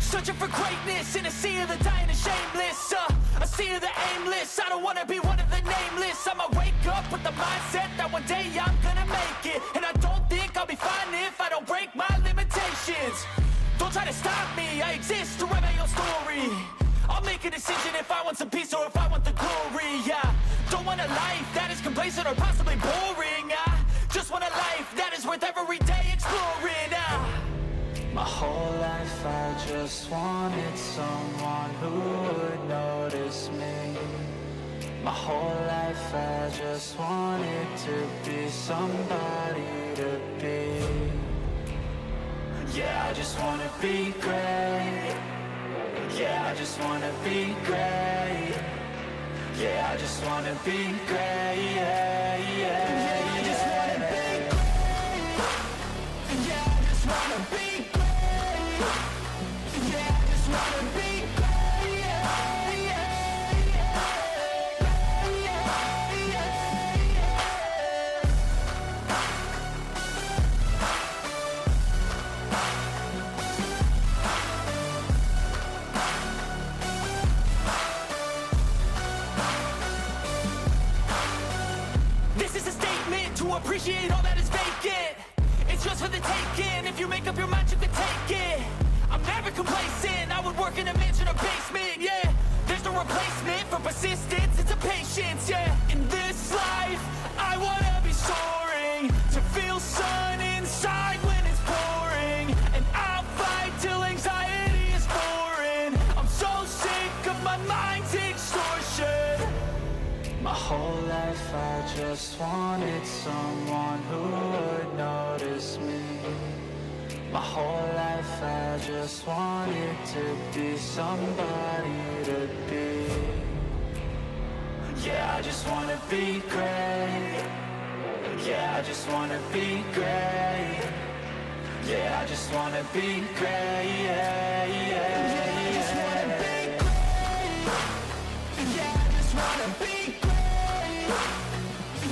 Searching for greatness in a sea of the dying and shameless, a sea of the aimless. I don't wanna be one of the nameless. I'ma wake up with the mindset that one day I'm gonna make it. And I don't think I'll be fine if I don't break my limitations. Don't try to stop me, I exist to write my own story. I'll make a decision if I want some peace or if I want the glory. Yeah, don't want a life that is complacent or possibly boring. I just want a life that is worth every day exploring. My whole life I just wanted someone who would notice me. My whole life I just wanted to be somebody to be. Yeah, I just wanna be great. Yeah, I just wanna be great. Yeah, I just wanna be great. Yeah, yeah, I just wanna be great. Yeah, I just wanna be great. Yeah, I just wanna be great. Yeah, yeah, yeah, yeah, yeah. This is a statement to appreciate all that is vacant. It's just for the taking. If you make up your mind, you can take it. I'm never complacent. I would work in a mansion or basement. Yeah, there's no replacement for persistence. It's a patience. Yeah, in this life, I wanna be soaring to feel sun inside when it's pouring, and I'll fight till anxiety is foreign. I'm so sick of my mind's extortion. My whole life I just wanted someone who would notice me. My whole life I just wanted to be somebody to be. Yeah, I just wanna be great. Yeah, I just wanna be great. Yeah, I just wanna be great. Yeah, yeah, yeah, I just wanna be great. Yeah, I just wanna be great.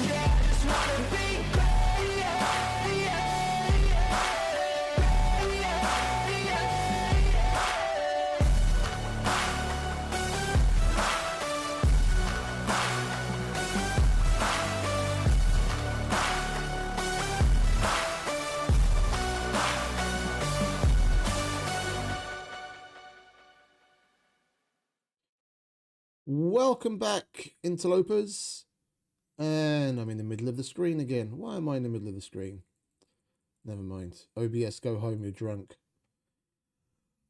Yeah, I just wanna be great. Yeah, yeah, yeah, yeah, yeah. Welcome back, interlopers. And I'm in the middle of the screen again. Why am I in the middle of the screen? Never mind. OBS, go home, you're drunk.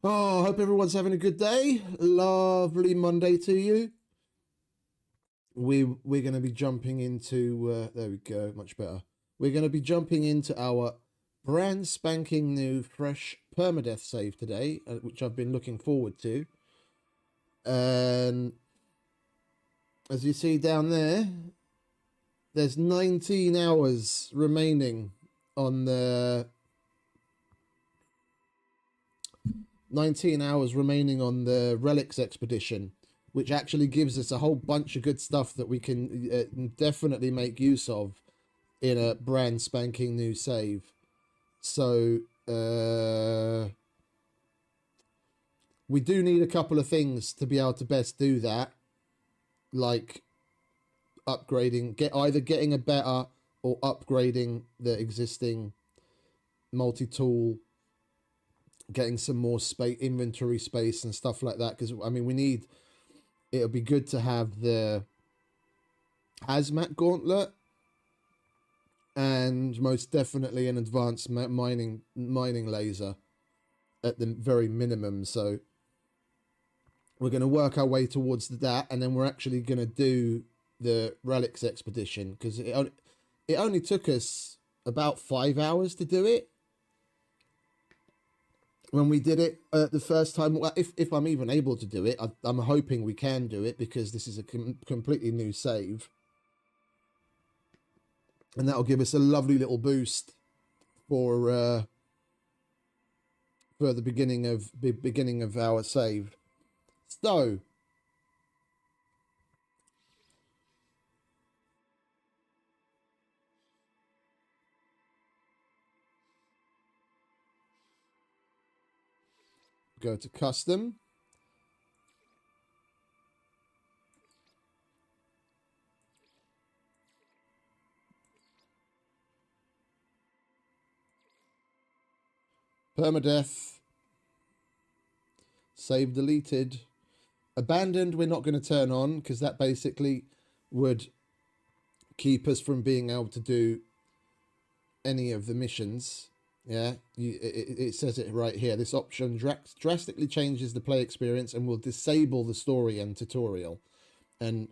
Oh, I hope everyone's having a good day. Lovely Monday to you. We're going to be jumping into... there we go, much better. We're going to be jumping into our brand spanking new, fresh Permadeath save today, which I've been looking forward to. And as you see down there, there's 19 hours remaining on the 19 hours remaining on the Relics expedition, which actually gives us a whole bunch of good stuff that we can definitely make use of in a brand spanking new save. So we do need a couple of things to be able to best do that, like upgrading, either getting a better or upgrading the existing multi-tool, getting some more space, inventory space and stuff like that, because I mean it'll be good to have the hazmat gauntlet and most definitely an advanced mining laser at the very minimum. So we're going to work our way towards that, and then we're actually going to do the Relics expedition, because it only took us about 5 hours to do it when we did it the first time. Well, if I'm even able to do it, I'm hoping we can do it, because this is a completely new save, and that'll give us a lovely little boost for the beginning of our save. So Go to custom. Permadeath. Save deleted. Abandoned we're not going to turn on because that basically would keep us from being able to do any of the missions. Yeah, it says it right here. This option drastically changes the play experience and will disable the story and tutorial. And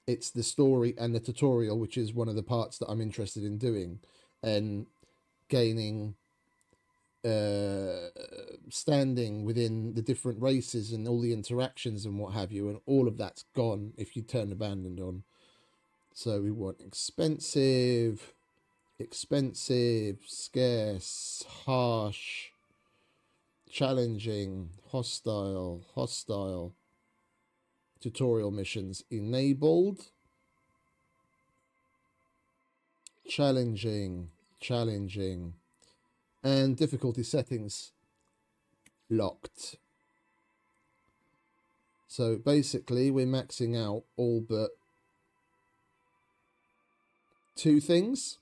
it's the story and the tutorial which is one of the parts that I'm interested in doing, and gaining standing within the different races and all the interactions and what have you, and all of that's gone if you turn abandoned on. So we want expensive, scarce, harsh, challenging, hostile, tutorial missions enabled, challenging, and difficulty settings locked. So basically we're maxing out all but 2 things.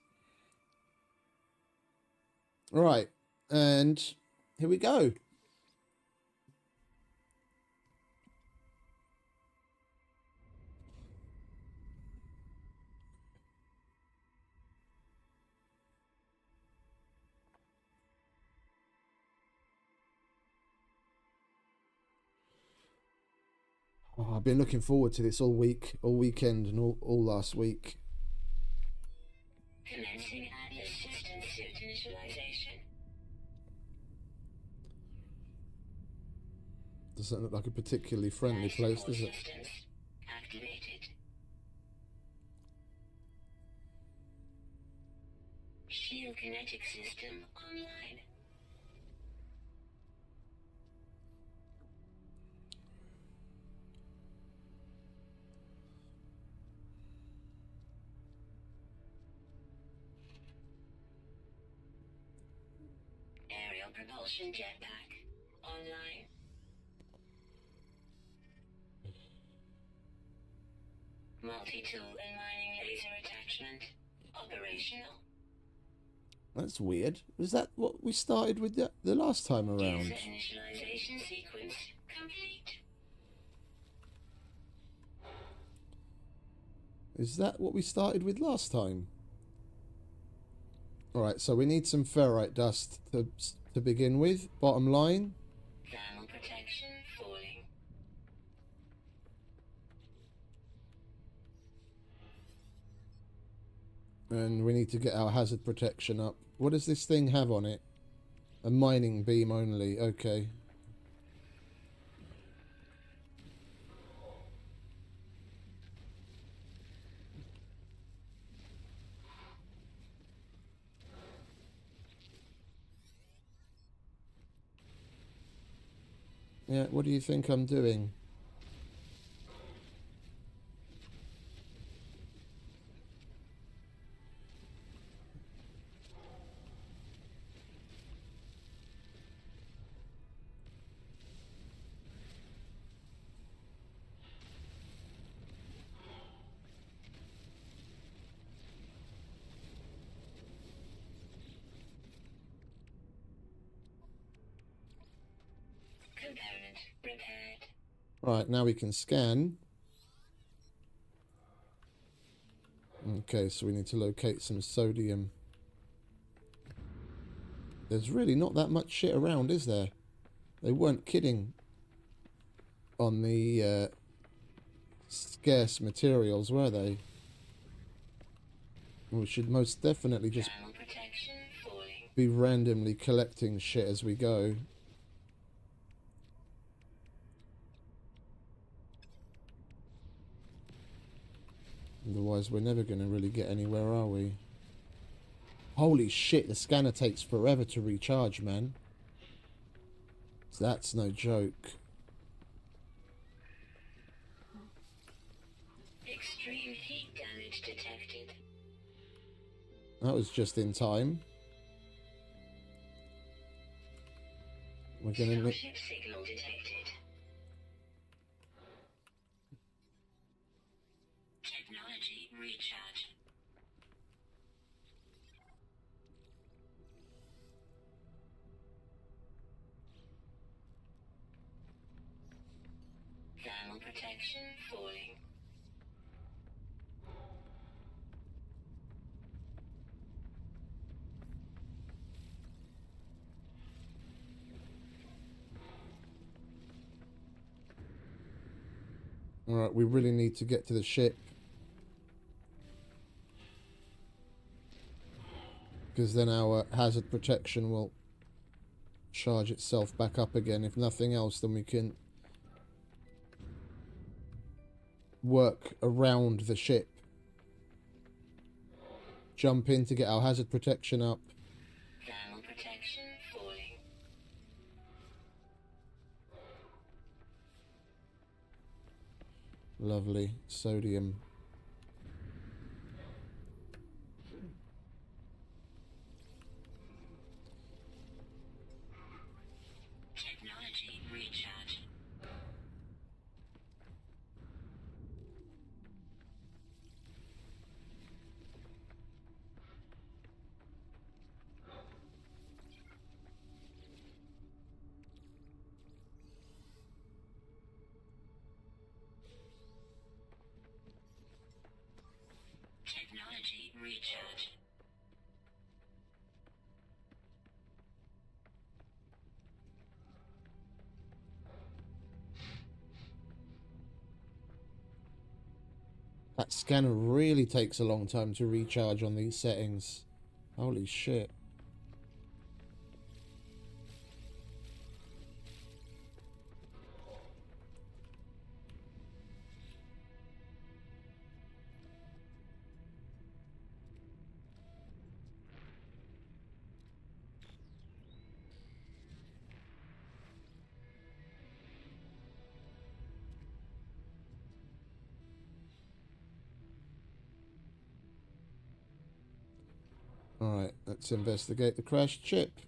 All right, and here we go. Oh, I've been looking forward to this all week, all weekend, and all last week. Commencing Atlas system suit initialization. Doesn't look like a particularly friendly place, does it? Systems activated. Shield kinetic system online. Aerial propulsion jetpack online. Multi-tool and mining laser attachment operational. That's weird. Was that what we started with the last time around? User initialization sequence complete. Is that what we started with last time? Alright, so we need some ferrite dust to begin with. Bottom line. Thermal protection falling. And we need to get our hazard protection up. What does this thing have on it? A mining beam only. Okay. Yeah, what do you think I'm doing? Component repaired. Right, now we can scan. Okay, so we need to locate some sodium. There's really not that much shit around, is there? They weren't kidding on the scarce materials, were they? We should most definitely just Thermal protection falling. be randomly collecting shit as we go. Otherwise, we're never going to really get anywhere, are we? Holy shit, the scanner takes forever to recharge, man. That's no joke. Extreme heat damage detected. That was just in time. We're gonna need... Starship signal detected. Technology recharge. Thermal protection falling. Alright, we really need to get to the ship. Because then our hazard protection will charge itself back up again. If nothing else, then we can work around the ship. Jump in to get our hazard protection up. Thermal protection falling. Lovely. Sodium. Technology recharge. Technology recharge. That scanner really takes a long time to recharge on these settings. Holy shit. Alright, let's investigate the crashed ship.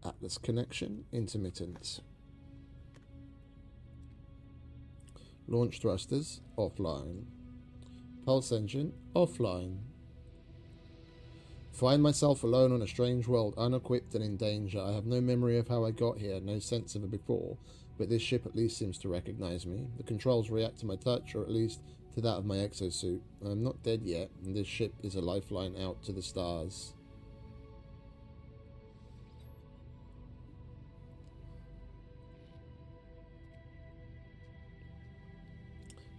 Atlas connection intermittent. Launch thrusters offline. Pulse engine offline. Find myself alone on a strange world, unequipped and in danger. I have no memory of how I got here, no sense of it before, but this ship at least seems to recognize me. The controls react to my touch, or at least to that of my exosuit. I am not dead yet, and this ship is a lifeline out to the stars.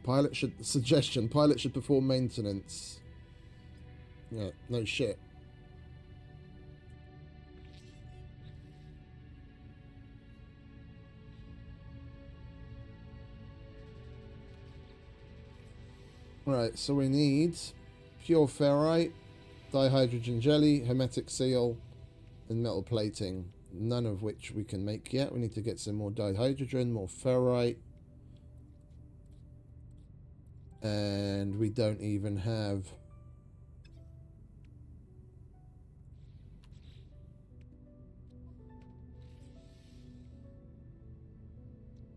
Pilot should perform maintenance. Yeah, no shit. Right, so we need pure ferrite, dihydrogen jelly, hermetic seal, and metal plating. None of which we can make yet. We need to get some more dihydrogen, more ferrite. And we don't even have...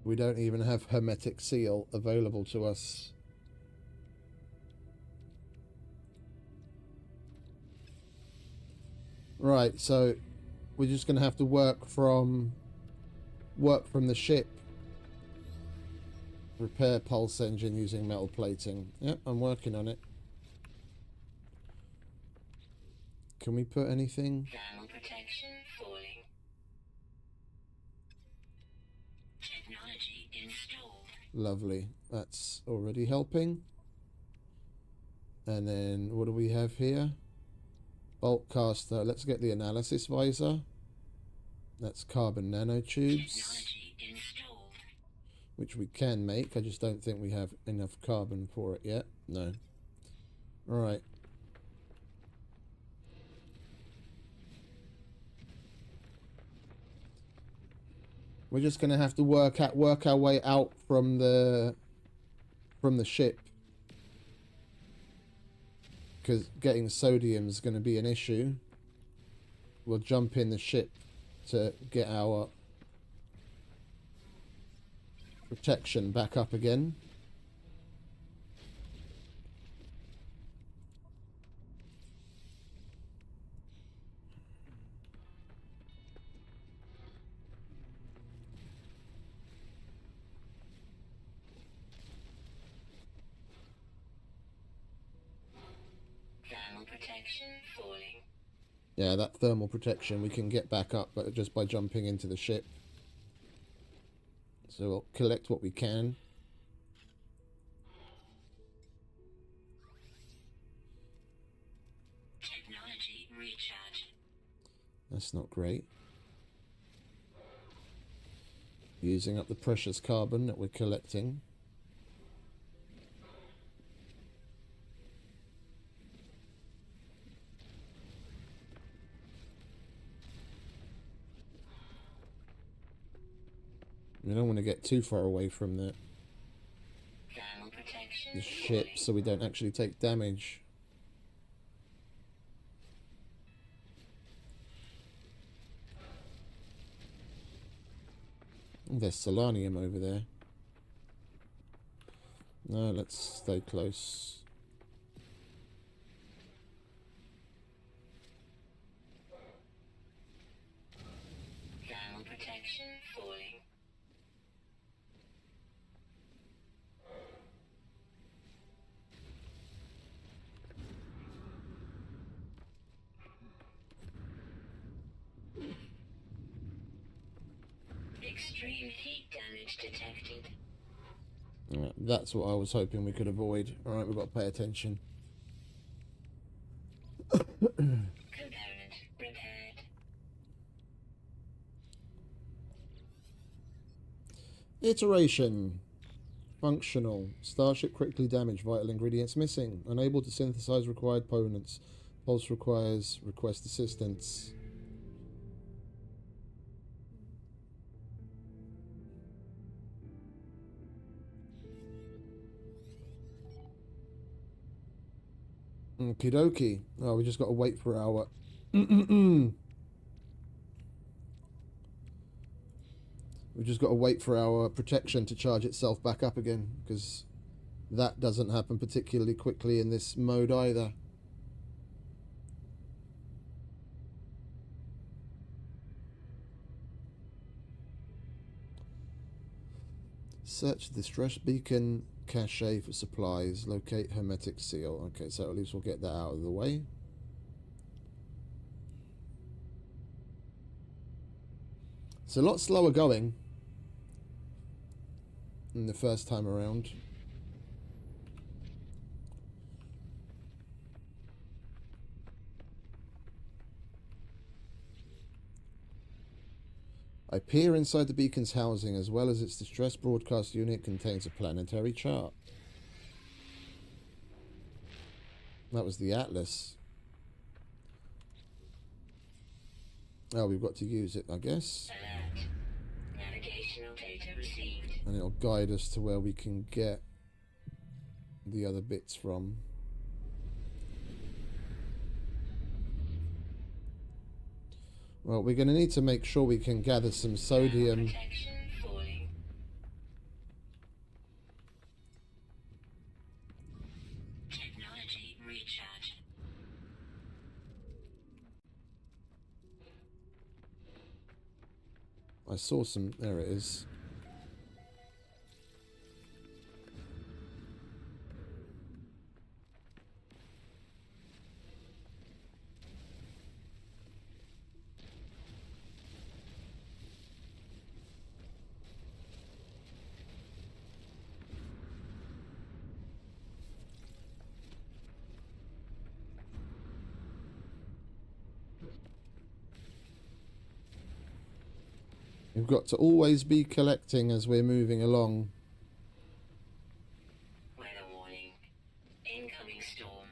We don't even have hermetic seal available to us. Right, so we're just going to have to work from the ship. Repair pulse engine using metal plating. Yep, I'm working on it. Can we put anything? Thermal protection falling. Technology installed. Lovely. That's already helping. And then what do we have here? Bulk caster. Let's get the analysis visor. That's carbon nanotubes. Technology installed. Which we can make. I just don't think we have enough carbon for it yet. No. Alright. We're just gonna have to work our way out from the ship, because getting sodium is going to be an issue. We'll jump in the ship to get our protection back up again. Thermal protection falling. Yeah, that thermal protection we can get back up, but just by jumping into the ship. So we'll collect what we can. Technology recharge. That's not great. Using up the precious carbon that we're collecting. We don't want to get too far away from the Thermal protection ship falling. so we don't actually take damage. Oh, there's selenium over there. No, let's stay close. Thermal protection falling. Extreme heat damage detected. Alright, that's what I was hoping we could avoid. Alright, we've got to pay attention. Component repaired. Iteration. Functional. Starship critically damaged. Vital ingredients missing. Unable to synthesize required components. Pulse requires request assistance. Okie dokie. Oh, we just got to wait for our... We've just got to wait for our protection to charge itself back up again, because that doesn't happen particularly quickly in this mode either. Search the distress beacon cache for supplies. Locate hermetic seal. Okay, so at least we'll get that out of the way. It's a lot slower going than the first time around. I peer inside the beacon's housing, as well as its distress broadcast unit contains a planetary chart. That was the Atlas. Oh, we've got to use it, I guess. Alert. Navigational data received. And it'll guide us to where we can get the other bits from. Well, we're going to need to make sure we can gather some sodium. Protection falling. Technology recharge. I saw some... There it is. We've got to always be collecting as we're moving along. Weather warning. Incoming storm.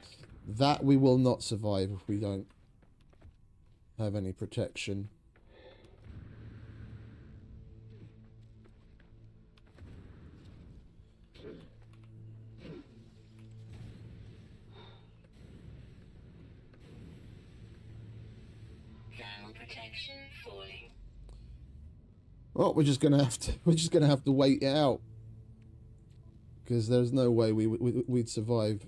That we will not survive if we don't have any protection. protection falling. Well, we're just gonna have to wait it out, because there's no way we'd survive.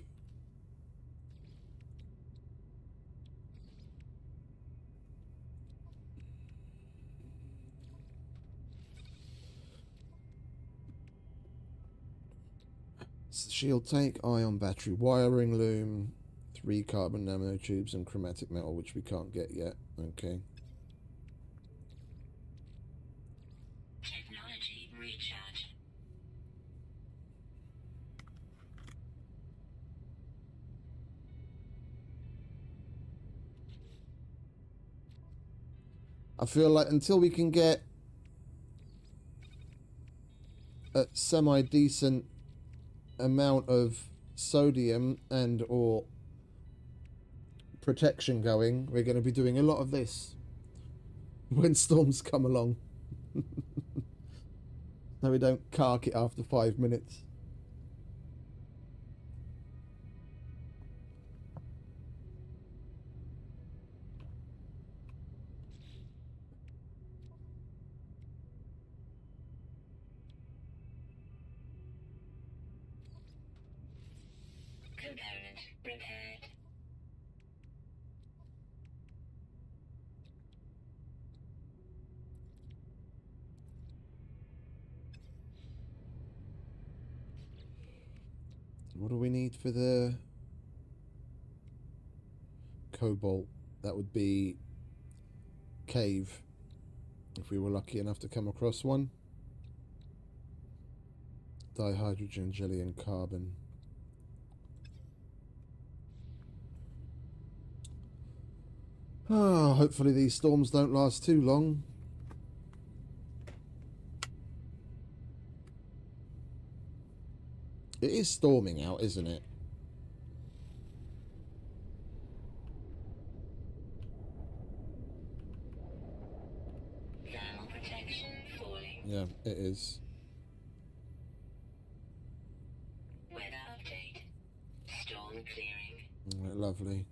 Shield tank, ion battery, wiring loom, 3 carbon nanotubes, and chromatic metal, which we can't get yet. Okay. Technology recharge. I feel like until we can get a semi-decent amount of sodium and or protection going, we're going to be doing a lot of this when storms come along. So we don't cark it after 5 minutes. Component repaired. What do we need for the cobalt? That would be cave, if we were lucky enough to come across one. Dihydrogen, jelly, and carbon. Ah, hopefully these storms don't last too long. It is storming out, isn't it? Thermal protection falling. Yeah, it is. Weather update. Storm clearing. Right, lovely.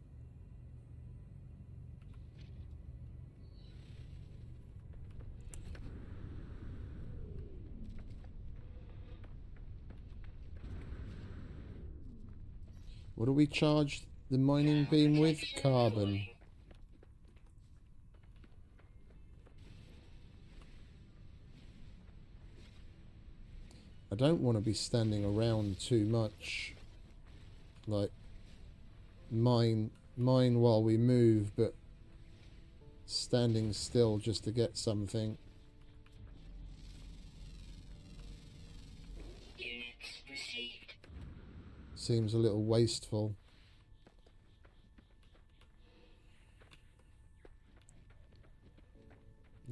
What do we charge the mining beam with? Carbon. I don't want to be standing around too much. Like, mine while we move, but standing still just to get something. Units received. Seems a little wasteful.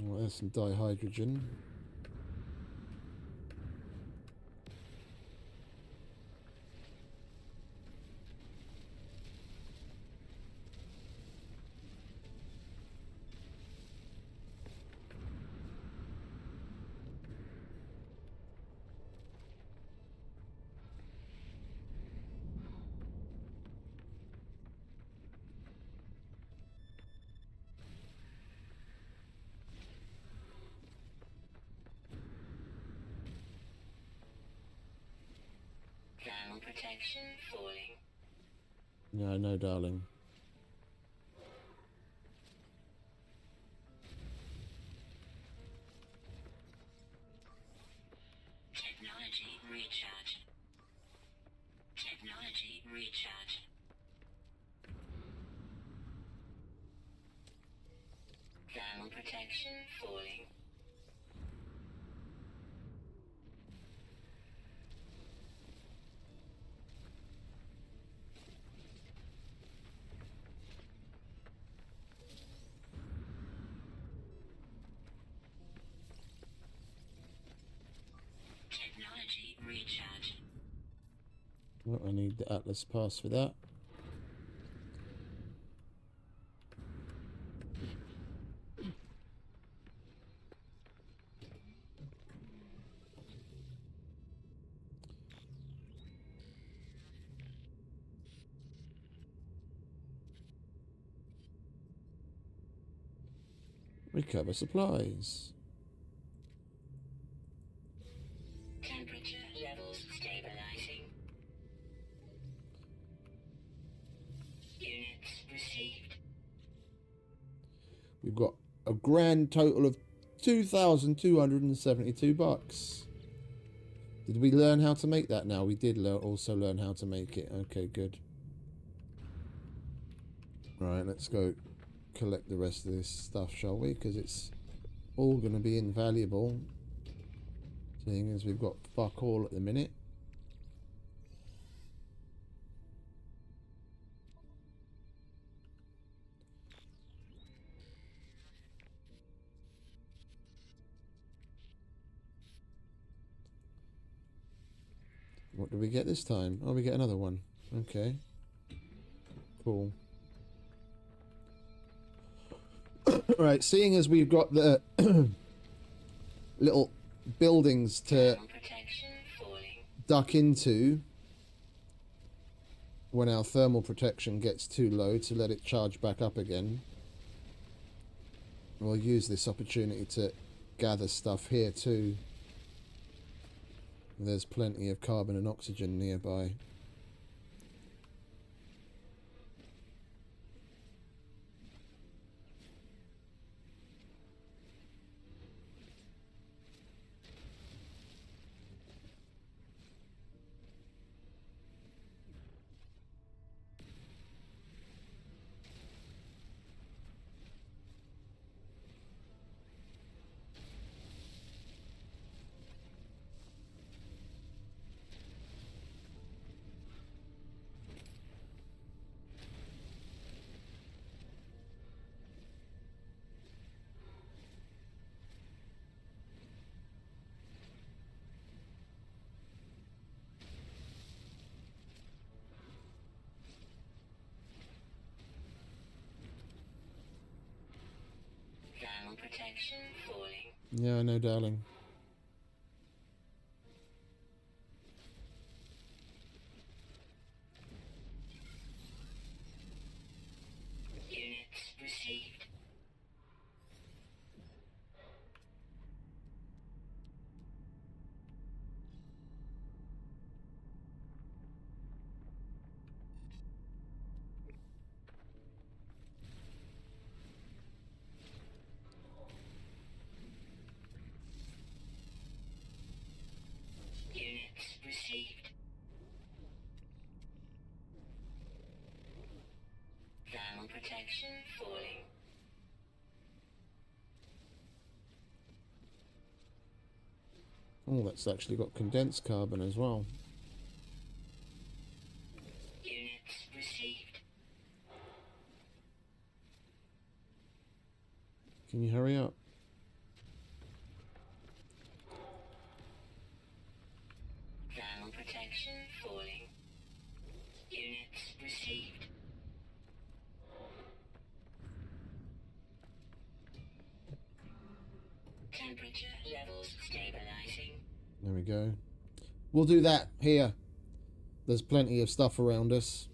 Oh, there's some dihydrogen. Thermal protection falling. Yeah, I know, darling. Technology recharge. Technology recharge. Thermal protection falling. Technology recharge. Well, I need the Atlas pass for that. Recover supplies. Temperature levels stabilizing. Units received. We've got a grand total of $2,272. Did we learn how to make that now? We did also learn how to make it. Okay, good. Right, let's go collect the rest of this stuff, shall we? Because it's all going to be invaluable, seeing as we've got fuck all at the minute. What do we get this time? Oh, we get another one. Okay. Cool. Right, seeing as we've got the little buildings to Protection falling. duck into when our thermal protection gets too low, to let it charge back up again. We'll use this opportunity to gather stuff here too. There's plenty of carbon and oxygen nearby. Thermal protection falling. Yeah, I know, darling. Units received. Units received. Thermal protection falling. Oh, that's actually got condensed carbon as well. Units received. Can you hurry up? Thermal protection falling. Units received. Temperature levels stabilizing. There we go. We'll do that here. There's plenty of stuff around us.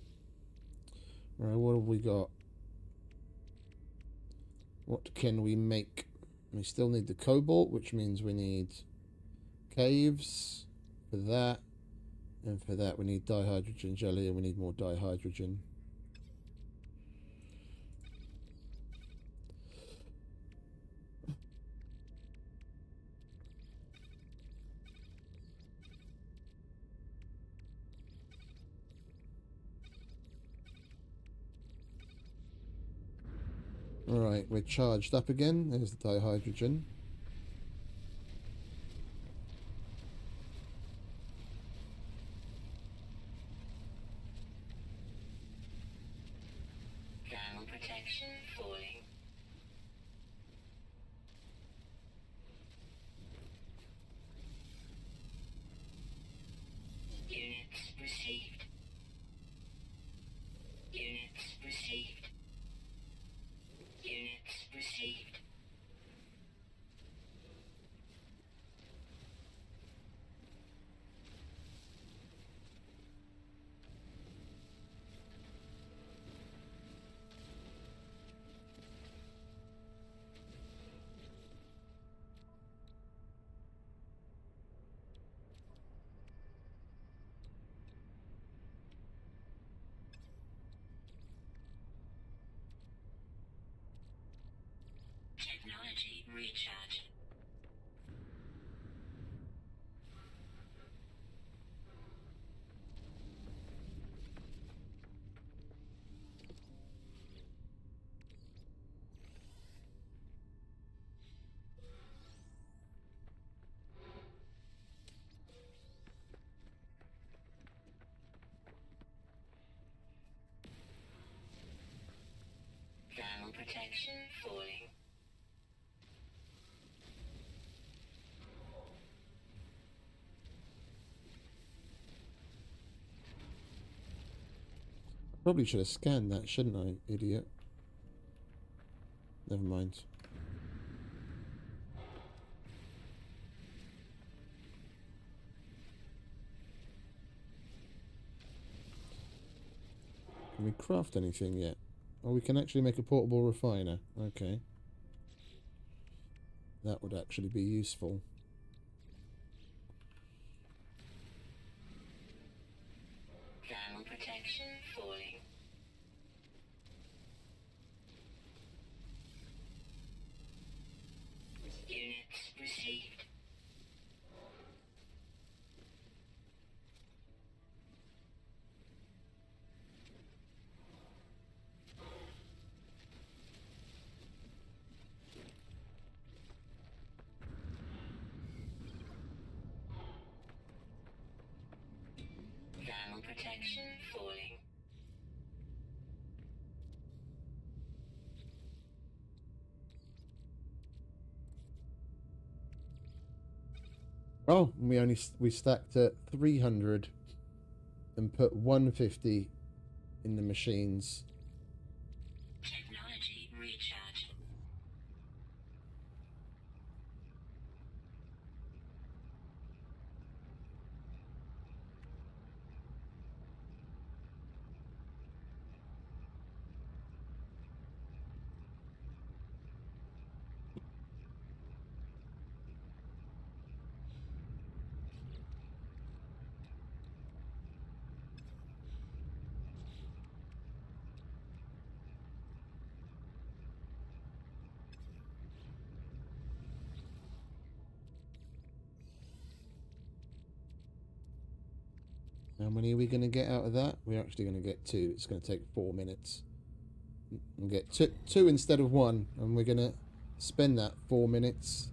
Right, what have we got? What can we make? We still need the cobalt, which means we need caves for that. And for that we need dihydrogen jelly, and we need more dihydrogen. Alright, we're charged up again. There's the dihydrogen. Thermal protection falling. Units received. Units received. Units received. protection falling. Probably should have scanned that, shouldn't I, idiot? Never mind. Can we craft anything yet? Oh, we can actually make a portable refiner. Okay. That would actually be useful. Thermal protection falling. Units received. Thermal protection falling. Oh, we stacked at 300 and put 150 in the machines. Technology recharge. How many are we going to get out of that? We're actually going to get 2. It's going to take 4 minutes. We'll get two instead of 1, and we're going to spend that 4 minutes.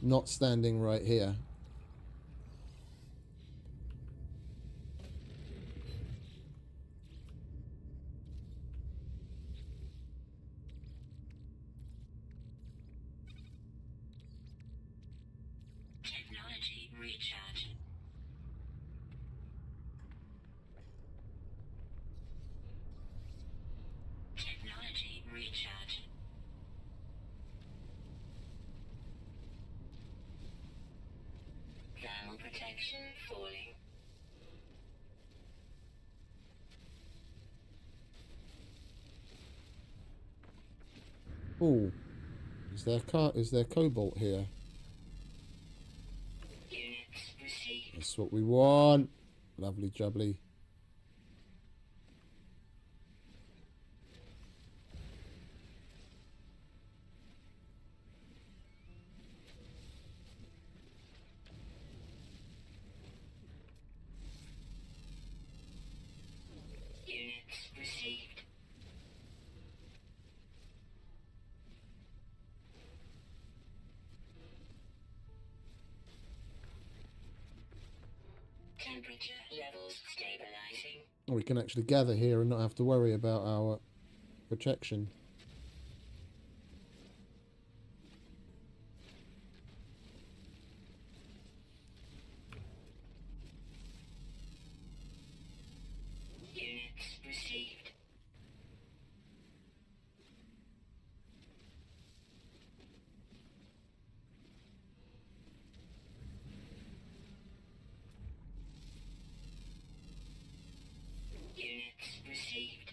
Not standing right here. Technology recharge. Technology recharge. Thermal protection falling. Oh, is there cobalt here? Units received. That's what we want. Lovely jubbly. Units received. Temperature levels stabilizing. We can actually gather here and not have to worry about our protection. Units received. Units received.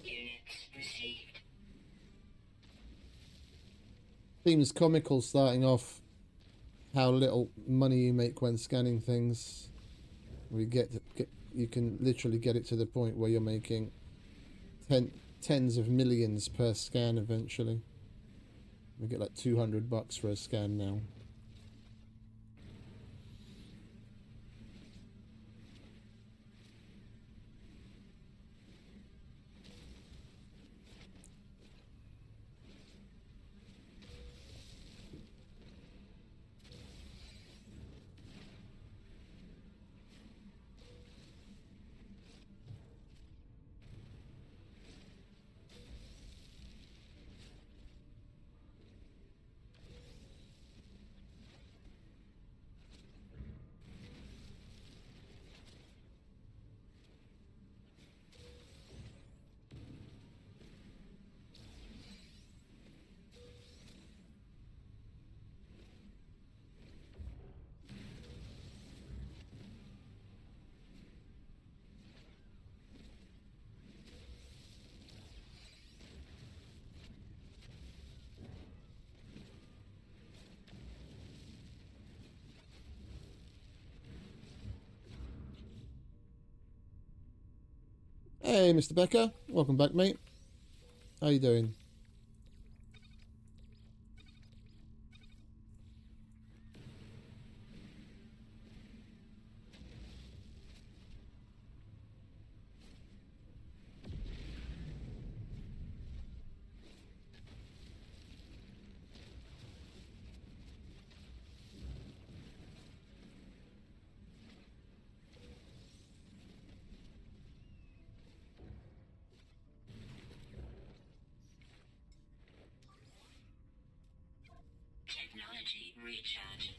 Units received. Seems comical starting off how little money you make when scanning things. You can literally get it to the point where you're making tens of millions per scan eventually. We get like $200 for a scan now. Hey, Mr. Becker. Welcome back, mate. How you doing? Technology recharge.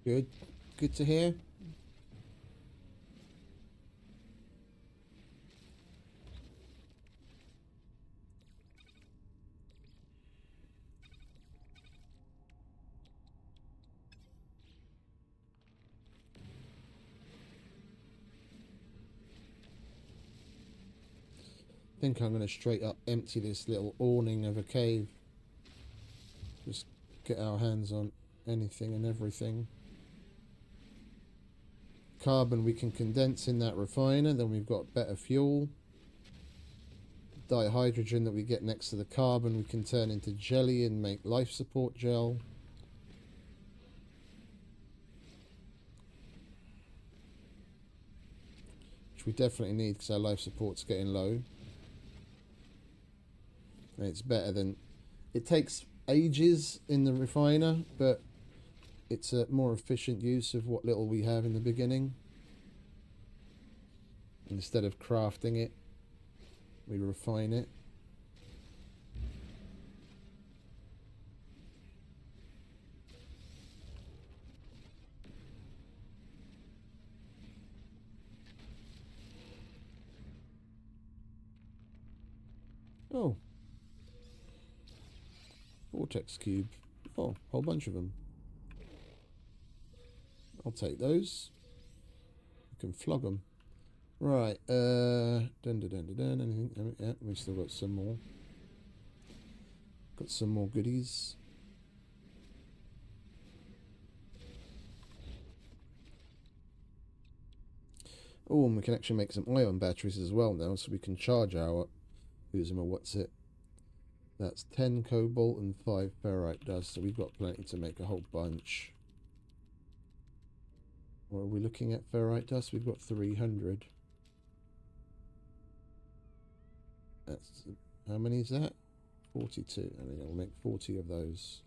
Good. Good to hear. I think I'm going to straight up empty this little awning of a cave. Just get our hands on anything and everything. Carbon we can condense in that refiner, then we've got better fuel. Dihydrogen that we get next to the carbon we can turn into jelly and make life support gel. Which we definitely need because our life support's getting low. And it's better than... It takes ages in the refiner, but it's a more efficient use of what little we have in the beginning. Instead of crafting it, we refine it. Oh. Vortex cube. Oh, whole bunch of them. I'll take those. You can flog them. Right. Anything? Yeah, we've still got some more. Got some more goodies. Oh, and we can actually make some ion batteries as well now, so we can charge our... what's it? That's 10 cobalt and 5 ferrite dust, so we've got plenty to make a whole bunch. What are we looking at? Ferrite dust? We've got 300. That's... How many is that? 42. I think I'll make 40 of those.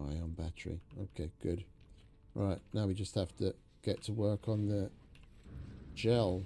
Ion battery. Okay, good. Right, now we just have to get to work on the gel.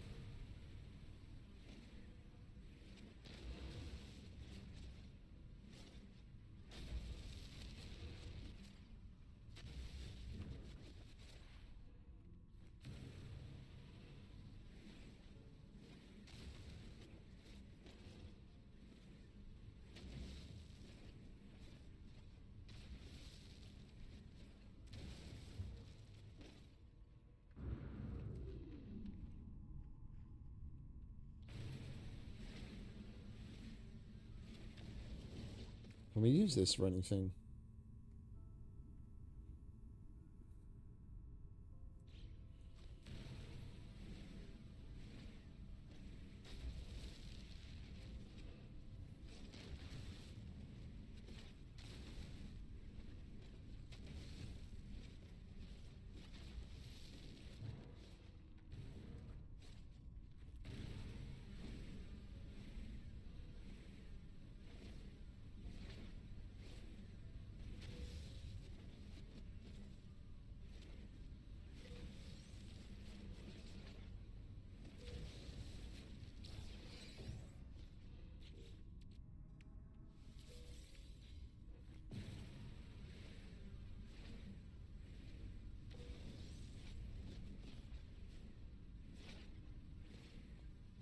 Can we use this for anything?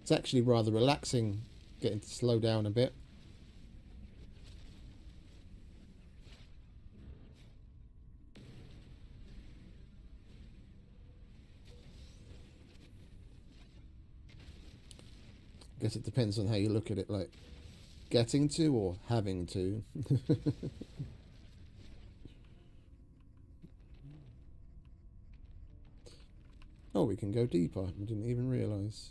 It's actually rather relaxing, getting to slow down a bit. Guess it depends on how you look at it, like getting to or having to. Oh, we can go deeper. I didn't even realise.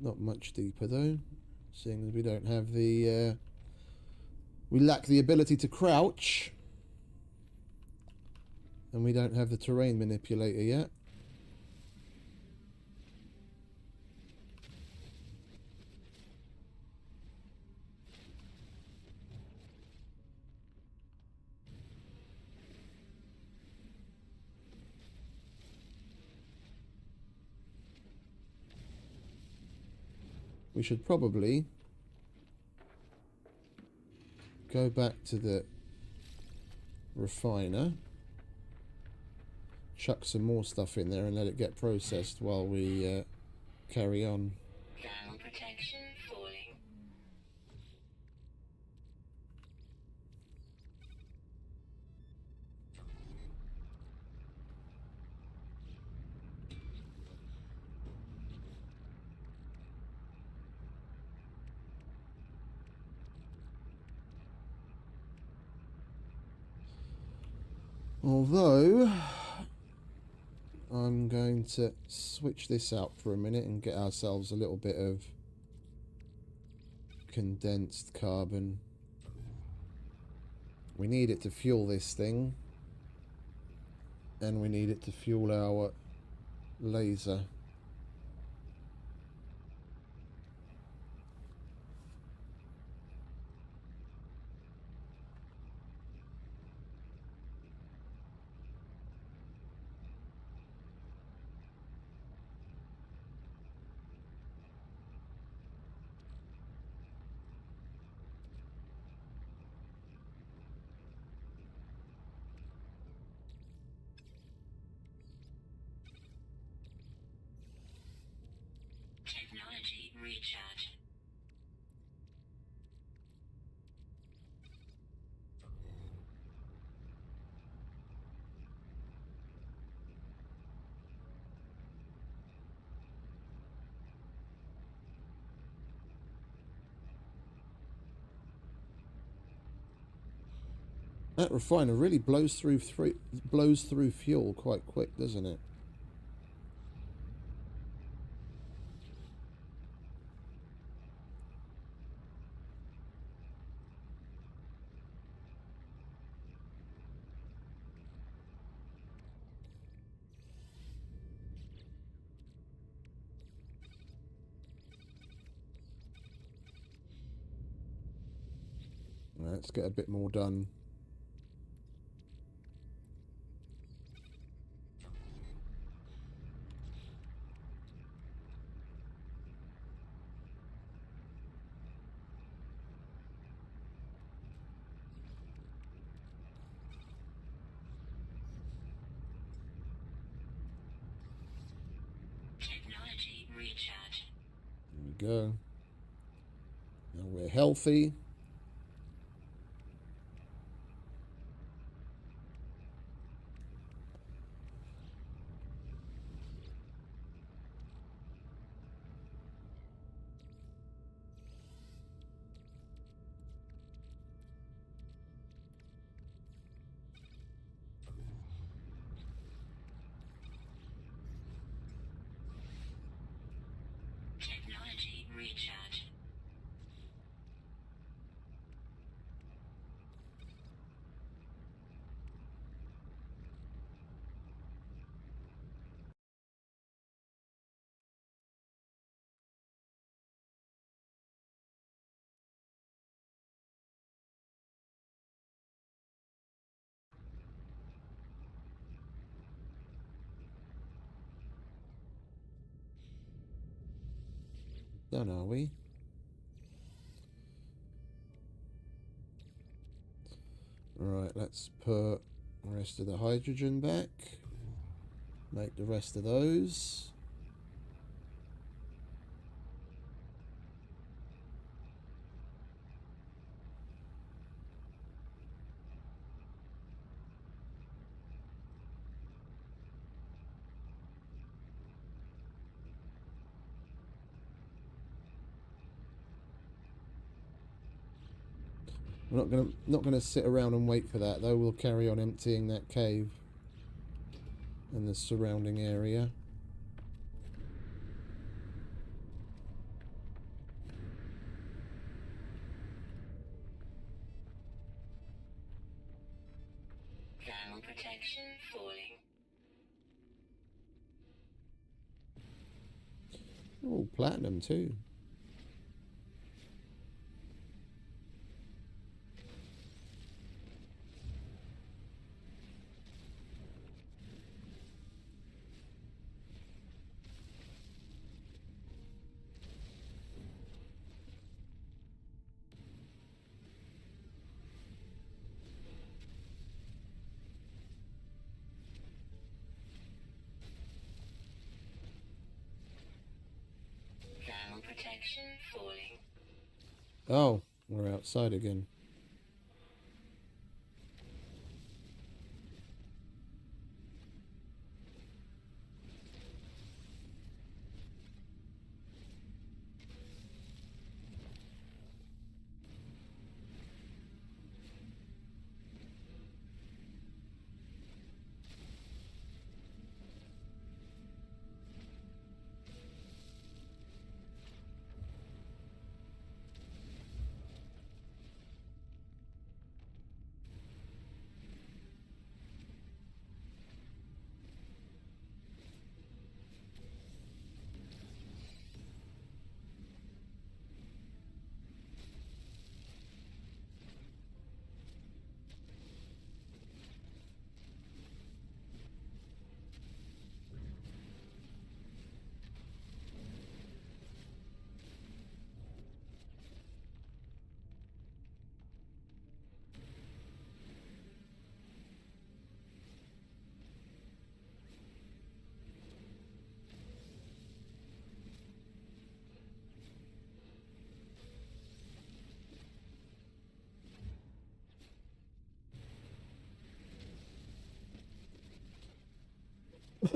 Not much deeper though, seeing as we don't have the we lack the ability to crouch, and we don't have the terrain manipulator yet. We should probably go back to the refiner, chuck some more stuff in there and let it get processed while we carry on. Thermal protection falling. Although I'm going to switch this out for a minute and get ourselves a little bit of condensed carbon. We need it to fuel this thing, and we need it to fuel our laser. Technology recharge. That refiner really blows through fuel quite quick, doesn't it? Let's get a bit more done. Technology recharge. There we go. Now we're healthy. Done, are we? Right, let's put the rest of the hydrogen back. Make the rest of those. We're not gonna sit around and wait for that though. We'll carry on emptying that cave and the surrounding area. Thermal protection falling. Oh, platinum too. Thermal protection falling. Oh, we're outside again.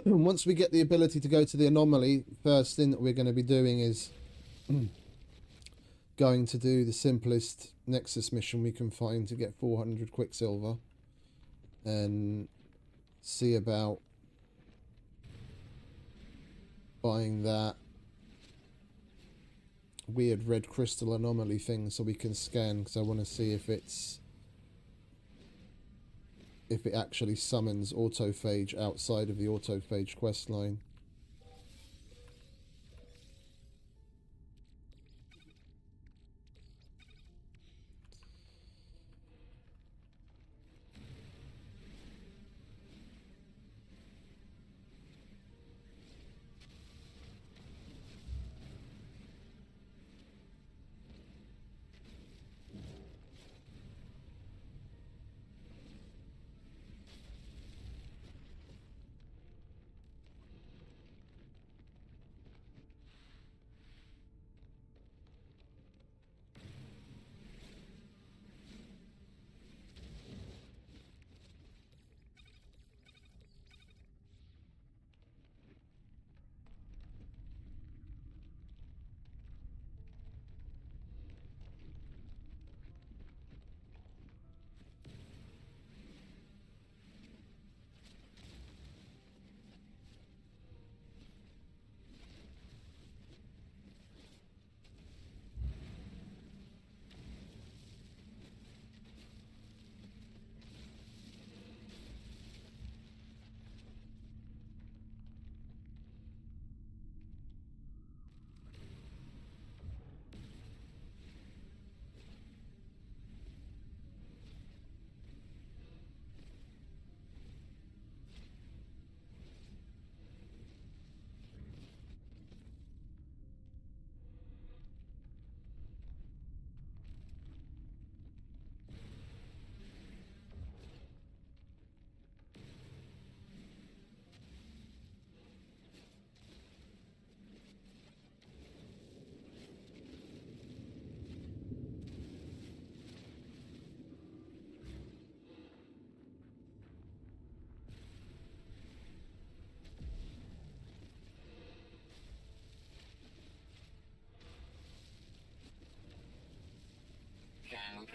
Once we get the ability to go to the anomaly, first thing that we're going to be doing is going to do the simplest Nexus mission we can find to get 400 Quicksilver and see about buying that weird red crystal anomaly thing so we can scan, because I want to see if it actually summons autophage outside of the autophage questline.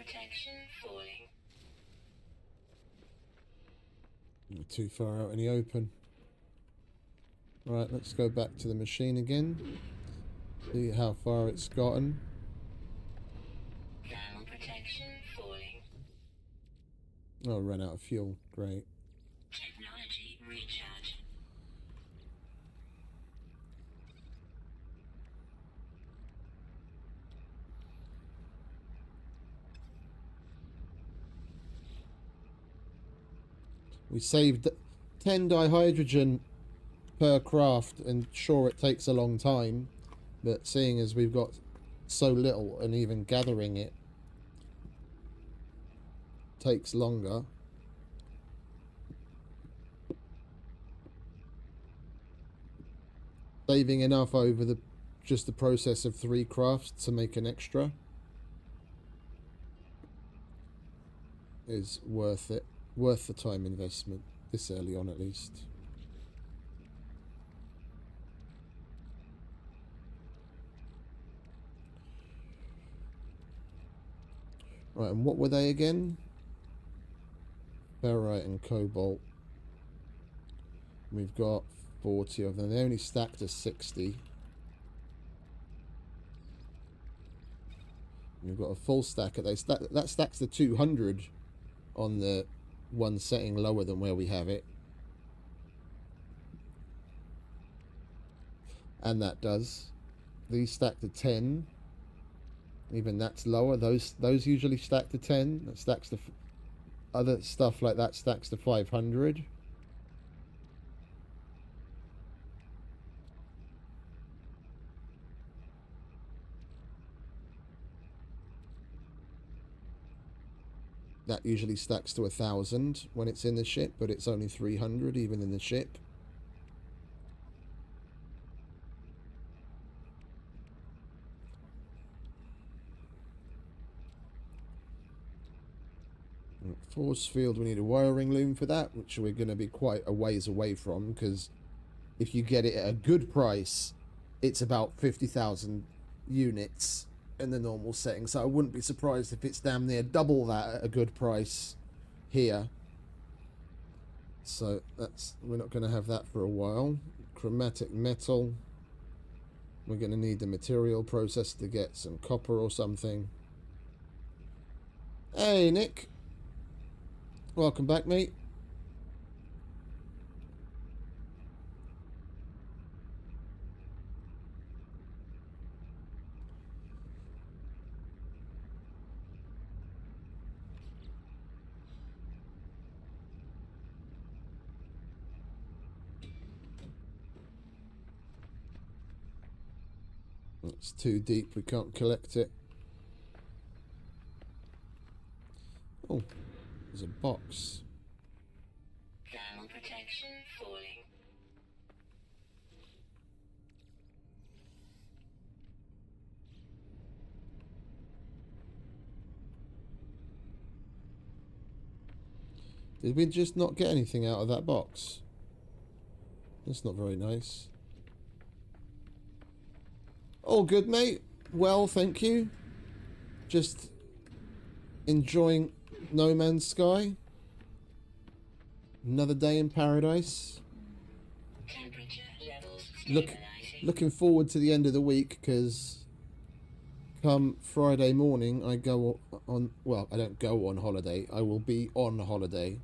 protection falling. We're too far out in the open. Right, let's go back to the machine again. See how far it's gotten. Thermal protection falling. Oh, ran out of fuel. Great. Technology recharge. We saved 10 dihydrogen per craft, and sure, it takes a long time, but seeing as we've got so little and even gathering it takes longer. Saving enough over just the process of 3 crafts to make an extra is worth it. Worth the time investment, this early on at least. Right, and what were they again? Ferrite and cobalt. We've got 40 of them. They only stacked to 60. We've got a full stack. That stacks to 200 on the one setting lower than where we have it. And that does. These stack to 10. Even that's lower. Those usually stack to 10. That stacks to other stuff like that stacks to 500. That usually stacks to 1,000 when it's in the ship, but it's only 300 even in the ship. Force field, we need a wiring loom for that, which we're going to be quite a ways away from, because if you get it at a good price, it's about 50,000 units in the normal setting, so I wouldn't be surprised if it's damn near double that at a good price here. So we're not going to have that for a while. Chromatic metal, we're going to need the material process to get some copper or something. Hey Nick, welcome back, mate. It's too deep, we can't collect it. Oh, there's a box. Thermal protection falling. Did we just not get anything out of that box? That's not very nice. All good, mate. Well, thank you. Just enjoying No Man's Sky. Another day in paradise. Temperature levels stabilizing. Looking forward to the end of the week, because come Friday morning I go on, well, I don't go on holiday, I will be on holiday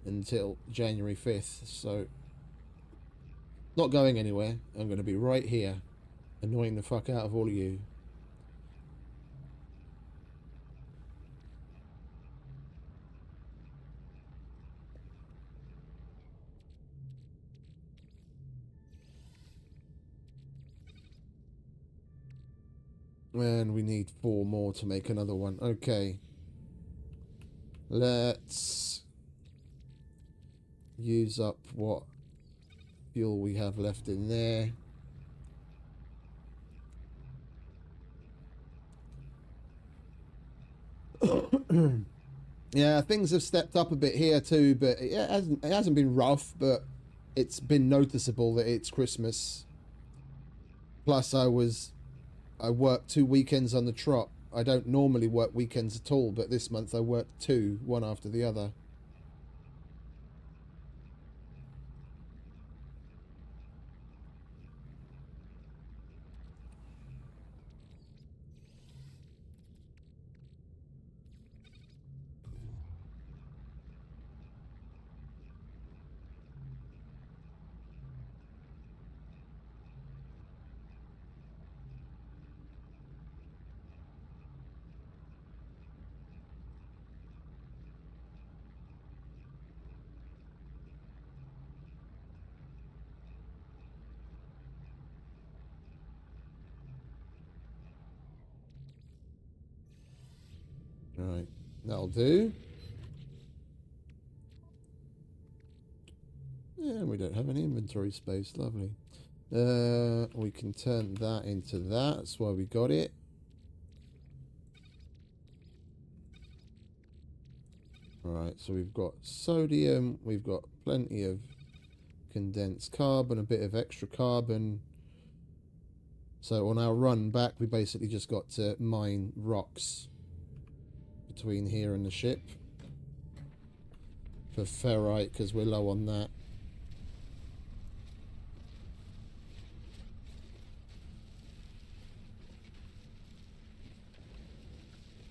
until January 5th, so not going anywhere. I'm going to be right here annoying the fuck out of all of you. And we need 4 more to make another one. Okay. Let's use up what fuel we have left in there. Yeah, things have stepped up a bit here too, but it hasn't been rough, but it's been noticeable that it's Christmas. Plus I worked 2 weekends on the trot I don't normally work weekends at all, but this month I worked 2, one after the other. Right, that'll do. Yeah, we don't have any inventory space. Lovely. We can turn that into that. That's why we got it. Right, so we've got sodium. We've got plenty of condensed carbon, a bit of extra carbon. So on our run back, we basically just got to mine rocks between here and the ship for ferrite, because we're low on that.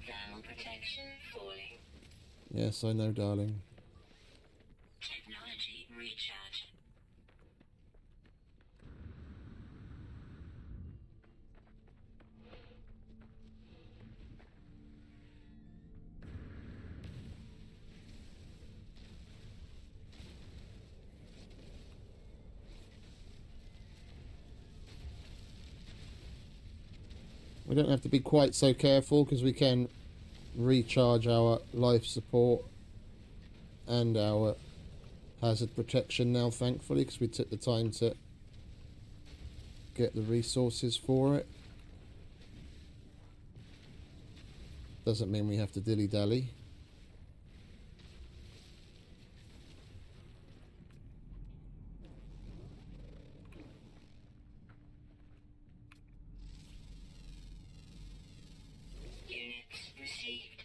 Thermal protection falling. Yes, I know, darling. Technology recharge. We don't have to be quite so careful because we can recharge our life support and our hazard protection now, thankfully, because we took the time to get the resources for it. Doesn't mean we have to dilly-dally. Units received.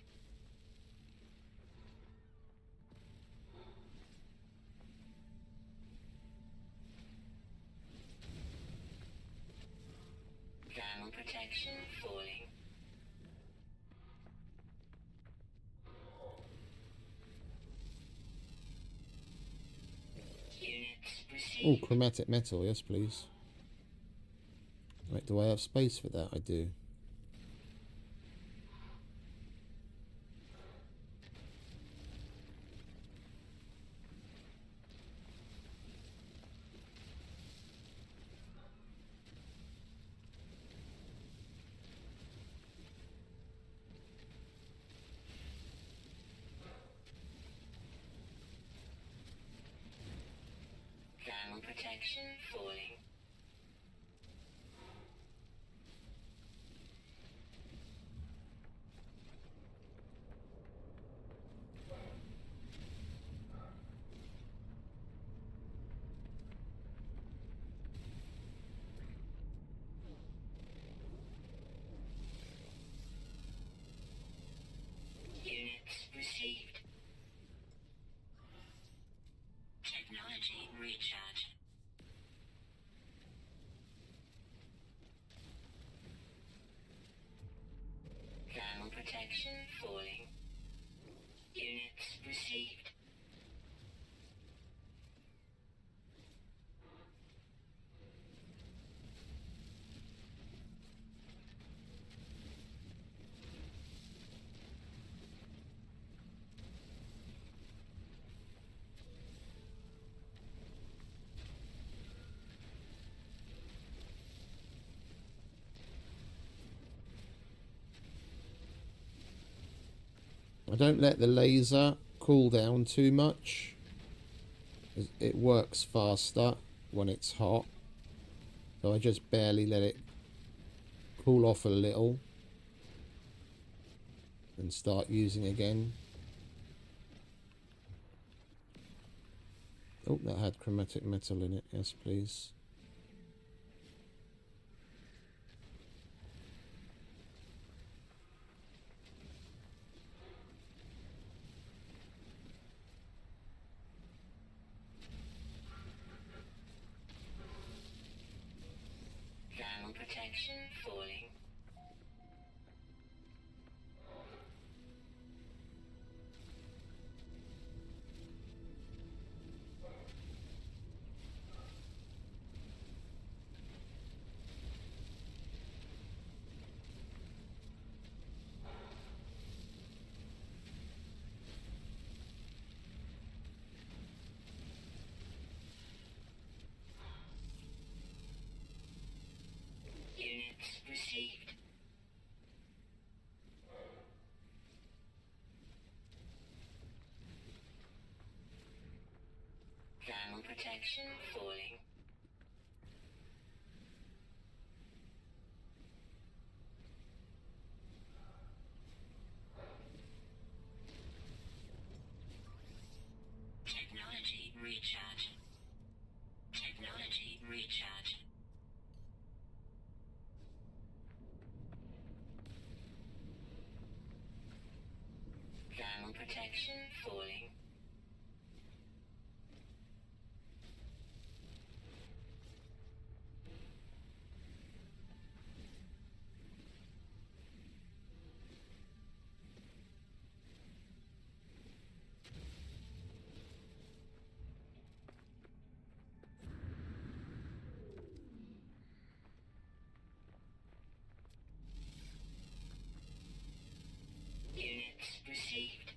Thermal protection falling. Units Oh, received. chromatic metal, yes please. Right, do I have space for that? I do. Thermal protection falling. Units received. Technology recharge. Thermal protection falling. Units received. I don't let the laser cool down too much. It works faster when it's hot. So I just barely let it cool off a little and start using again. Oh, that had chromatic metal in it. Yes, please. protection falling. Units received. Thermal protection falling. Technology recharge. Technology recharge. Thermal protection falling. Units received.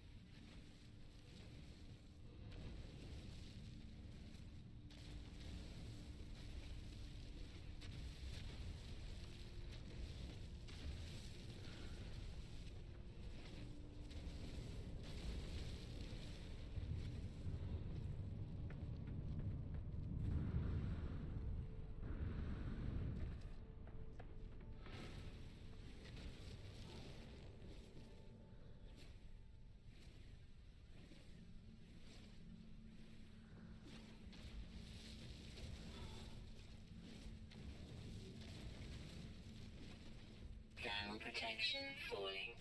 Thermal protection falling.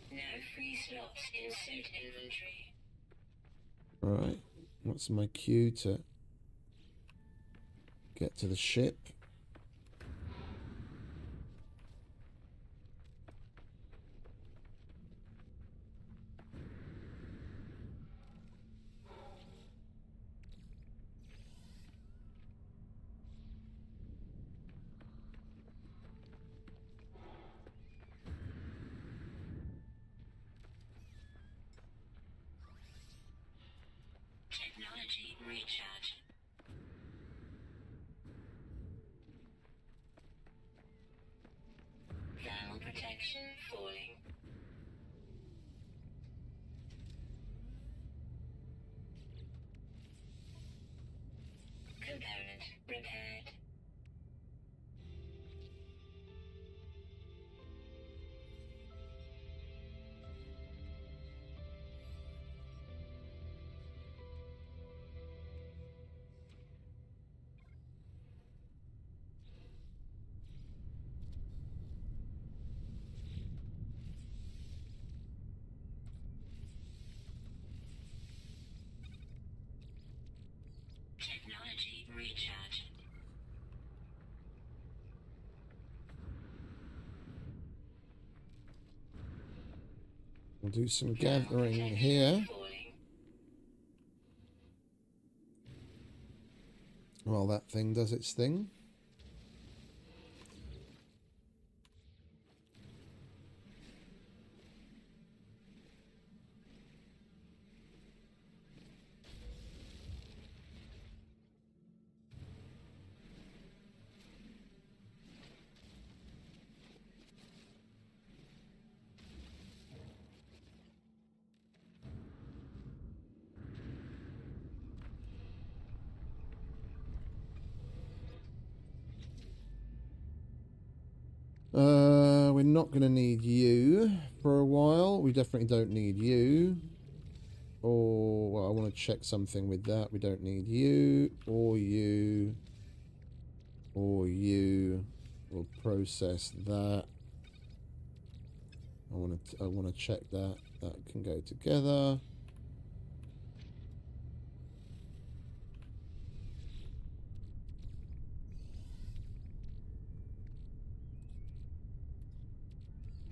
No free slots in suit inventory. Right. What's my cue to get to the ship? Technology recharge. Thermal protection falling. Component repaired. Technology recharge. We'll do some gathering here Falling. while that thing does its thing. We're not going to need you for a while. We definitely don't need you. Or, well, I want to check something with that. We don't need you, or you, or you. We'll process that. I want to check that. That can go together.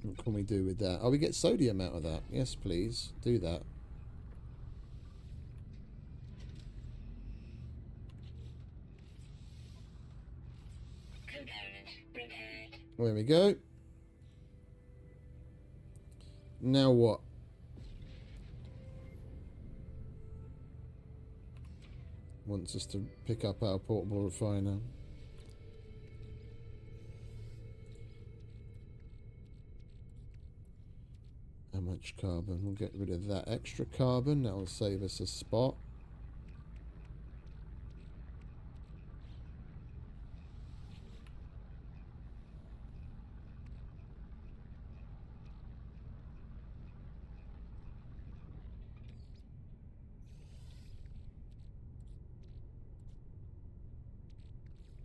What can we do with that? Oh, we get sodium out of that. Yes, please. Do that. Component repaired. There we go. Now what? Wants us to pick up our portable refiner. How much carbon? We'll get rid of that extra carbon. That will save us a spot.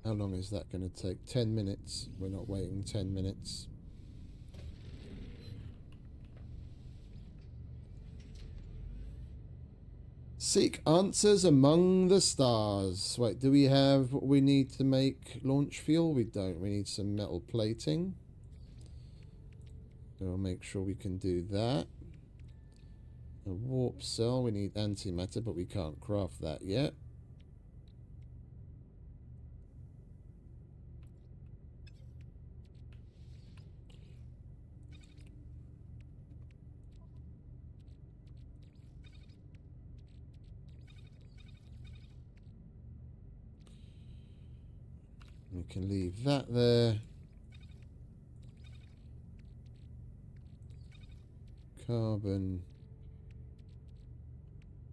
How long is that going to take? 10 minutes. We're not waiting 10 minutes. Seek answers among the stars. Wait, do we have what we need to make launch fuel? We don't. We need some metal plating. We'll make sure we can do that. A warp cell. We need antimatter, but we can't craft that yet. We can leave that there. Carbon.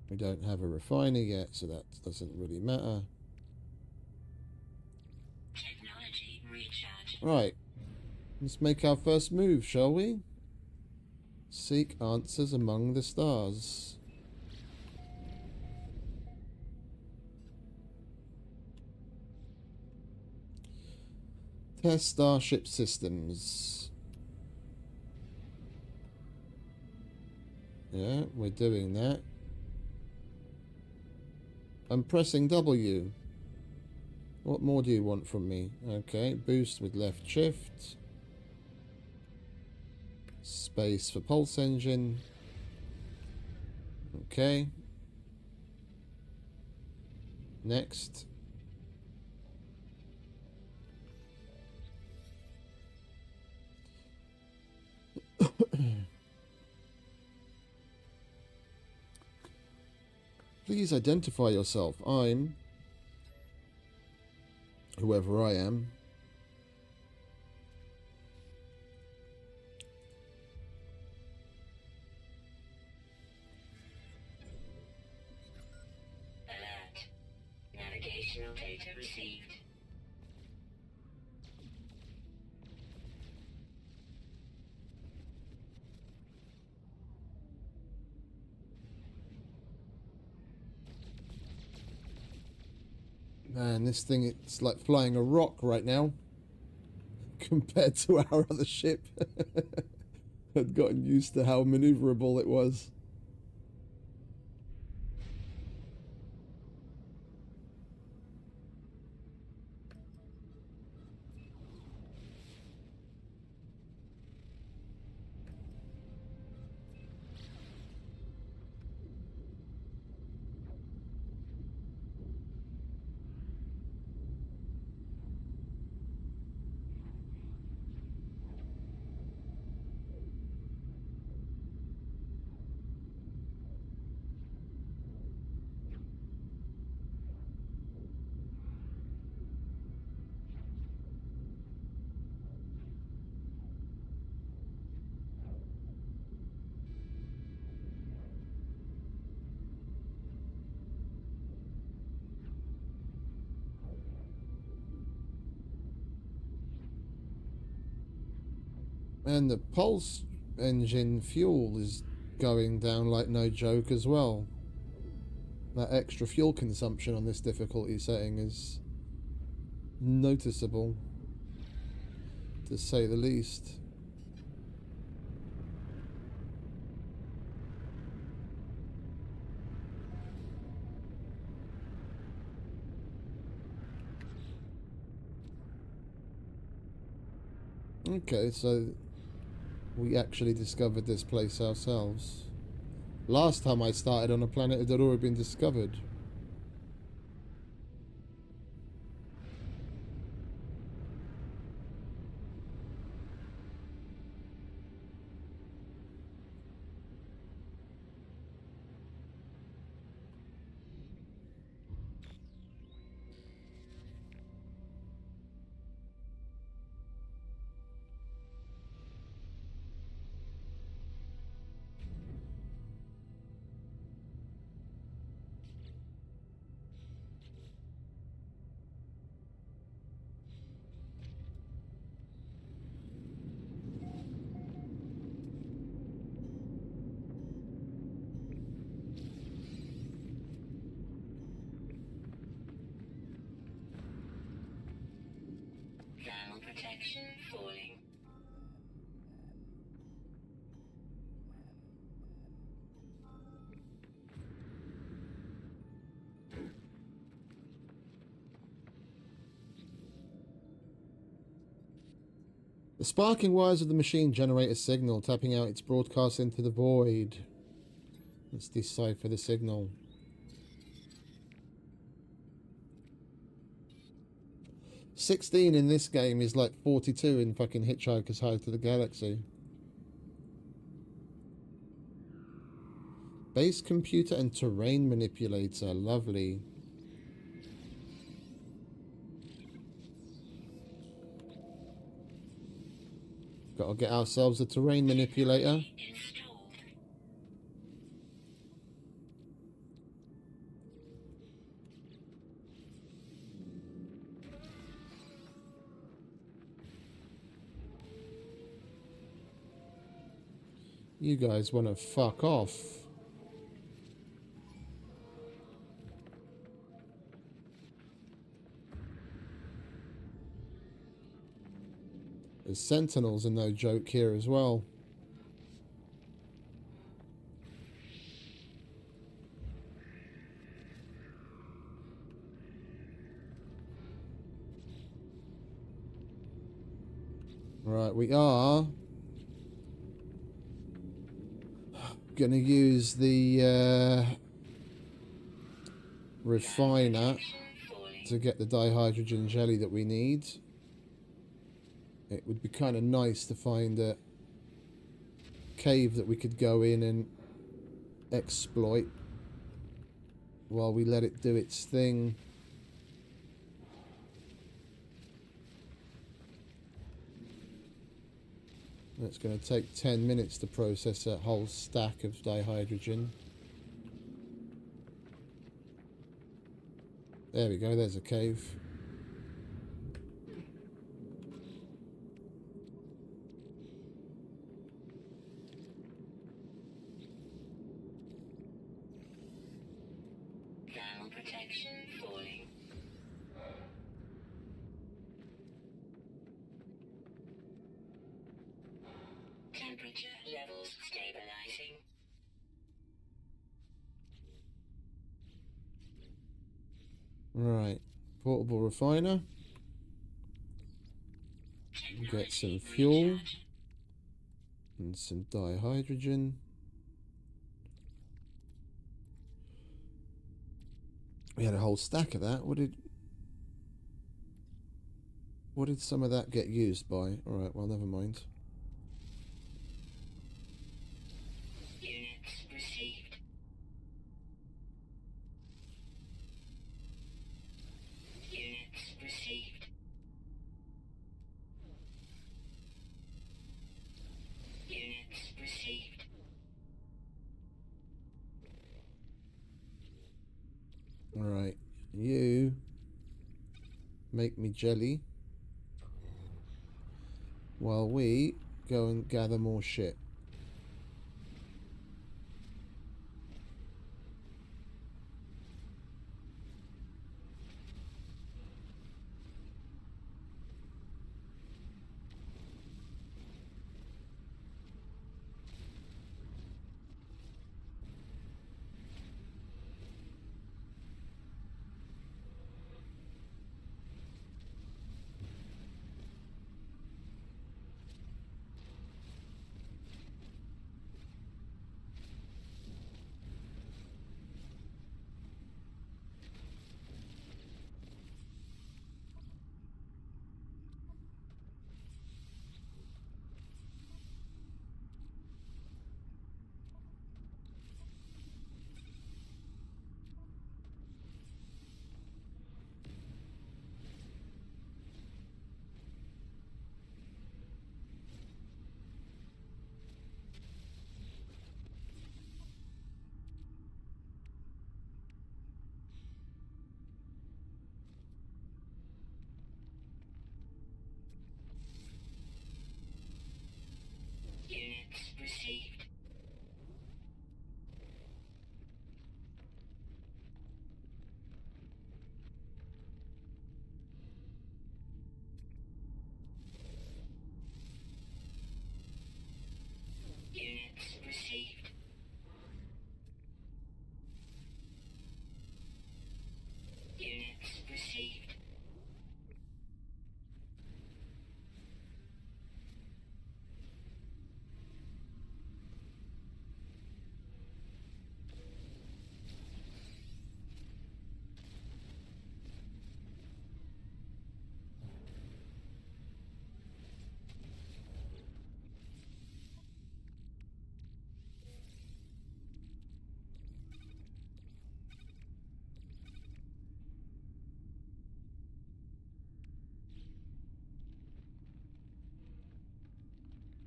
We don't have a refiner yet, so that doesn't really matter. Technology recharge. Right. Let's make our first move, shall we? Seek answers among the stars. Test starship systems. Yeah, we're doing that. I'm pressing W. What more do you want from me? Okay, boost with left shift. Space for pulse engine. Okay. Next. Please identify yourself. I'm whoever I am. Alert. Navigational data received. Man, this thing, it's like flying a rock right now compared to our other ship. I'd gotten used to how maneuverable it was. And the pulse engine fuel is going down like no joke as well. That extra fuel consumption on this difficulty setting is noticeable, to say the least. Okay, so we actually discovered this place ourselves. Last time I started on a planet it had already been discovered. Thermal protection falling. The sparking wires of the machine generate a signal, tapping out its broadcast into the void. Let's decipher the signal. "16 in this game is like 42 in fucking Hitchhiker's Guide to the Galaxy. Base computer and terrain manipulator. Lovely. Gotta get ourselves a terrain manipulator. Installed. You guys want to fuck off. The Sentinels are no joke here as well. Right, we are going to use the refiner to get the dihydrogen jelly that we need. It would be kind of nice to find a cave that we could go in and exploit while we let it do its thing. It's going to take 10 minutes to process that whole stack of dihydrogen. There we go, there's a cave. Thermal protection falling. Temperature levels stabilizing. Right, portable refiner. Get some fuel and some dihydrogen. We had a whole stack of that. What did some of that get used by? All right, well, never mind. Units received. Units received. Units received. All right, you make me jelly while we go and gather more shit.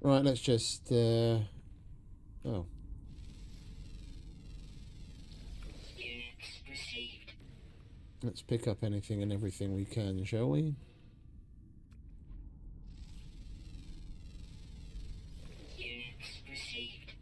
Right, let's just oh. Units received. Let's pick up anything and everything we can, shall we? Units received.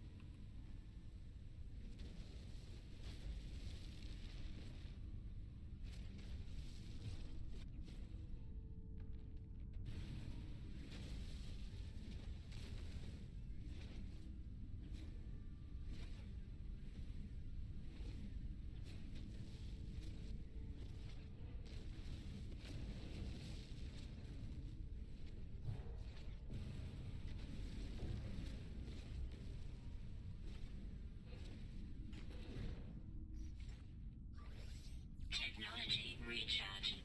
Technology recharge.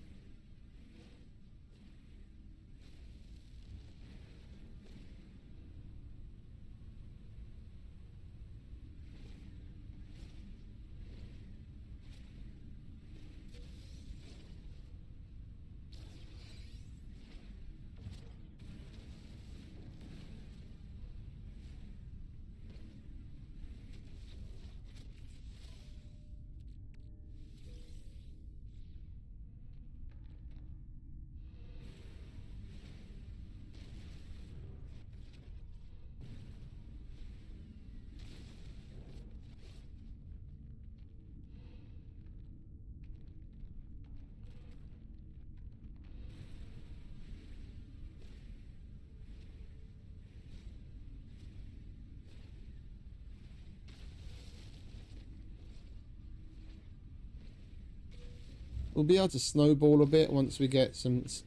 We'll be able to snowball a bit once we get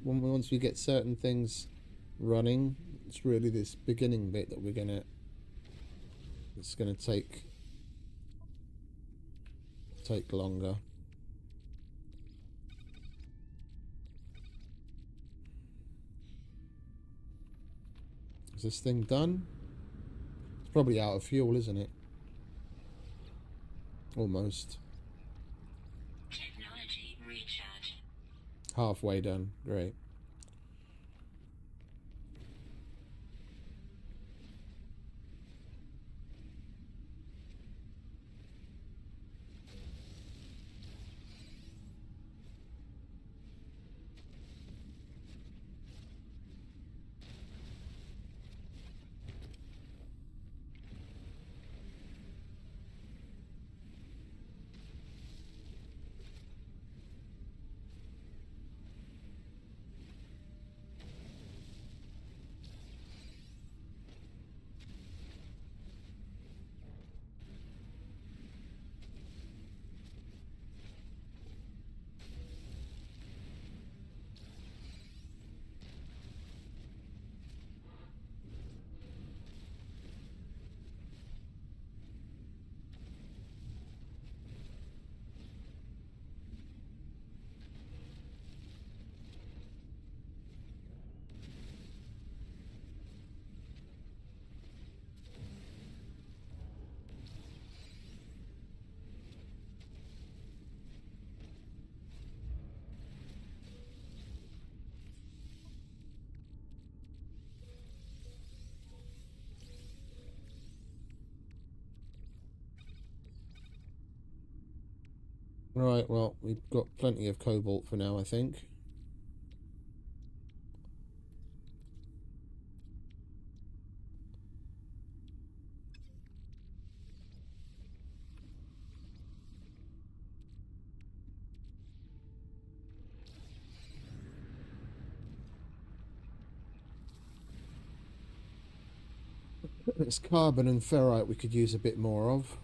once we get certain things running. It's really this beginning bit that it's gonna take longer. Is this thing done? It's probably out of fuel, isn't it? Almost. Technology recharge. Halfway done. Great. Right, well, we've got plenty of cobalt for now, I think. It's carbon and ferrite we could use a bit more of.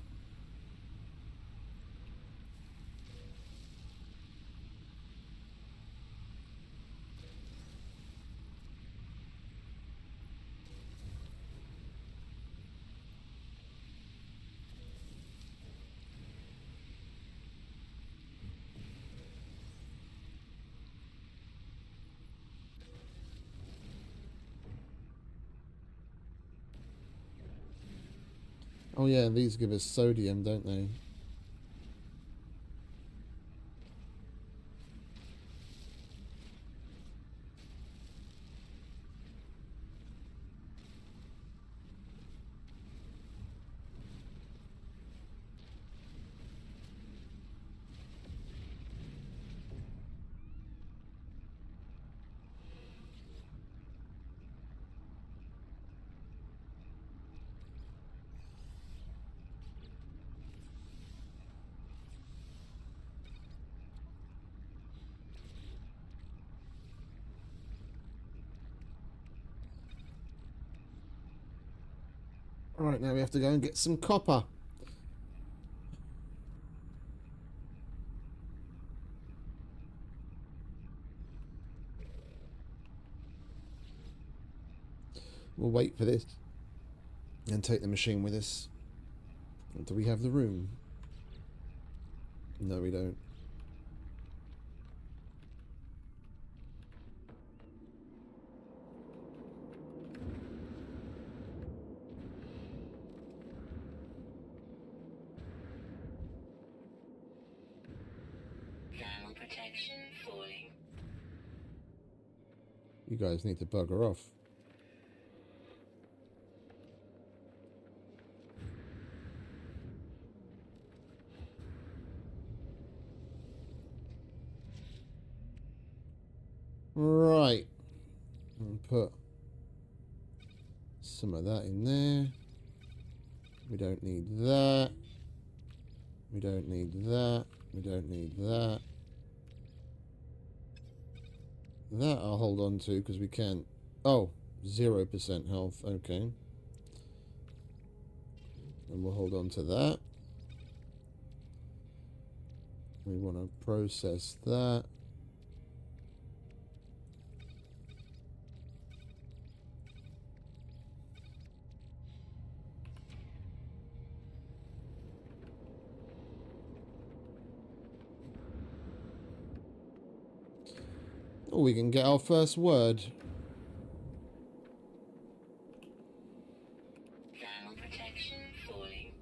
Oh yeah, these give us sodium, don't they? Right, now we have to go and get some copper. We'll wait for this and take the machine with us. Do we have the room? No, we don't. Thermal protection falling. You guys need to bugger off. Right. And put some of that in there. We don't need that. We don't need that. We don't need that. That I'll hold on to because we can't. Oh, 0% health. Okay. And we'll hold on to that. We want to process that. Oh, we can get our first word. Thermal protection falling.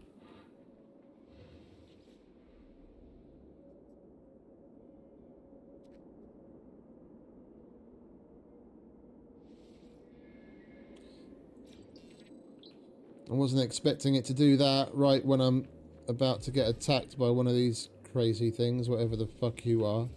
I wasn't expecting it to do that right when I'm about to get attacked by one of these crazy things, whatever the fuck you are.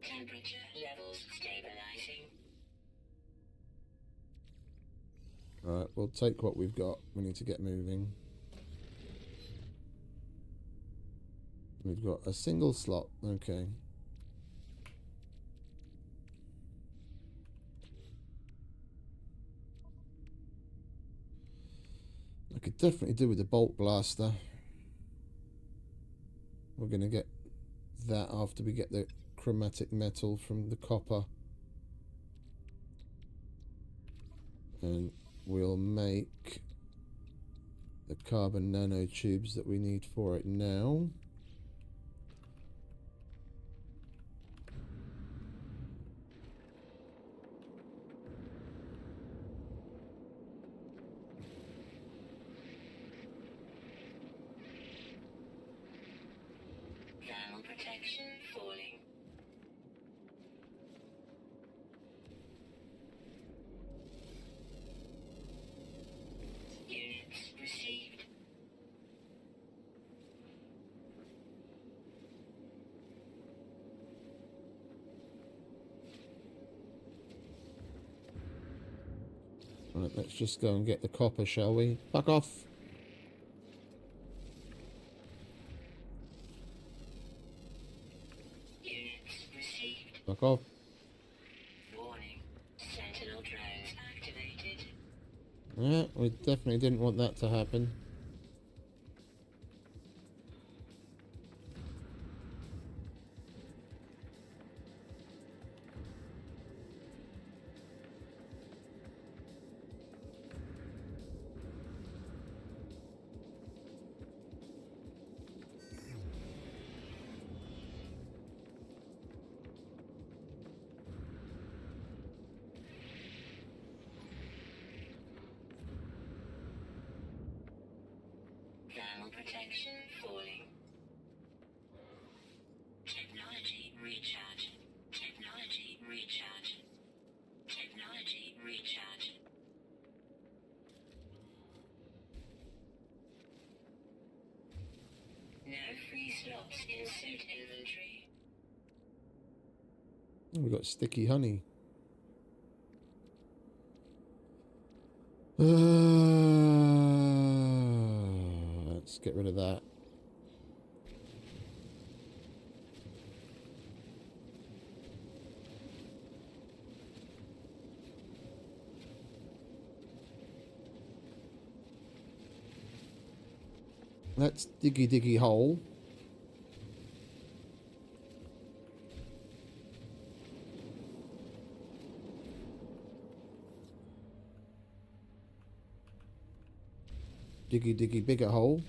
Temperature levels stabilizing. Alright, we'll take what we've got. We need to get moving. We've got a single slot. Okay. I could definitely do with the bolt blaster. We're going to get that after we get the chromatic metal from the copper. And we'll make the carbon nanotubes that we need for it now. Thermal protection falling. Units received. Right, let's just go and get the copper, shall we? Fuck off! Units received. Fuck off! Warning. Sentinel drones activated. Yeah, we definitely didn't want that to happen. Thermal protection falling. Technology recharge. Technology recharge. Technology recharge. No free slots in suit inventory. Oh, we've got sticky honey. Let's get rid of that. Let's diggy hole. Diggy bigger hole.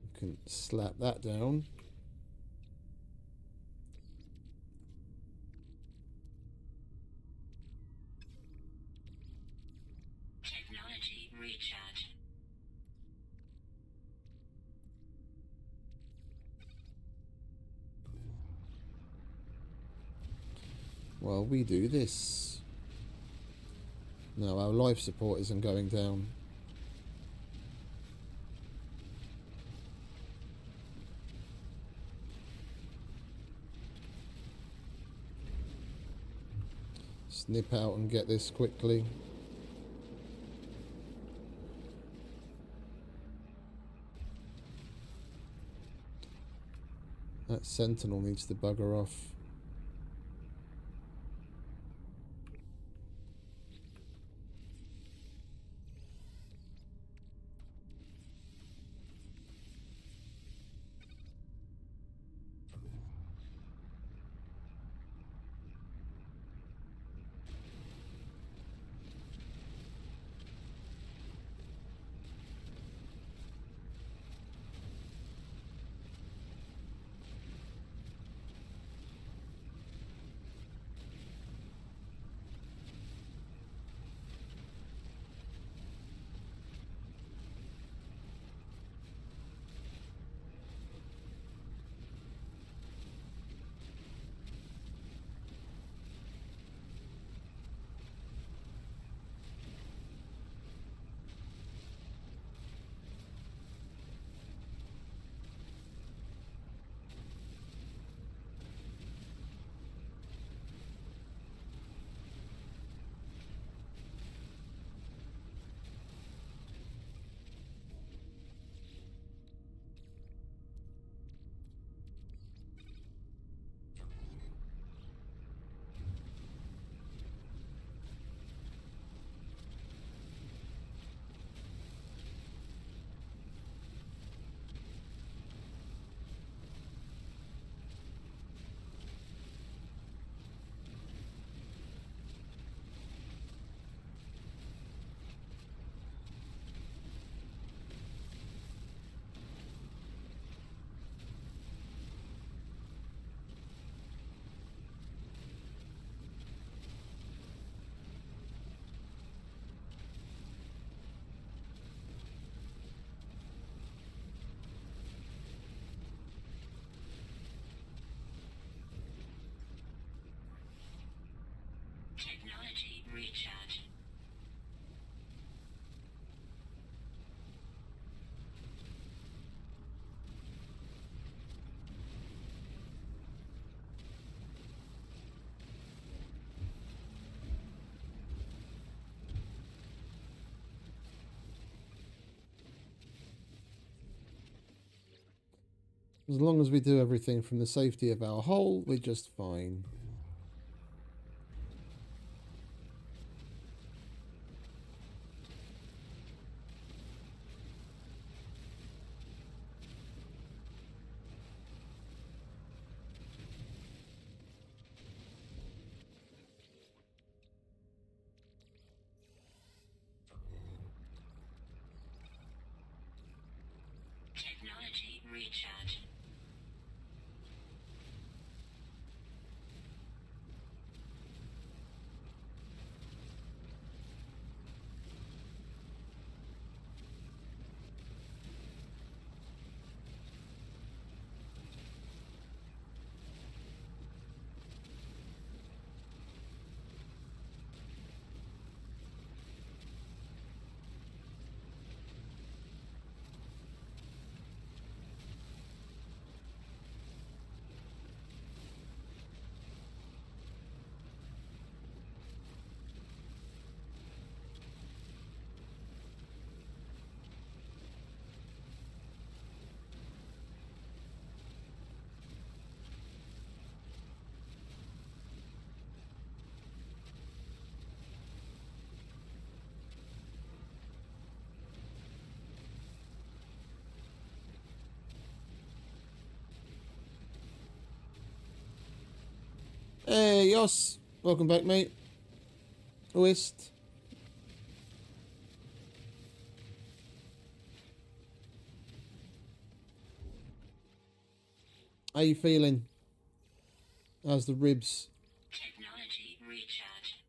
You can slap that down. Technology recharge. Well, we do this. No, our life support isn't going down. Snip out and get this quickly. That sentinel needs to bugger off. Technology recharge. As long as we do everything from the safety of our hole, we're just fine. Technology recharge. Hey, Yos. Welcome back, mate. Oist. How you feeling? How's the ribs? Technology recharge.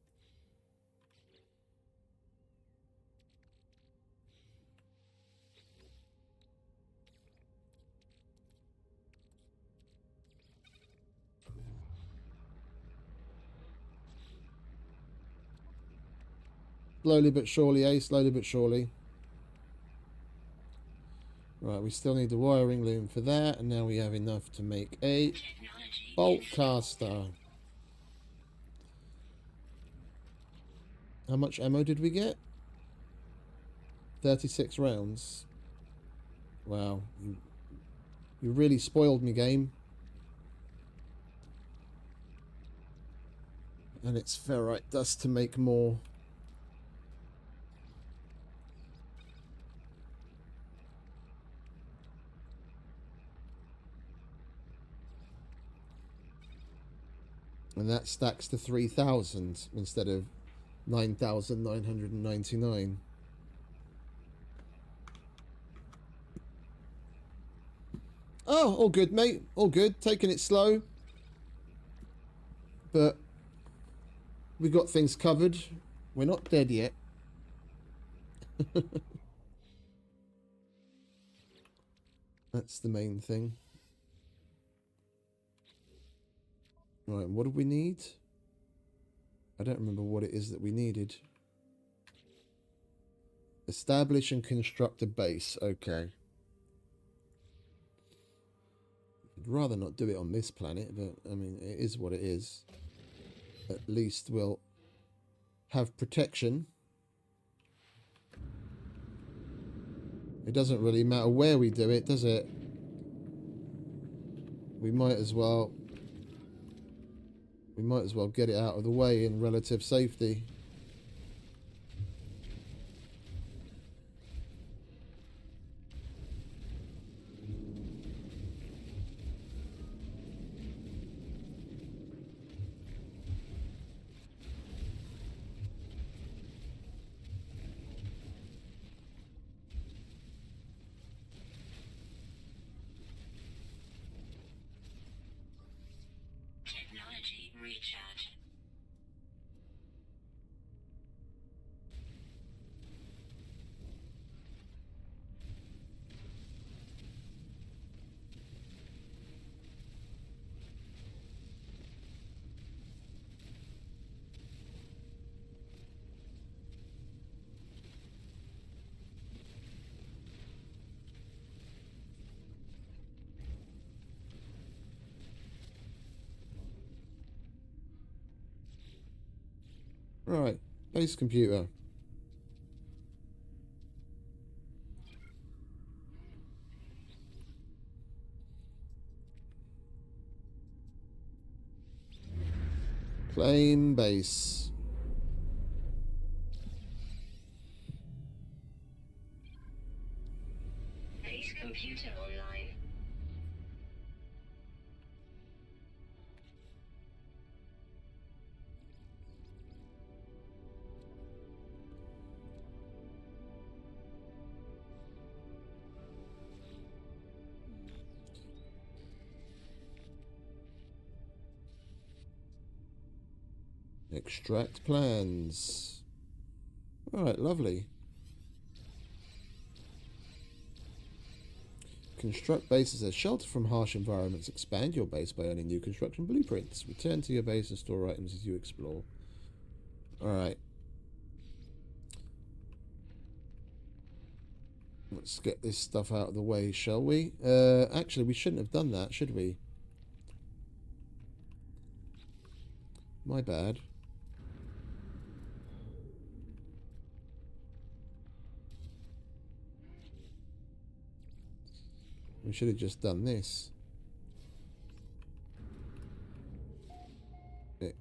Slowly but surely, eh? Slowly but surely. Right, we still need the wiring loom for that, and now we have enough to make a Technology bolt installed. caster. How much ammo did we get? 36 rounds. Wow, you really spoiled me, game. And it's ferrite dust to make more. And that stacks to 3,000 instead of 9,999. Oh, all good, mate. All good. Taking it slow. But we got things covered. We're not dead yet. That's the main thing. Right, what do we need? I don't remember what it is that we needed. Establish and construct a base. Okay. I'd rather not do it on this planet, but I mean, it is what it is. At least we'll have protection. It doesn't really matter where we do it, does it? We might as well get it out of the way in relative safety. Technology recharge. Right, base computer. Claim base. Base computer online. Extract plans. Alright, lovely. Construct bases as shelter from harsh environments. Expand your base by earning new construction blueprints. Return to your base and store items as you explore. Alright. Let's get this stuff out of the way, shall we? Actually, we shouldn't have done that, should we? My bad. We should have just done this. It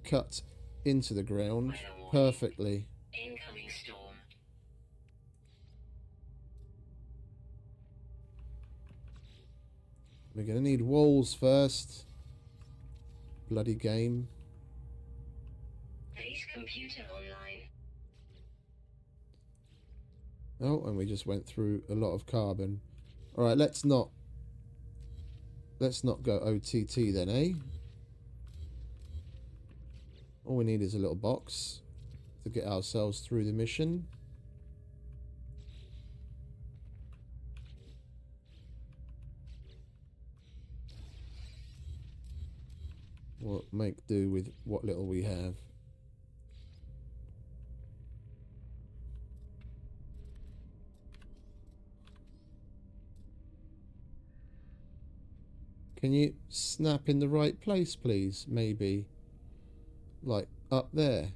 cut into the ground perfectly. Incoming storm. We're going to need walls first. bloody game. Base computer online. Oh, and we just went through a lot of carbon. All right, let's not go OTT then, eh? All we need is a little box to get ourselves through the mission. We'll make do with what little we have. Can you snap in the right place, please? Maybe. Like, up there.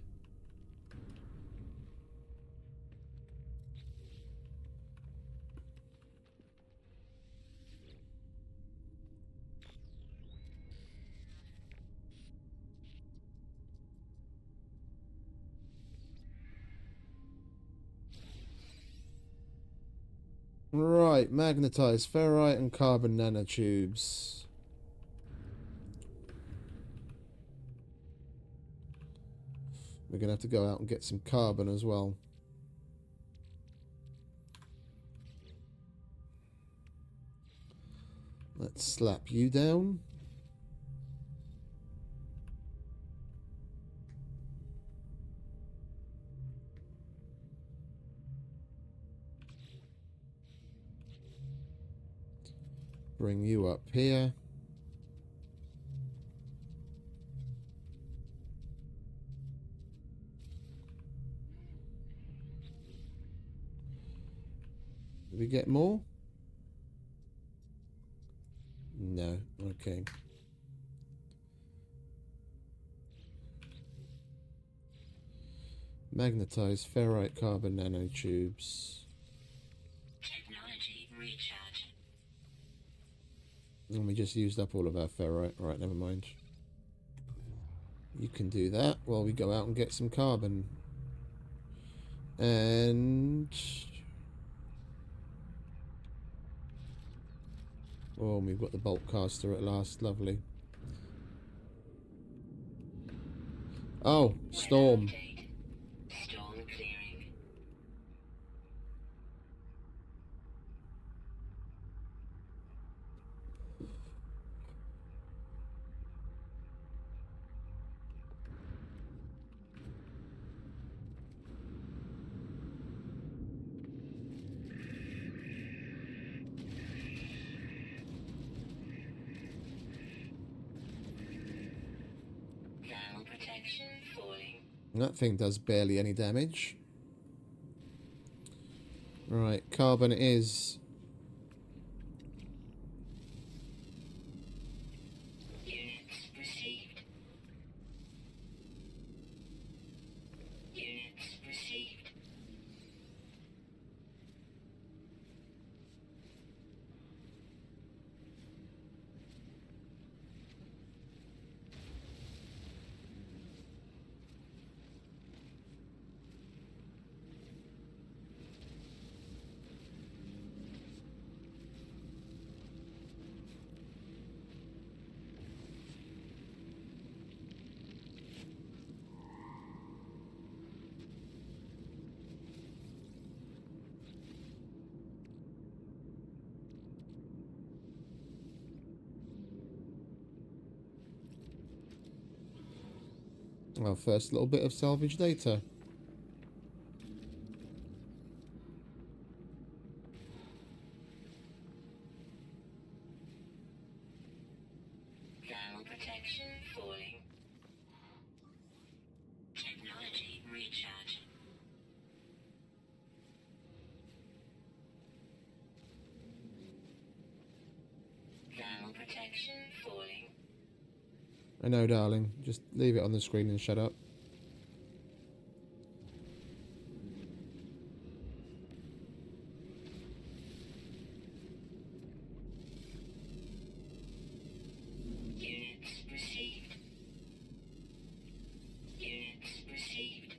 Right, magnetized ferrite and carbon nanotubes. We're going to have to go out and get some carbon as well. Let's slap you down. Bring you up here. Did we get more? No. Okay. Magnetized ferrite carbon nanotubes. Technology recharge. And we just used up all of our ferrite. Right, never mind. You can do that while we go out and get some carbon. And... oh, we've got the bulk caster at last. Lovely. Oh, storm. Update. Storm clearing. Thermal protection falling. That thing does barely any damage. Right, carbon is... Units received. Units received. our first little bit of salvage data. Thermal protection falling. Technology recharge. Thermal protection falling. I know, darling. Just leave it on the screen and shut up. Units received. Units received.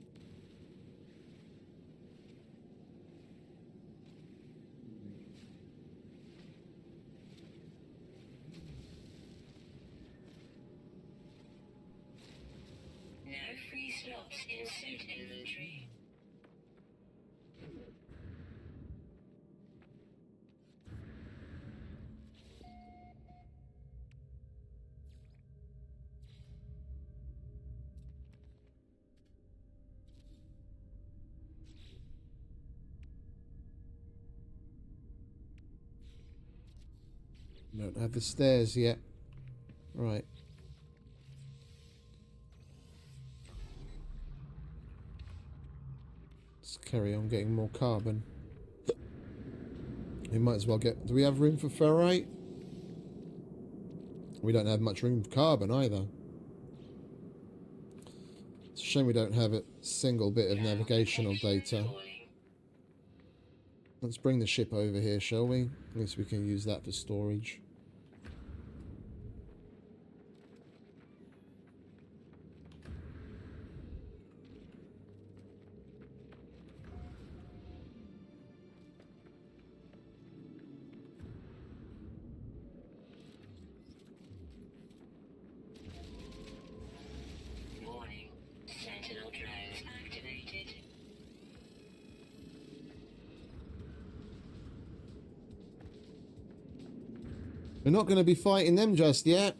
slots in suit inventory. Don't have the stairs yet. Right. Let's carry on getting more carbon. We might as well get... Do we have room for ferrite? We don't have much room for carbon either. It's a shame we don't have a single bit of navigational data. Let's bring the ship over here, shall we? At least we can use that for storage. Warning. Sentinel drones activated. We're not going to be fighting them just yet.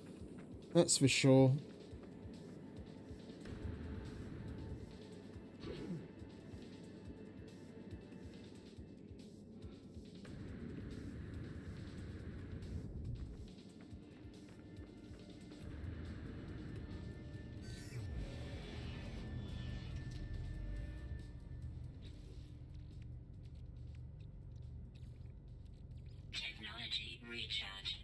That's for sure. Technology recharge.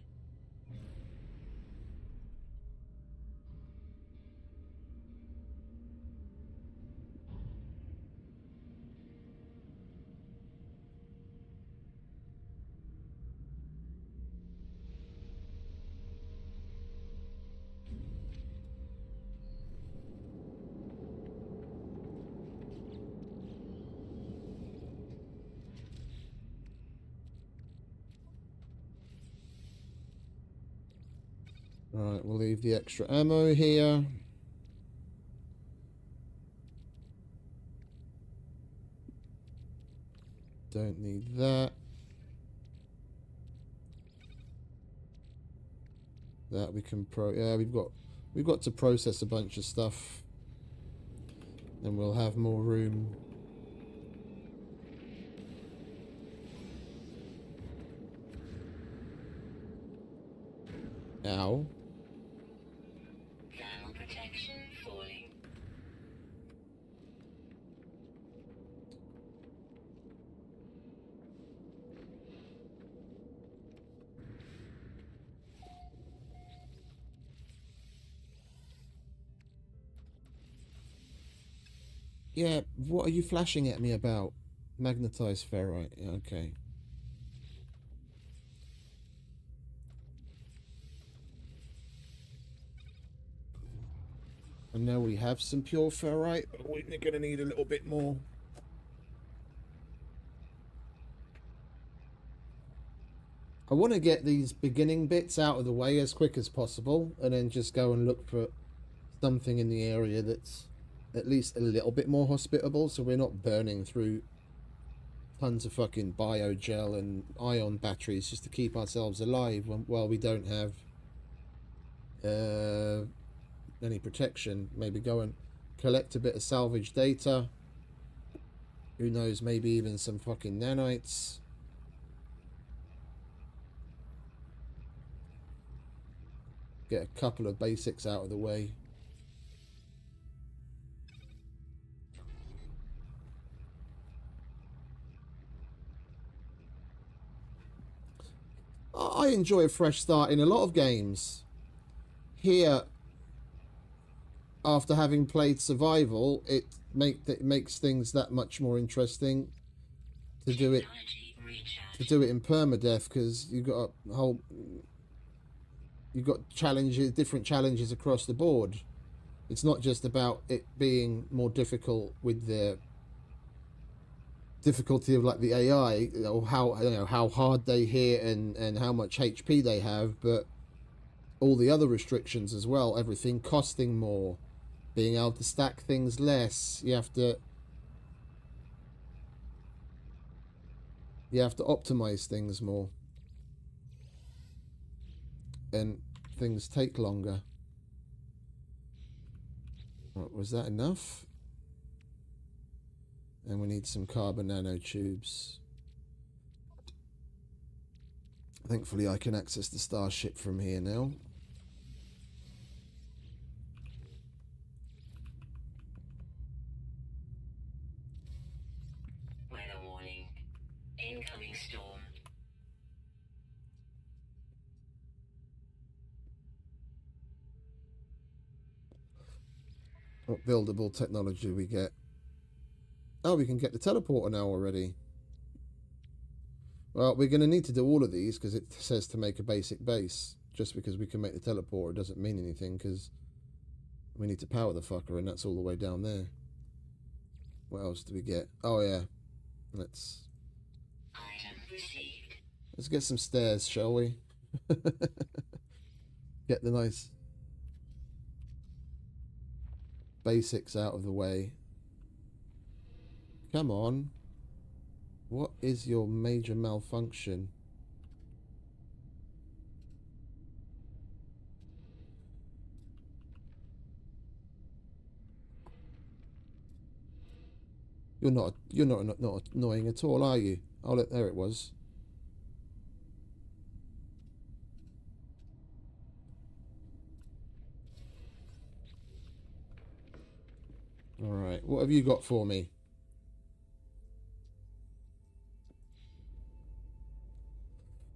Right, we'll leave the extra ammo here. Don't need that. That we can yeah, we've got to process a bunch of stuff. Then we'll have more room. Ow. Thermal protection falling. Yeah, what are you flashing at me about? Magnetized ferrite. Yeah, okay. And now we have some pure ferrite, but we're going to need a little bit more. I want to get these beginning bits out of the way as quick as possible, and then just go and look for something in the area that's at least a little bit more hospitable, so we're not burning through tons of fucking biogel and ion batteries just to keep ourselves alive while we don't have any protection. Maybe go and collect a bit of salvage data. Who knows, maybe even some fucking nanites. Get a couple of basics out of the way. I enjoy a fresh start in a lot of games. Here, after having played survival, it makes things that much more interesting to do it in permadeath, because you've got challenges, different challenges across the board. It's not just about it being more difficult with the difficulty of like the AI, or how hard they hit and how much HP they have, but all the other restrictions as well. Everything costing more, being able to stack things less. You have to optimize things more, and things take longer. Right, was that enough? And we need some carbon nanotubes. Thankfully I can access the starship from here now. Weather warning. Incoming storm. What buildable technology we get? Oh, we can get the teleporter now already. Well, we're going to need to do all of these because it says to make a basic base. Just because we can make the teleporter doesn't mean anything, because we need to power the fucker, and that's all the way down there. What else do we get? Oh yeah, let's Item received. get some stairs, shall we? Get the nice basics out of the way. Come on. What is your major malfunction? You're not annoying at all, are you? Oh look, there it was. Alright, what have you got for me?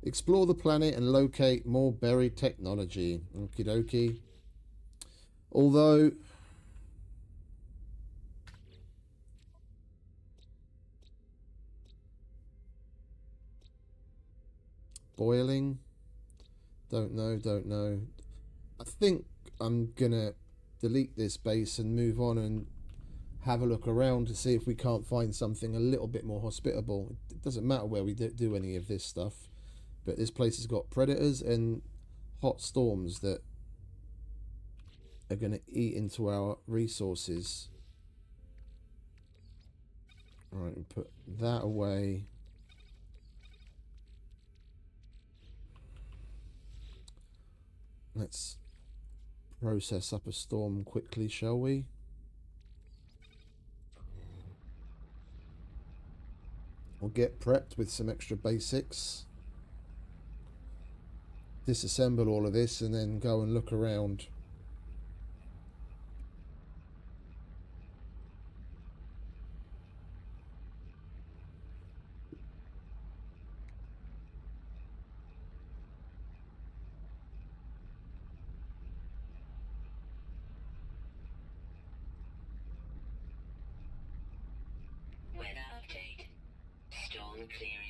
Explore the planet and locate more buried technology. Okie dokie. Although boiling, don't know. I think I'm gonna delete this base and move on and have a look around to see if we can't find something a little bit more hospitable. It doesn't matter where we do any of this stuff, but this place has got predators and hot storms that are going to eat into our resources. All right, put that away. Let's process up a storm quickly, shall we? We'll get prepped with some extra basics. Disassemble all of this and then go and look around. Weather update. Storm clearing.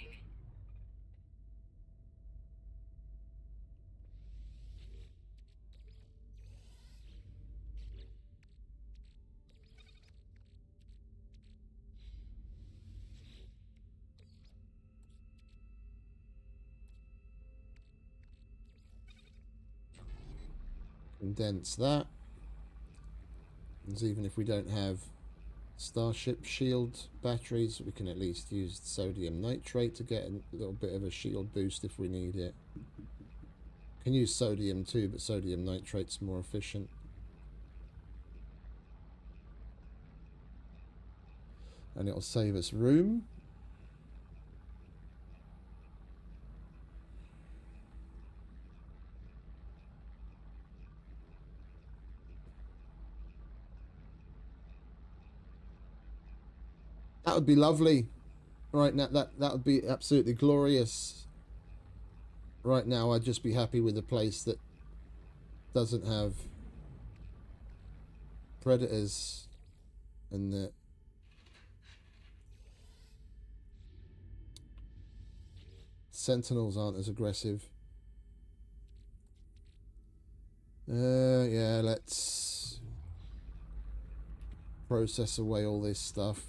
Condense that. And even if we don't have Starship shield batteries, we can at least use sodium nitrate to get a little bit of a shield boost if we need it. Can use sodium too, but sodium nitrate's more efficient. And it'll save us room. That would be lovely. Right now, that would be absolutely glorious. Right now, I'd just be happy with a place that doesn't have predators and the sentinels aren't as aggressive. Yeah, let's process away all this stuff.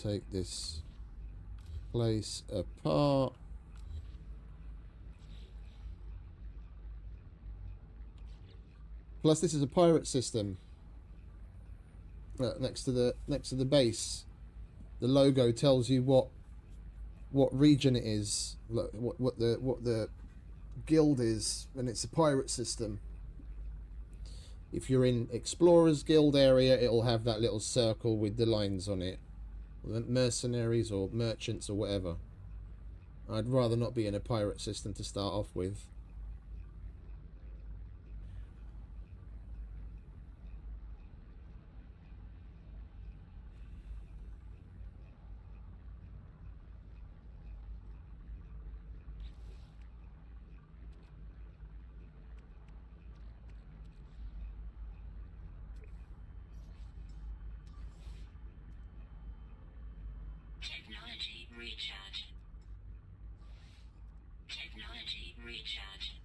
Take this place apart. Plus, this is a pirate system. Next to the base, the logo tells you what region it is, what the guild is, and it's a pirate system. If you're in Explorers Guild area, it'll have that little circle with the lines on it. Mercenaries or merchants or whatever. I'd rather not be in a pirate system to start off with. Technology recharge. Technology recharge.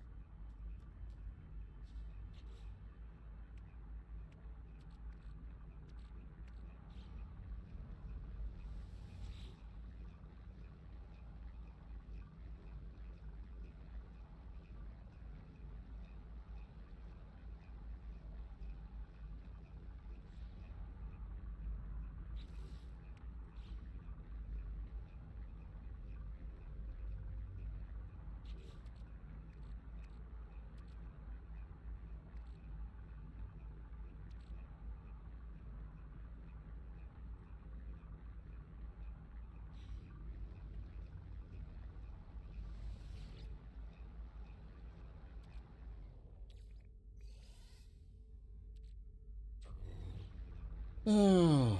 Oh.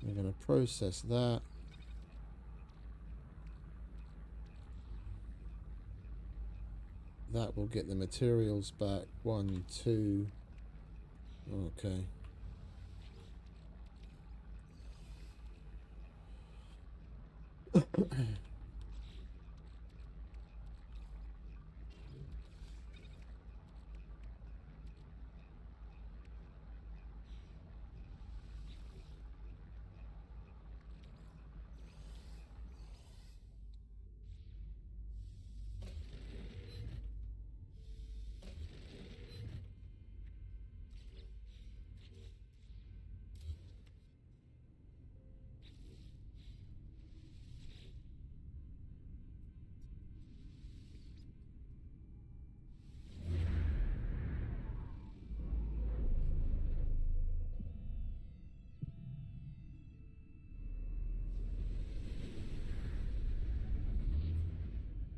We're going to process that. That will get the materials back. 1, 2. Okay.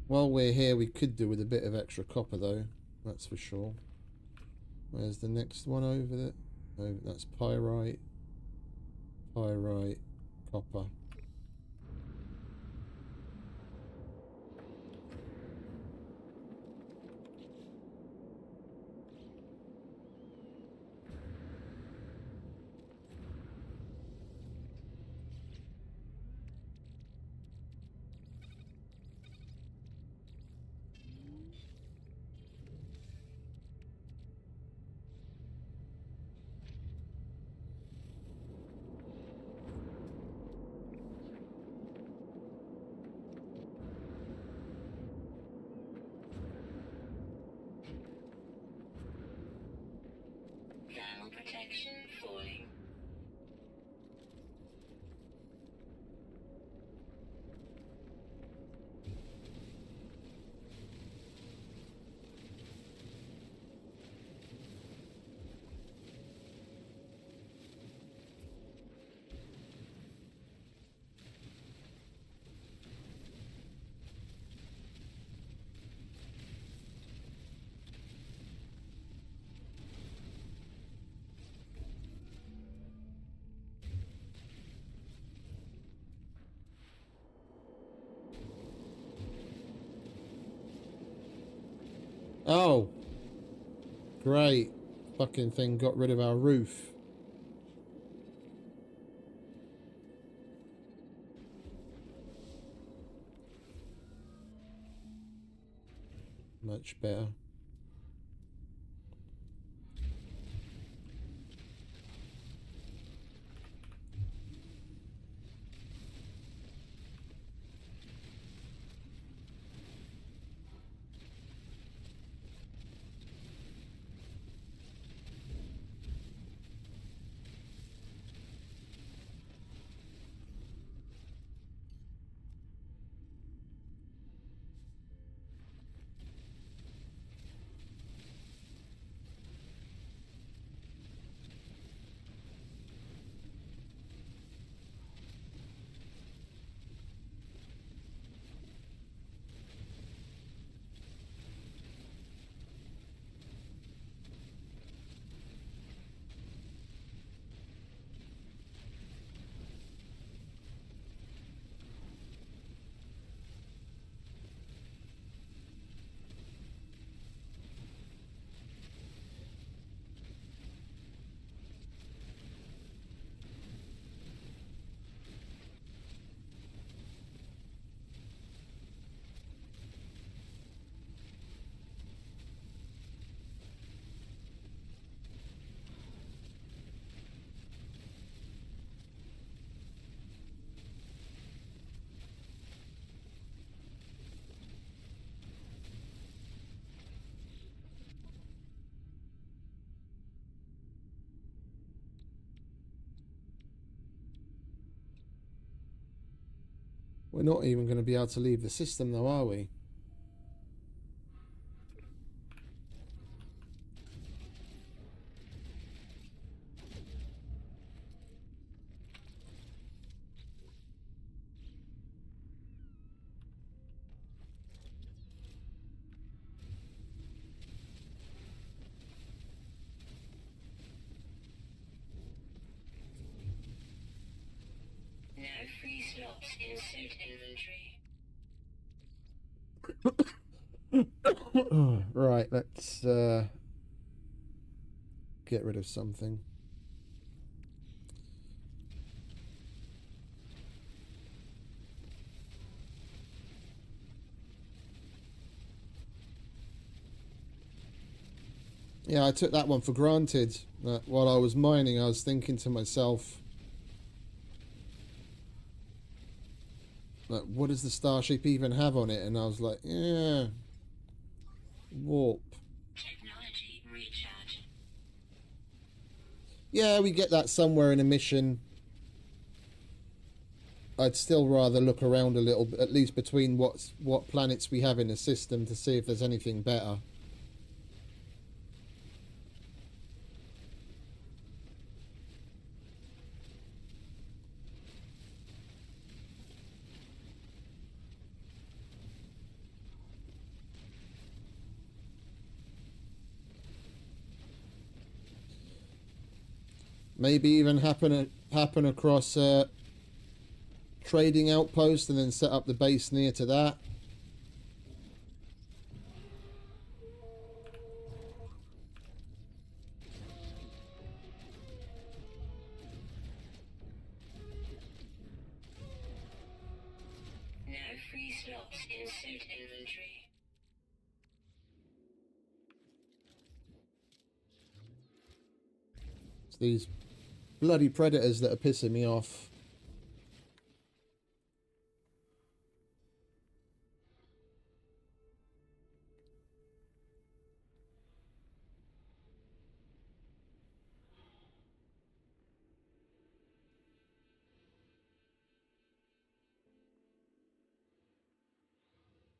While we're here, we could do with a bit of extra copper, though. That's for sure. Where's the next one over there? Oh, that's pyrite. Pyrite. Copper. Thermal protection falling. Oh! Great. Fucking thing got rid of our roof. Much better. We're not even going to be able to leave the system though, are we? No free slots in suit inventory. Right, let's get rid of something. Yeah, I took that one for granted. While I was mining, I was thinking to myself, like, what does the starship even have on it? And I was like, yeah, warp. Technology recharge. Yeah, we get that somewhere in a mission. I'd still rather look around a little bit, at least between what planets we have in the system, to see if there's anything better. Maybe even happen across a trading outpost and then set up the base near to that. No free slots in suit inventory. It's these bloody predators that are pissing me off.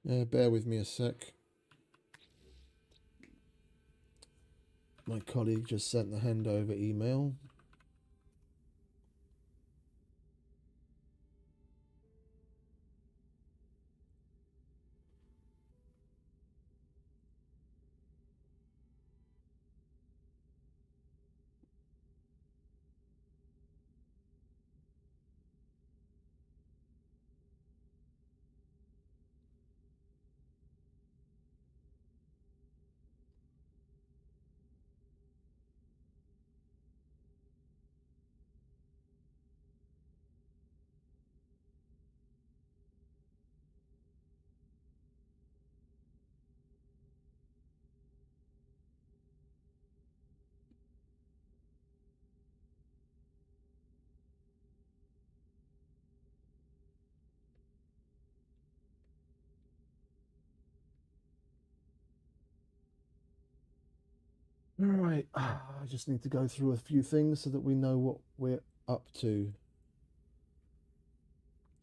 Yeah, bear with me a sec. My colleague just sent the handover email. All right, I just need to go through a few things so that we know what we're up to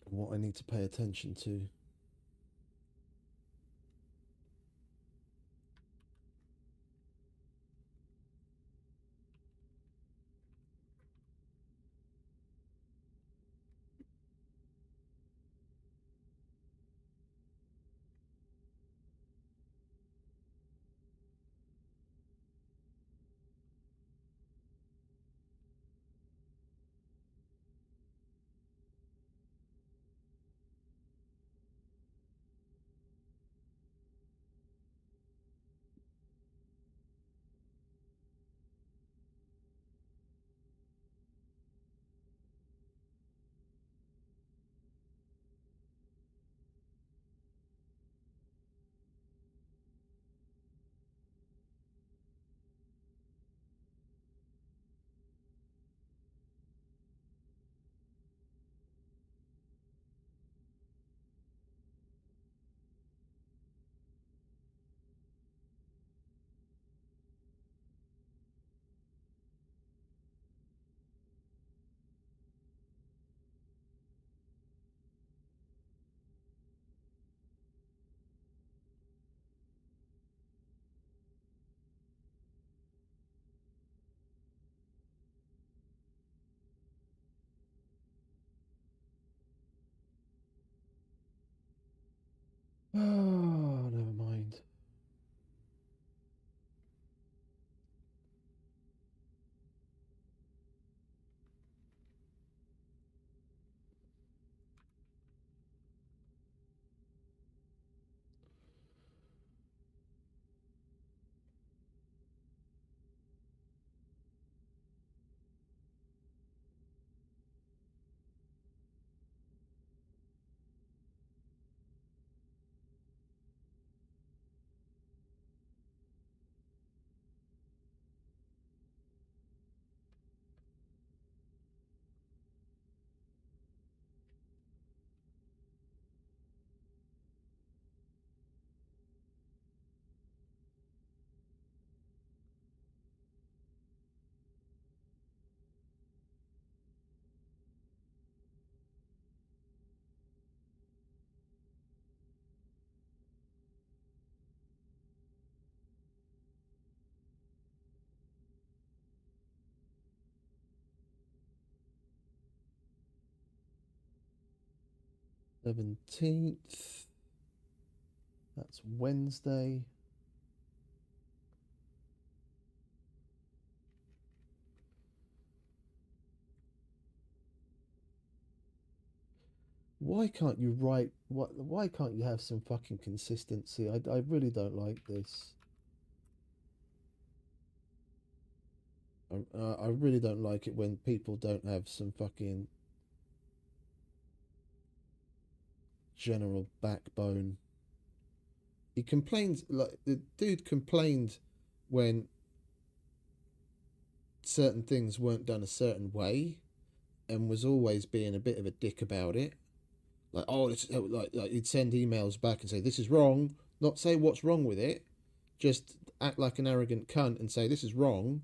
and what I need to pay attention to. Oh, never mind. "17th. That's Wednesday. Why can't you write? Why can't you have some fucking consistency? I really don't like this. I really don't like it when people don't have some fucking general backbone. He complains, like, the dude complained when certain things weren't done a certain way, and was always being a bit of a dick about it. Like, oh, this, like he'd send emails back and say this is wrong, not say what's wrong with it, just act like an arrogant cunt and say this is wrong,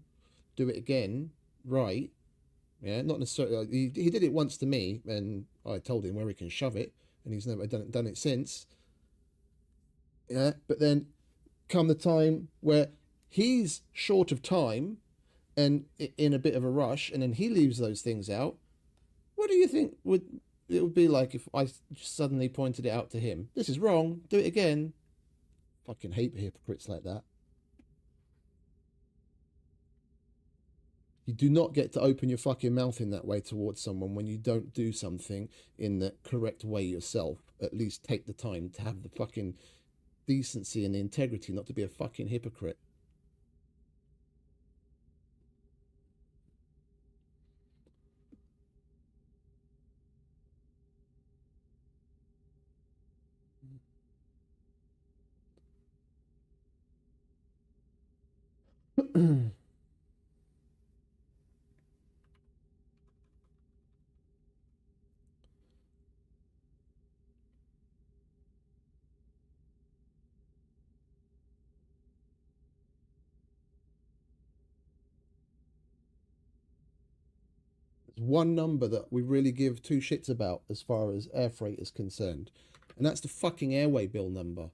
do it again, right? Yeah, not necessarily. He did it once to me, and I told him where he can shove it, and he's never done it since. Yeah, but then come the time where he's short of time and in a bit of a rush, and then he leaves those things out. What do you think would be like if I suddenly pointed it out to him? This is wrong. Do it again. Fucking hate hypocrites like that. You do not get to open your fucking mouth in that way towards someone when you don't do something in the correct way yourself. At least take the time to have the fucking decency and the integrity not to be a fucking hypocrite. There's one number that we really give two shits about as far as air freight is concerned, and that's the fucking airway bill number.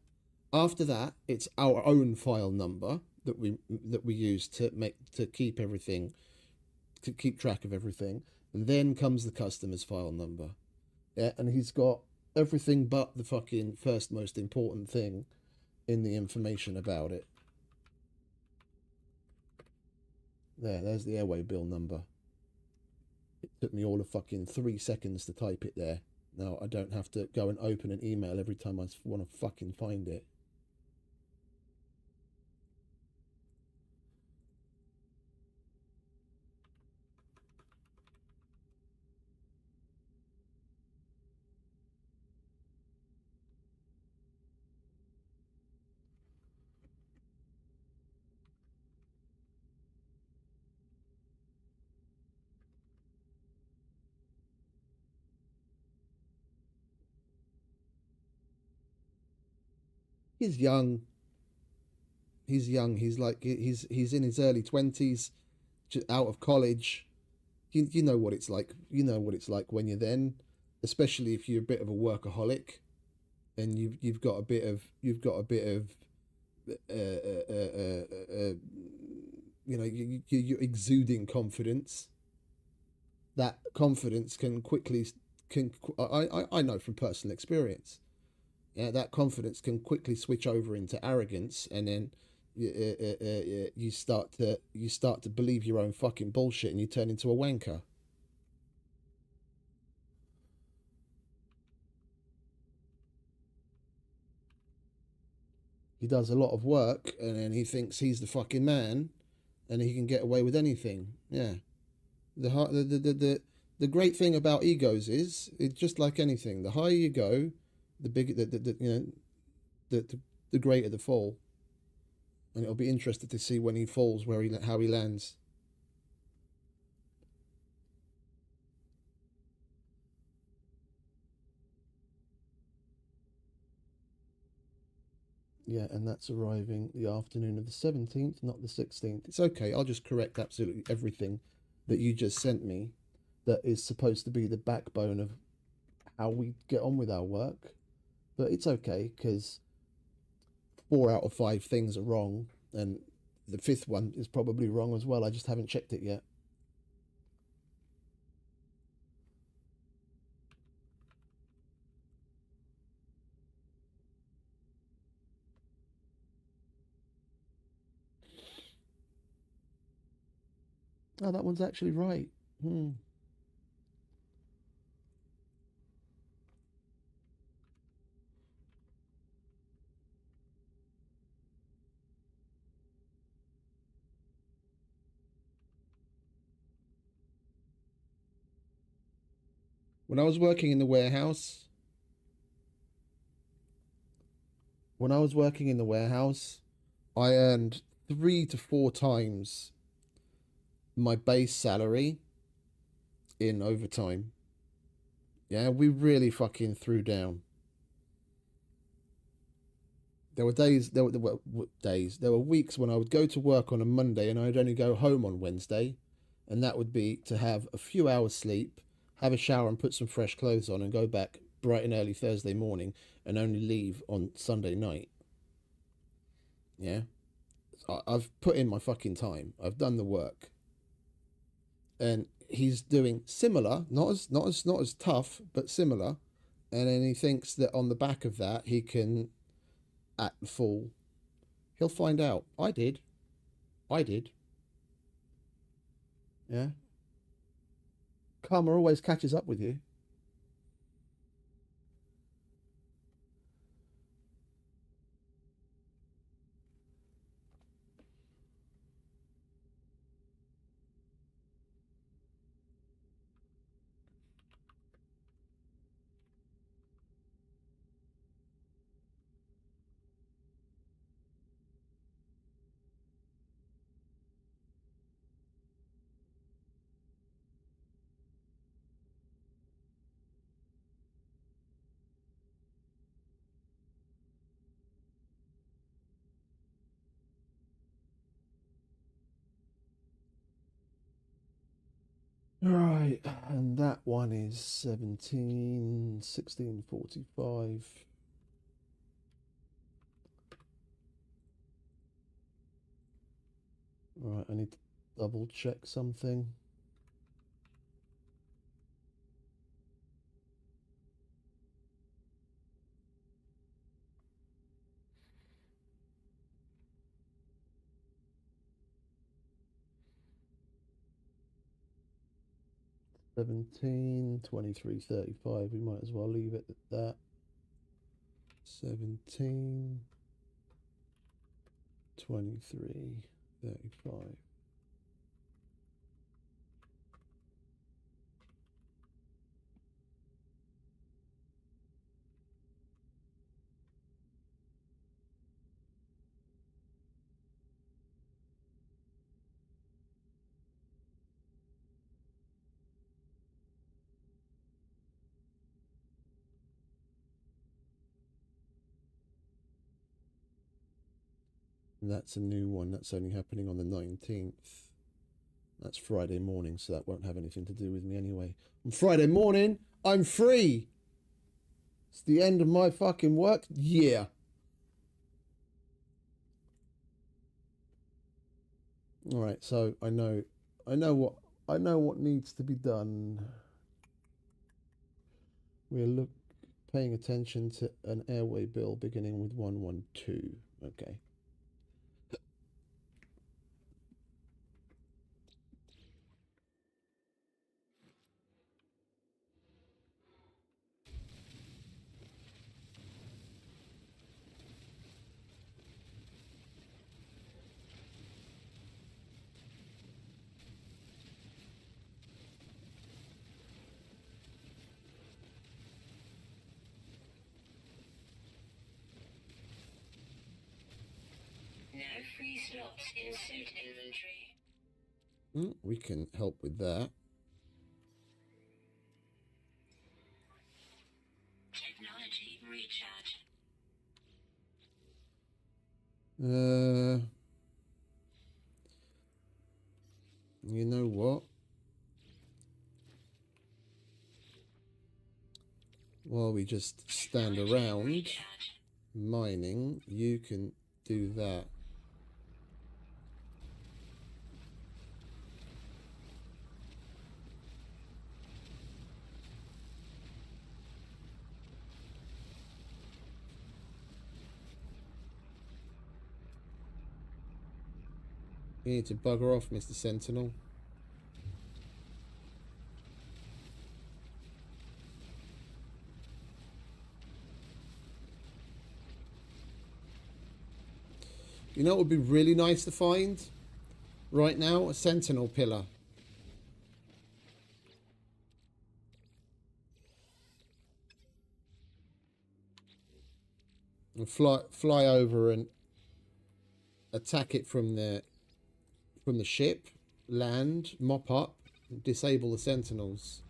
After that, it's our own file number that we use to keep everything, to keep track of everything. And then comes the customer's file number. Yeah, and he's got everything but the fucking first most important thing in the information about it. There's the airway bill number. It took me all of fucking 3 seconds to type it there. Now I don't have to go and open an email every time I want to fucking find it. He's young. He's young. He's in his early 20s, out of college. You know what it's like. You know what it's like when you're then, especially if you're a bit of a workaholic, and you've got a bit of uh, uh, uh, you're exuding confidence. That confidence can quickly can I know from personal experience. Yeah, that confidence can quickly switch over into arrogance, and then you start to believe your own fucking bullshit, and you turn into a wanker. He does a lot of work, and then he thinks he's the fucking man, and he can get away with anything. Yeah, the great thing about egos is it's just like anything. The higher you go, the bigger the greater the fall. And it'll be interesting to see when he falls how he lands. Yeah, and that's arriving the afternoon of the 17th, not the 16th. It's okay. I'll just correct absolutely everything that you just sent me that is supposed to be the backbone of how we get on with our work. But it's okay because 4 out of 5 things are wrong, and the 5th one is probably wrong as well. I just haven't checked it yet. Oh, that one's actually right. When I was working in the warehouse, when I was working in the warehouse, I earned 3 to 4 times my base salary in overtime. Yeah, we really fucking threw down. There were there were weeks when I would go to work on a Monday and I'd only go home on Wednesday, and that would be to have a few hours sleep, have a shower and put some fresh clothes on and go back bright and early Thursday morning and only leave on Sunday night. Yeah. I've put in my fucking time. I've done the work. And he's doing similar, not as tough, but similar. And then he thinks that on the back of that he can act the fool. He'll find out. I did. Yeah. Karma always catches up with you. Right, and that one is 16:45. Right, I need to double check something. Seventeen 23:35. We might as well leave it at that. 17:23:35. And that's a new one. That's only happening on the 19th. That's Friday morning, so that won't have anything to do with me anyway. On Friday morning, I'm free. It's the end of my fucking work. Yeah. All right, so I know what needs to be done. We'll look Paying attention to an airway bill beginning with 112. Okay. No free slots in suit inventory. We can help with that. Technology recharge. You know what? While we just stand around mining, you can do that. You need to bugger off, Mr. Sentinel. You know what would be really nice to find right now? A Sentinel pillar. And fly over and attack it from the ship, land, mop up, disable the Sentinels.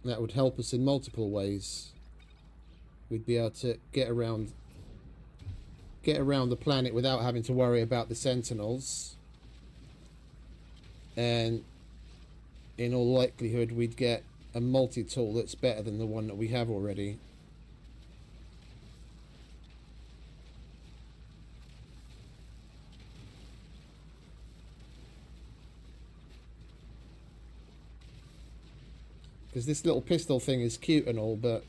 That would help us in multiple ways. We'd be able to get around the planet without having to worry about the Sentinels. And in all likelihood, we'd get a multi-tool that's better than the one that we have already. Because this little pistol thing is cute and all, but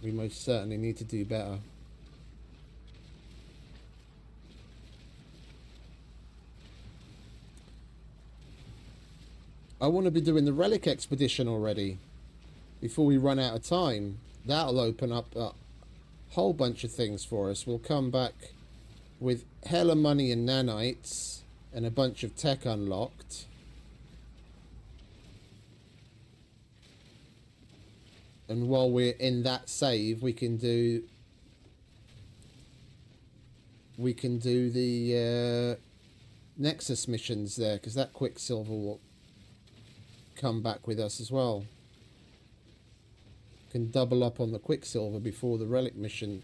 we most certainly need to do better. I want to be doing the relic expedition already before we run out of time. That'll open up a whole bunch of things for us. We'll come back with hella money and nanites and a bunch of tech unlocked. And while we're in that save, we can do the Nexus missions there, because that Quicksilver will come back with us as well. Can double up on the Quicksilver before the relic mission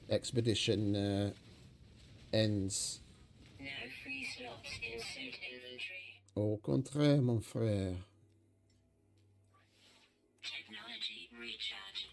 expedition ends. No free slots in suit inventory. Au contraire, mon frère. Technology recharge.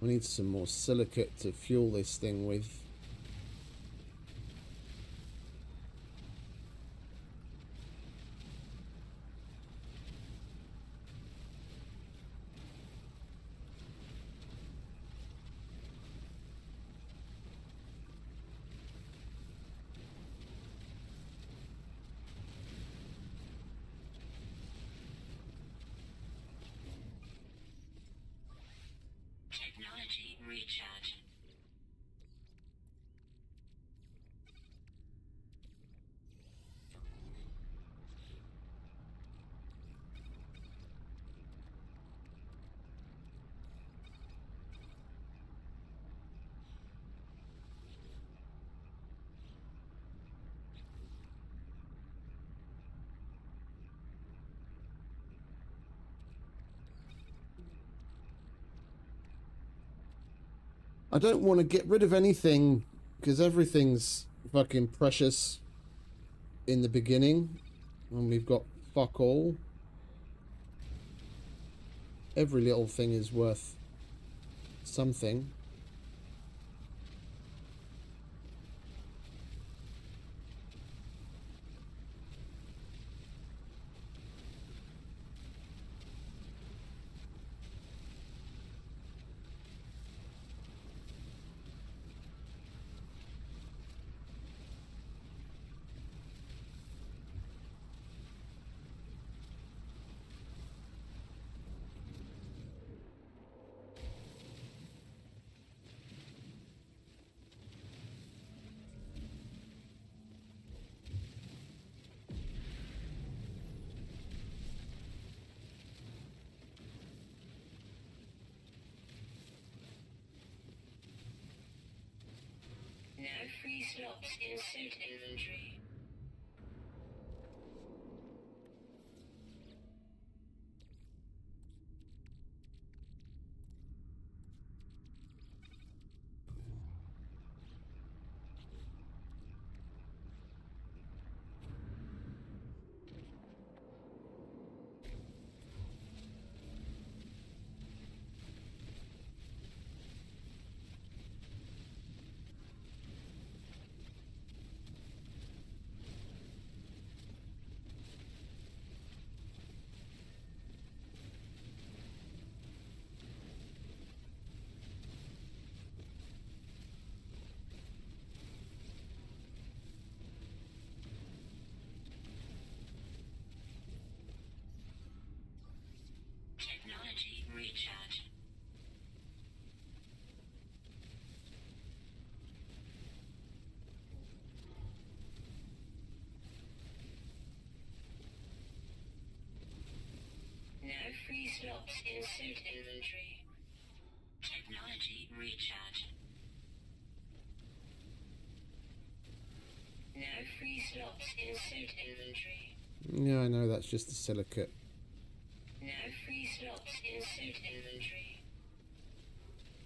We need some more silicate to fuel this thing with. Technology recharge. I don't want to get rid of anything because everything's fucking precious in the beginning, and we've got fuck all. Every little thing is worth something. No free slots in suit inventory. Technology recharge. No free slots in suit inventory. Technology recharge. No free slots in suit inventory. Yeah, I know, that's just the silicate. No free slots in suit inventory.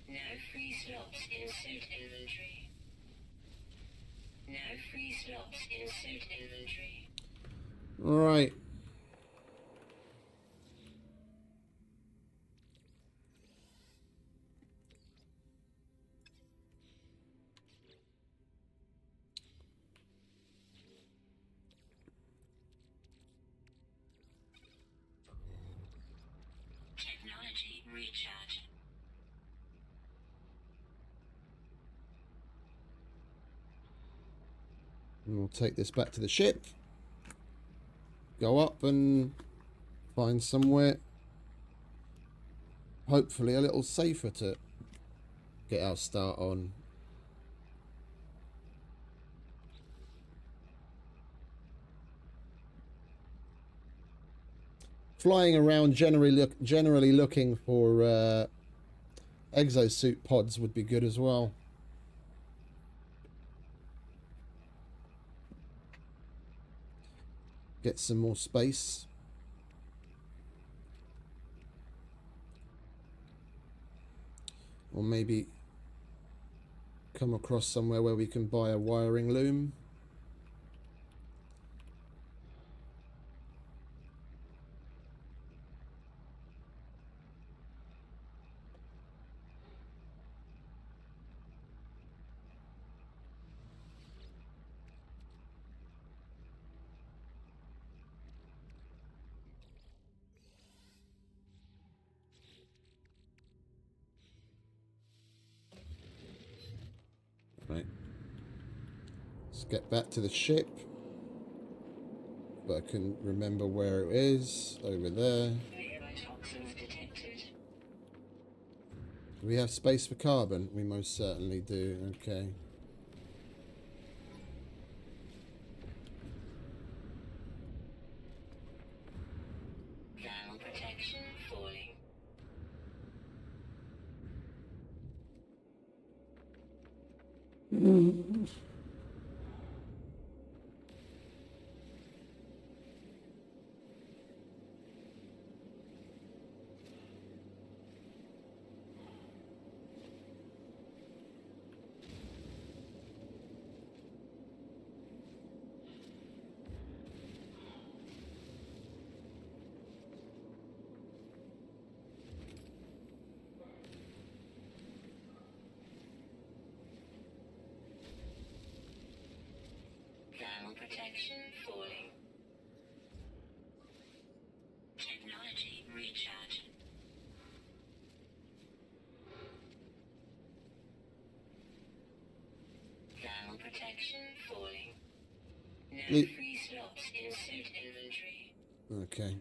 No free slots in suit inventory. No free slots in suit inventory. Right. Technology recharge. And we'll take this back to the ship. Go up and find somewhere hopefully a little safer to get our start on. Flying around generally looking for exosuit pods would be good as well. Get some more space. Or maybe come across somewhere where we can buy a wiring loom. Right. Let's get back to the ship. But I can remember where it is. Over there. Toxins detected. Do we have space for carbon? We most certainly do. Okay. Thermal protection falling. protection falling. Technology recharge. Thermal protection falling. No free slots in suit inventory. Okay.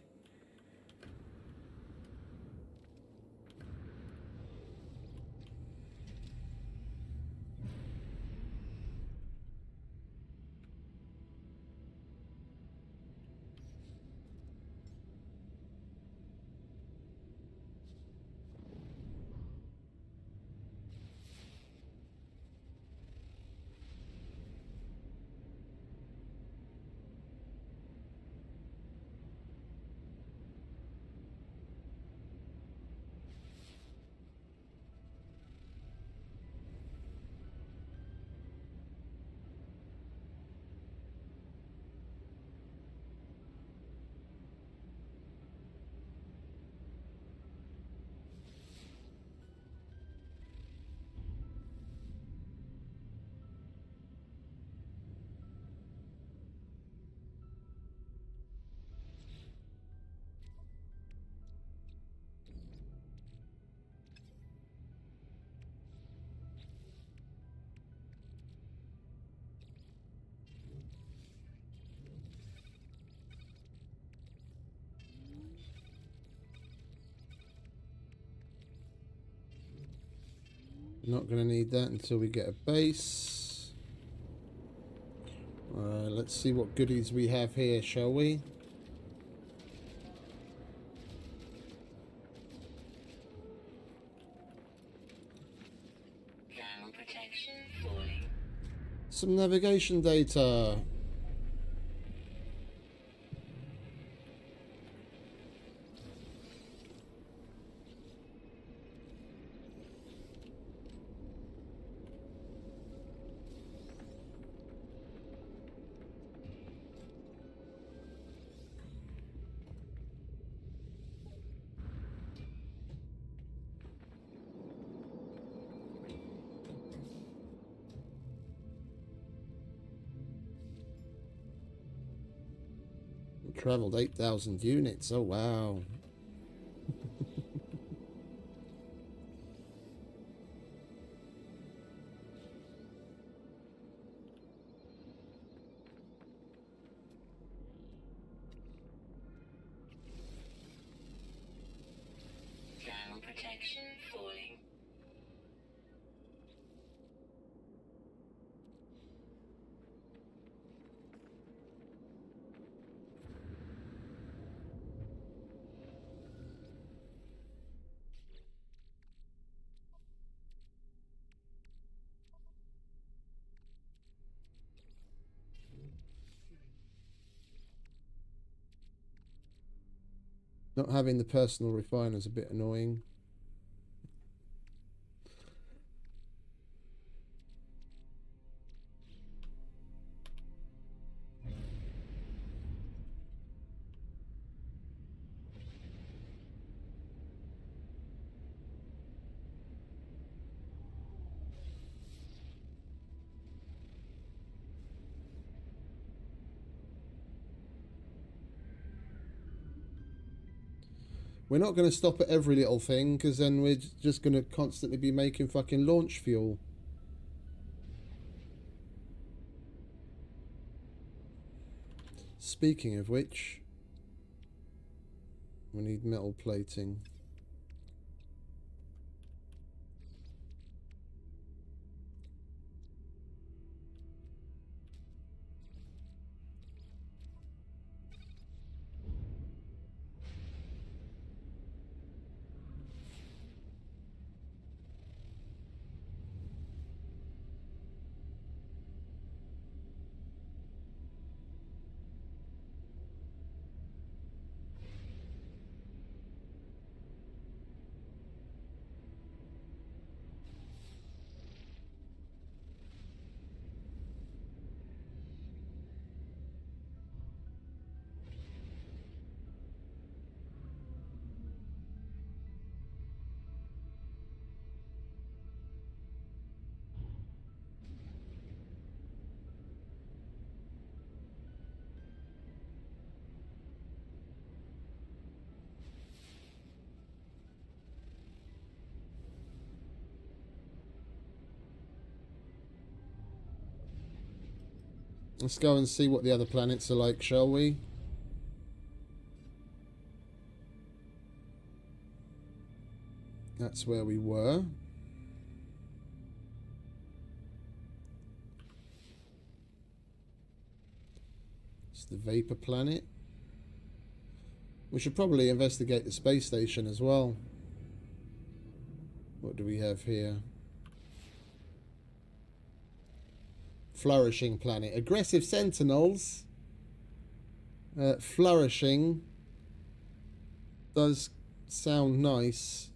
Not going to need that until we get a base. Let's see what goodies we have here, shall we? Thermal protection falling. Some navigation data. Traveled 8,000 units. Oh, wow. Thermal protection falling. Not having the personal refiner is a bit annoying. We're not going to stop at every little thing, because then we're just going to constantly be making fucking launch fuel. Speaking of which, we need metal plating. Let's go and see what the other planets are like, shall we? That's where we were. It's the Vapor Planet. We should probably investigate the space station as well. What do we have here? Flourishing planet. Aggressive sentinels. Flourishing. Does sound nice.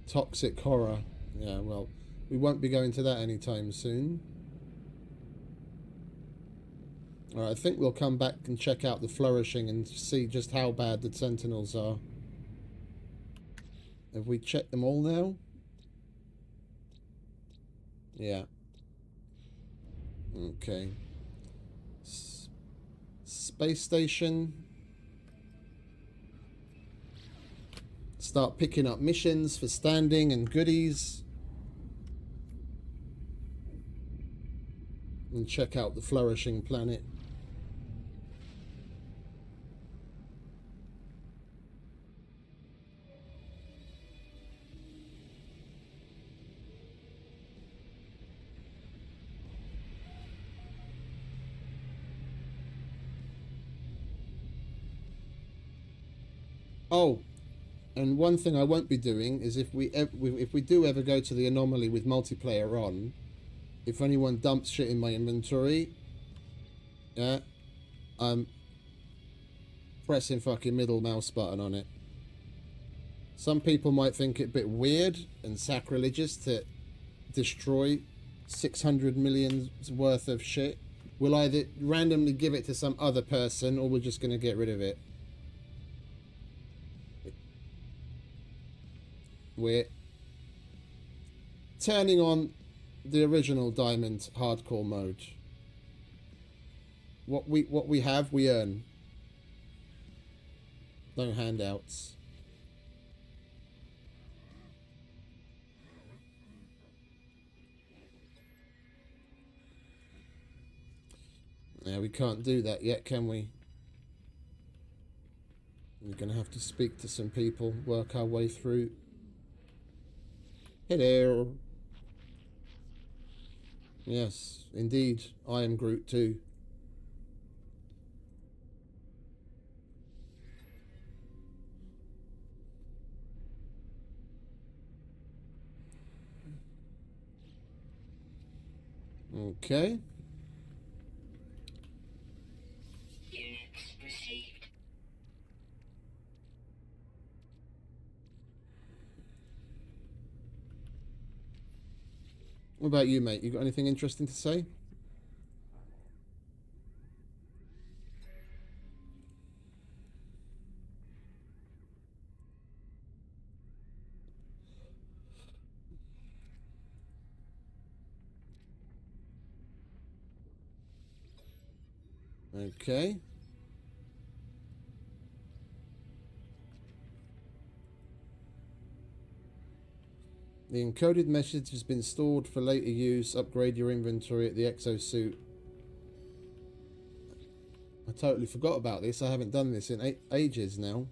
Toxic horror. Yeah, well, we won't be going to that anytime soon. Alright, I think we'll come back and check out the flourishing and see just how bad the sentinels are. Have we checked them all now? Yeah. Okay. Space station. Start picking up missions for standing and goodies. And check out the flourishing planet. Oh, and one thing I won't be doing is if we do ever go to the anomaly with multiplayer on, if anyone dumps shit in my inventory, yeah, I'm pressing fucking middle mouse button on it. Some people might think it a bit weird and sacrilegious to destroy 600 million worth of shit. We'll either randomly give it to some other person or we're just going to get rid of it. We're turning on the original Diamond hardcore mode. What we have, we earn. No handouts. Yeah, we can't do that yet, can we? We're gonna have to speak to some people, work our way through. Hello. Yes, indeed. I am Groot too. Okay. Units received. What about you, mate? You got anything interesting to say? Okay. The encoded message has been stored for later use. Upgrade your inventory at the exosuit. I totally forgot about this. I haven't done this in ages now.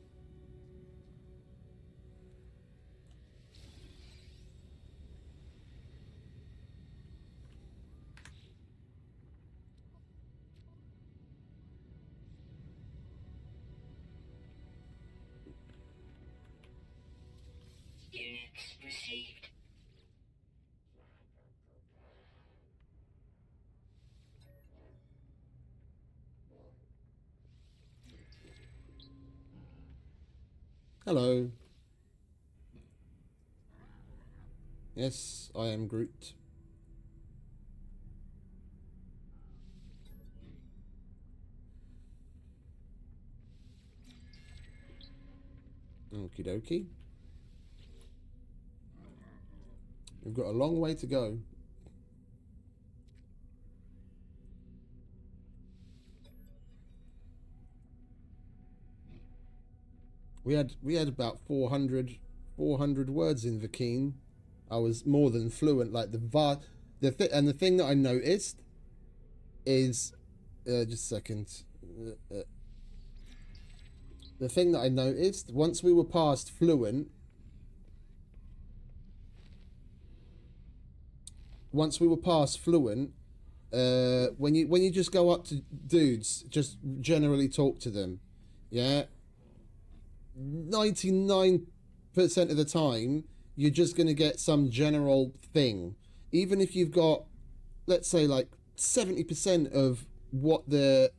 Units received. Hello. Yes, I am Groot. Okie dokie. We've got a long way to go. We had about 400 words in Vakeen. I was more than fluent. Like the thing that I noticed is just a second. The thing that I noticed once we were past fluent, when you just go up to dudes, just generally talk to them, yeah. 99% of the time, you're just gonna get some general thing, even if you've got, let's say, like 70% of what the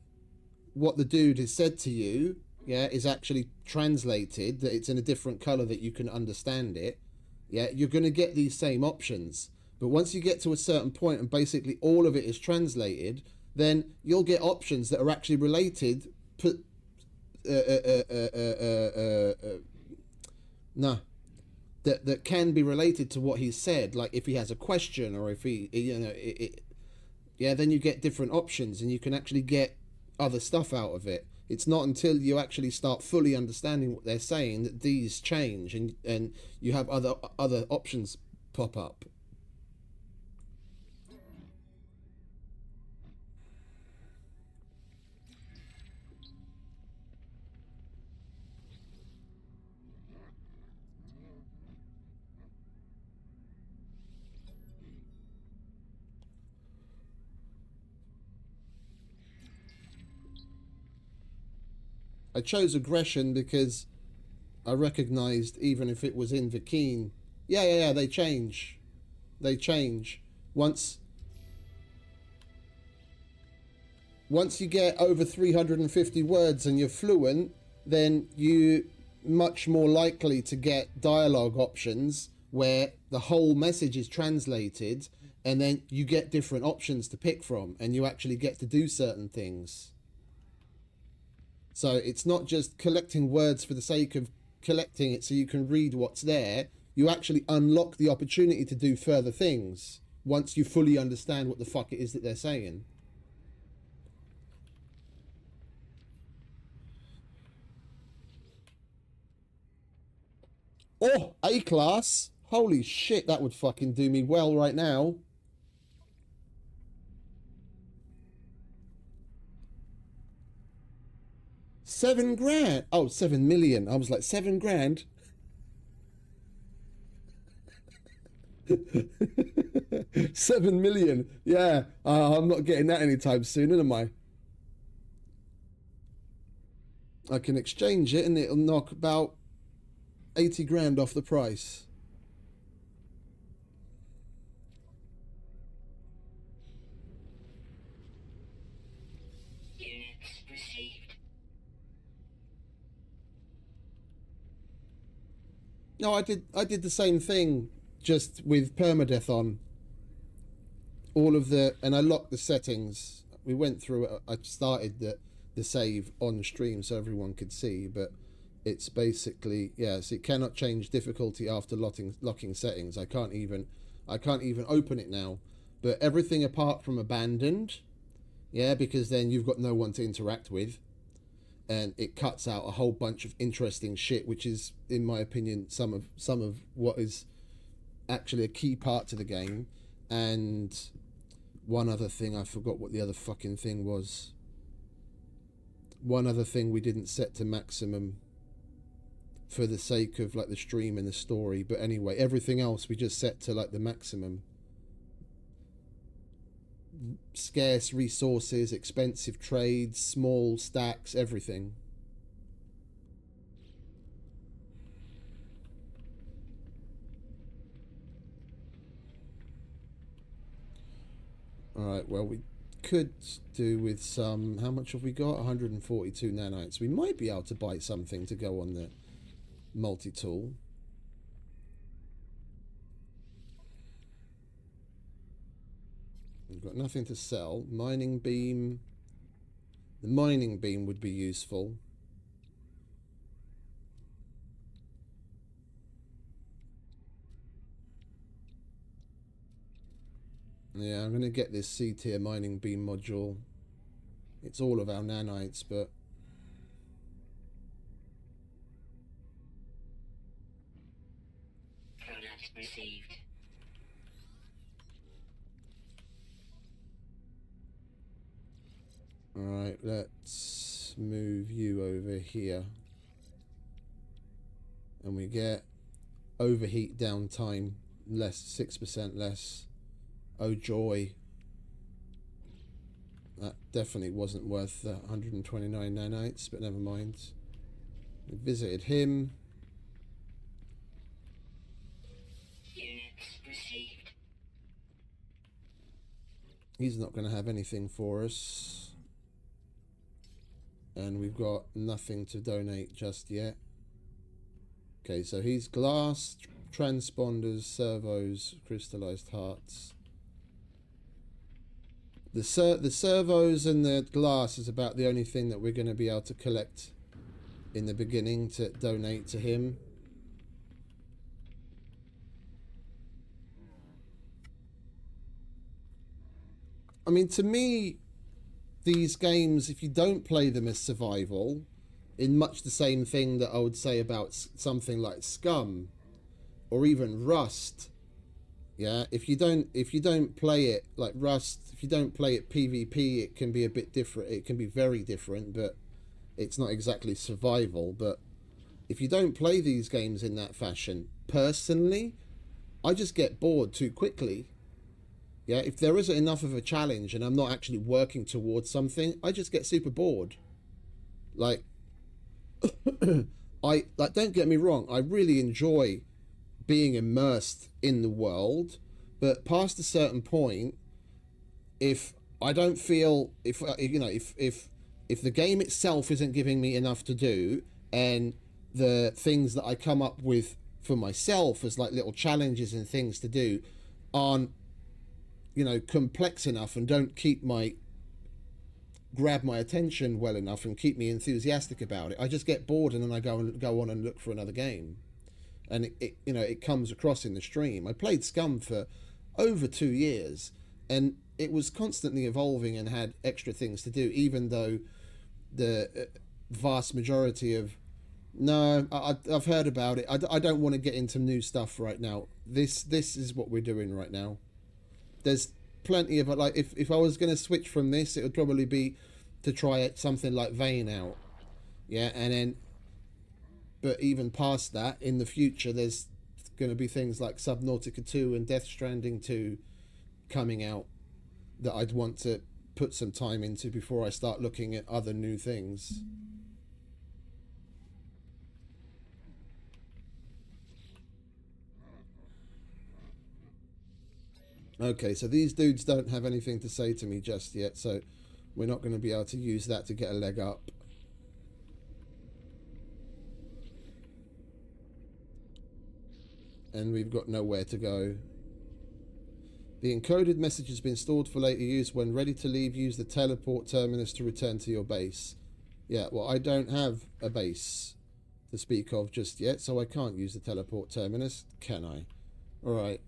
dude has said to you, yeah, is actually translated, that it's in a different color that you can understand it, yeah, you're gonna get these same options. But once you get to a certain point and basically all of it is translated, then you'll get options that are actually related. That can be related to what he's said. Like if he has a question, or if he, yeah, then you get different options and you can actually get other stuff out of it. It's not until you actually start fully understanding what they're saying that these change and you have other options pop up. I chose aggression because I recognized, even if it was in Vakeen, yeah, they change. They change. Once you get over 350 words and you're fluent, then you much more likely to get dialogue options where the whole message is translated, and then you get different options to pick from, and you actually get to do certain things. So it's not just collecting words for the sake of collecting it so you can read what's there. You actually unlock the opportunity to do further things once you fully understand what the fuck it is that they're saying. Oh, A-class. Holy shit, that would fucking do me well right now. $7,000. Oh, 7 million. I was like, 7 grand. 7 million. Yeah, I'm not getting that anytime soon, am I? I can exchange it and it'll knock about 80 grand off the price. Units received. No, I did the same thing, just with Permadeath on. All of the, and I locked the settings. We went through it. I started the save on stream so everyone could see, but it's basically, yes, it cannot change difficulty after locking settings. I can't even open it now. But everything apart from abandoned, yeah, because then you've got no one to interact with, and it cuts out a whole bunch of interesting shit, which is, in my opinion, some of what is actually a key part to the game. And one other thing, I forgot what the other fucking thing was. One other thing we didn't set to maximum for the sake of like the stream and the story, but anyway, everything else we just set to like the maximum. Scarce resources, expensive trades, small stacks, everything. Alright, well, we could do with some... How much have we got? 142 nanites. We might be able to buy something to go on the multi-tool. We've got nothing to sell. Mining beam. The mining beam would be useful. Yeah, I'm going to get this C-tier mining beam module. It's all of our nanites, but... Contact received. Alright, let's move you over here. And we get overheat downtime less, 6% less. Oh joy. That definitely wasn't worth the 129 nanites, but never mind. We visited him. Units received. He's not going to have anything for us. And we've got nothing to donate just yet. Okay, so he's glass, transponders, servos, crystallized hearts. The servos and the glass is about the only thing that we're going to be able to collect in the beginning to donate to him. I mean, to me, these games, if you don't play them as survival, in much the same thing that I would say about something like Scum or even Rust, yeah, if you don't play it like Rust, if you don't play it PvP, it can be a bit different. It can be very different, but it's not exactly survival. But if you don't play these games in that fashion, personally, I just get bored too quickly. Yeah, if there isn't enough of a challenge and I'm not actually working towards something, I just get super bored. Like, don't get me wrong, I really enjoy being immersed in the world, but past a certain point, if I don't feel, if the game itself isn't giving me enough to do, and the things that I come up with for myself as like little challenges and things to do aren't, complex enough and don't grab my attention well enough and keep me enthusiastic about it, I just get bored, and then I go on and look for another game. And it comes across in the stream. I played Scum for over 2 years, and it was constantly evolving and had extra things to do, even though the vast majority of I've heard about it. I don't want to get into new stuff right now. This is what we're doing right now. There's plenty of, like, if I was going to switch from this, it would probably be to try something like Vane out. Yeah, and then, but even past that, in the future, there's going to be things like Subnautica 2 and Death Stranding 2 coming out that I'd want to put some time into before I start looking at other new things. Okay, so these dudes don't have anything to say to me just yet, so we're not going to be able to use that to get a leg up. And we've got nowhere to go. The encoded message has been stored for later use. When ready to leave, use the teleport terminus to return to your base. Yeah, well, I don't have a base to speak of just yet, so I can't use the teleport terminus, can I? Alright,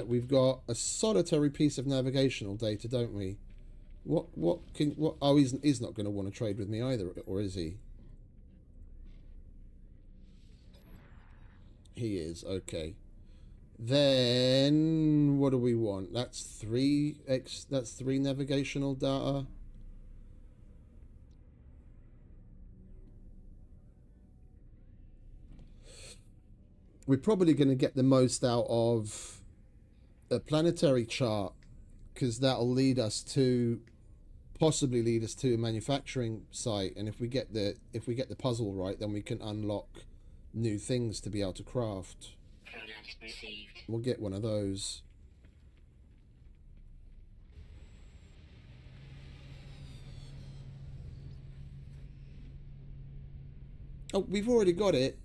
we've got a solitary piece of navigational data, don't we? Oh, he's not going to want to trade with me either, or is he? He is, okay. Then what do we want? That's three navigational data. We're probably going to get the most out of a planetary chart, because that'll possibly lead us to a manufacturing site, and if we get the puzzle right, then we can unlock new things to be able to craft. Product received. We'll get one of those. Oh, we've already got it.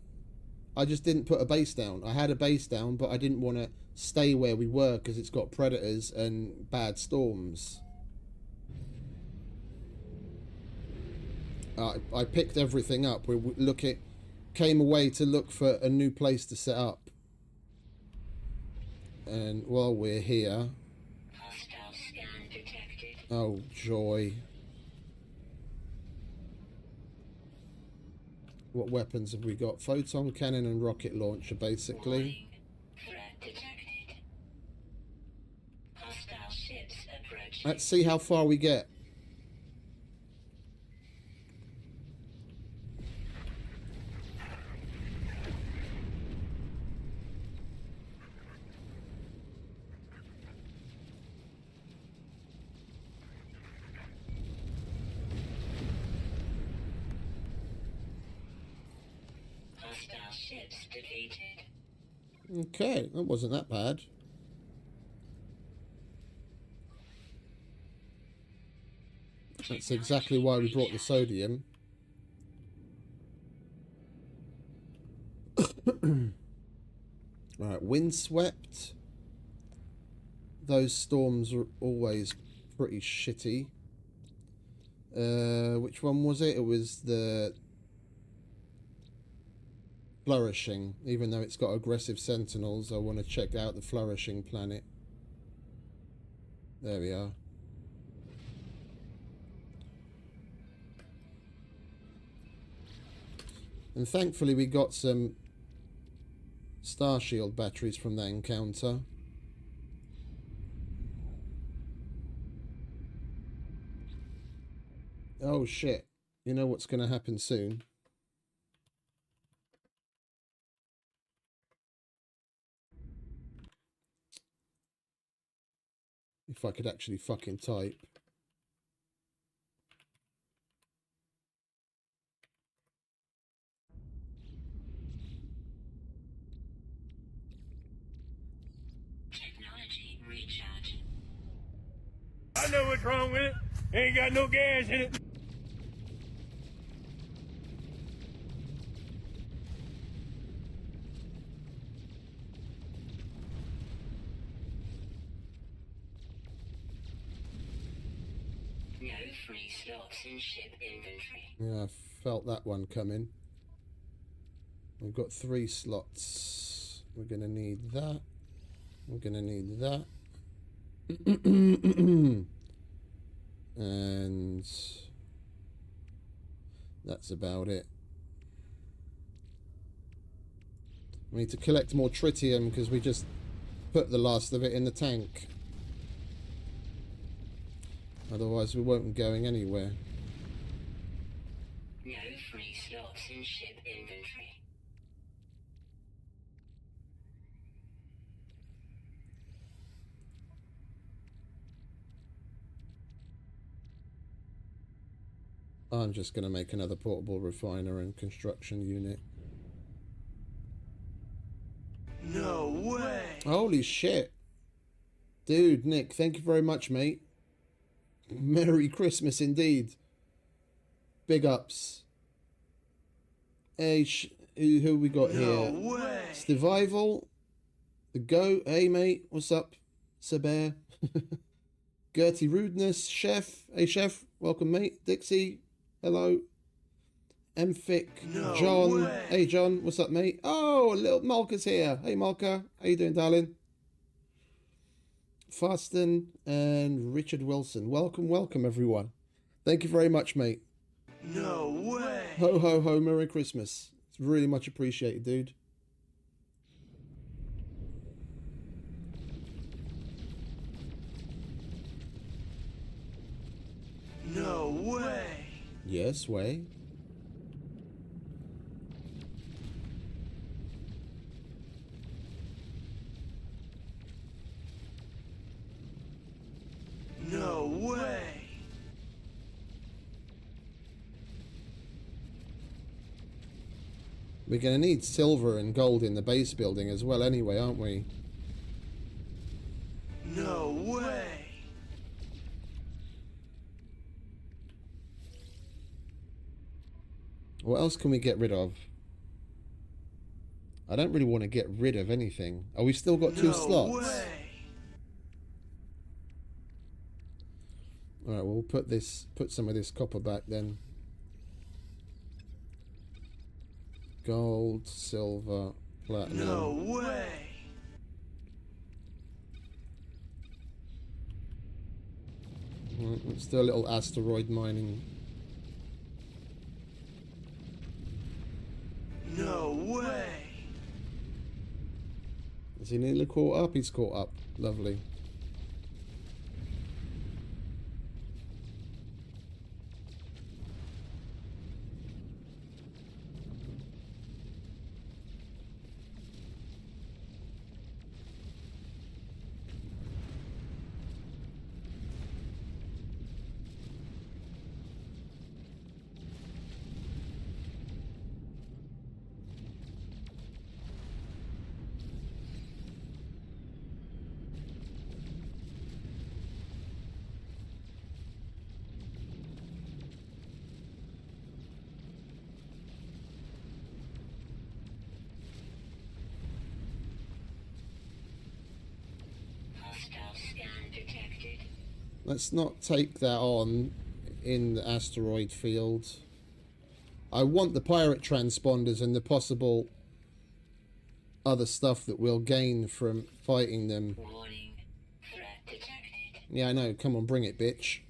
I just didn't put a base down. I had a base down, but I didn't want to stay where we were because it's got predators and bad storms. I picked everything up. Came away to look for a new place to set up. And while we're here... Hostile scan detected. Oh, joy. What weapons have we got? Photon cannon and rocket launcher, basically. Warning. Threat Let's see how far we get. Hostile ships defeated. Okay, that wasn't that bad. That's exactly why we brought the sodium. Right, windswept. Those storms are always pretty shitty. Which one was it? It was the flourishing. Even though it's got aggressive sentinels, I want to check out the flourishing planet. There we are. And thankfully we got some star shield batteries from that encounter. Oh shit. You know what's going to happen soon. If I could actually fucking type. Technology recharge. I know what's wrong with it. Ain't got no gas in it. No free slots in ship inventory. Yeah, I felt that one coming. We've got 3 slots. We're going to need that. We're going to need that. And that's about it. We need to collect more tritium because we just put the last of it in the tank. Otherwise we won't be going anywhere. No free slots in ship inventory. I'm just going to make another portable refiner and construction unit. No way. Holy shit. Dude, Nick, thank you very much, mate. Merry Christmas indeed. Big ups. Hey, who we got here? No way. Stivival. The Go. Hey, mate. What's up? Saber. Gertie Rudeness. Chef. Hey, Chef. Welcome, mate. Dixie. Hello. Emphic. No John. way. Hey, John. What's up, mate? Oh, little Malka's here. Hey, Malka. How you doing, darling? Fasten and Richard Wilson. Welcome, welcome, everyone. Thank you very much, mate. No way. Ho, ho, ho. Merry Christmas. It's really much appreciated, dude. No way. Yes, way. No way. We're going to need silver and gold in the base building as well anyway, aren't we? No way. What else can we get rid of? I don't really want to get rid of anything. Oh, we've still got 2 No slots. way. Alright, well, we'll put some of this copper back then. Gold, silver, platinum. No way. Let's do a little asteroid mining. No way. Is he nearly caught up? He's caught up. Lovely. Let's not take that on in the asteroid field. I want the pirate transponders and the possible other stuff that we'll gain from fighting them. Warning. Threat detected. Yeah, I know. Come on, bring it, bitch.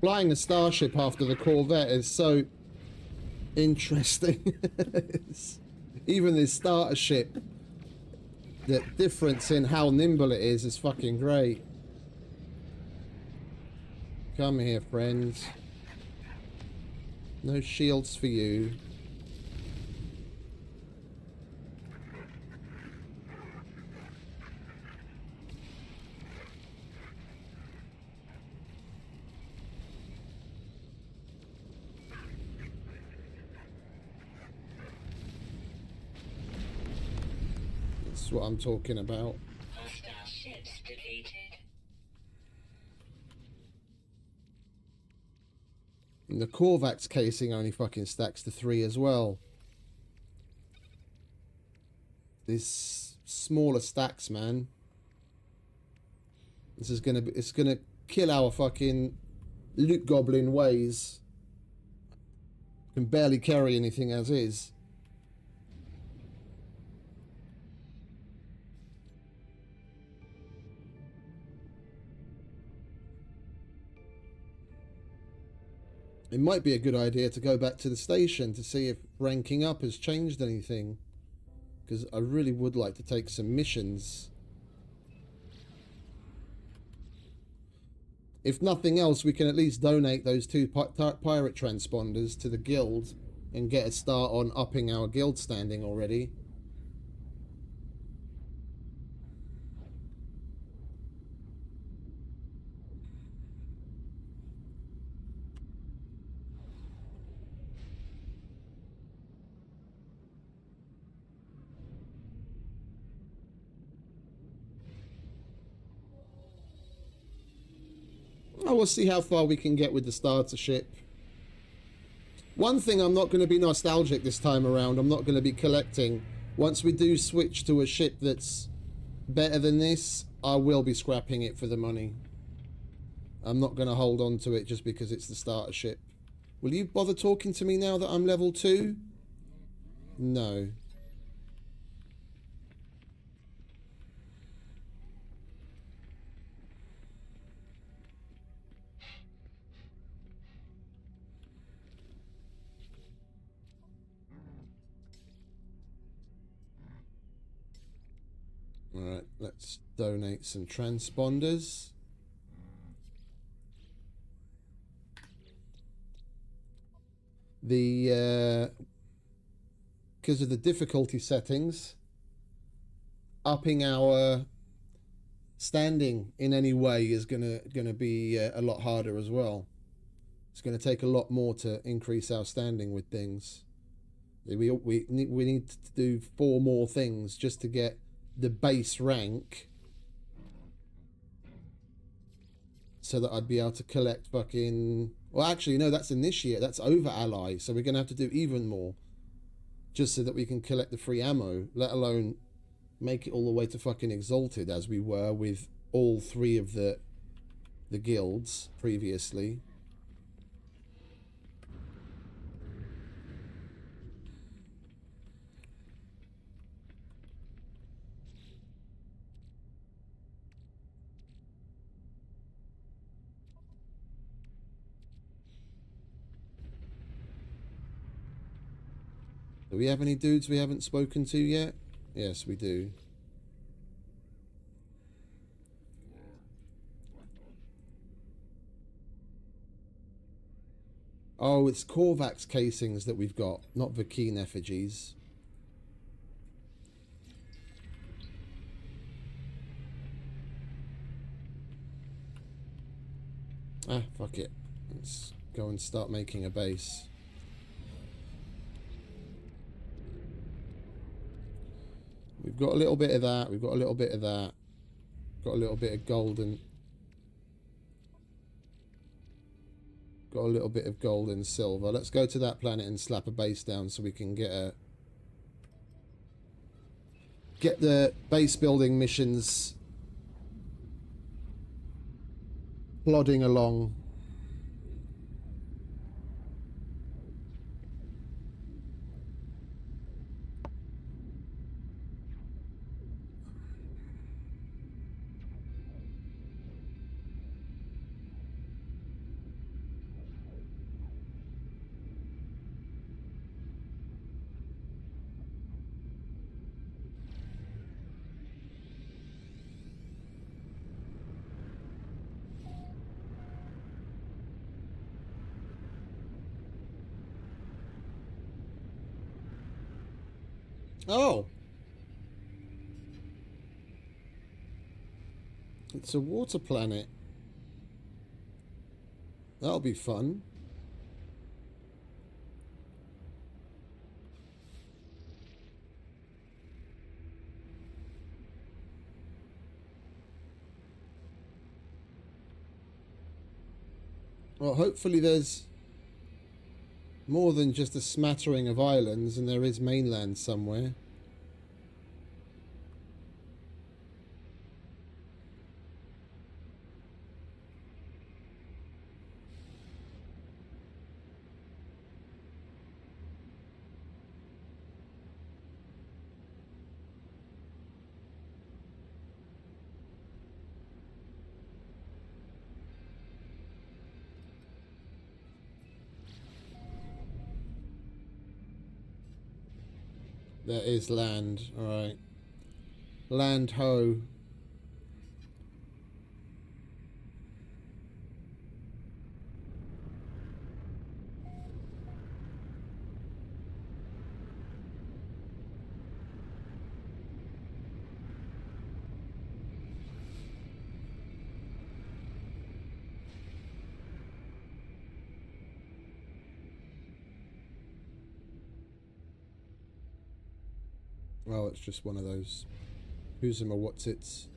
Flying a starship after the Corvette is so interesting. Even this starter ship, the difference in how nimble it is fucking great. Come here, friends. No shields for you. That's what I'm talking about. Hostile ships defeated. And the Korvax casing only fucking stacks to 3 as well. These smaller stacks, man. This is gonna be, it's gonna kill our fucking loot goblin ways. Can barely carry anything as is. It might be a good idea to go back to the station to see if ranking up has changed anything. Because I really would like to take some missions. If nothing else, we can at least donate those 2 pirate transponders to the guild and get a start on upping our guild standing already. Oh, we'll see how far we can get with the starter ship. One thing, I'm not going to be nostalgic this time around. I'm not going to be collecting. Once we do switch to a ship that's better than this, I will be scrapping it for the money. I'm not going to hold on to it just because it's the starter ship. Will you bother talking to me now that I'm level 2? No. Alright, let's donate some transponders. The because of the difficulty settings, upping our standing in any way is gonna be a lot harder as well. It's gonna take a lot more to increase our standing with things. We need to do 4 more things just to get the base rank, so that I'd be able to collect fucking... Well, actually, no, that's initiate. That's over ally. So we're going to have to do even more just so that we can collect the free ammo, let alone make it all the way to fucking exalted as we were with all 3 of the guilds previously. Do we have any dudes we haven't spoken to yet? Yes, we do. Oh, it's Korvax casings that we've got, not Vakeen effigies. Ah, fuck it. Let's go and start making a base. We've got a little bit of that. We've got a little bit of that. Got a little bit of gold and... Got a little bit of gold and silver. Let's go to that planet and slap a base down so we can get a... Get the base building missions plodding along. Oh! It's a water planet. That'll be fun. Well, hopefully there's more than just a smattering of islands and there is mainland somewhere. There is land. Alright. Land ho. Well, it's just one of those who's him or what's its.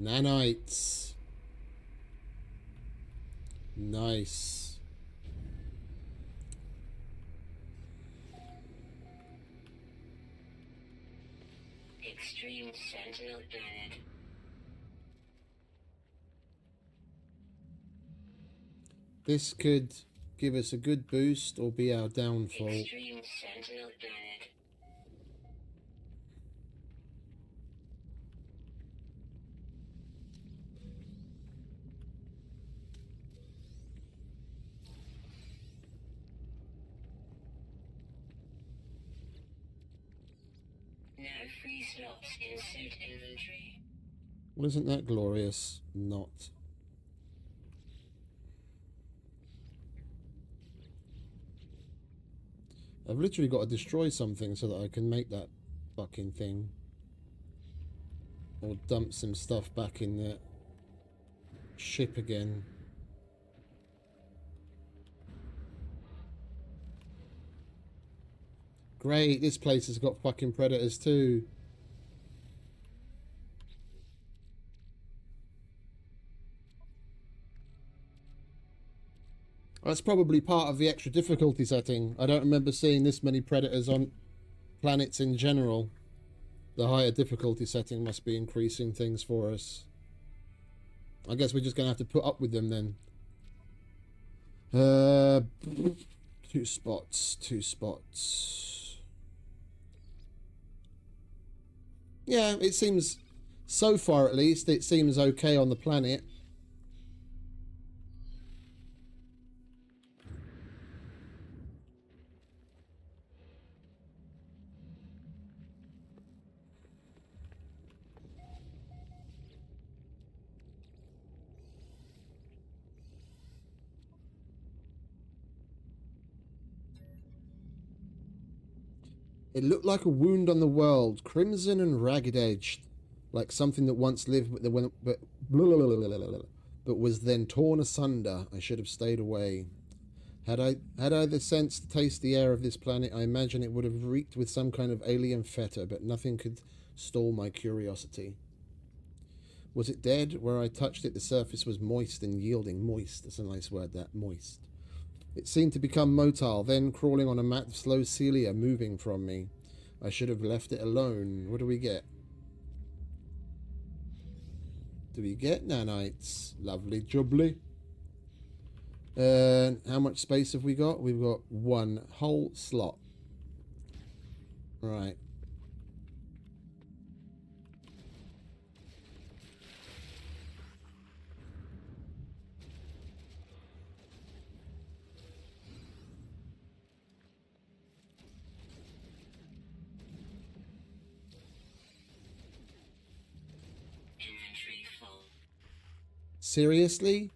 Nanites. Nice. Extreme Sentinel Planet. This could give us a good boost or be our downfall. Extreme Sentinel Planet. No free slots in suit inventory. Well, isn't that glorious? Not. I've literally got to destroy something so that I can make that fucking thing. Or dump some stuff back in the ship again. Great, this place has got fucking predators too. That's probably part of the extra difficulty setting. I don't remember seeing this many predators on planets in general. The higher difficulty setting must be increasing things for us. I guess we're just going to have to put up with them then. Two spots. Yeah, it seems, so far at least, it seems okay on the planet. It looked like a wound on the world, crimson and ragged-edged, like something that once lived but was then torn asunder. I should have stayed away. Had I the sense to taste the air of this planet, I imagine it would have reeked with some kind of alien feta, but nothing could stall my curiosity. Was it dead? Where I touched it, the surface was moist and yielding. Moist, that's a nice word, that. Moist. It seemed to become motile, then crawling on a mat of slow cilia, moving from me. I should have left it alone. What do we get? Do we get nanites? Lovely jubbly. How much space have we got? We've got one whole slot. Right. Inventory full. Seriously?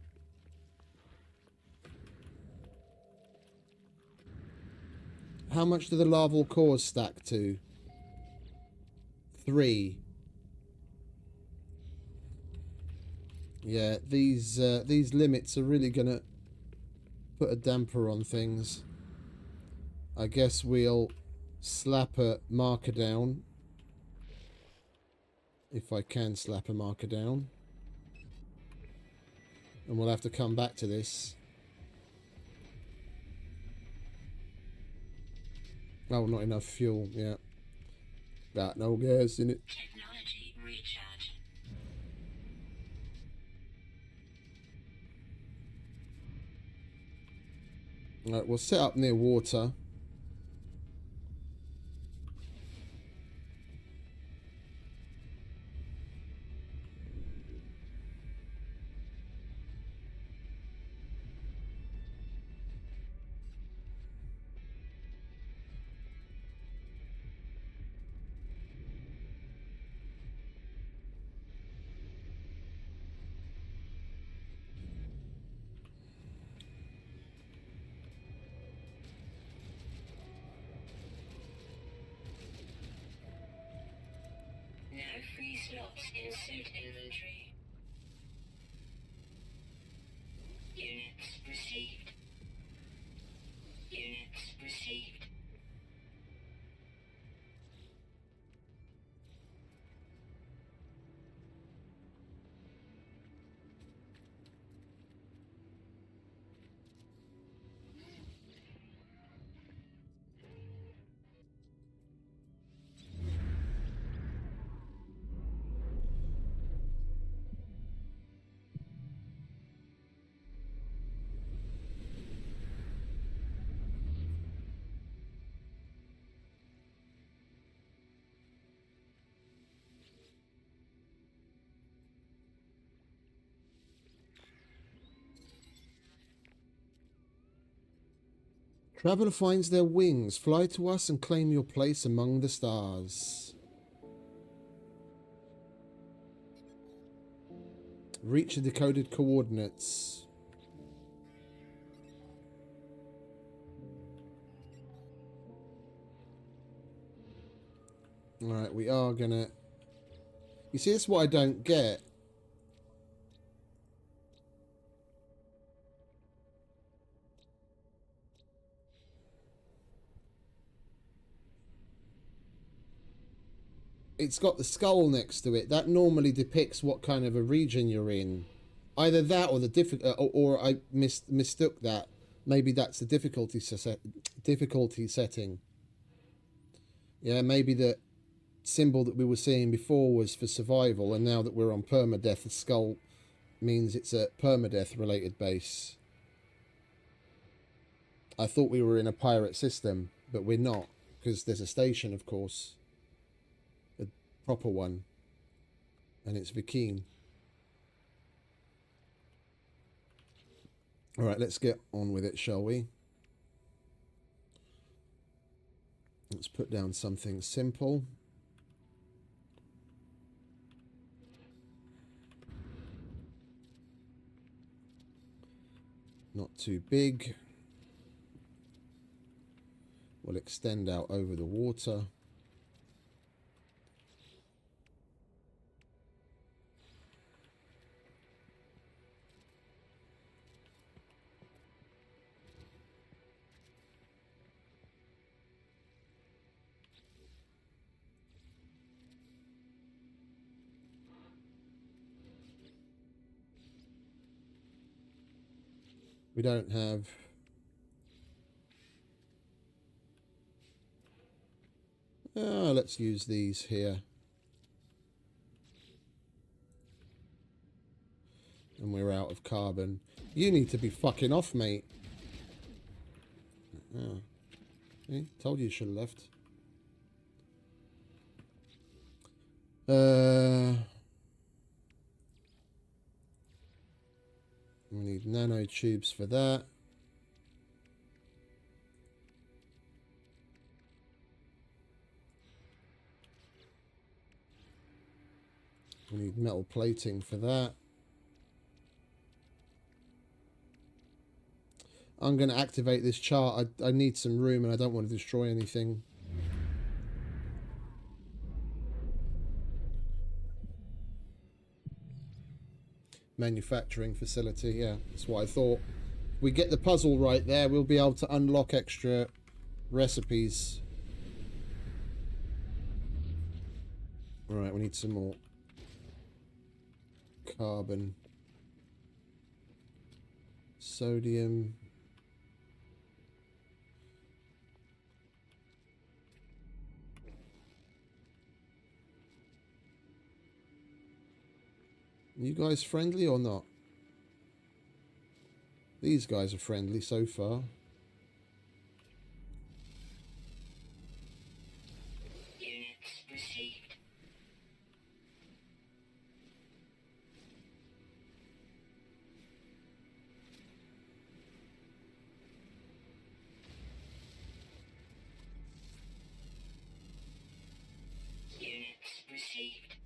How much do the larval cores stack to? 3. Yeah, these limits are really gonna put a damper on things. I guess we'll slap a marker down. If I can slap a marker down. And we'll have to come back to this. Oh, not enough fuel, yeah. Got no gas in it. Technology recharge. Alright, we'll set up near water. No free slots in suit inventory. Units received. Units received. Traveller finds their wings. Fly to us and claim your place among the stars. Reach the decoded coordinates. Alright, we are gonna... You see, that's what I don't get. It's got the skull next to it. That normally depicts what kind of a region you're in. Either that or the or I mistook that. Maybe that's the difficulty setting. Yeah, maybe the symbol that we were seeing before was for survival, and now that we're on permadeath, the skull means it's a permadeath related base. I thought we were in a pirate system, but we're not, because there's a station, of course. A proper one. And it's Vikine. Alright, let's get on with it, shall we? Let's put down something simple. Not too big. will extend out over the water. We don't have let's use these here. And we're out of carbon. You need to be fucking off, mate. Oh. See? Told you should have left. We need nanotubes for that. We need metal plating for that. I'm going to activate this chart. I need some room and I don't want to destroy anything. Manufacturing facility, yeah, that's what I thought. We get the puzzle right there, we'll be able to unlock extra recipes. Alright, we need some more carbon. Sodium. You guys friendly or not? These guys are friendly so far. Units received. Units received.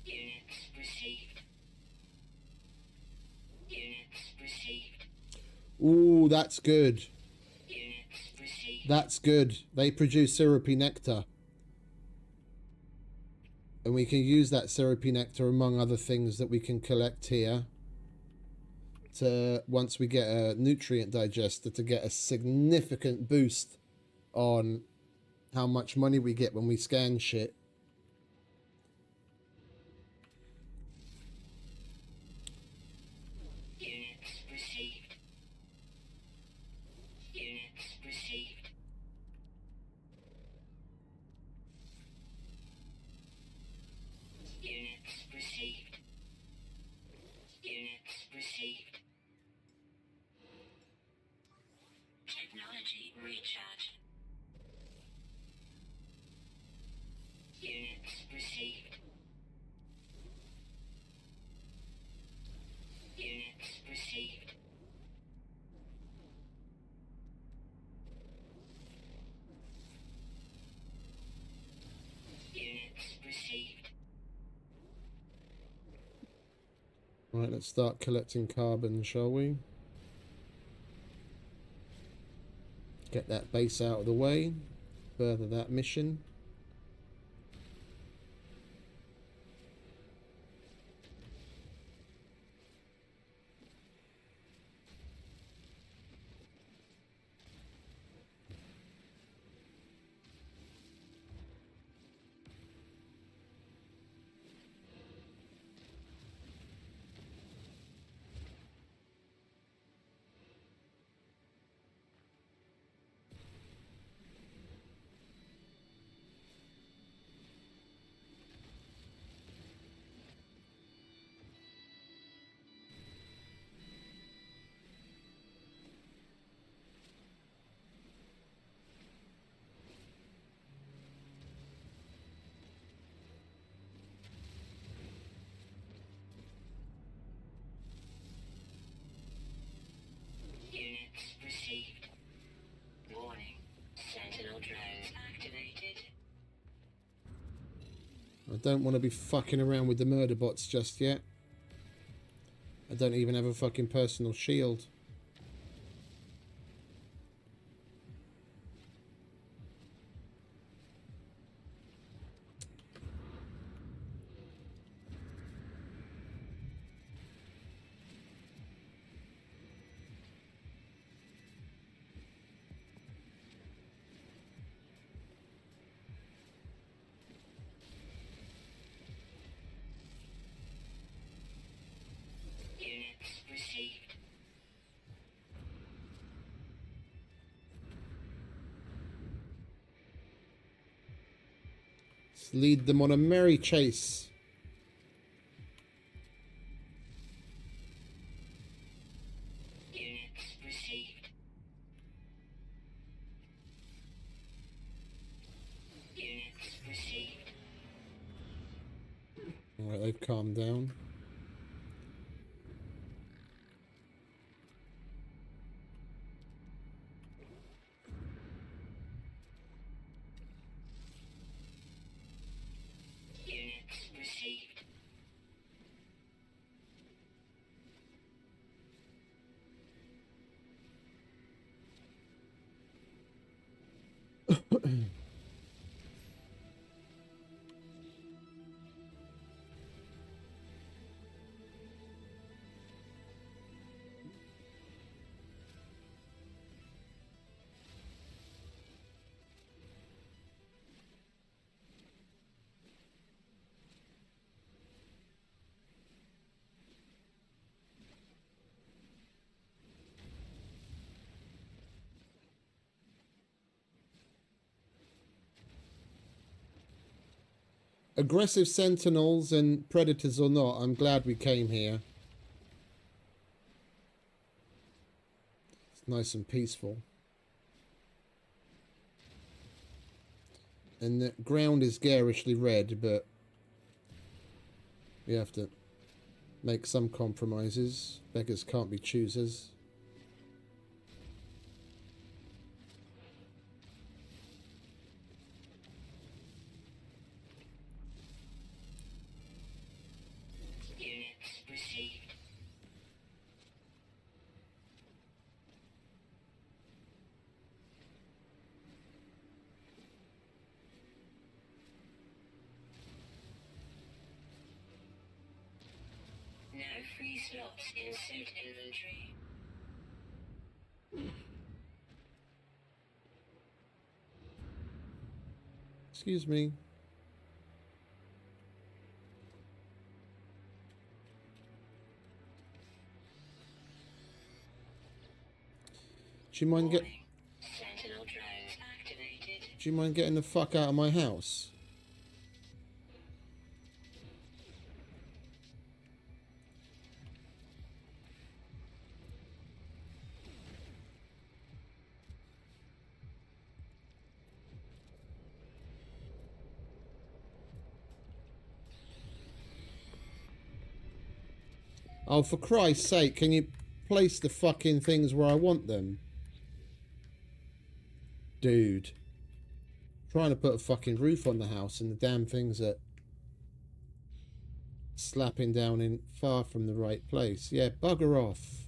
Units received. Units received. Ooh, that's good. Units received. That's good. They produce syrupy nectar. And we can use that syrupy nectar among other things that we can collect here. To, once we get a nutrient digester, to get a significant boost on how much money we get when we scan shit. Units received. Units received. Units received. Units received. Technology recharge. Units received. Units received. Units received. Right, let's start collecting carbon, shall we? Get that base out of the way. Further that mission. Units received. Warning. Sentinel drones activated. I don't want to be fucking around with the murder bots just yet. I don't even have a fucking personal shield. lead them on a merry chase. Units received. Units received. Alright, they've calmed down. Units received. Aggressive sentinels and predators or not, I'm glad we came here. It's nice and peaceful. And the ground is garishly red, but we have to make some compromises. Beggars can't be choosers. Units received. No free slots in suit inventory. Excuse me. Do you mind Warning. Sentinel drones activated. Do you mind getting the fuck out of my house? Oh, for Christ's sake, can you place the fucking things where I want them? Dude. Trying to put a fucking roof on the house and the damn things are slapping down in far from the right place. Yeah, bugger off.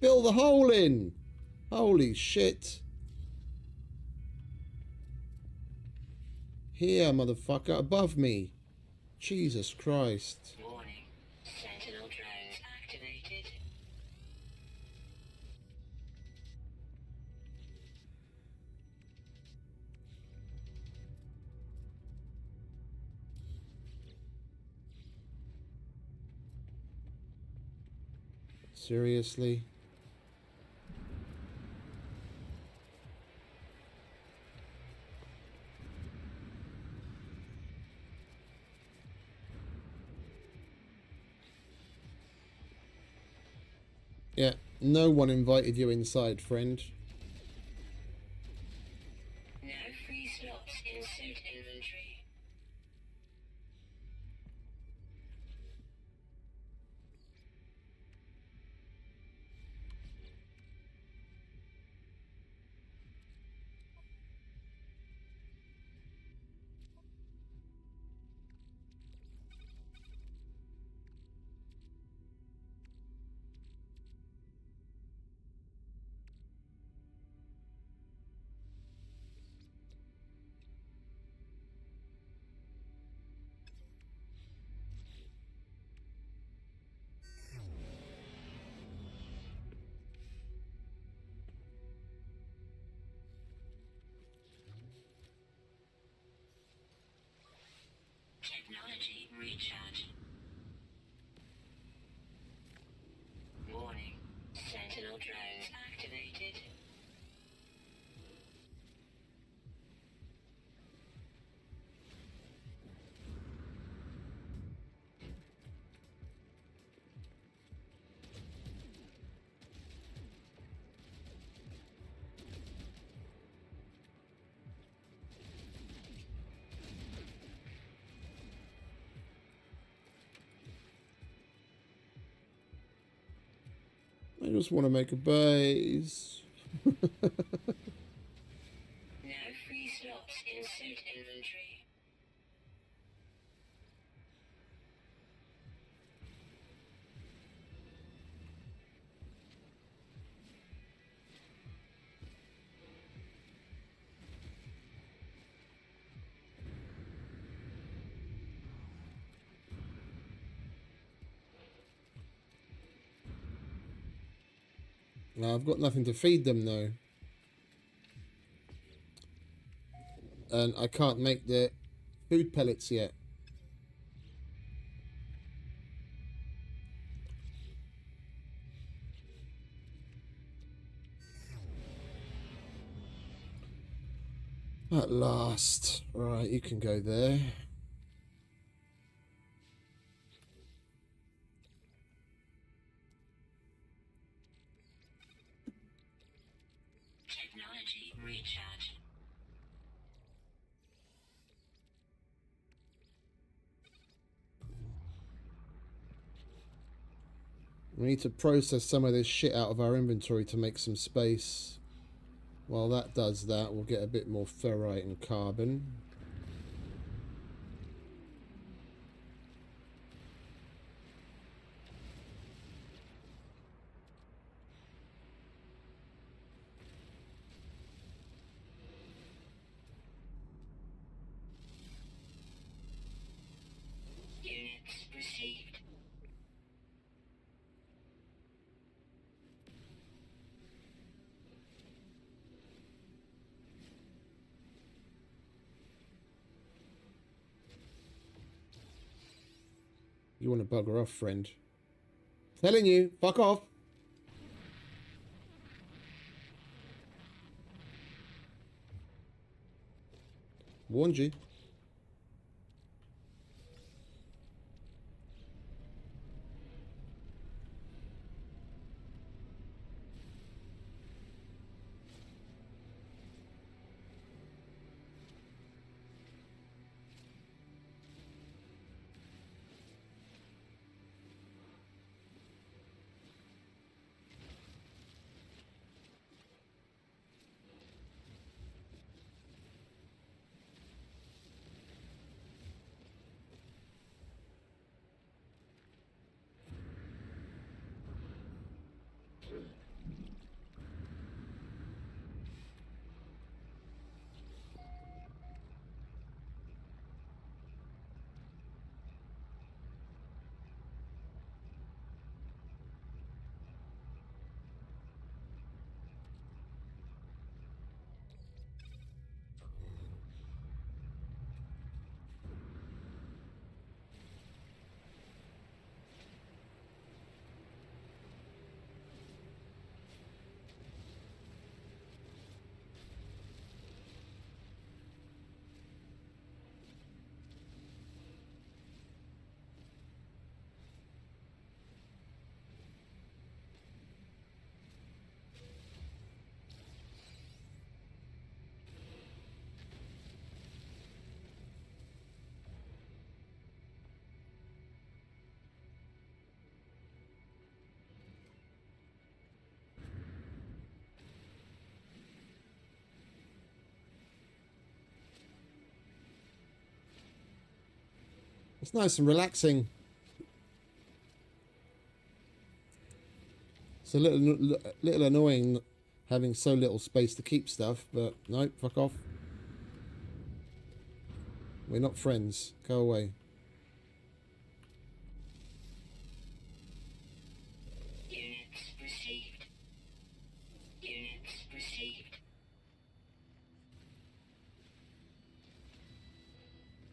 Fill the hole in! Holy shit. Here, motherfucker, above me. Jesus Christ. Warning. Sentinel drones activated. Seriously? Yeah, no one invited you inside, friend. No free slots in suit inventory. I just want to make a base. No free slots in suit inventory. No, I've got nothing to feed them though. And I can't make the food pellets yet. At last. Right, you can go there. Technology recharge. We need to process some of this shit out of our inventory to make some space. While that does that, we'll get a bit more ferrite and carbon. Units received. You want to bugger off, friend. Telling you, fuck off. Warned you. It's nice and relaxing. It's a little annoying having so little space to keep stuff, but no, fuck off. We're not friends. Go away. Units received. Units received.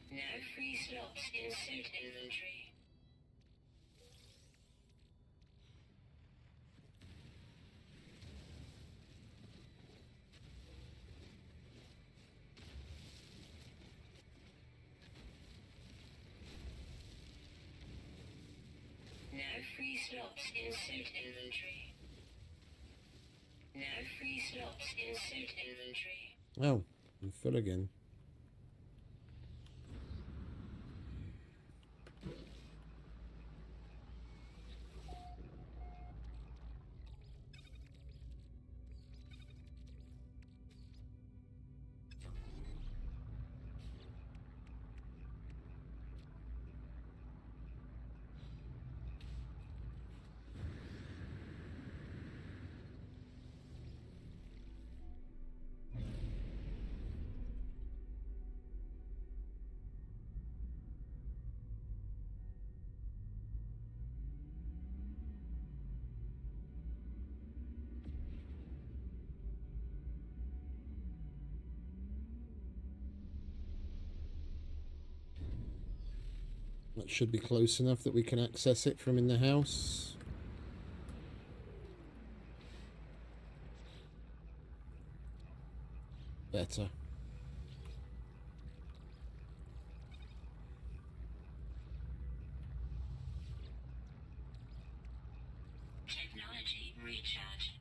No free slots in suit inventory. No free slots in suit inventory. No free slots in suit inventory. Oh, I'm full again. That should be close enough that we can access it from in the house. Better. Technology recharge.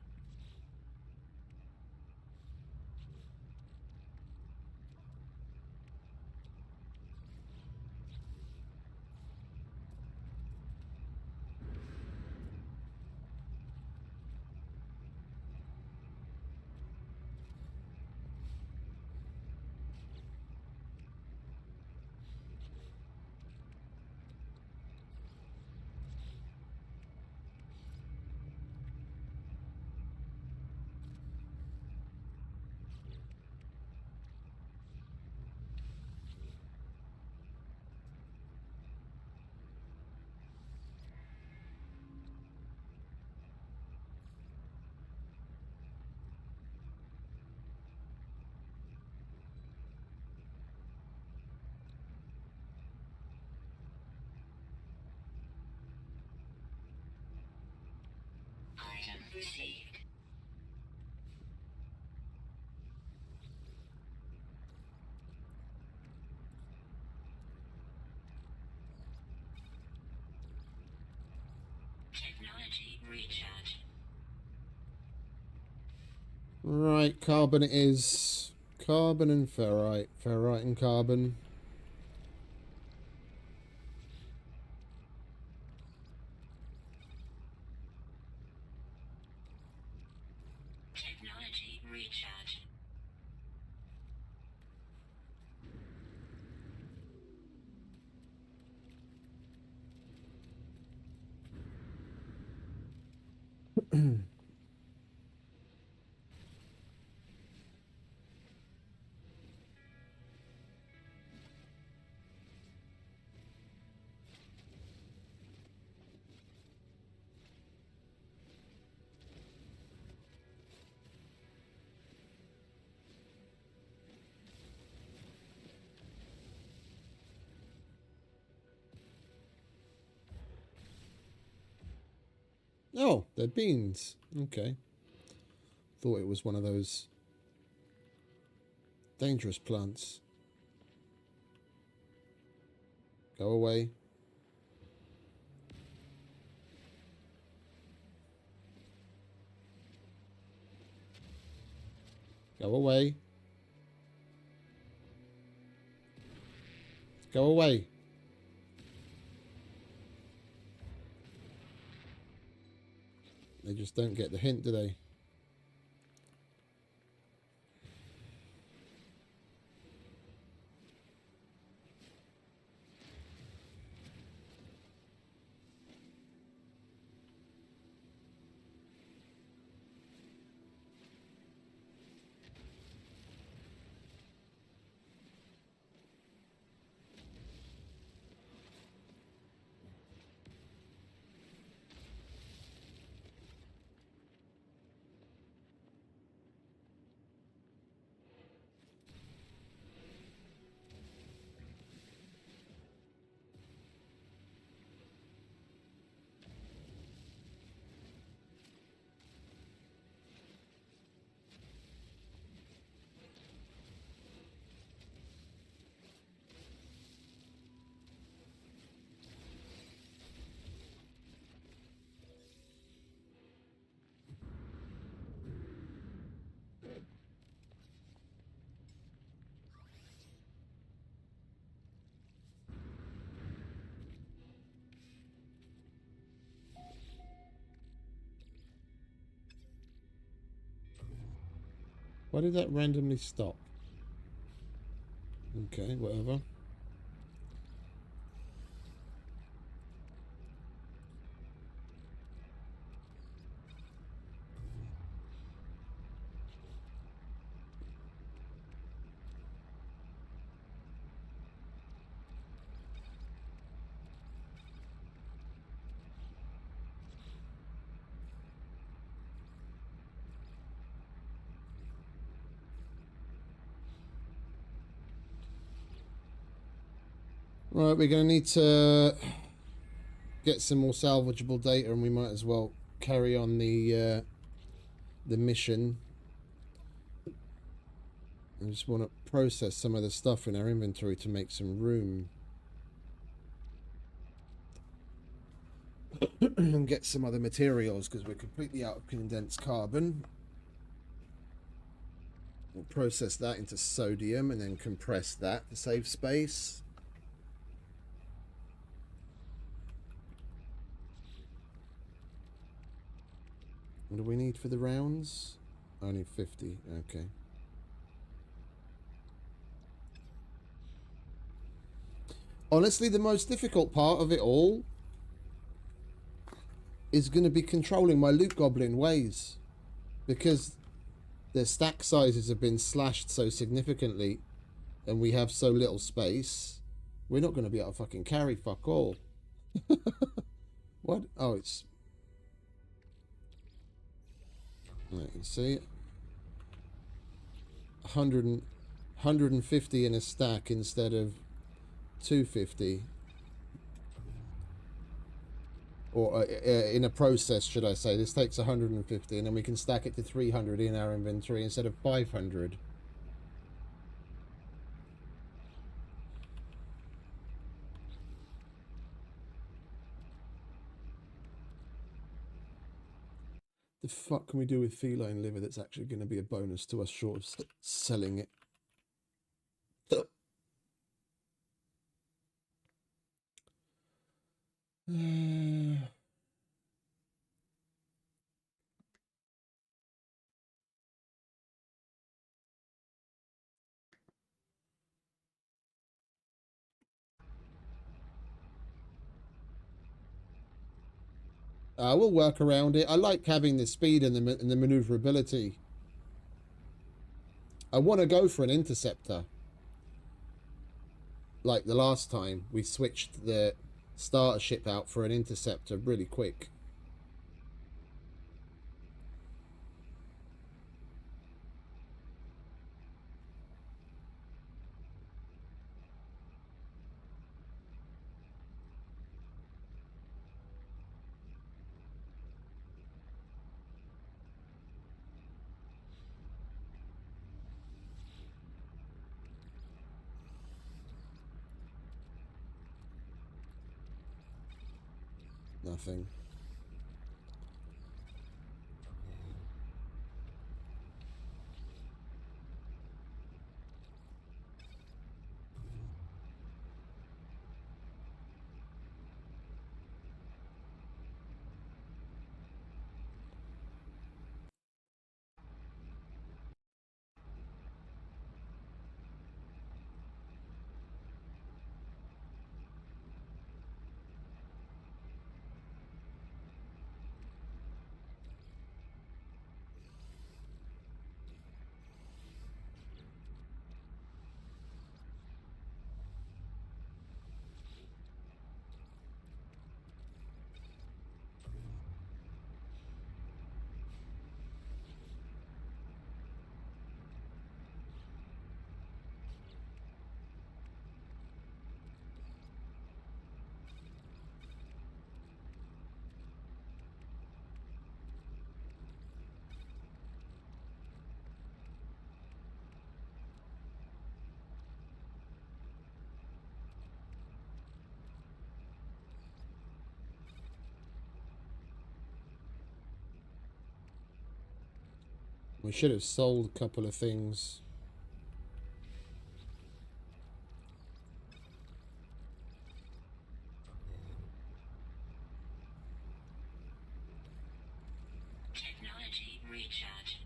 Item received. Technology recharge. Right, carbon it is. Carbon and ferrite. Ferrite and carbon. Technology recharge. Oh, they're beans. Okay. Thought it was one of those dangerous plants. Go away. Go away. Go away. They just don't get the hint, do they? Why did that randomly stop? Okay, whatever. Right, we're going to need to get some more salvageable data, and we might as well carry on the mission. I just want to process some of the stuff in our inventory to make some room. And get some other materials, because we're completely out of condensed carbon. We'll process that into sodium and then compress that to save space. What do we need for the rounds? Only 50, okay. Honestly, the most difficult part of it all is going to be controlling my loot goblin ways, because the stack sizes have been slashed so significantly and we have so little space. We're not going to be able to fucking carry fuck all. What? Oh, it's... You can see it. 150 in a stack instead of 250. Or in a process, should I say. This takes 150, and then we can stack it to 300 in our inventory instead of 500. The fuck can we do with feline liver that's actually going to be a bonus to us short of selling it? We'll work around it. I like having the speed and the maneuverability. I want to go for an interceptor. Like the last time, we switched the starter ship out for an interceptor really quick. Nothing. We should have sold a couple of things. Technology recharge.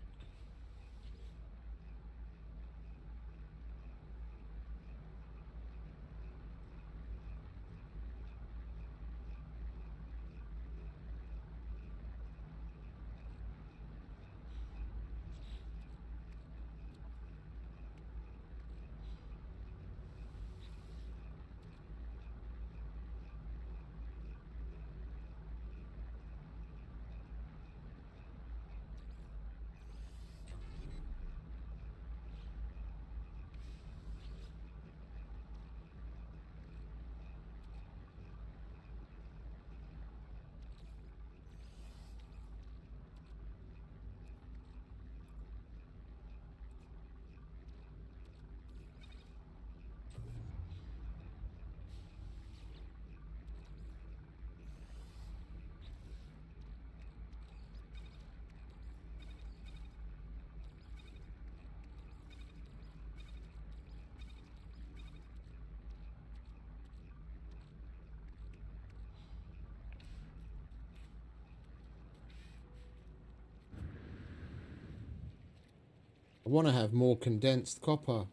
I want to have more condensed copper.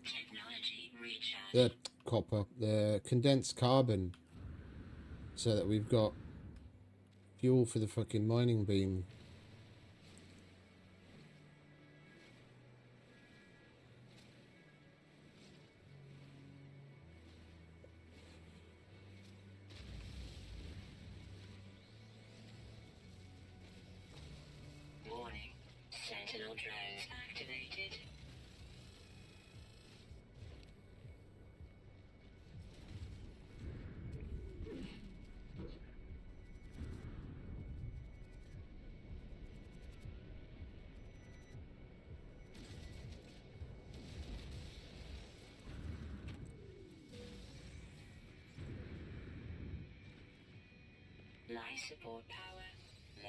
Technology recharge. The copper, the condensed carbon, so that we've got fuel for the fucking mining beam. Warning. Sentinel drones activated. Life support power low.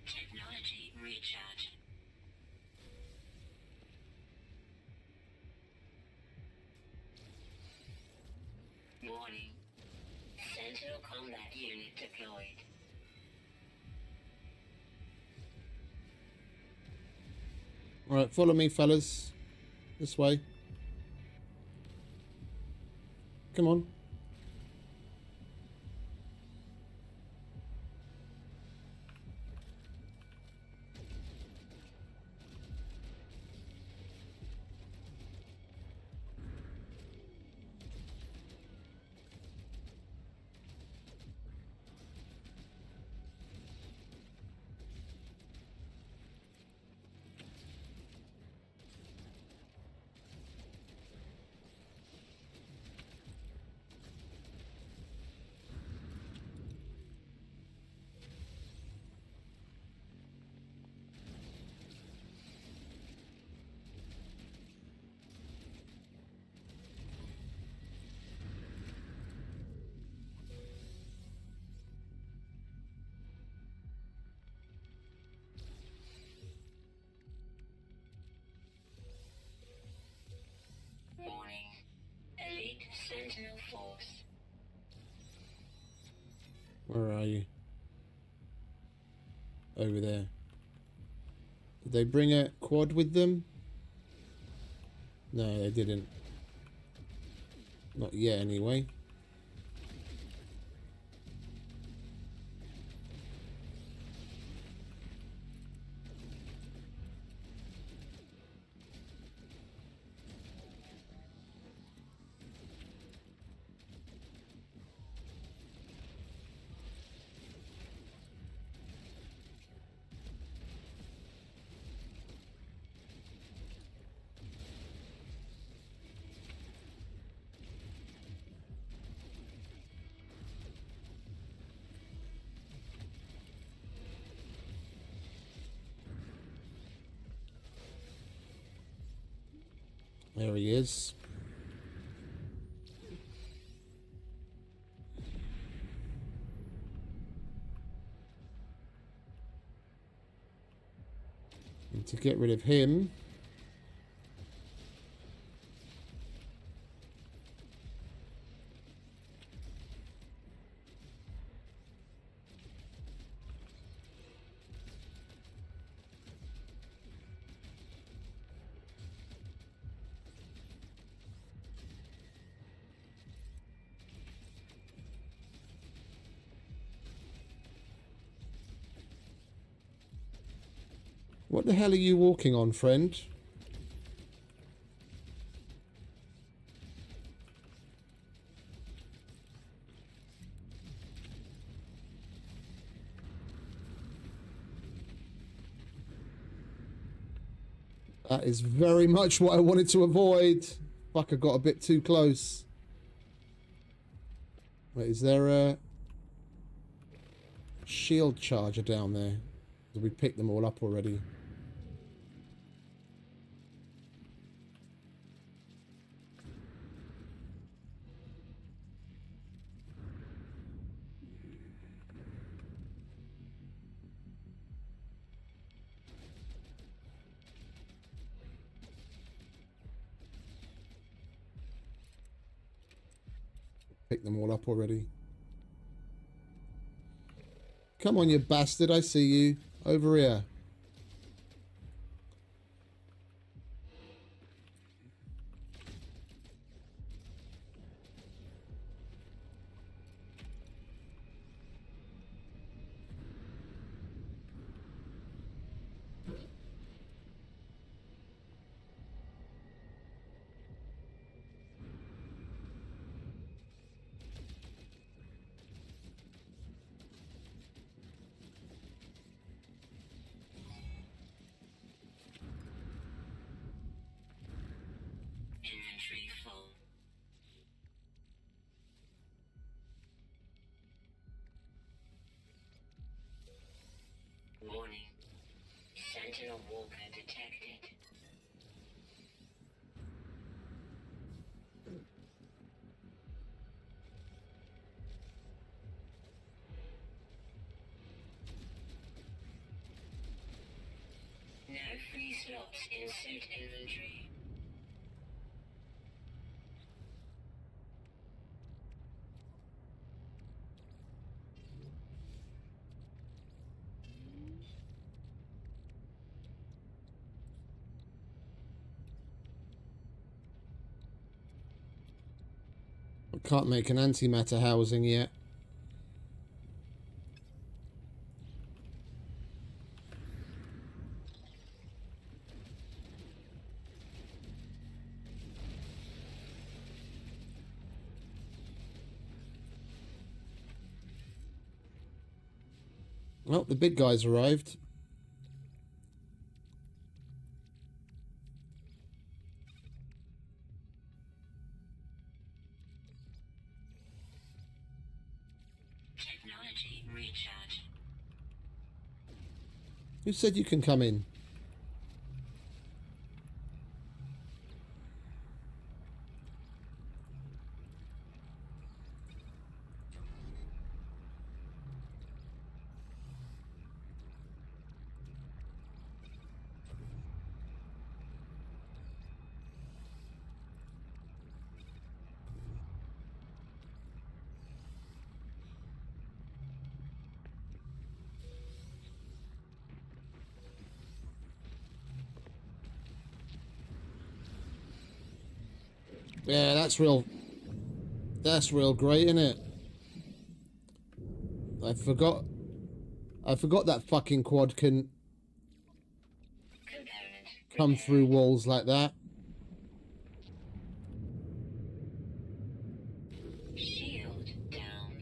Technology recharge. Warning. Sentinel combat unit deployed. Alright, follow me, fellas. This way. Come on. Warning. Elite Sentinel force. Where are you? Over there. Did they bring a quad with them? No, they didn't. Not yet, anyway. There he is. And to get rid of him, what the hell are you walking on, friend? That is very much what I wanted to avoid. Fuck, I got a bit too close. Wait, is there a shield charger down there? Did we pick them all up already? Pick them all up already. Come on, you bastard. I see you. Over here. Inventory full. Warning. Sentinel Walker detected. No free slots in suit inventory. I can't make an antimatter housing yet. Oh, the big guys arrived. Technology recharge. Who said you can come in? Yeah, that's real great, isn't it? I forgot that fucking quad can Component come through walls like that. shield down.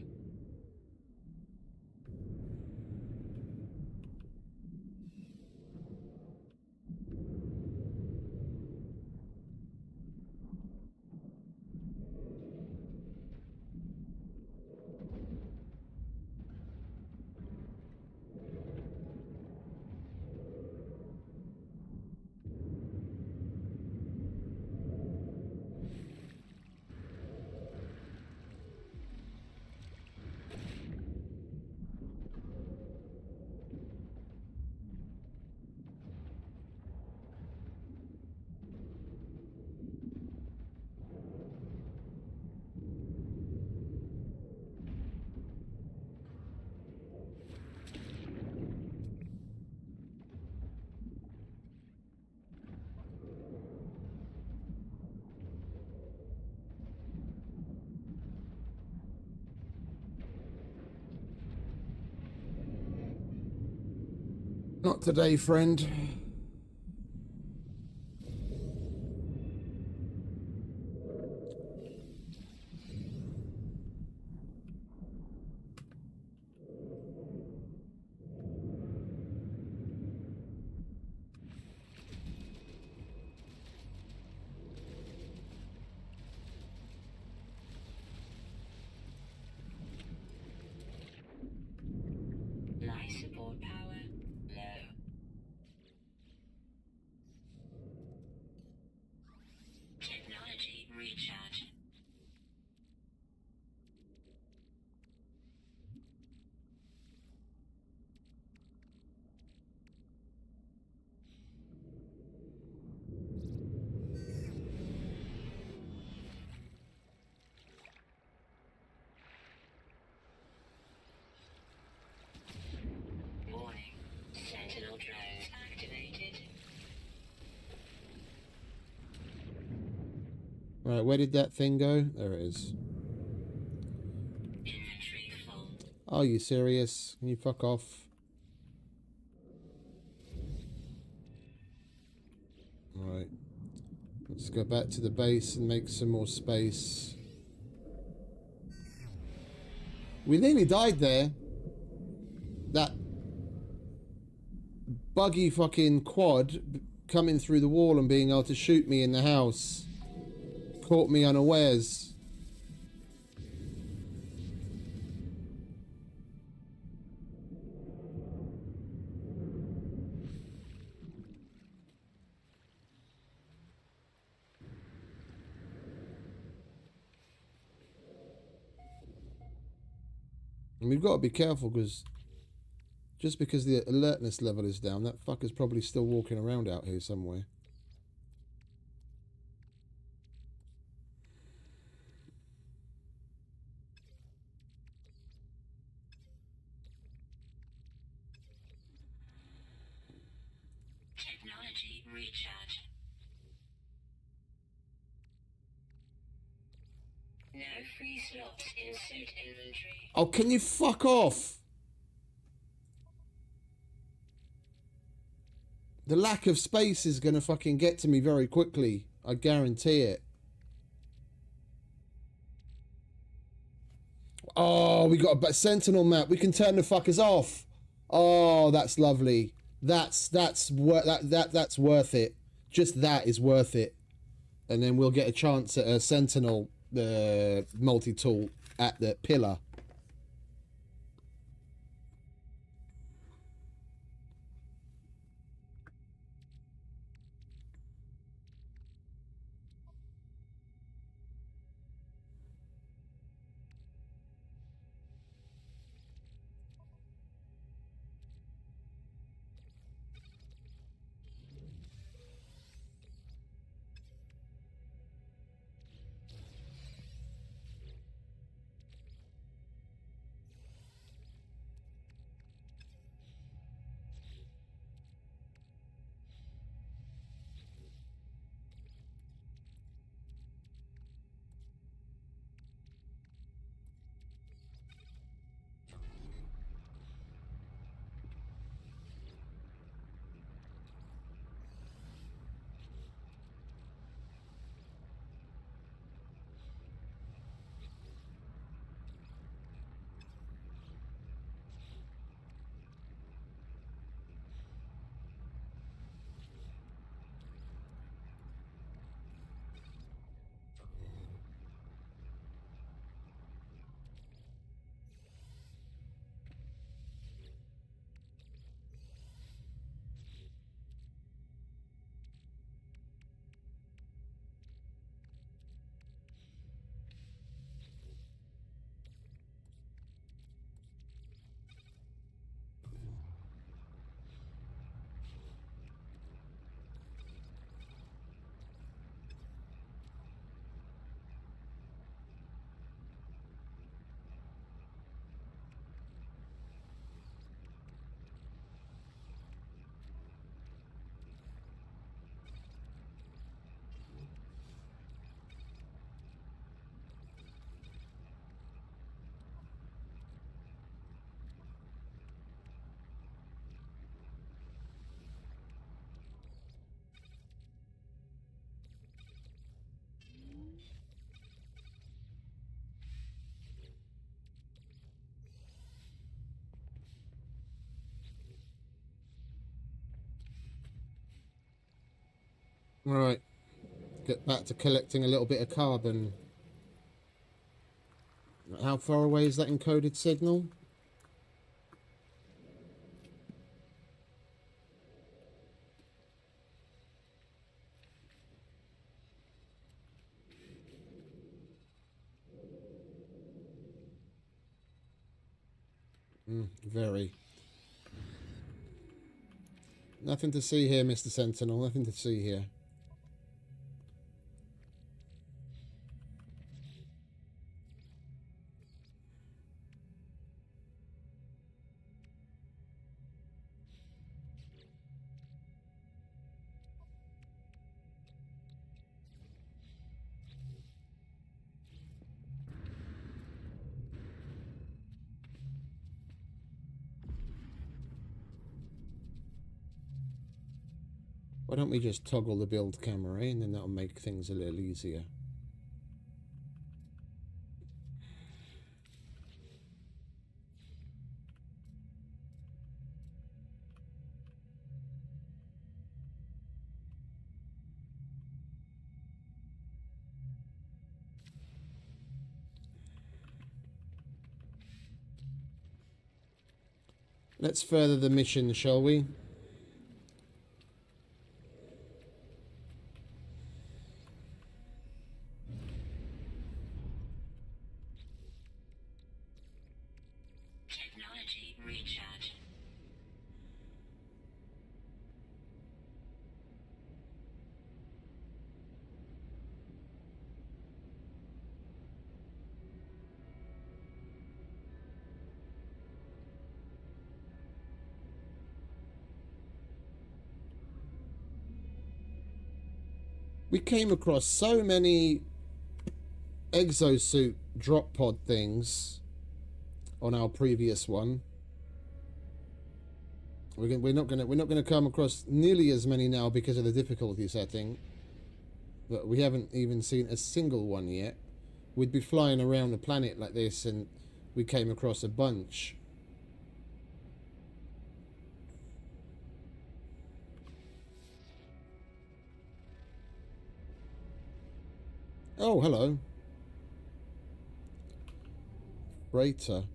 Not today, friend. Life support power low. Right, where did that thing go? There it is. Inventory full. Are you serious? Can you fuck off? Right. Let's go back to the base and make some more space. We nearly died there. That buggy fucking quad coming through the wall and being able to shoot me in the house caught me unawares. And we've got to be careful because just because the alertness level is down, that fucker's probably still walking around out here somewhere. Technology recharge. No free slots in suit inventory. Oh, can you fuck off? The lack of space is going to fucking get to me very quickly. I guarantee it. Oh, we got a sentinel map. We can turn the fuckers off. Oh, that's lovely. That's worth it. Just that is worth it. And then we'll get a chance at a sentinel multi-tool at the pillar. Right. Get back to collecting a little bit of carbon. How far away is that encoded signal? Very. Nothing to see here, Mr. Sentinel. Nothing to see here. Why don't we just toggle the build camera and then that'll make things a little easier. Let's further the mission, shall we? Technology recharge. We came across so many exosuit drop pod things on our previous one. We're not gonna come across nearly as many now because of the difficulty setting. But we haven't even seen a single one yet. We'd be flying around the planet like this and we came across a bunch. Oh, hello. Freighter.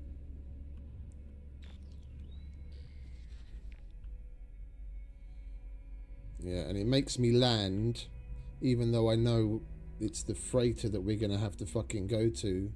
Yeah, and it makes me land, even though I know it's the freighter that we're going to have to fucking go to.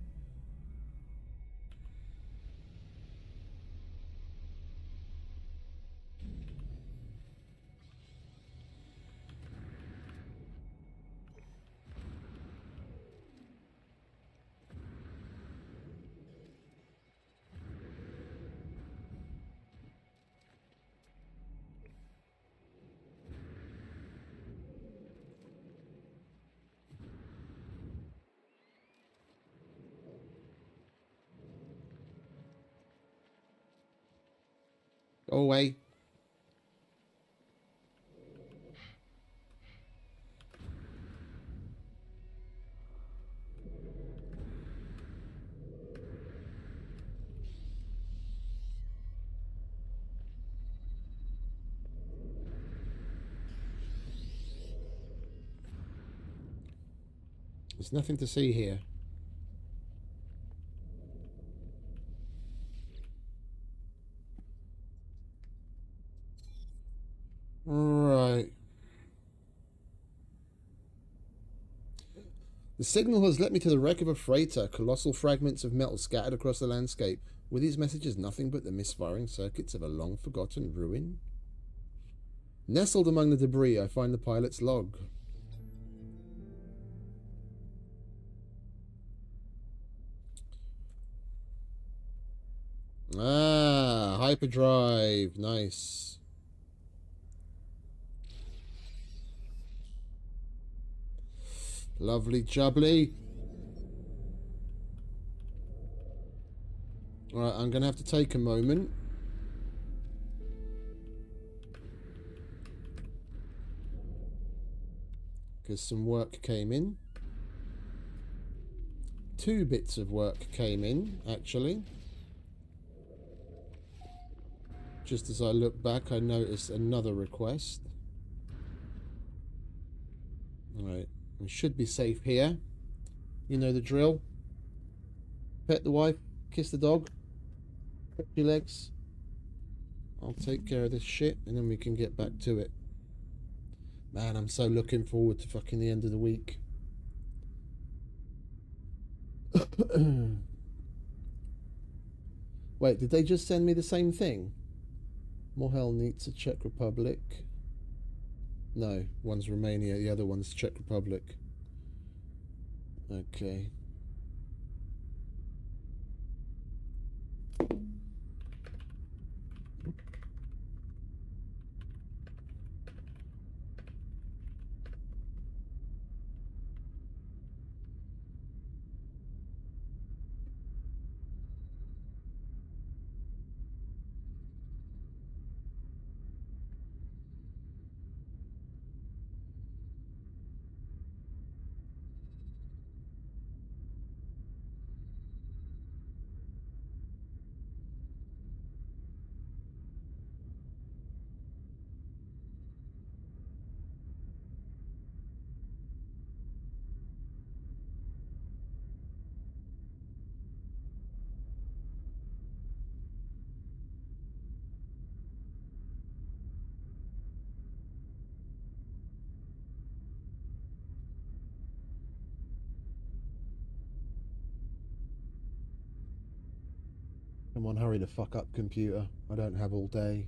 Go away. There's nothing to see here. Right. The signal has led me to the wreck of a freighter. Colossal fragments of metal scattered across the landscape. Were these messages nothing but the misfiring circuits of a long-forgotten ruin? Nestled among the debris, I find the pilot's log. Ah, hyperdrive. Nice. Lovely jubbly. Alright, I'm going to have to take a moment. Because some work came in. 2 bits of work came in, actually. Just as I look back, I noticed another request. Alright, we should be safe here. You know the drill. Pet the wife, kiss the dog, pet your legs. I'll take care of this shit and then we can get back to it. Man, I'm so looking forward to fucking the end of the week. Wait, did they just send me the same thing? Mohel needs a Czech Republic. No, one's Romania, the other one's Czech Republic. Okay. Come on, hurry the fuck up, computer. I don't have all day.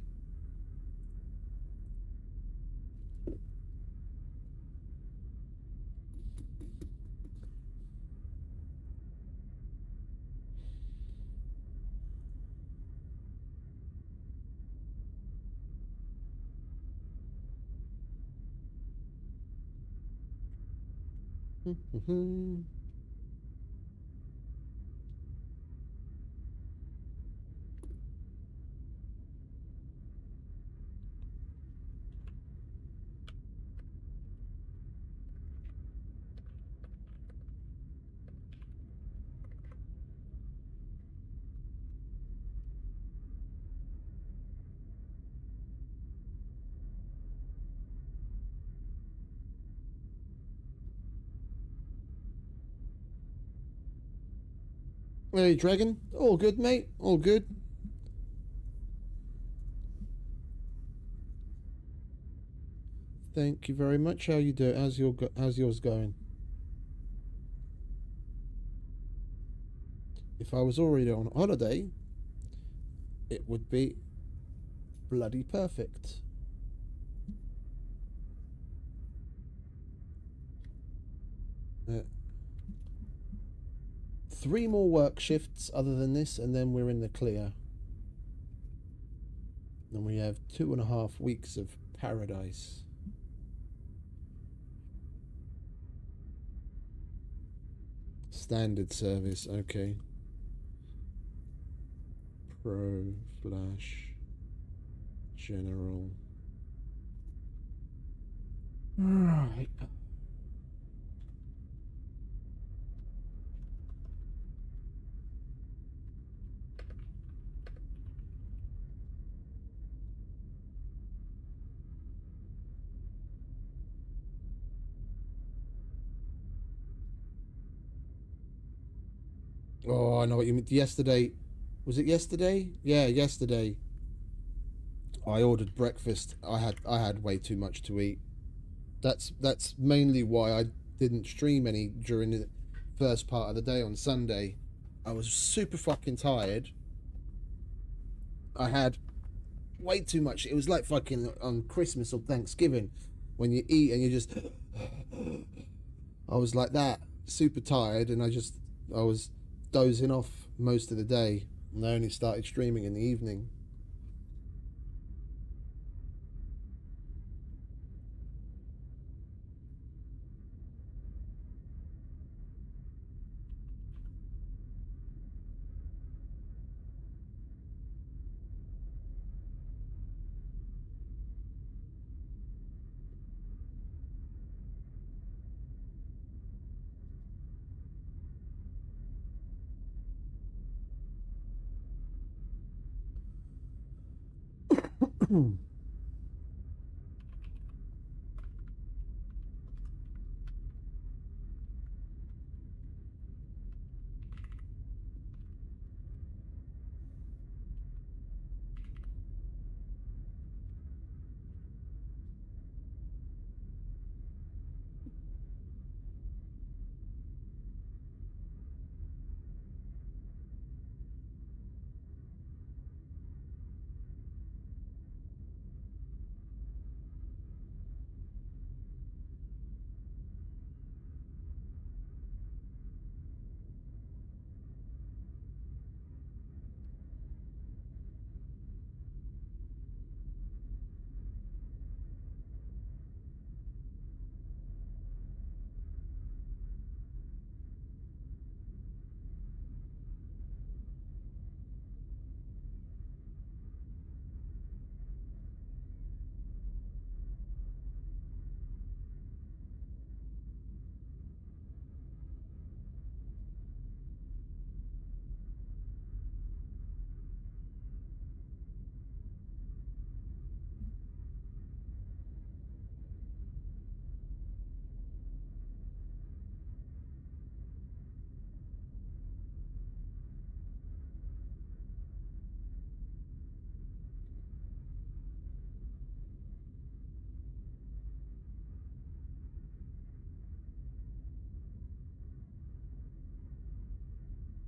Hey, Dragon. All good, mate. All good. Thank you very much. How you do? How's yours going? If I was already on holiday, it would be bloody perfect. Uh, 3 more work shifts other than this, and then we're in the clear. And we have 2.5 weeks of paradise. Standard service, okay. Pro, Flash, General. Right. Oh, I know what you mean. Yesterday, was it yesterday? Yeah, yesterday. I ordered breakfast. I had way too much to eat. That's mainly why I didn't stream any during the first part of the day on Sunday. I was super fucking tired. I had way too much. It was like fucking on Christmas or Thanksgiving when you eat and you just. I was like that, super tired, and I was dozing off most of the day, and I only started streaming in the evening.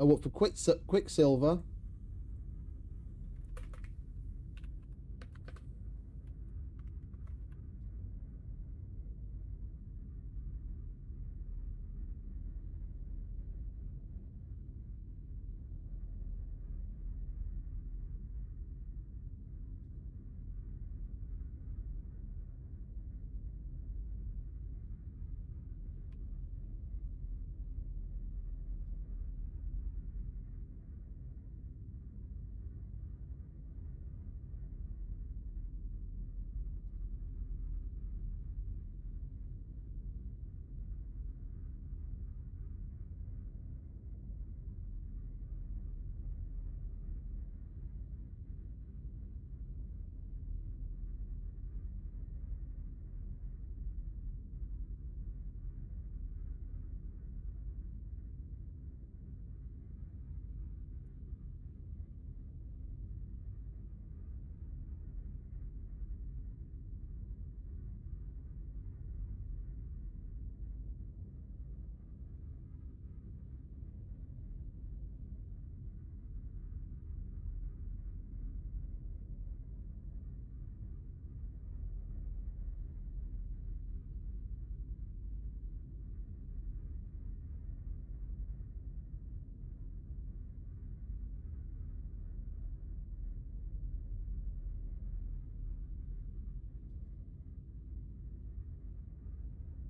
Oh, what for Quicksilver?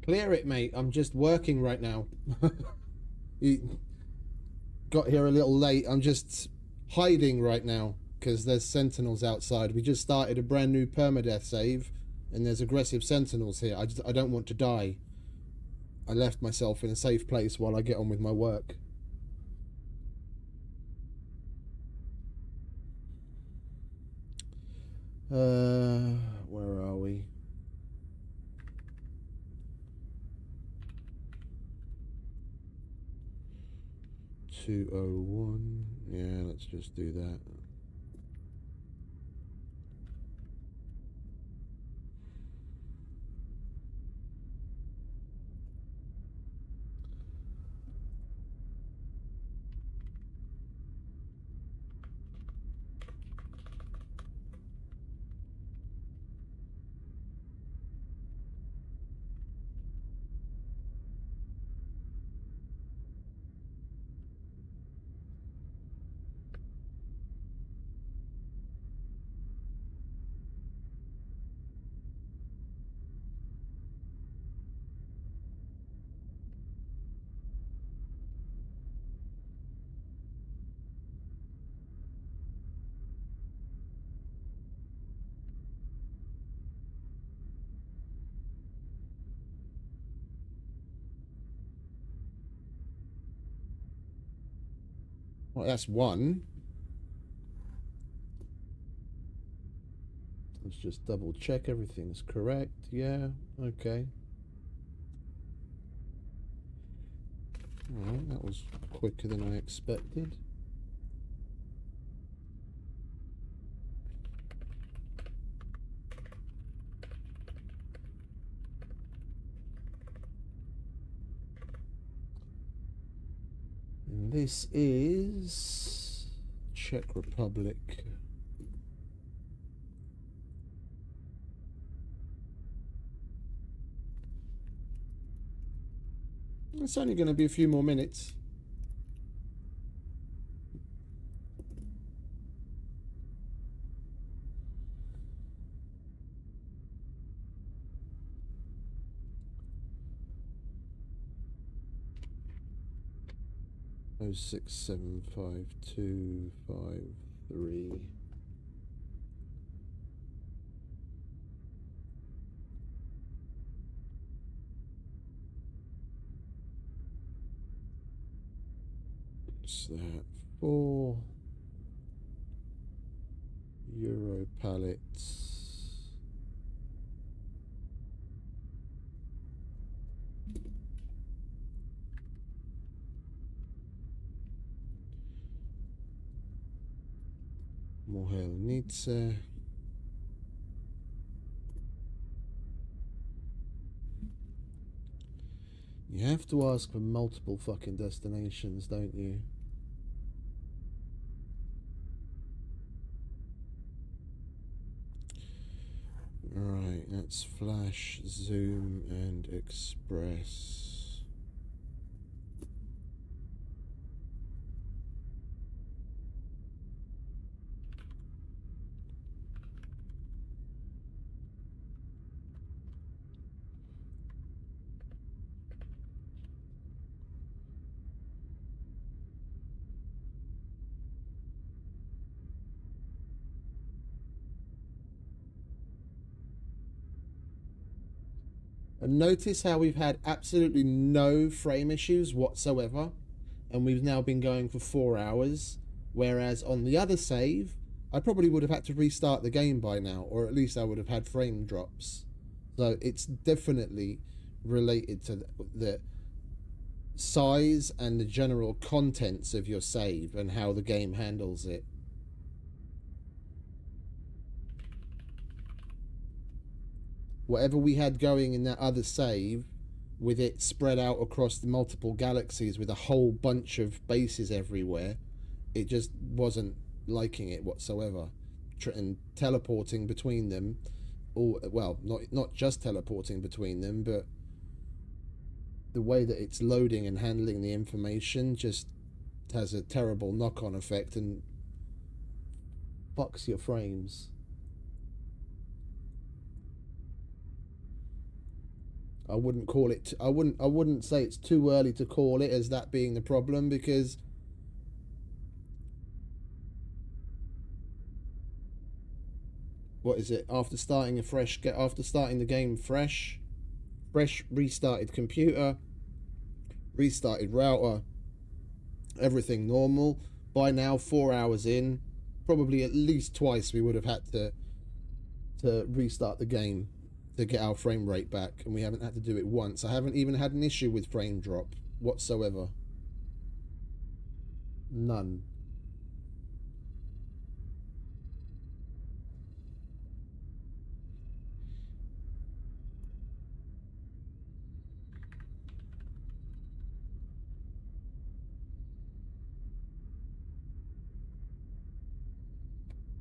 Clear it, mate. I'm just working right now. You got here a little late. I'm just hiding right now because there's sentinels outside. We just started a brand new permadeath save and there's aggressive sentinels here. I don't want to die. I left myself in a safe place while I get on with my work. Where are we? $201. Yeah, let's just do that. Well, that's one. Let's just double check everything's correct. Yeah, okay. Alright, that was quicker than I expected. And this is Czech Republic. It's only going to be a few more minutes. Oh, 675-253. What's that? 4 Euro pallets. Mohelnice. You have to ask for multiple fucking destinations, don't you? Right, that's flash, zoom, and express. And notice how we've had absolutely no frame issues whatsoever, and we've now been going for 4 hours, whereas on the other save I probably would have had to restart the game by now, or at least I would have had frame drops. So it's definitely related to the size and the general contents of your save and how the game handles it. Whatever we had going in that other save, with it spread out across the multiple galaxies with a whole bunch of bases everywhere, it just wasn't liking it whatsoever. And teleporting between them, or well, not just teleporting between them, but the way that it's loading and handling the information just has a terrible knock-on effect and fucks your frames. I wouldn't call it. I wouldn't say it's too early to call it as that being the problem, because what is it? After starting the game fresh, restarted computer, restarted router, everything normal. By now, 4 hours in, probably at least twice we would have had to restart the game to get our frame rate back, and we haven't had to do it once. I haven't even had an issue with frame drop whatsoever. None.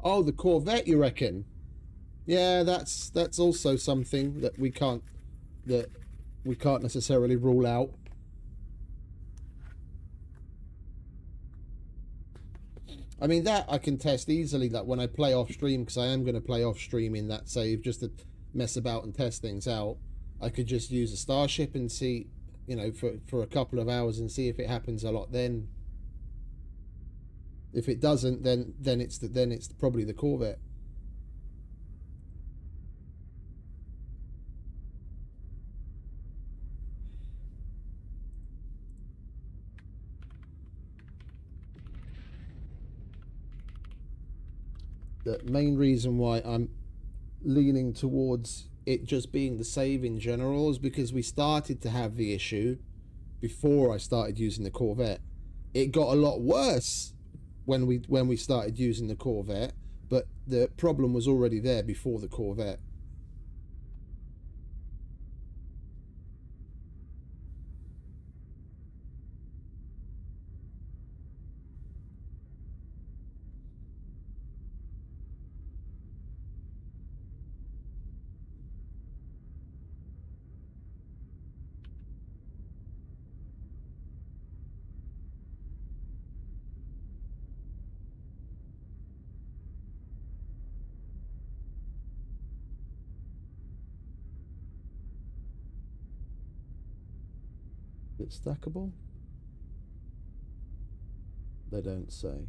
Oh, the Corvette, you reckon? Yeah, that's also something that we can't necessarily rule out. I mean, that I can test easily, that when I play off stream, because I am going to play off stream in that save just to mess about and test things out. I could just use a Starship and see, you know, for a couple of hours and see if it happens a lot. Then if it doesn't, then it's probably the Corvette. The main reason why I'm leaning towards it just being the save in general is because we started to have the issue before I started using the Corvette. It got a lot worse when we started using the Corvette, but the problem was already there before the Corvette. Is it stackable? They don't say.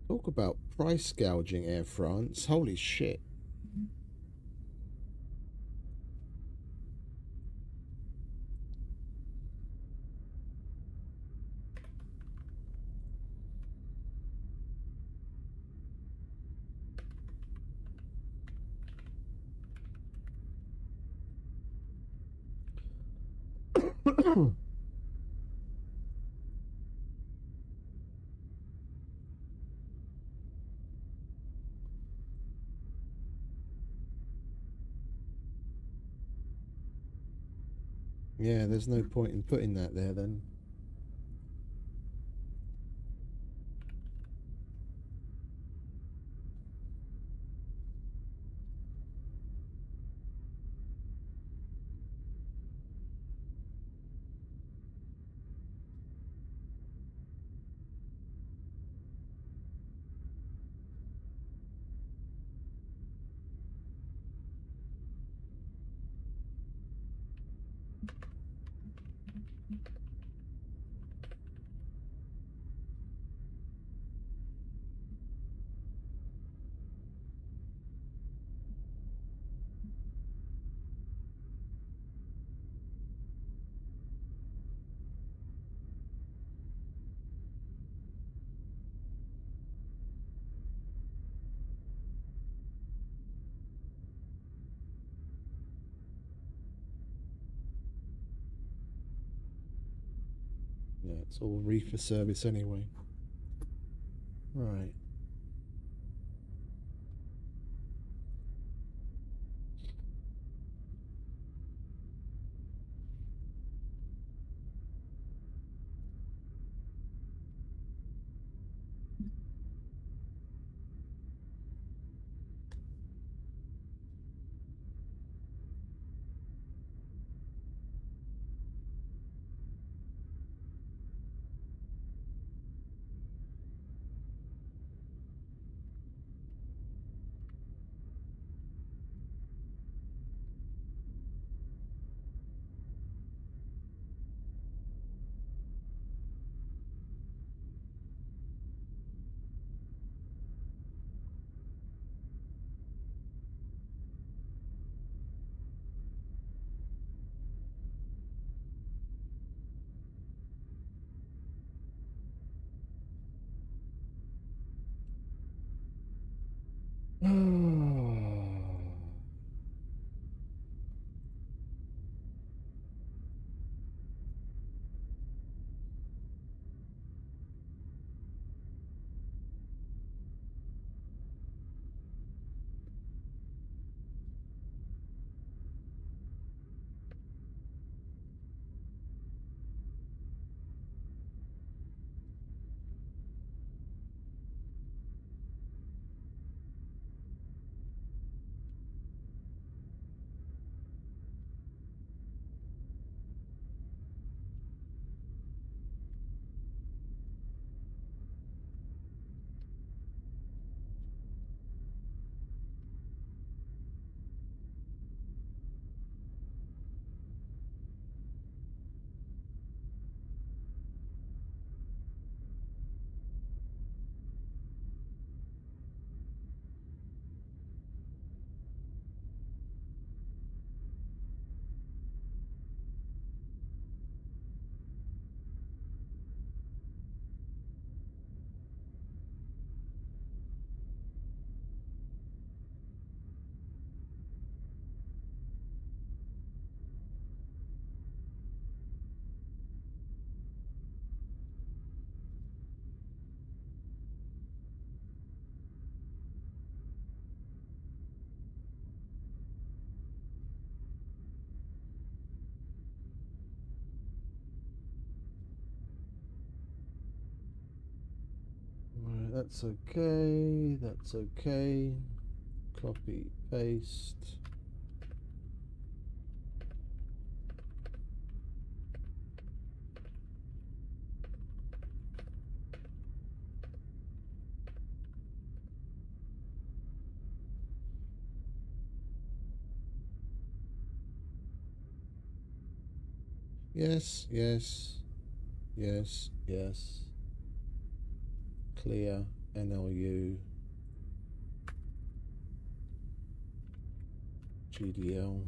Talk about price gouging, Air France. Holy shit. Yeah, there's no point in putting that there then. Yeah, it's all reefer service anyway. Right. Right, that's okay. That's okay. Copy, paste. Yes, yes, yes, yes. Clear, NLU, GDL.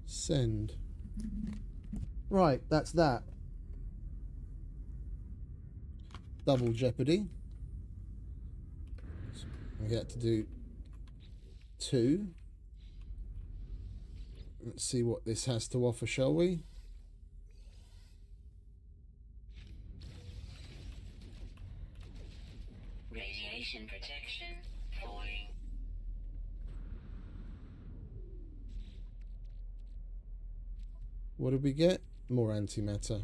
Send. Right, that's that. Double jeopardy. So we get to do 2. Let's see what this has to offer, shall we? Radiation protection 4. What did we get? More antimatter.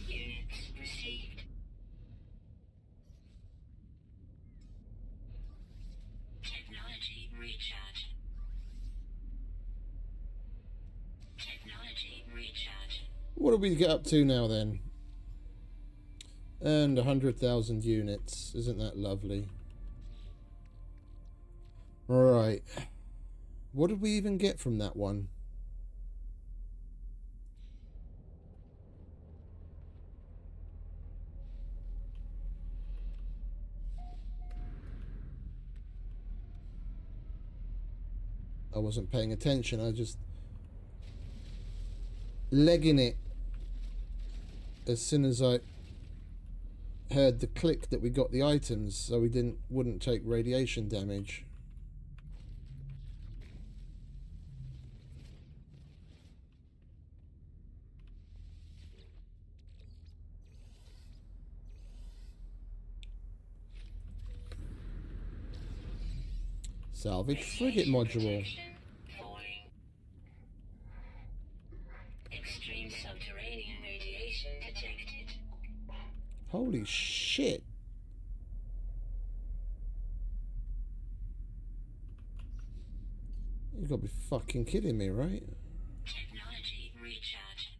Units received. Technology recharge. Technology recharge. What do we get up to now then? And 100,000 units. Isn't that lovely? Alright. What did we even get from that one? I wasn't paying attention. I just legging it as soon as I heard the click that we got the items, so we wouldn't take radiation damage. Salvage frigate module. Falling. Extreme subterranean radiation detected. Holy shit. You gotta be fucking kidding me, right? Technology recharge.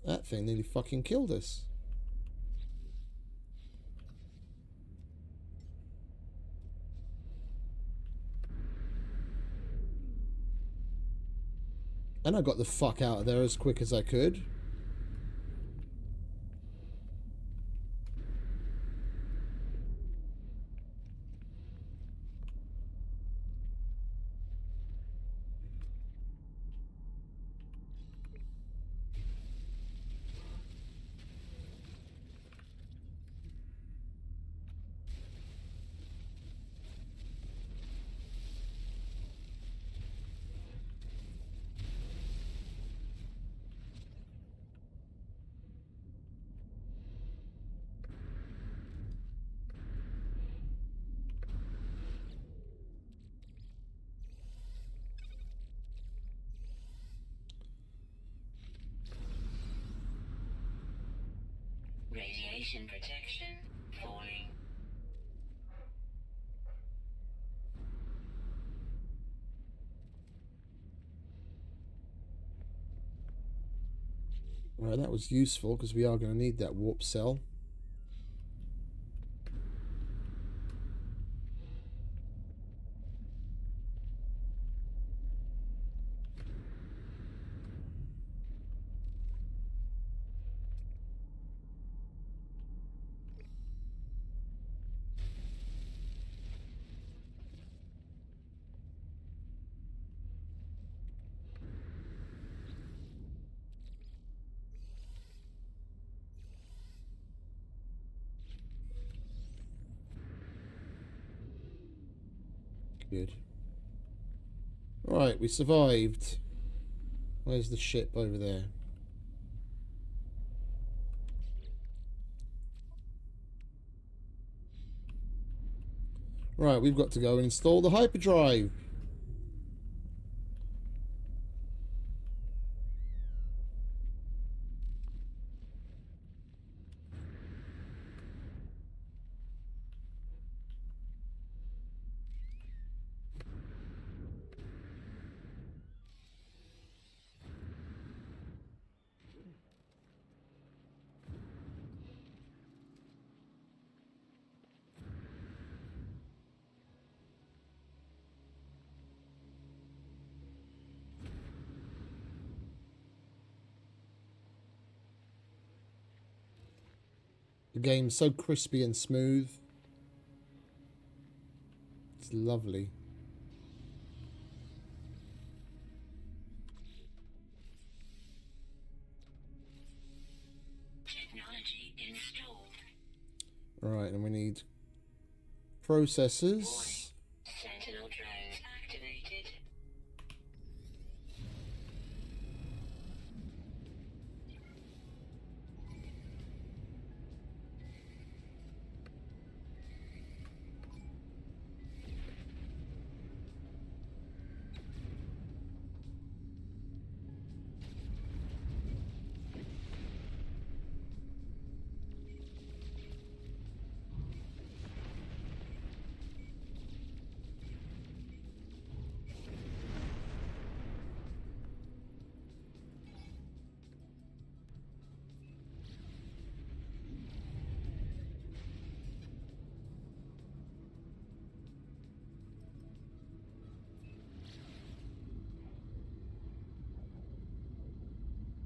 That thing nearly fucking killed us. And I got the fuck out of there as quick as I could. Radiation protection falling. Right, that was useful because we are going to need that warp cell. Good. Right, we survived. Where's the ship over there? Right, we've got to go and install the hyperdrive. The game's so crispy and smooth. It's lovely. Technology installed. Right, and we need processors. Sentinel drones activated.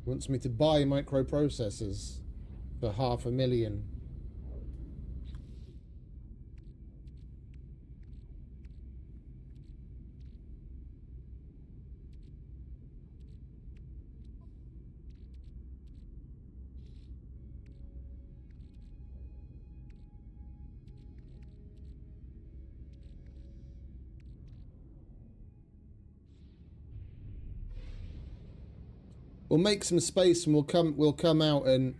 Wants me to buy microprocessors for $500,000. We'll make some space and we'll come out and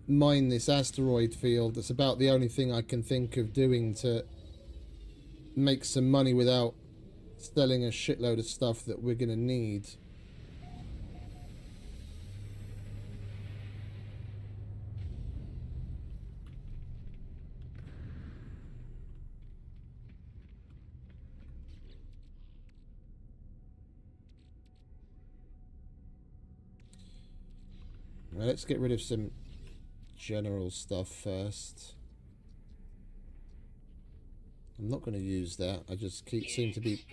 mine this asteroid field. That's about the only thing I can think of doing to make some money without selling a shitload of stuff that we're gonna need. Now let's get rid of some general stuff first. I'm not going to use that. I just seem to be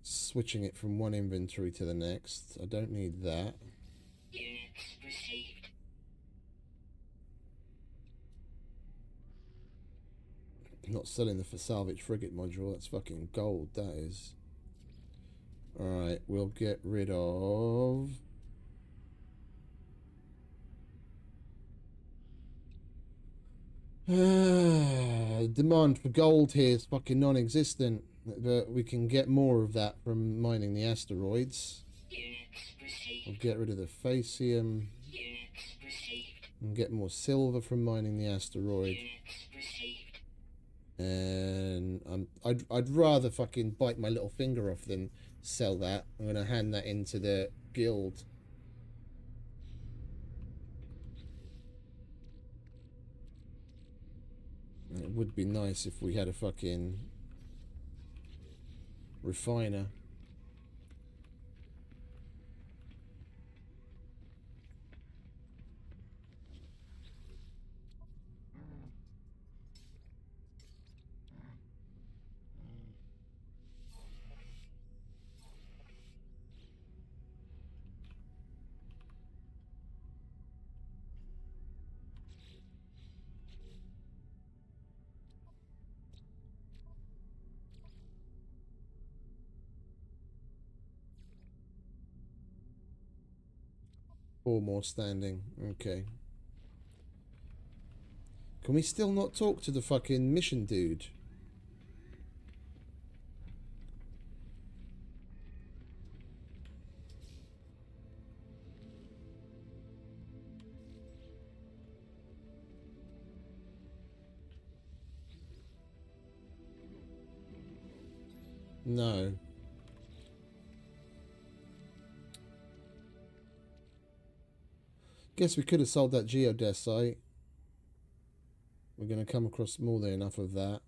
switching it from one inventory to the next. I don't need that. Units received. I'm not selling the salvage frigate module. That's fucking gold, that is. Alright, we'll get rid of... demand for gold here is fucking non-existent, but we can get more of that from mining the asteroids. Units received. We'll get rid of the facium Units received. and get more silver from mining the asteroid. Units received. And I'd rather fucking bite my little finger off than sell that. I'm gonna hand that into the guild. It would be nice if we had a fucking refiner. Four more standing. Okay. Can we still not talk to the fucking mission dude? No. Guess we could have sold that geodesite. We're going to come across more than enough of that.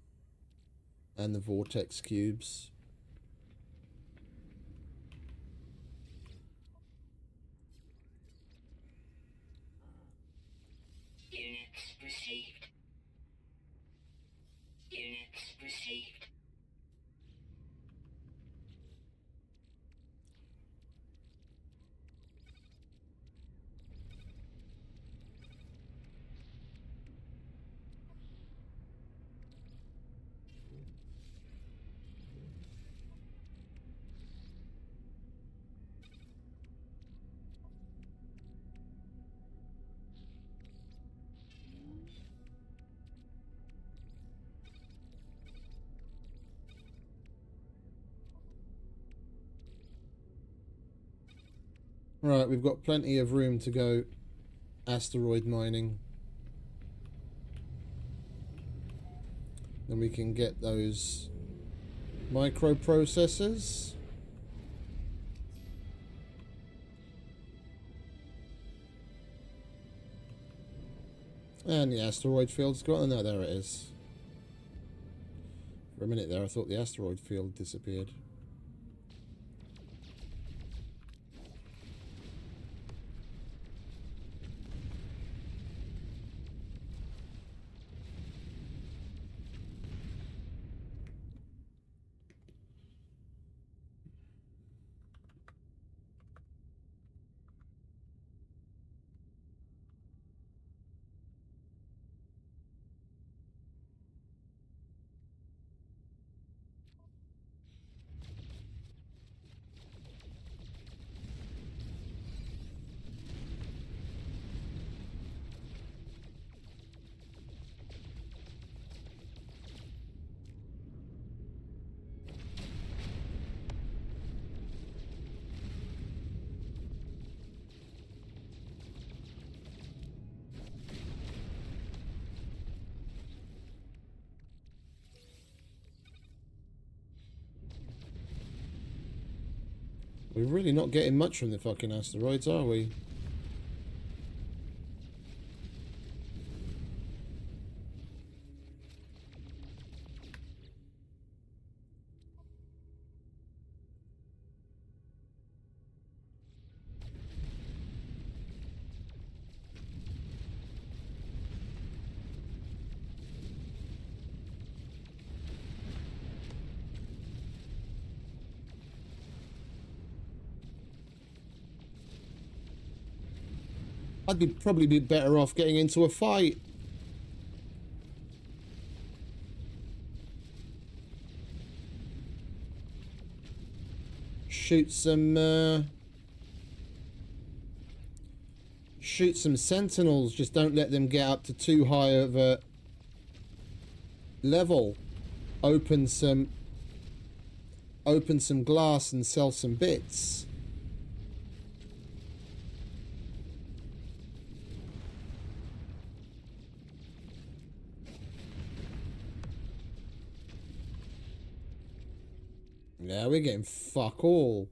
And the vortex cubes. Units received. Units received. Right, we've got plenty of room to go asteroid mining. Then we can get those microprocessors. And the asteroid field's gone. No, there it is. For a minute there, I thought the asteroid field disappeared. We're really not getting much from the fucking asteroids, are we? I'd probably be better off getting into a fight. Shoot some sentinels. Just don't let them get up to too high of a level. Open some glass and sell some bits. Yeah, we're getting fuck all.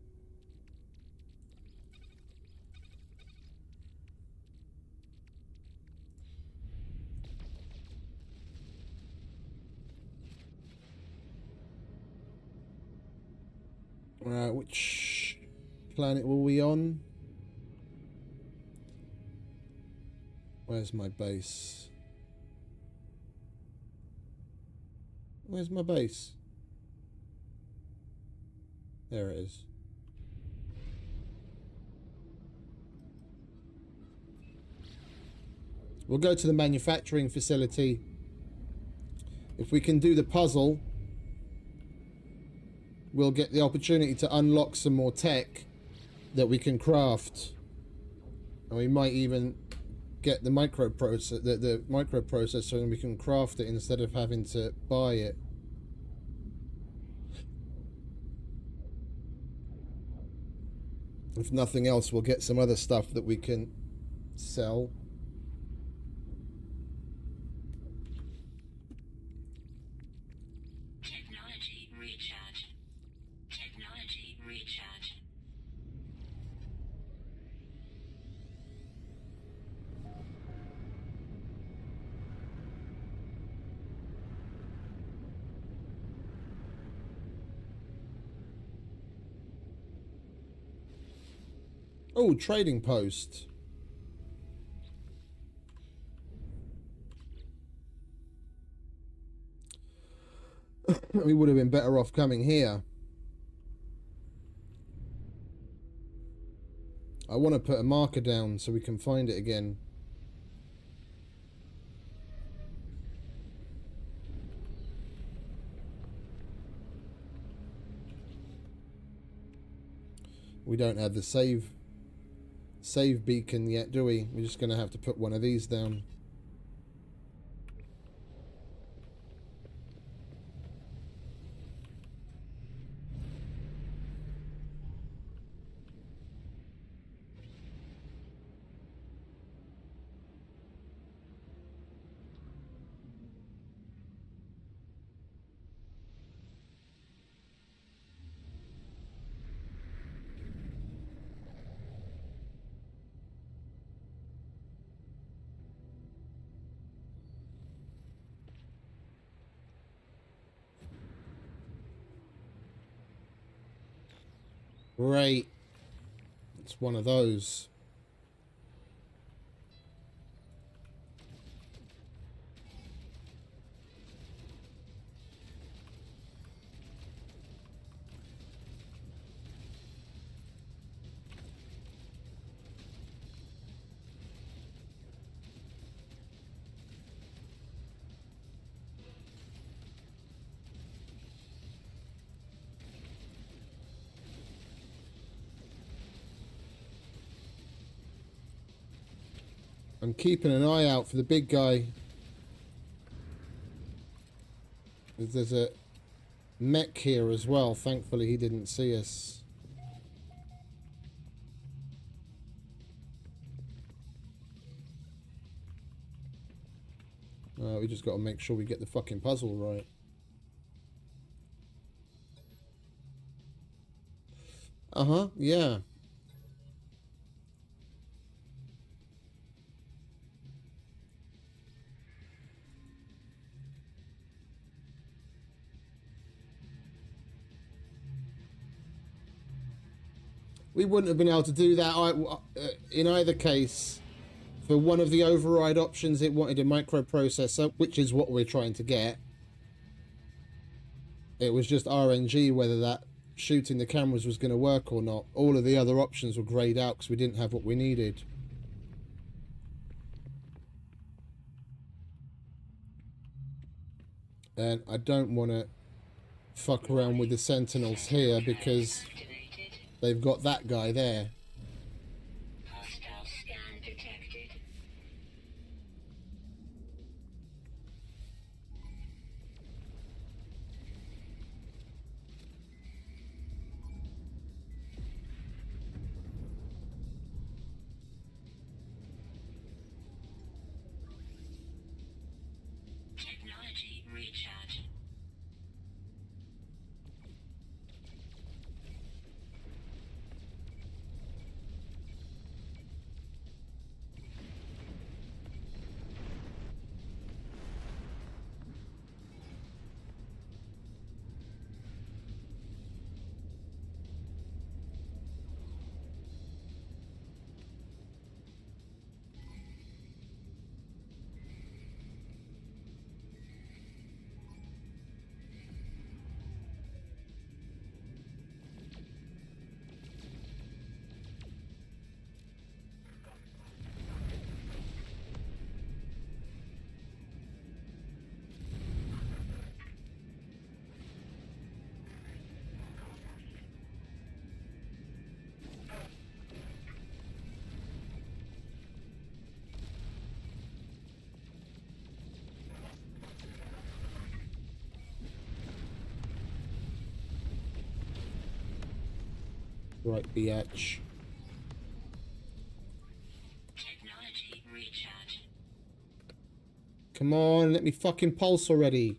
Which planet were we on? Where's my base? Where's my base? There it is. We'll go to the manufacturing facility. If we can do the puzzle, we'll get the opportunity to unlock some more tech that we can craft. And we might even get the microprocessor and we can craft it instead of having to buy it. If nothing else, we'll get some other stuff that we can sell. Technology recharge. Technology recharge. Oh, trading post. We would have been better off coming here. I want to put a marker down so we can find it again. We don't have the save beacon yet, do we? We're just going to have to put one of these down. Great. It's one of those. I'm keeping an eye out for the big guy. There's a mech here as well. Thankfully, he didn't see us. We just got to make sure we get the fucking puzzle right. Uh-huh, yeah. We wouldn't have been able to do that in either case. For one of the override options, it wanted a microprocessor, which is what we're trying to get. It was just RNG whether that shooting the cameras was going to work or not. All of the other options were greyed out because we didn't have what we needed. And I don't want to fuck around with the sentinels here because they've got that guy there. Hostile scan detected. Technology recharge. Right, biatch. Technology recharge. Come on, let me fucking pulse already.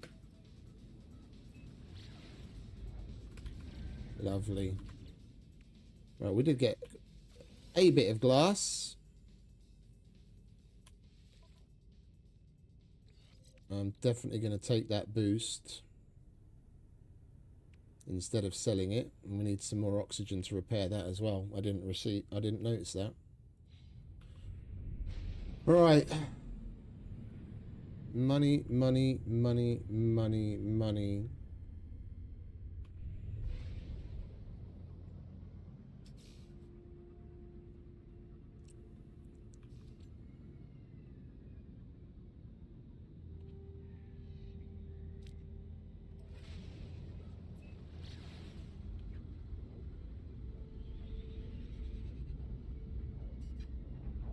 Lovely. Right, we did get a bit of glass. I'm definitely going to take that boost instead of selling it. And we need some more oxygen to repair that as well. I didn't notice that. Right. Money, money, money, money, money.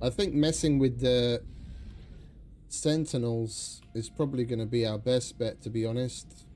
I think messing with the sentinels is probably going to be our best bet, to be honest.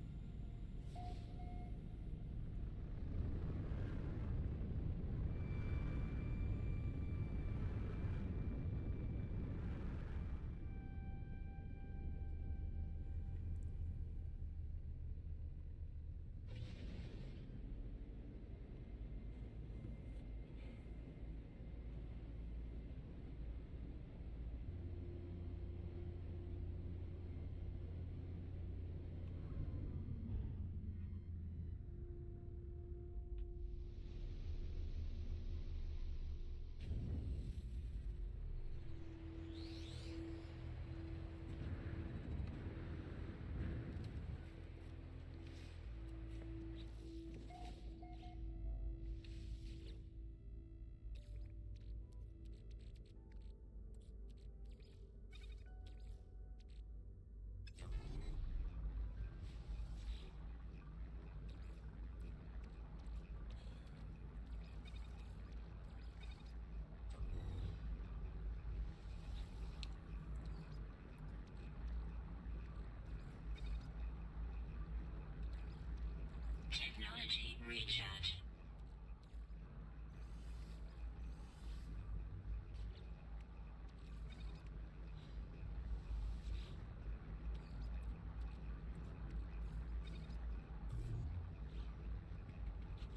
Technology recharge.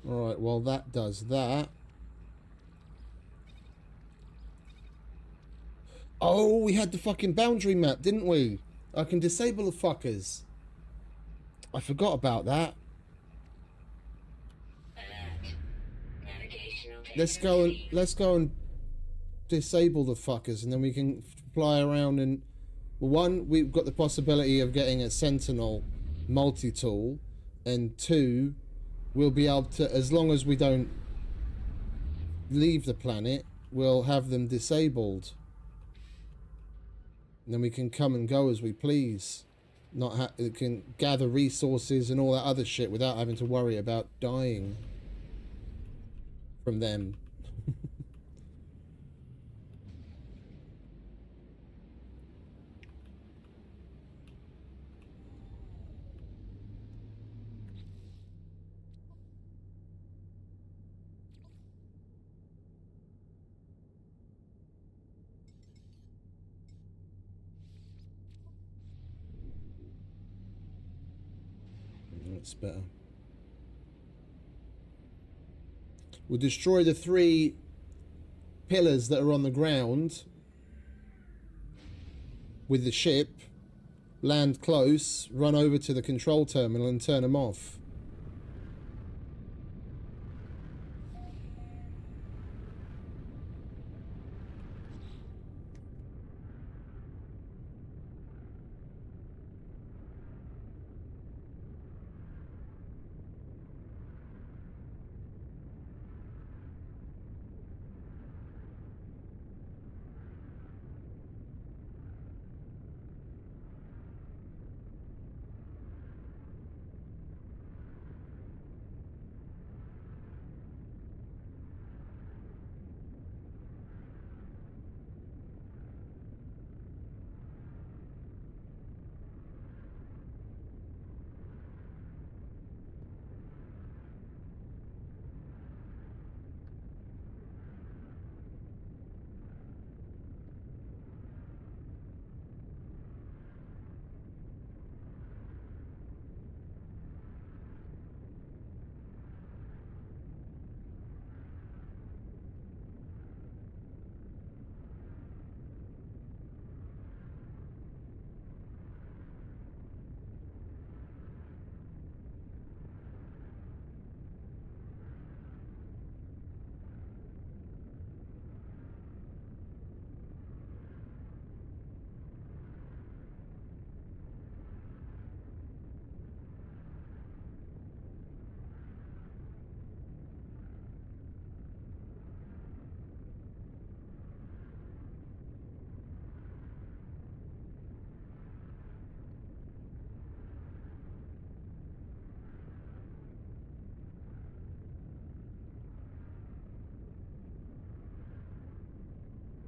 Alright, well that does that. Oh, we had the fucking boundary map, didn't we? I can disable the fuckers. I forgot about that. Alert. Navigational Let's go and disable the fuckers, and then we can fly around and... Well, one, we've got the possibility of getting a Sentinel multi-tool, and two, we'll be able to, as long as we don't leave the planet, we'll have them disabled. And then we can come and go as we please. It can gather resources and all that other shit without having to worry about dying from them. That's better. We'll destroy the 3 pillars that are on the ground with the ship, land close, run over to the control terminal and turn them off.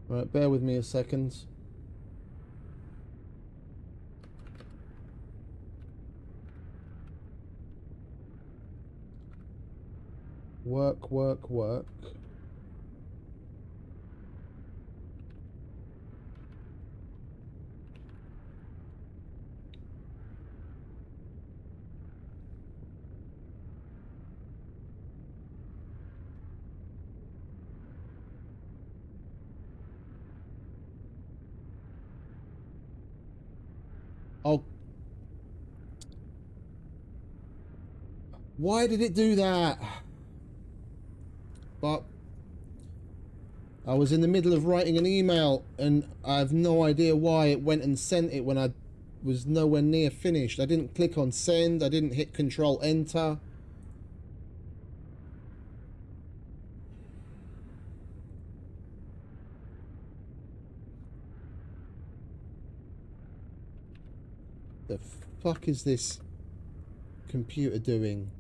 Right, bear with me a second. Work, work, work. Oh. Why did it do that? But I was in the middle of writing an email and I have no idea why it went and sent it when I was nowhere near finished. I didn't click on send. I didn't hit Control Enter. The fuck is this computer doing?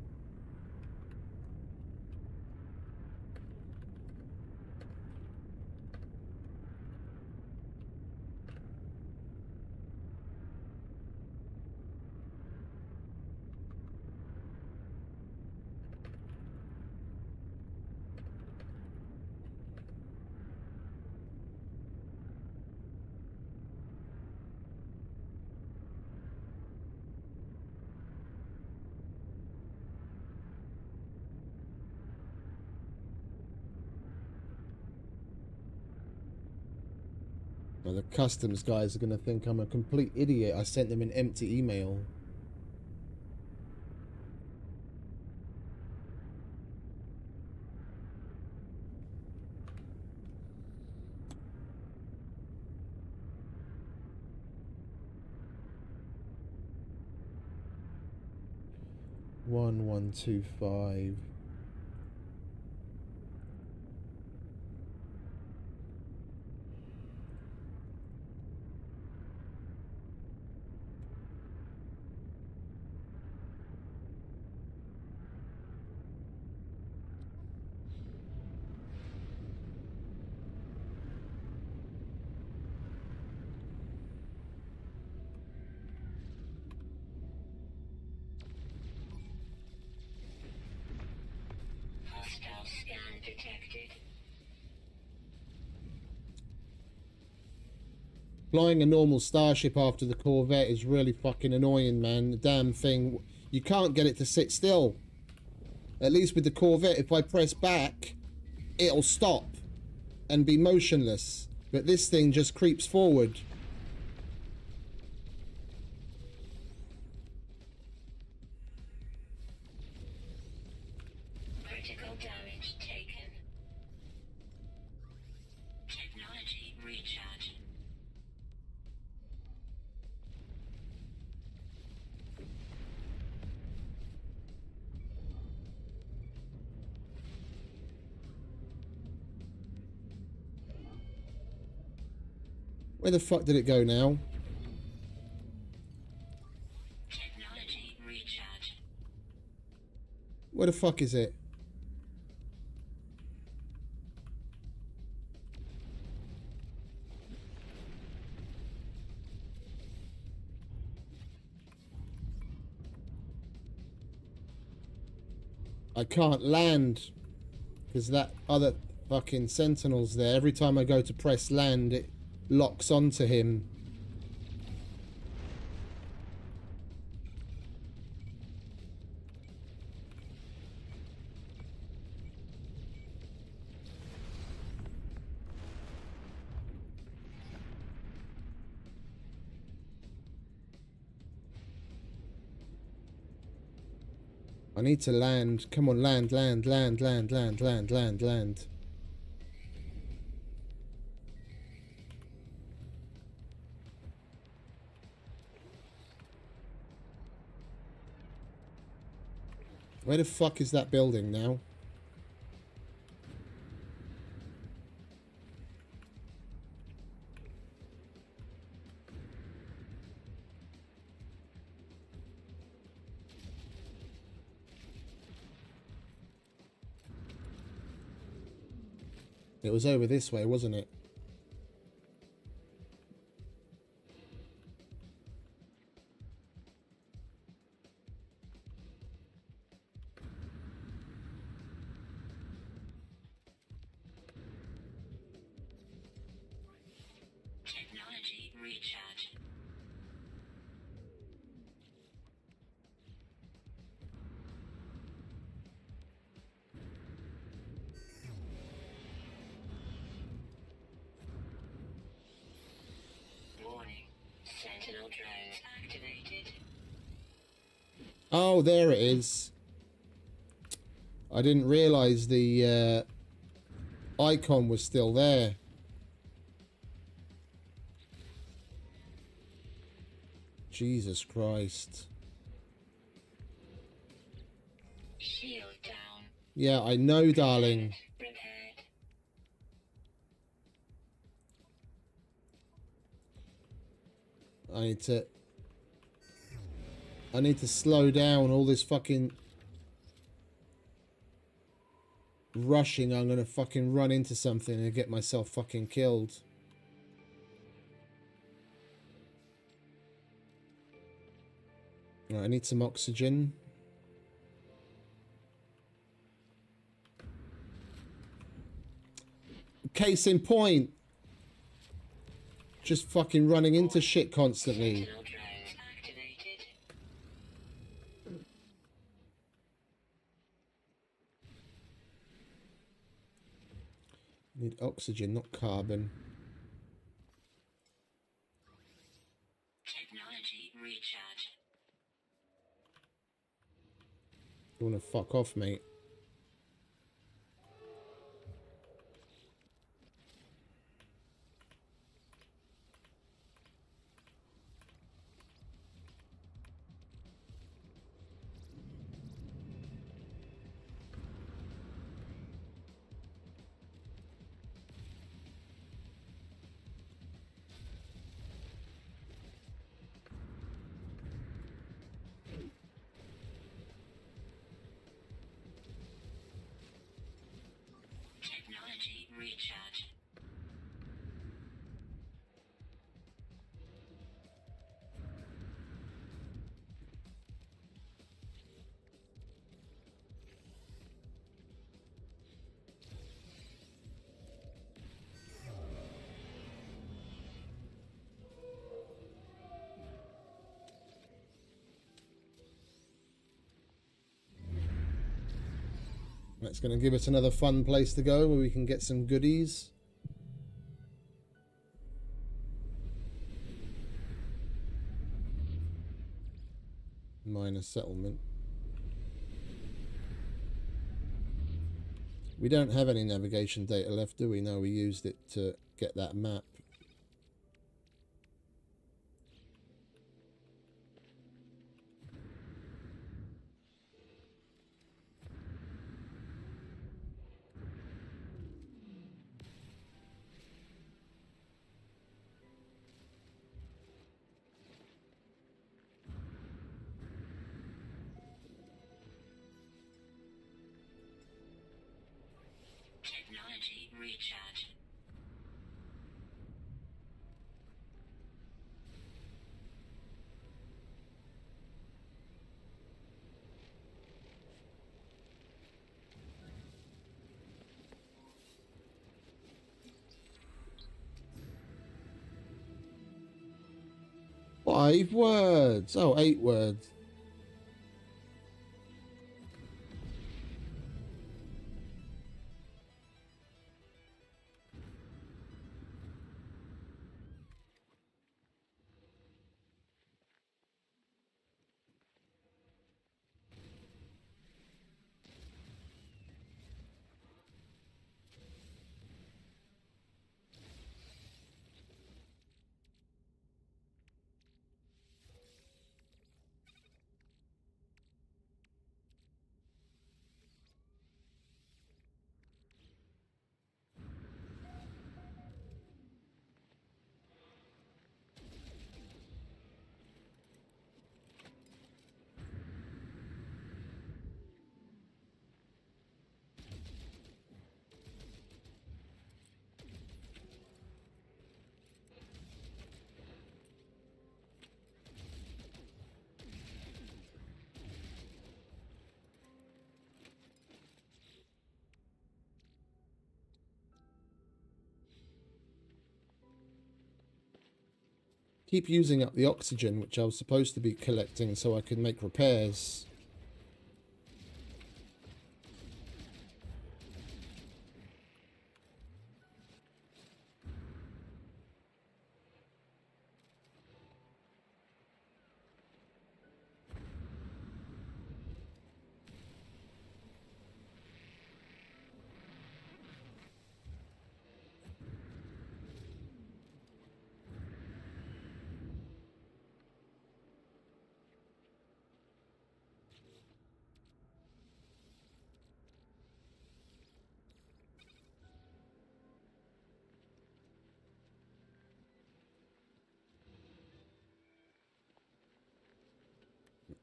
Well, the customs guys are going to think I'm a complete idiot. I sent them an empty email. One, 125. Hostile scan detected. Flying a normal starship after the Corvette is really fucking annoying, man. The damn thing, you can't get it to sit still. At least with the Corvette, if I press back, it'll stop and be motionless. But this thing just creeps forward. Critical damage taken. Technology recharge. Where the fuck did it go now? Technology recharge. Where the fuck is it? I can't land because that other fucking sentinel's there. Every time I go to press land, it locks onto him. I need to land. Come on, land, land, land, land, land, land, land, land. Where the fuck is that building now? It was over this way, wasn't it? Technology recharge. Warning. Sentinel drones activated. Oh, there it is. I didn't realise the icon was still there. Jesus Christ. Shield down. Yeah, I know, darling. Repaired. I need to slow down all this fucking rushing. I'm gonna fucking run into something and get myself fucking killed. Right, I need some oxygen. Case in point. Just fucking running into shit constantly. Sentinel drones activated. Need oxygen, not carbon. want to fuck off, mate. Technology recharge. That's going to give us another fun place to go where we can get some goodies. Minor settlement. We don't have any navigation data left, do we? No, we used it to get that map. Technology recharge. Five words. Oh, 8 words. Keep using up the oxygen, which I was supposed to be collecting so I could make repairs.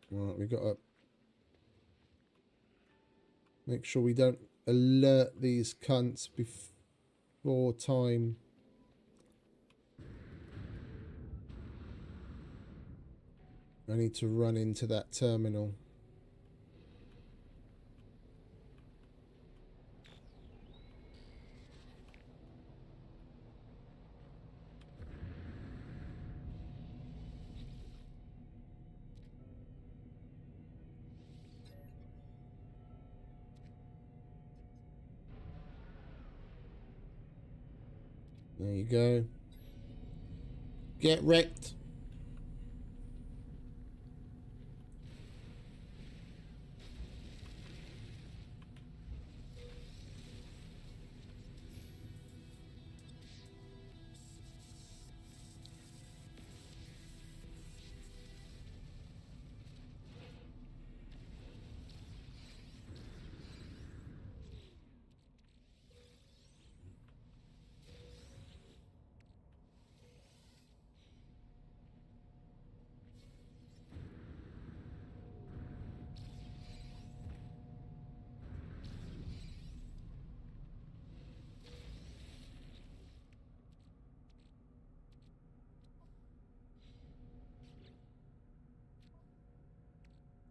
Right, we got to make sure we don't alert these cunts before time. I need to run into that terminal. There you go. Get wrecked.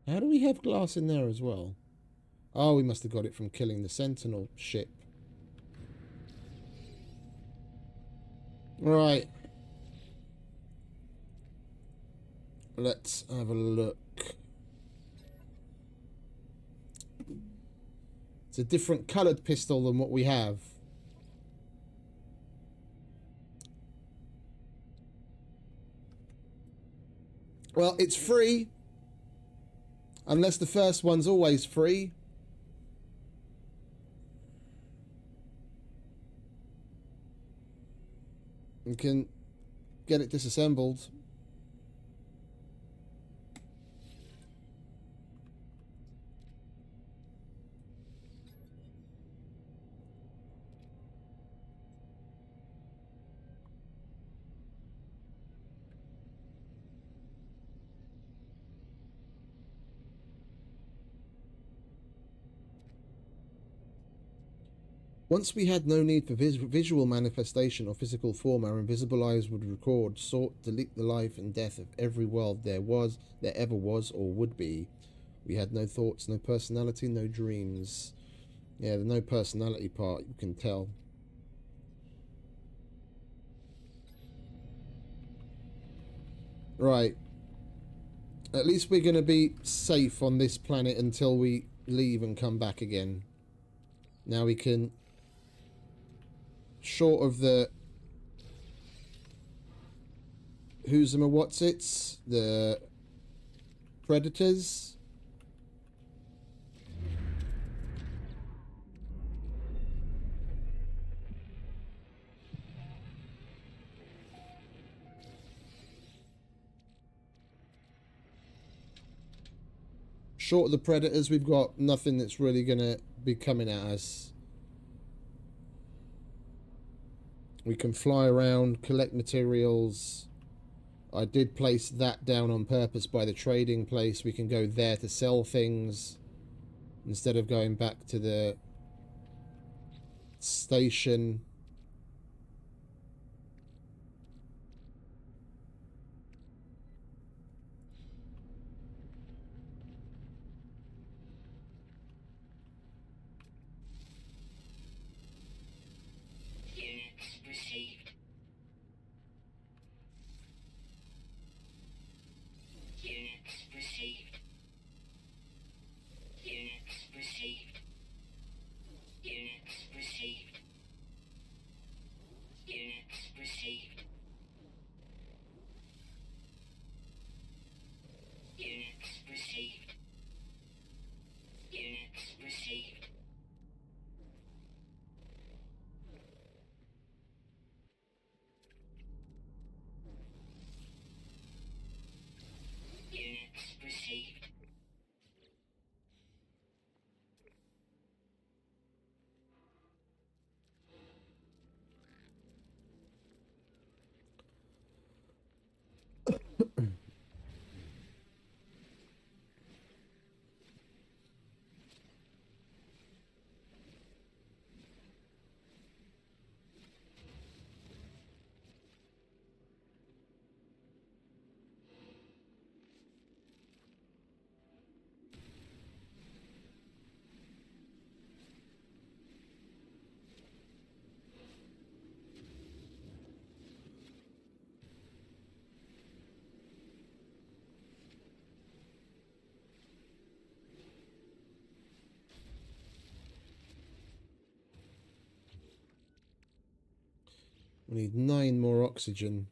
How do we have glass in there as well? Oh, we must have got it from killing the Sentinel ship. Right. Let's have a look. It's a different coloured pistol than what we have. Well, it's free. Unless the first one's always free. You can get it disassembled. Once we had no need for visual manifestation or physical form, our invisible eyes would record, sort, delete the life and death of every world there ever was, or would be. We had no thoughts, no personality, no dreams. Yeah, the no personality part, you can tell. Right. At least we're going to be safe on this planet until we leave and come back again. Now we can... Short of the who's them or what's it's, the predators. Short of the predators, we've got nothing that's really going to be coming at us. We can fly around, collect materials. I did place that down on purpose by the trading place. We can go there to sell things instead of going back to the station. Units received. Units received. Units received. Units received. Units received. Units received. Units received. Units received. We need 9 more oxygen.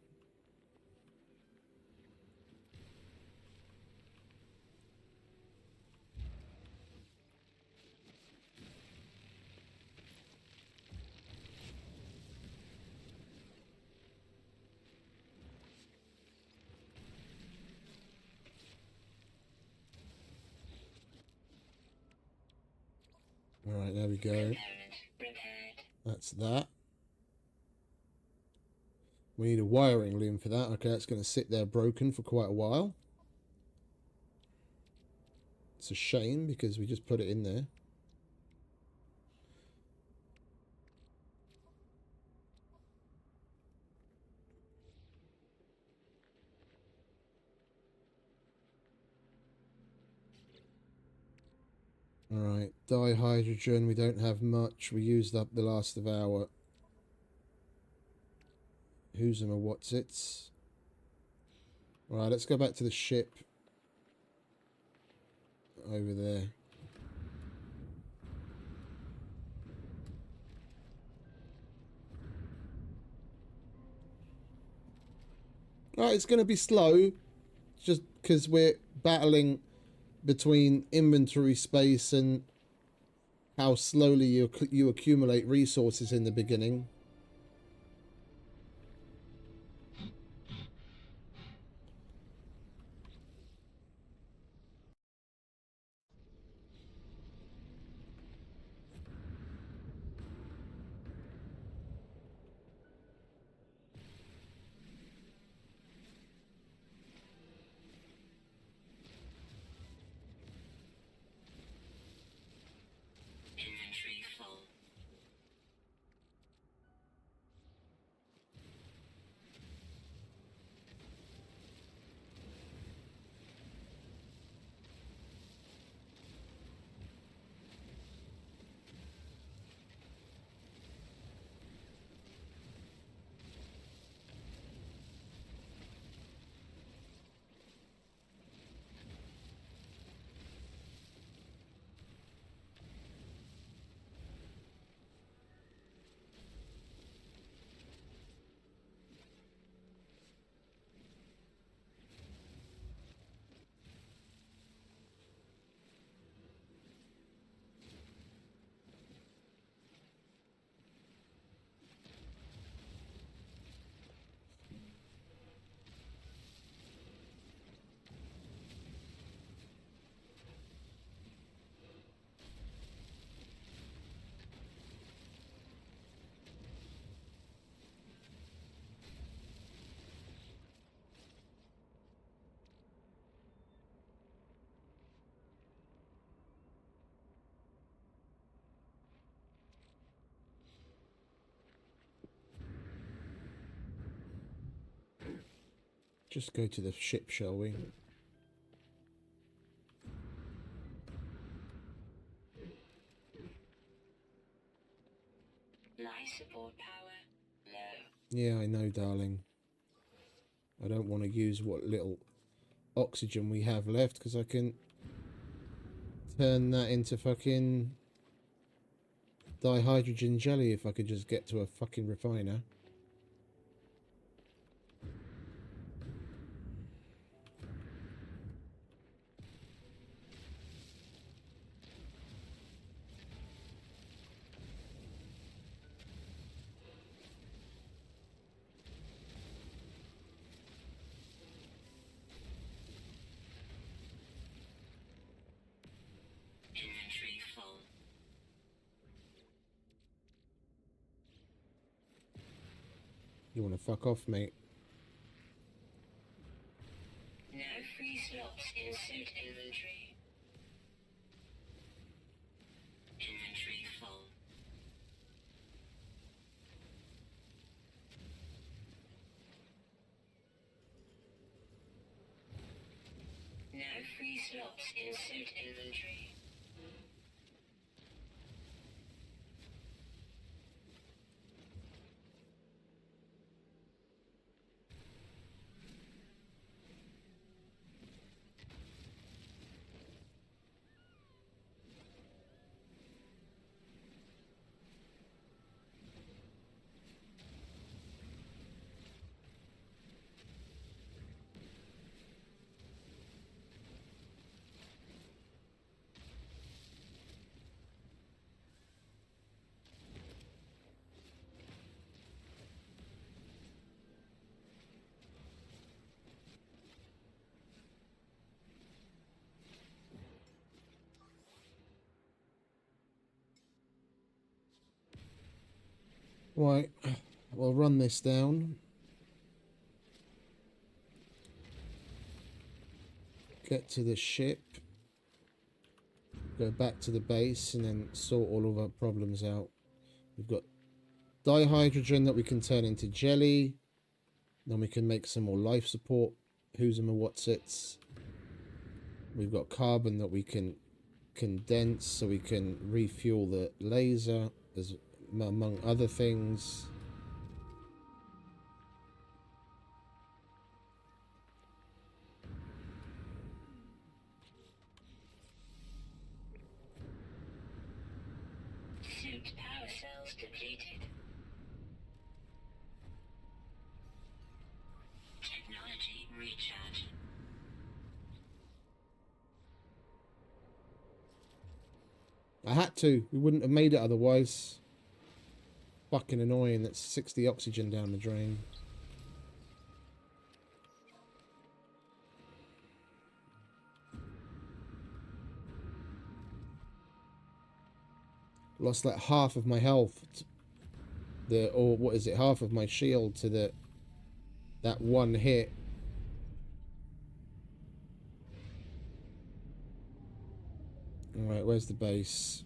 Alright, there we go. Component repaired. That's that. We need a wiring loom for that. Okay, that's going to sit there broken for quite a while. It's a shame because we just put it in there. Alright, dihydrogen, we don't have much. We used up the last of our... Who's them or what's it? Alright, let's go back to the ship. Over there. Alright, it's going to be slow. Just because we're battling between inventory space and how slowly you accumulate resources in the beginning. Inventory full. Just go to the ship, shall we? Life support power low. Yeah, I know, darling. I don't want to use what little oxygen we have left because I can turn that into fucking dihydrogen jelly if I could just get to a fucking refiner. Inventory full. You want to fuck off, mate? No free slots in suit inventory. Inventory full. No free slots in suit inventory. Right, we'll run this down. Get to the ship. Go back to the base and then sort all of our problems out. We've got dihydrogen that we can turn into jelly. Then we can make some more life support. Who's and what's its. We've got carbon that we can condense so we can refuel the laser, as among other things. Suit power cells depleted. Technology recharge. I had to. We wouldn't have made it otherwise. Fucking annoying. That's 60 oxygen down the drain. Lost like half of my health. Or what is it? Half of my shield to that one hit. Alright, where's the base?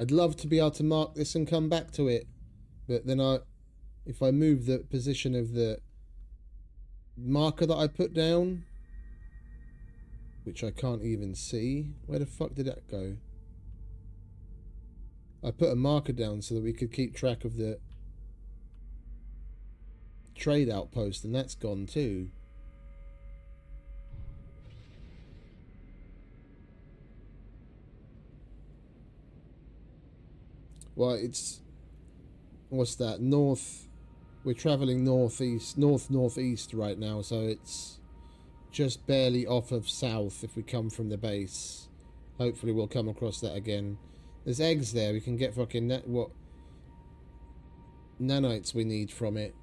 I'd love to be able to mark this and come back to it, but then if I move the position of the marker that I put down, which I can't even see, where the fuck did that go? I put a marker down so that we could keep track of the trade outpost, and that's gone too. Well, it's... what's that? North... we're travelling northeast... northeast right now, so it's just barely off of south if we come from the base. Hopefully we'll come across that again. There's eggs there. We can get fucking... what nanites we need from it.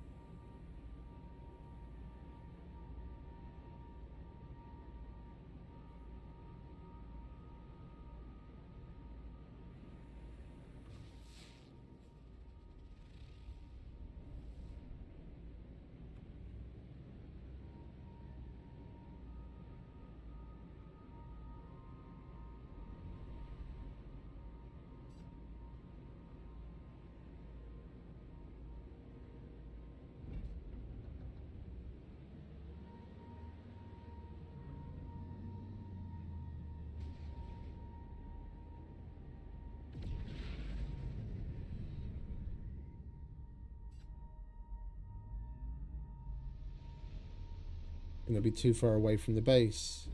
Gonna be too far away from the base.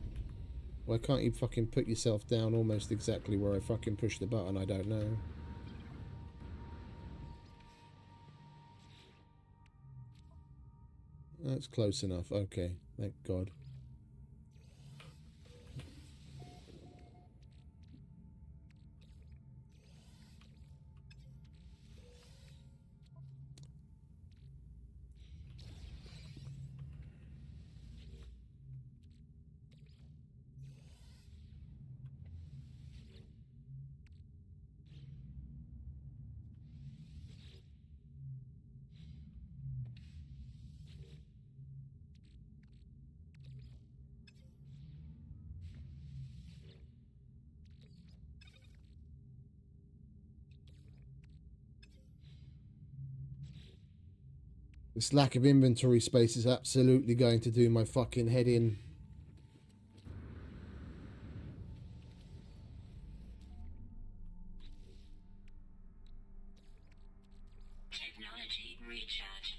Why can't you fucking put yourself down almost exactly where I fucking push the button? I don't know. That's close enough. Okay, thank God. This lack of inventory space is absolutely going to do my fucking head in. Technology recharge.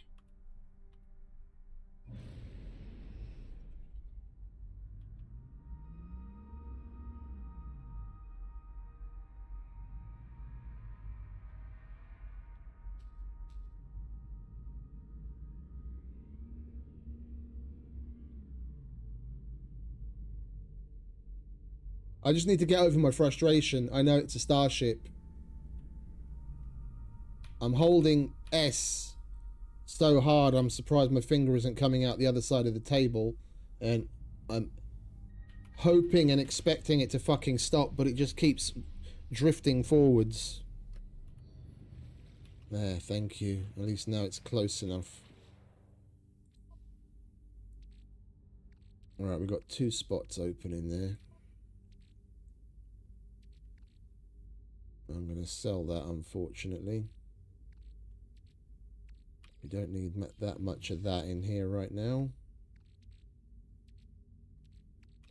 I just need to get over my frustration. I know it's a starship. I'm holding S so hard, I'm surprised my finger isn't coming out the other side of the table. And I'm hoping and expecting it to fucking stop, but it just keeps drifting forwards. There, thank you. At least now it's close enough. Alright, we've got 2 spots open in there. I'm going to sell that, unfortunately. We don't need that much of that in here right now.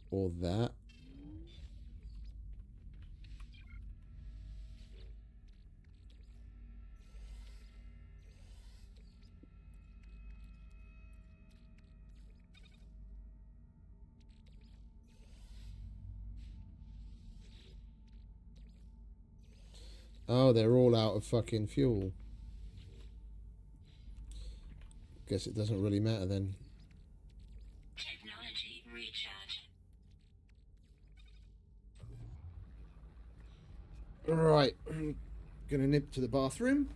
Or that. Oh, they're all out of fucking fuel. Guess it doesn't really matter then. Technology recharge. Right, gonna nip to the bathroom.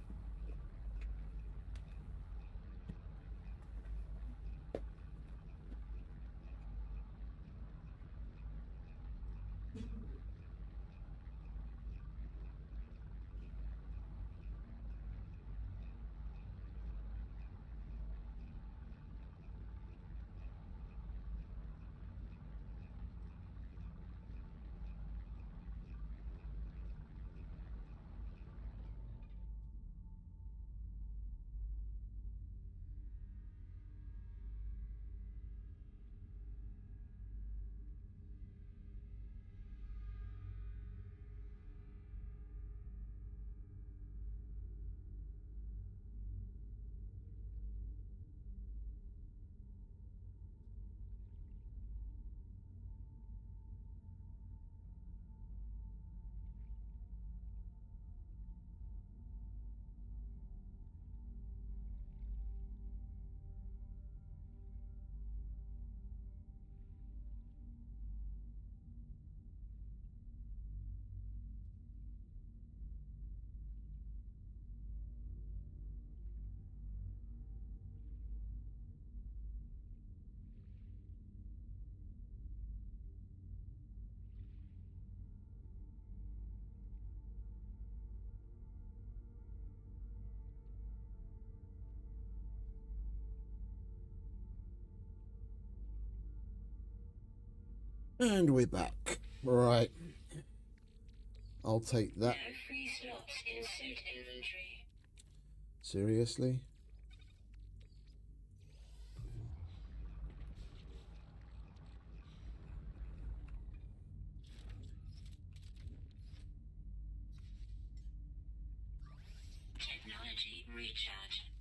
And we're back. Right. I'll take that. No free slots in suit inventory. Seriously? Technology recharge.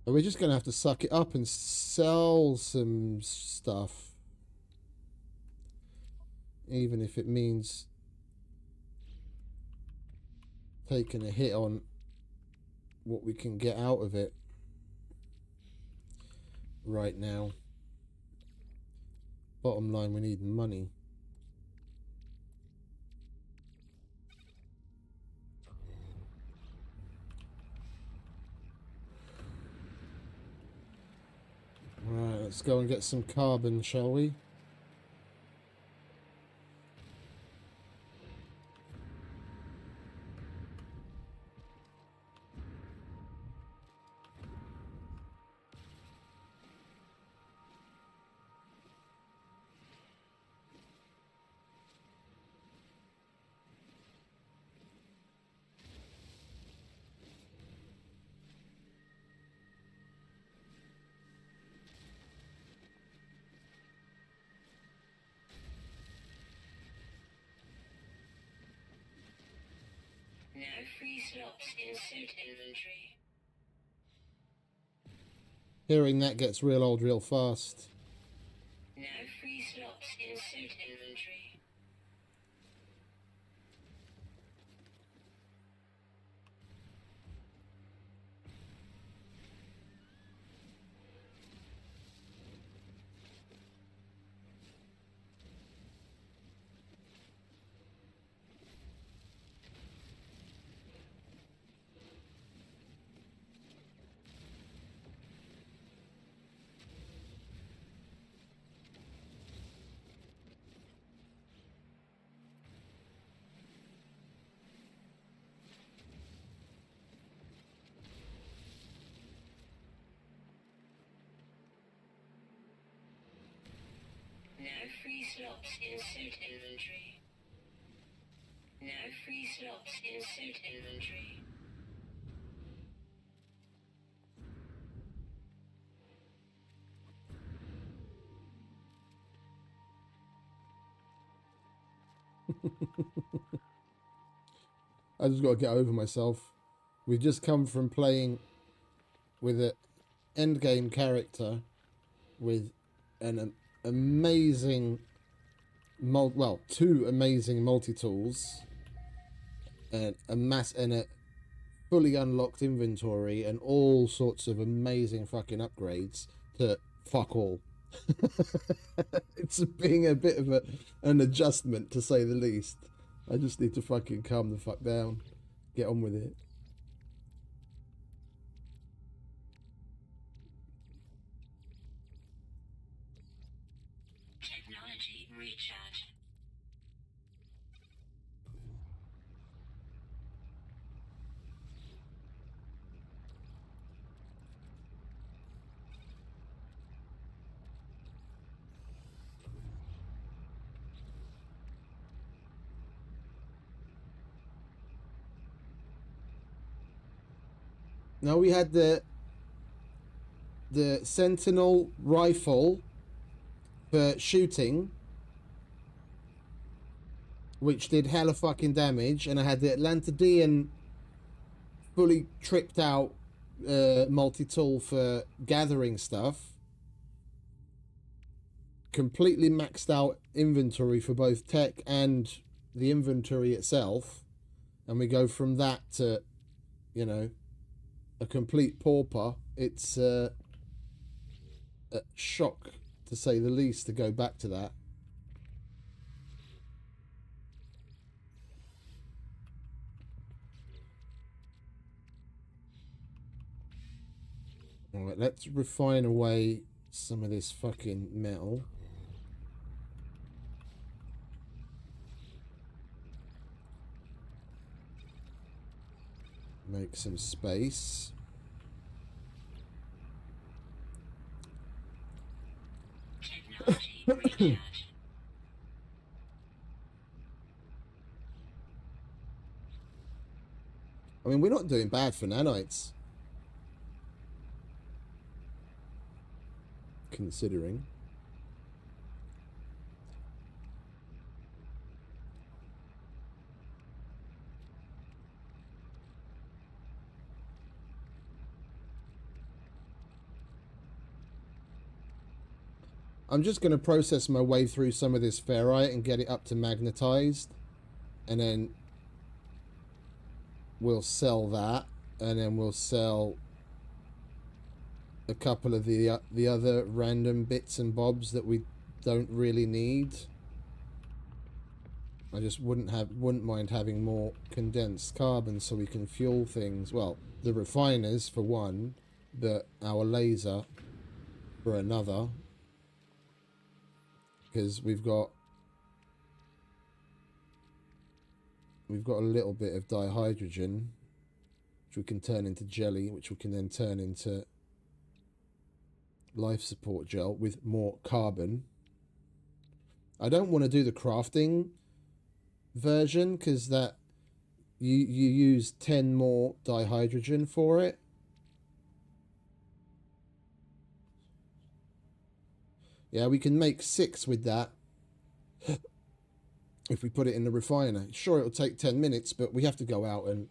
Are we just going to have to suck it up and sell some stuff? Even if it means taking a hit on what we can get out of it right now. Bottom line, we need money. Right, let's go and get some carbon, shall we? No free slots in suit inventory. Hearing that gets real old real fast. No free slots in suit inventory. No free slots in suit inventory. No free slots in suit inventory. I just got to get over myself. We've just come from playing with an endgame character with an amazing, two amazing multi-tools and a fully unlocked inventory and all sorts of amazing fucking upgrades to fuck all. It's being a bit of an adjustment, to say the least. I just need to fucking calm the fuck down, get on with it. Technology recharge. Now we had the Sentinel rifle for shooting, which did hella fucking damage, and I had the Atlantidean fully tripped out multi-tool for gathering stuff, completely maxed out inventory for both tech and the inventory itself, and we go from that to, you know, a complete pauper. It's a shock, to say the least, to go back to that. Alright, let's refine away some of this fucking metal. Make some space. Technology recharge. I mean, we're not doing bad for nanites, considering. I'm just going to process my way through some of this ferrite and get it up to magnetized, and then we'll sell that, and then we'll sell a couple of the other random bits and bobs that we don't really need. I just wouldn't mind having more condensed carbon so we can fuel things. Well, the refiners for one, but our laser for another. Because we've got a little bit of dihydrogen, which we can turn into jelly, which we can then turn into life support gel with more carbon. I don't want to do the crafting version because that you use 10 more dihydrogen for it. Yeah, we can make 6 with that if we put it in the refiner. Sure, it'll take 10 minutes, but we have to go out and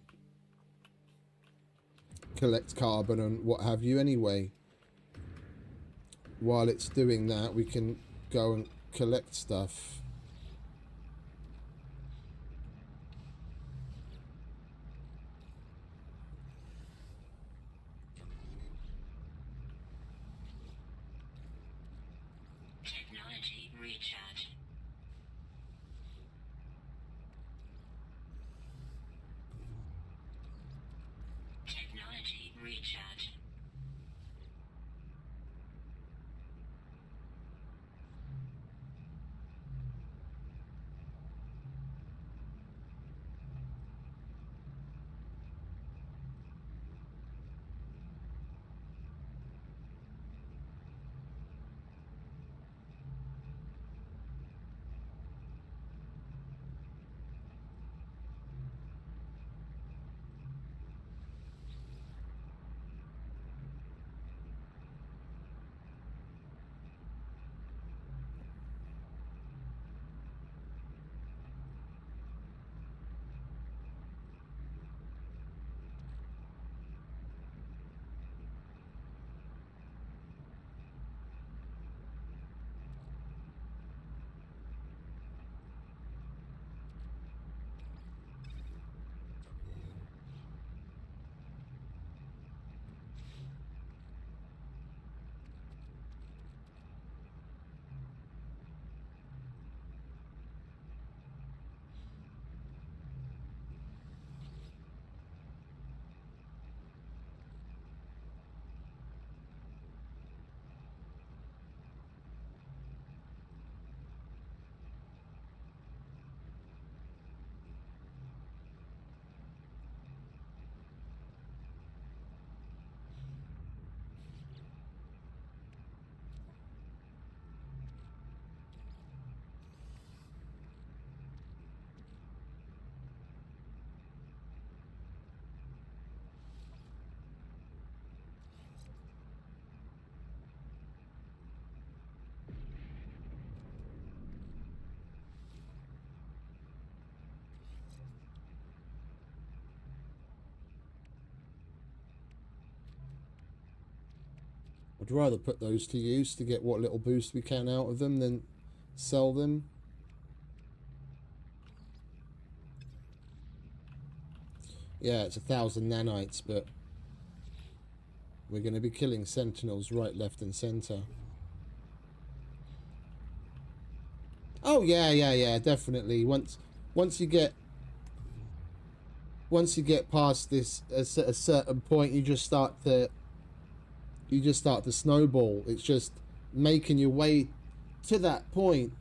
collect carbon and what have you anyway. While it's doing that, we can go and collect stuff. Technology recharge. Technology recharge. I'd rather put those to use to get what little boost we can out of them than sell them. Yeah, it's 1,000 nanites, but we're going to be killing sentinels right, left, and center. Oh yeah, definitely. Once you get past this a certain point, you just start to snowball. It's just making your way to that point,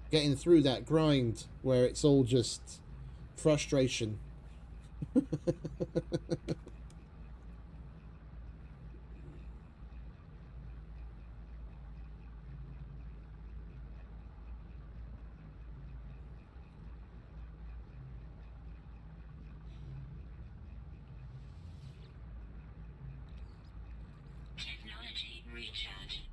getting through that grind where it's all just frustration. Technology recharge.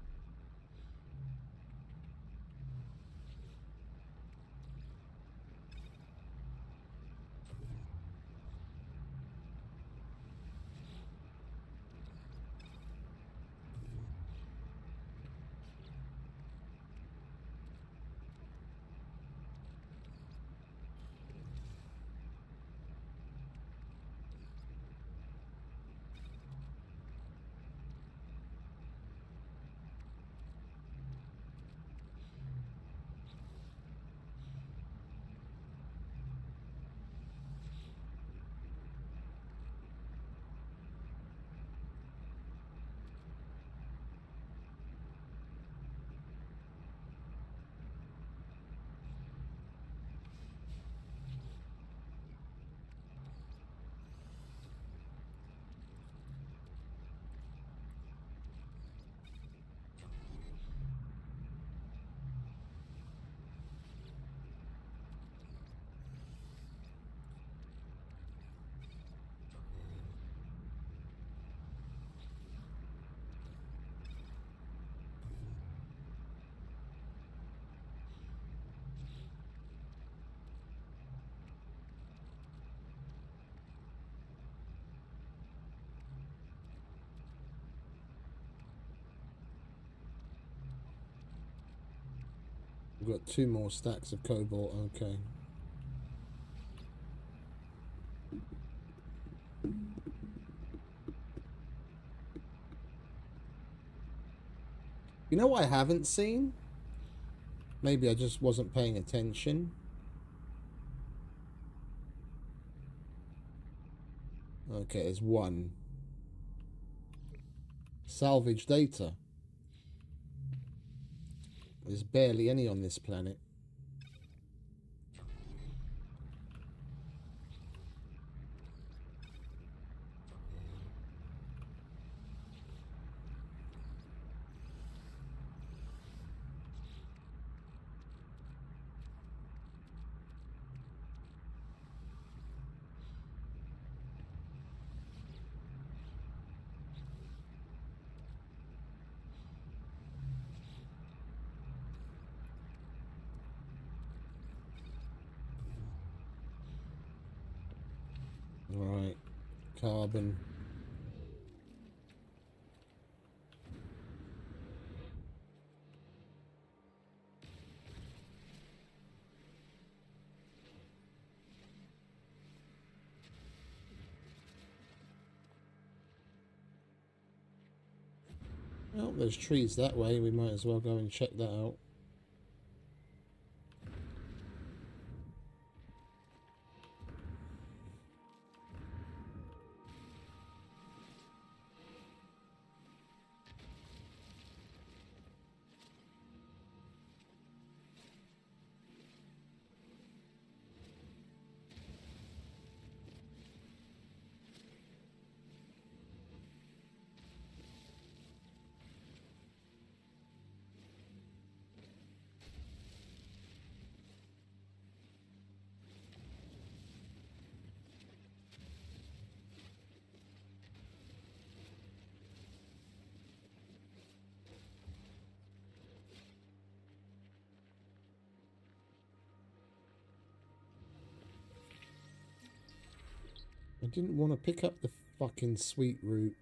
We've got 2 more stacks of cobalt. Okay. You know what I haven't seen? Maybe I just wasn't paying attention. Okay, there's 1. Salvage data. There's barely any on this planet. Right, carbon. Well, there's trees that way. We might as well go and check that out. I didn't want to pick up the fucking sweet root.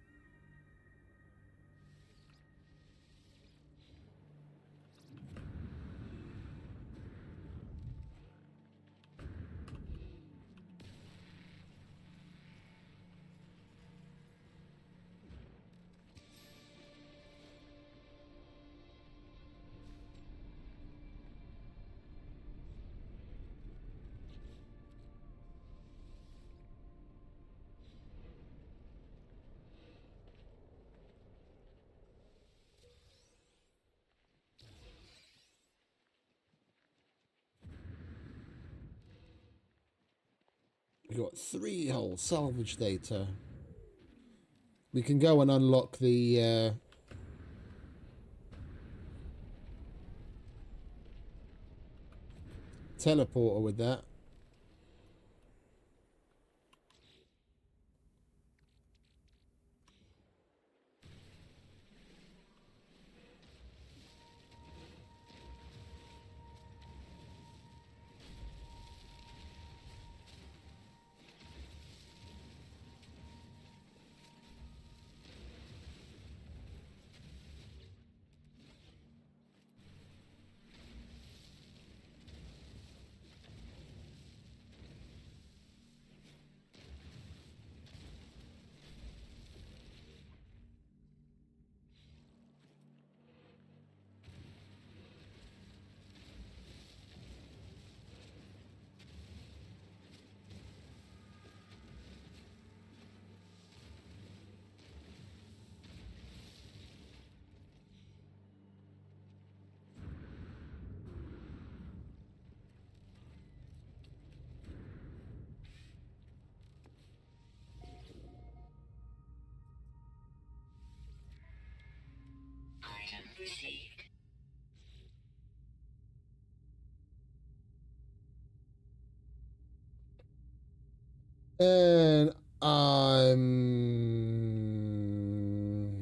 We got 3 whole salvage data. We can go and unlock the teleporter with that. Item received. And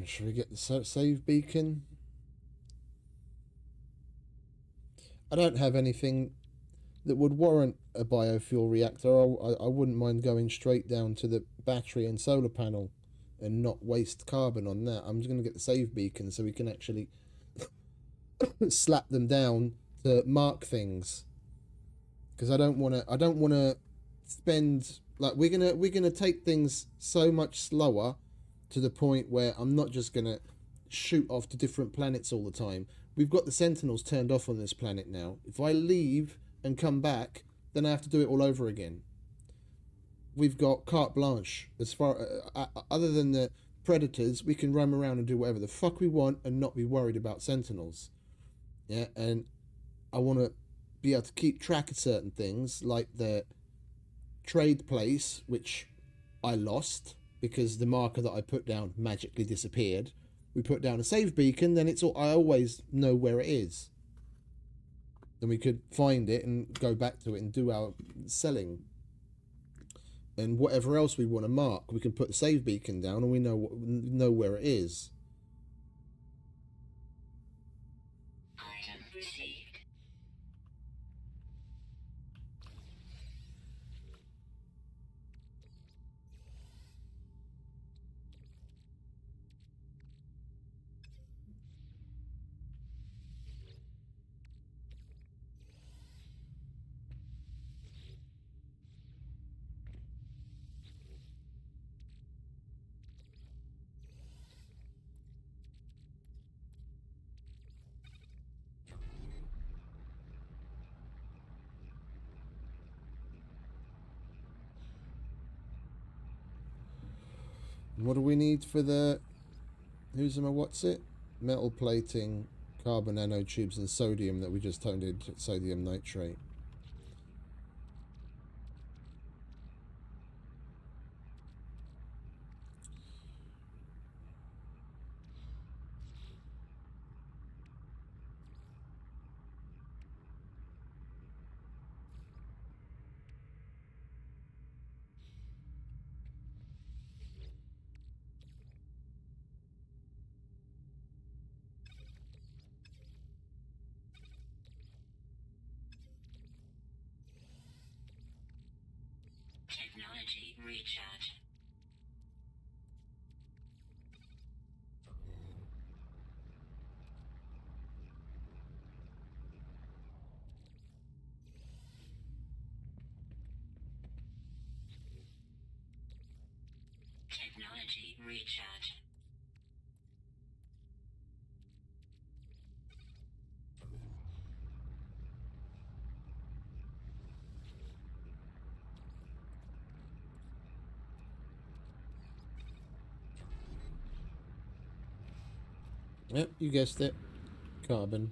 should we get the save beacon? I don't have anything that would warrant a biofuel reactor. I wouldn't mind going straight down to the battery and solar panel and not waste carbon on that. I'm just going to get the save beacon so we can actually slap them down to mark things. Because I don't want to spend, like, we're gonna take things so much slower to the point where I'm not just gonna shoot off to different planets all the time. We've got the Sentinels turned off on this planet now. If I leave and come back, then I have to do it all over again. We've got carte blanche as far other than the predators. We can roam around and do whatever the fuck we want and not be worried about Sentinels. Yeah, and I want to be able to keep track of certain things like the trade place, which I lost because the marker that I put down magically disappeared. We put down a save beacon, then it's all, I always know where it is. Then we could find it and go back to it and do our selling. And whatever else we want to mark, we can put the save beacon down and we know where it is. Item received. What do we need for the... what's it? Metal plating, carbon nanotubes, and sodium that we just turned into sodium nitrate. Technology recharge. Technology recharge. Yep, you guessed it. Carbon.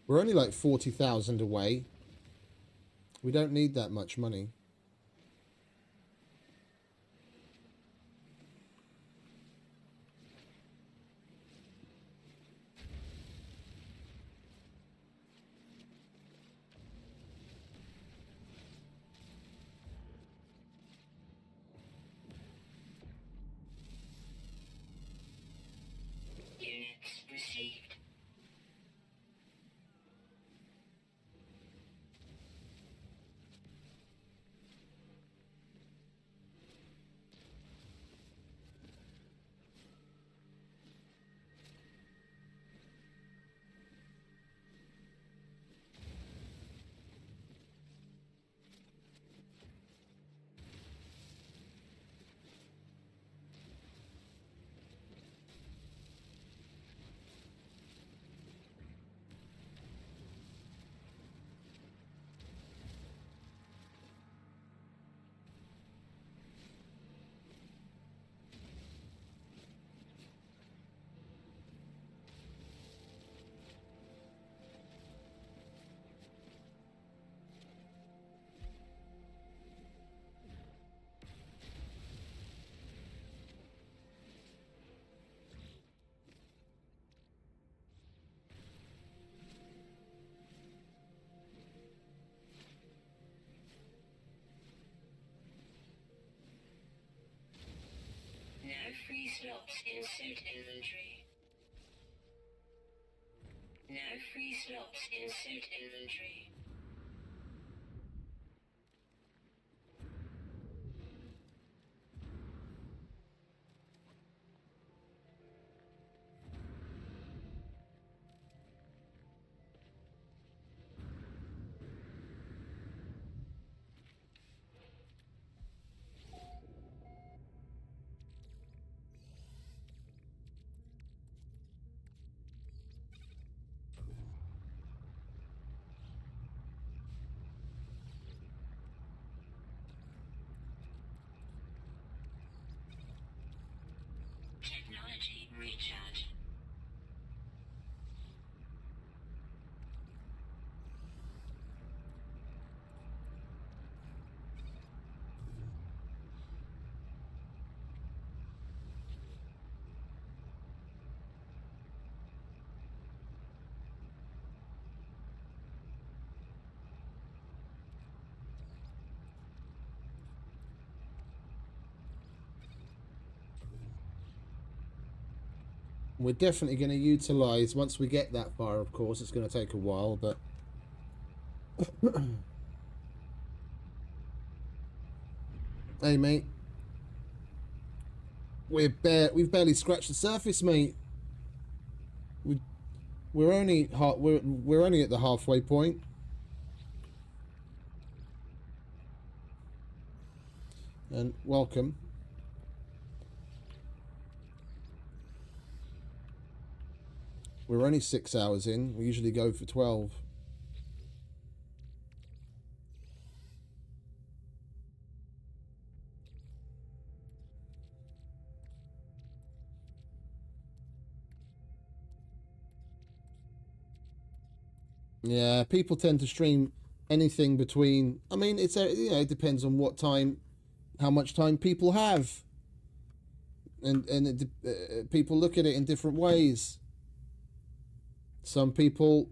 We're only like 40,000 away. We don't need that much money. Units received. No free slots in suit inventory. No free slots in suit inventory. Technology recharge. We're definitely going to utilize, once we get that far, of course, it's going to take a while, but... Hey, mate. We've barely scratched the surface, mate. We're only at the halfway point. And welcome. We're only 6 hours in. We usually go for 12. Yeah, people tend to stream anything between. I mean, it depends on what time, how much time people have, and people look at it in different ways. Some people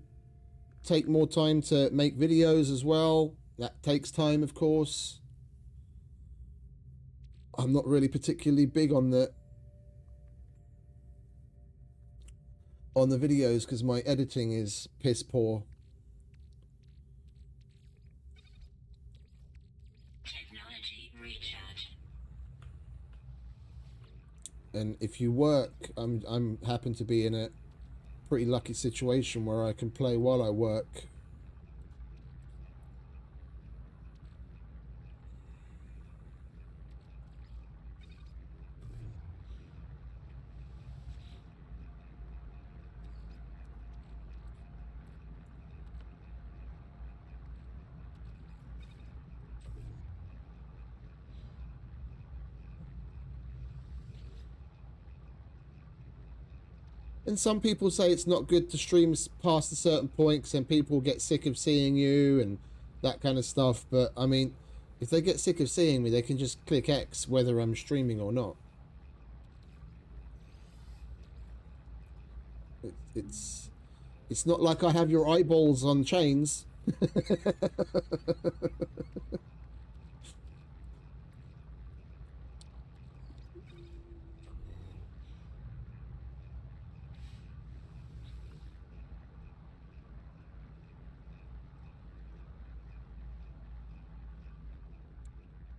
take more time to make videos as well. That takes time, of course. I'm not really particularly big on the videos because my editing is piss poor. Technology recharge. And if you work, I'm happen to be in a pretty lucky situation where I can play while I work. And some people say it's not good to stream past a certain point because then people get sick of seeing you and that kind of stuff. But I mean, if they get sick of seeing me, they can just click X whether I'm streaming or not. It's not like I have your eyeballs on chains.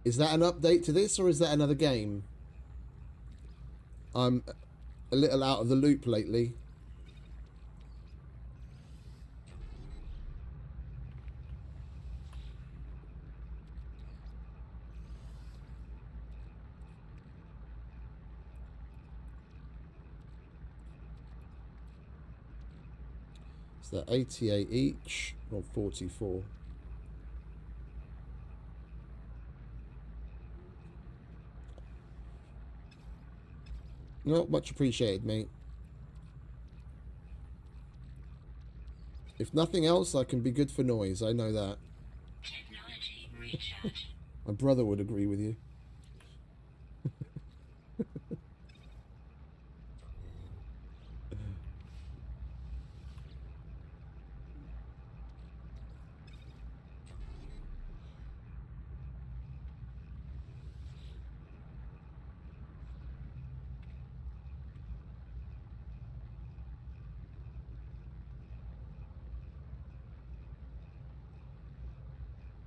Is that an update to this, or is that another game? I'm a little out of the loop lately. Is that 88 each or 44? Not much appreciated, mate. If nothing else, I can be good for noise. I know that. Technology recharge. My brother would agree with you.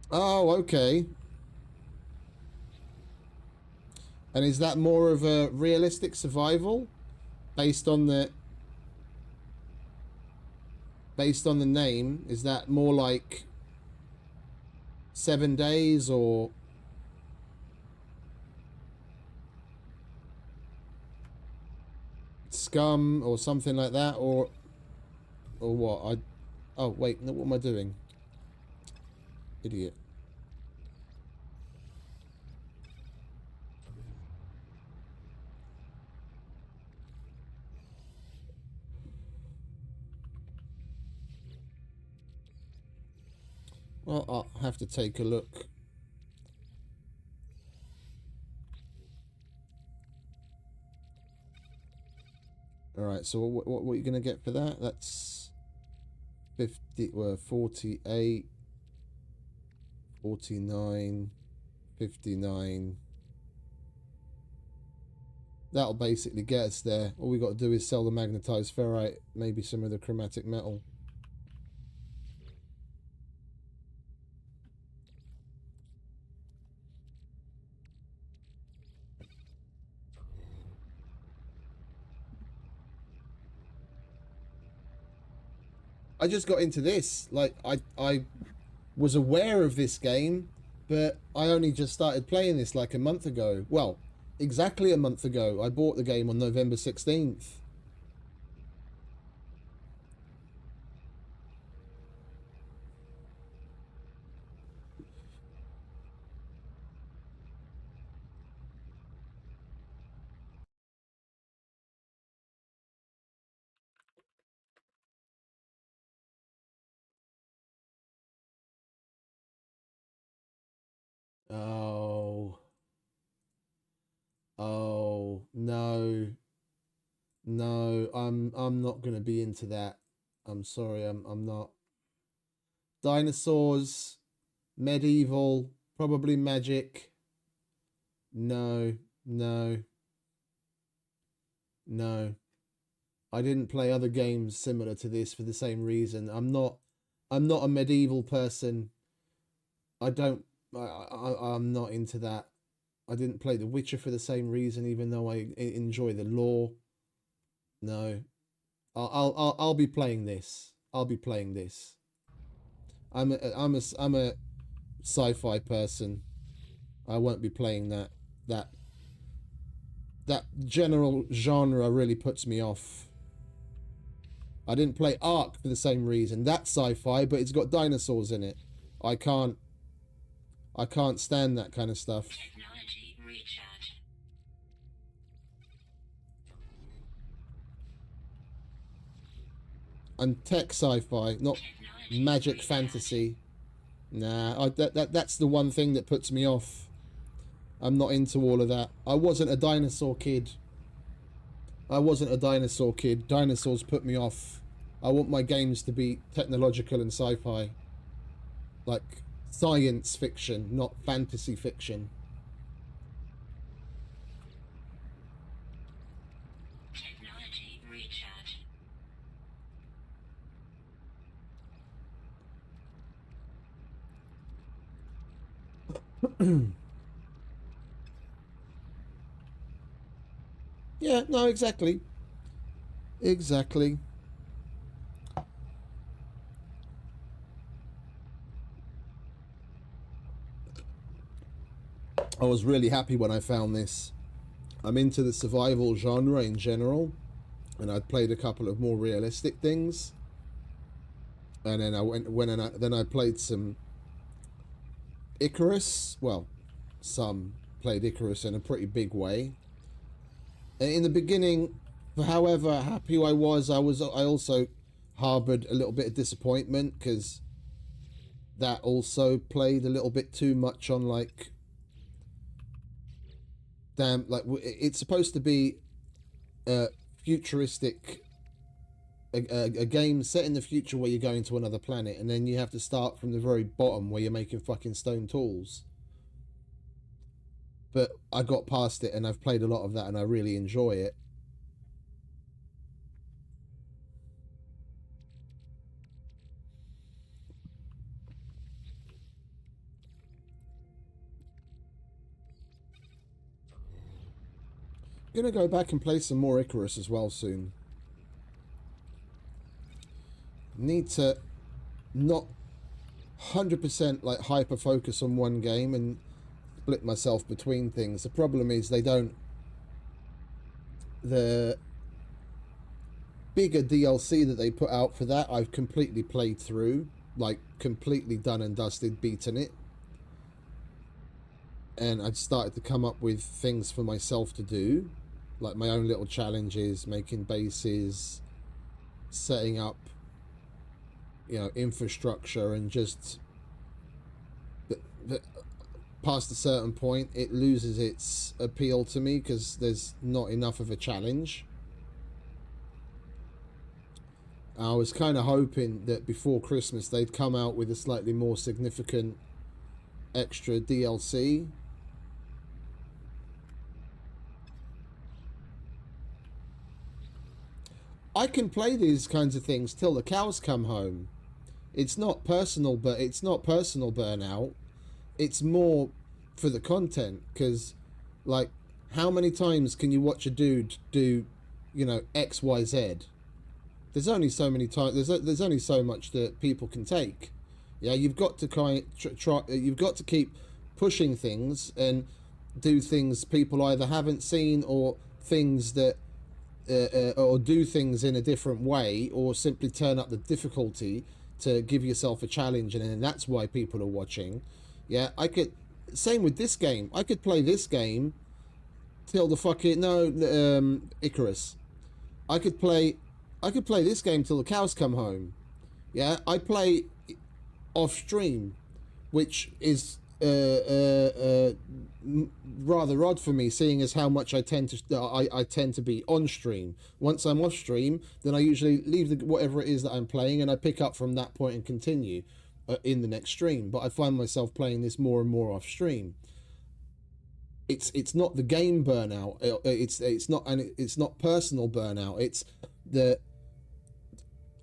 Oh, okay. And is that more of a realistic survival based on the name? Is that more like 7 days or Scum or something like that, or what? Oh wait, no, what am I doing? Idiot. Well, I'll have to take a look. Alright, so what are you going to get for that? That's 50, 48, 49, 59. That'll basically get us there. All we got to do is sell the magnetized ferrite, maybe some of the chromatic metal. I just got into this. Like, I was aware of this game, but I only just started playing this like a month ago. Well, exactly a month ago. I bought the game on November 16th. Oh. Oh, no. No, I'm not gonna be into that. I'm sorry, I'm not. Dinosaurs, medieval, probably magic. No, no, no. I didn't play other games similar to this for the same reason. I'm not a medieval person. I don't I'm not into that. I didn't play The Witcher for the same reason, even though I enjoy the lore. No, I'll be playing this. I'll be playing this. I'm a sci-fi person. I won't be playing that. That general genre really puts me off. I didn't play Ark for the same reason. That's sci-fi, but it's got dinosaurs in it. I can't stand that kind of stuff. Technology recharge. and tech sci-fi, not magic fantasy. Nah, that's the one thing that puts me off. I'm not into all of that. I wasn't a dinosaur kid. Dinosaurs put me off. I want my games to be technological and sci-fi. Like science fiction, not fantasy fiction. Technology recharge. Yeah, no, exactly. Exactly. I was really happy when I found this. I'm into the survival genre in general, and I'd played a couple of more realistic things. And then I played some Icarus. Well, some played Icarus in a pretty big way. And in the beginning, for however happy I also harbored a little bit of disappointment because that also played a little bit too much on like, damn, like it's supposed to be a futuristic, a game set in the future where you're going to another planet, and then you have to start from the very bottom where you're making fucking stone tools. But I got past it, and I've played a lot of that, and I really enjoy it. I'm gonna go back and play some more Icarus as well soon. Need to not 100% like hyper focus on one game and split myself between things. The problem is the bigger DLC that they put out for that, I've completely played through, like completely done and dusted, beaten it. And I'd started to come up with things for myself to do, like my own little challenges, making bases, setting up, you know, infrastructure, and just past a certain point it loses its appeal to me because there's not enough of a challenge. I was kind of hoping that before Christmas they'd come out with a slightly more significant extra DLC. I can play these kinds of things till the cows come home. It's not personal, but it's not personal burnout. It's more for the content, because like, how many times can you watch a dude do, you know, XYZ? There's only so many times. There's only so much that people can take. Yeah, you've got to try. You've got to keep pushing things and do things people either haven't seen, or things that or do things in a different way, or simply turn up the difficulty to give yourself a challenge, and then that's why people are watching. Yeah, same with this game. I could play this game till the fucking Icarus. I could play this game till the cows come home. Yeah, I play off stream, which is rather odd for me, seeing as how much I tend to be on stream. Once I'm off stream, then I usually leave whatever it is that I'm playing, and I pick up from that point and continue in the next stream. But I find myself playing this more and more off stream. It's not the game burnout. It's not personal burnout. It's the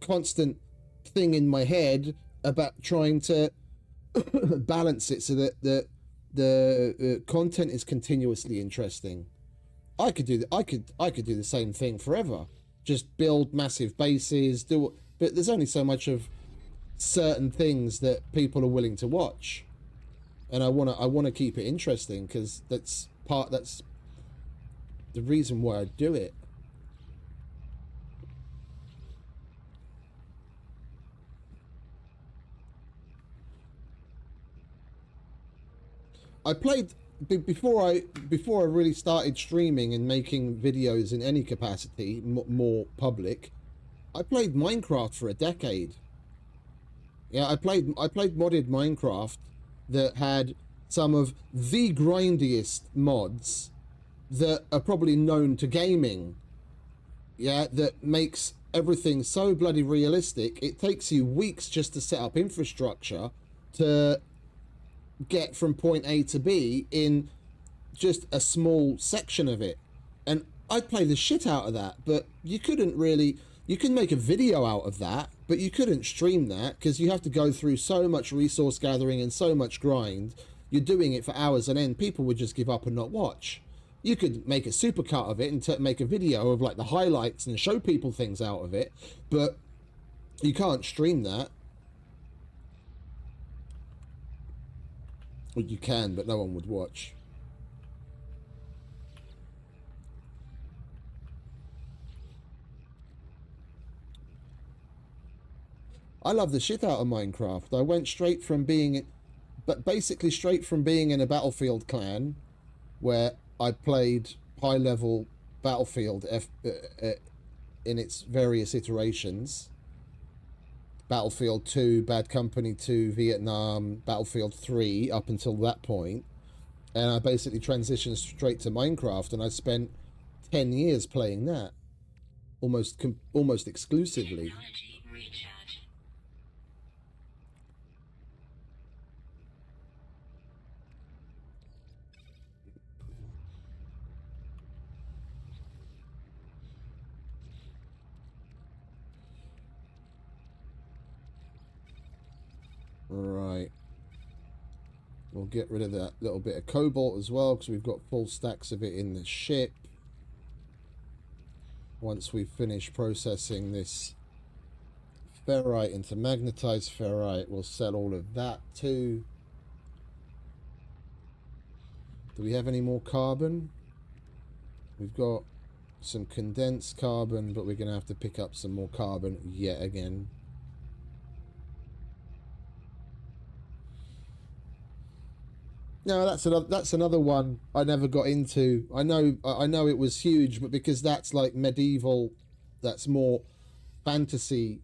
constant thing in my head about trying to balance it so that the content is continuously interesting. I could do the same thing forever. Just build massive bases, but there's only so much of certain things that people are willing to watch, and I want to keep it interesting, because that's the reason why I do it. I played before I really started streaming and making videos in any capacity more public. I played Minecraft for a decade. Yeah, I played modded Minecraft that had some of the grindiest mods that are probably known to gaming. Yeah, that makes everything so bloody realistic. It takes you weeks just to set up infrastructure to get from point A to B in just a small section of it. And I'd play the shit out of that, but you couldn't really. You can make a video out of that, but you couldn't stream that because you have to go through so much resource gathering and so much grind. You're doing it for hours on end. People would just give up and not watch. You could make a supercut of it and make a video of like the highlights and show people things out of it, but you can't stream that. Well, you can, but no one would watch. I love the shit out of Minecraft. I went straight from being, but basically straight from being in a Battlefield clan, where I played high level Battlefield in its various iterations. Battlefield 2, Bad Company 2, Vietnam, Battlefield 3, up until that point. And I basically transitioned straight to Minecraft, and I spent 10 years playing that. Almost exclusively. Technology recharge. Right. We'll get rid of that little bit of cobalt as well, because we've got full stacks of it in the ship. Once we finish processing this ferrite into magnetized ferrite, we'll sell all of that too. Do we have any more carbon? We've got some condensed carbon, but we're going to have to pick up some more carbon yet again. No, that's another one I never got into. I know it was huge, but because that's like medieval, that's more fantasy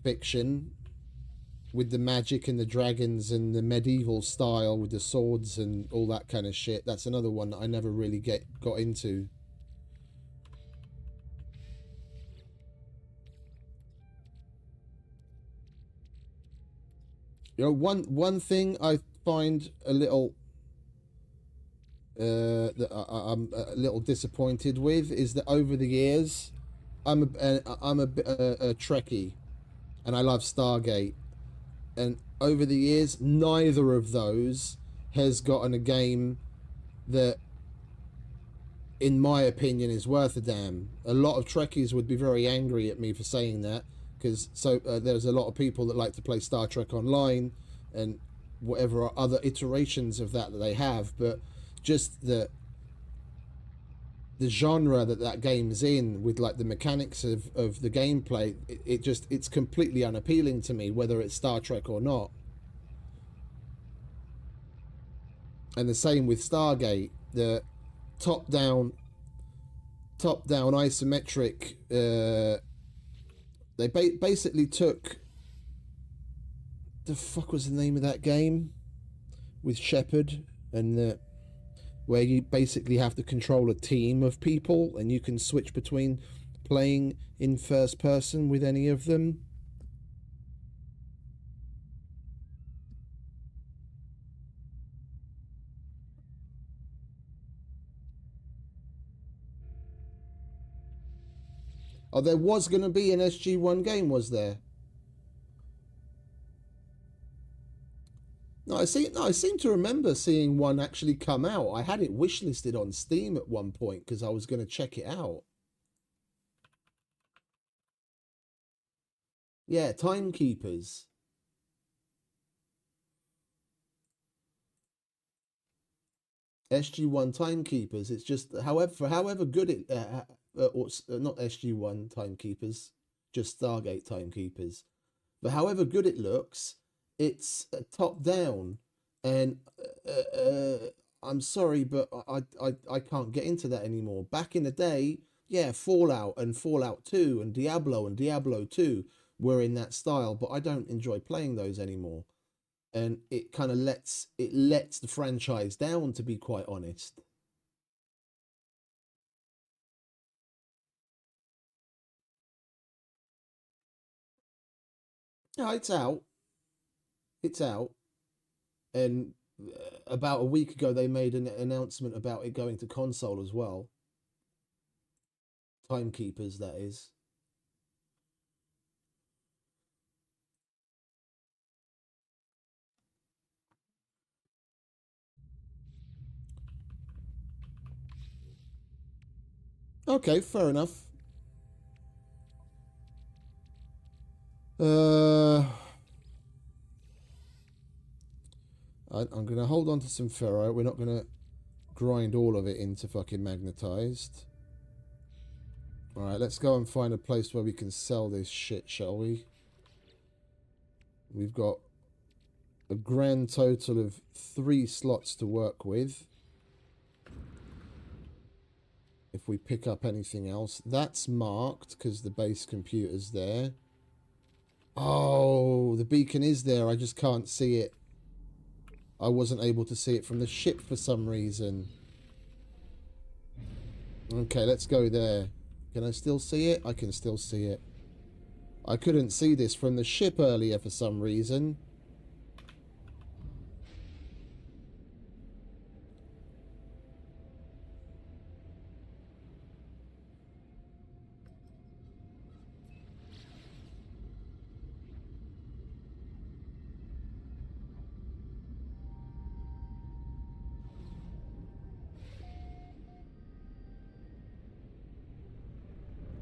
fiction with the magic and the dragons and the medieval style with the swords and all that kind of shit. That's another one that I never really got into. You know, one thing I find a little that I'm a little disappointed with is that over the years, I'm a Trekkie, and I love Stargate, and over the years, neither of those has gotten a game that, in my opinion, is worth a damn. A lot of Trekkies would be very angry at me for saying that, because there's a lot of people that like to play Star Trek Online and whatever other iterations of that they have, but just the genre that game's in, with like the mechanics of the gameplay, it's completely unappealing to me, whether it's Star Trek or not. And the same with Stargate, the top down isometric. They basically took, the fuck was the name of that game with Shepard, and where you basically have to control a team of people and you can switch between playing in first person with any of them. Oh, there was going to be an SG-1 game, was there? No, I seem to remember seeing one actually come out. I had it wishlisted on Steam at one point because I was going to check it out. Yeah, Timekeepers. SG-1 Timekeepers. It's just however good it not SG-1 Timekeepers, just Stargate Timekeepers. But however good it looks, it's top down, and I'm sorry, but I can't get into that anymore. Back in the day, yeah, Fallout and Fallout 2 and Diablo 2 were in that style, but I don't enjoy playing those anymore. And it kind of lets the franchise down, to be quite honest. Yeah, it's out. It's out. And about a week ago, they made an announcement about it going to console as well. Timekeepers, that is. Okay, fair enough. I'm going to hold on to some ferro. We're not going to grind all of it into fucking magnetized. Alright, let's go and find a place where we can sell this shit, shall we? We've got a grand total of 3 slots to work with. If we pick up anything else, that's marked because the base computer's there. Oh, the beacon is there. I just can't see it. I wasn't able to see it from the ship for some reason. Okay, let's go there. Can I still see it? I can still see it. I couldn't see this from the ship earlier for some reason.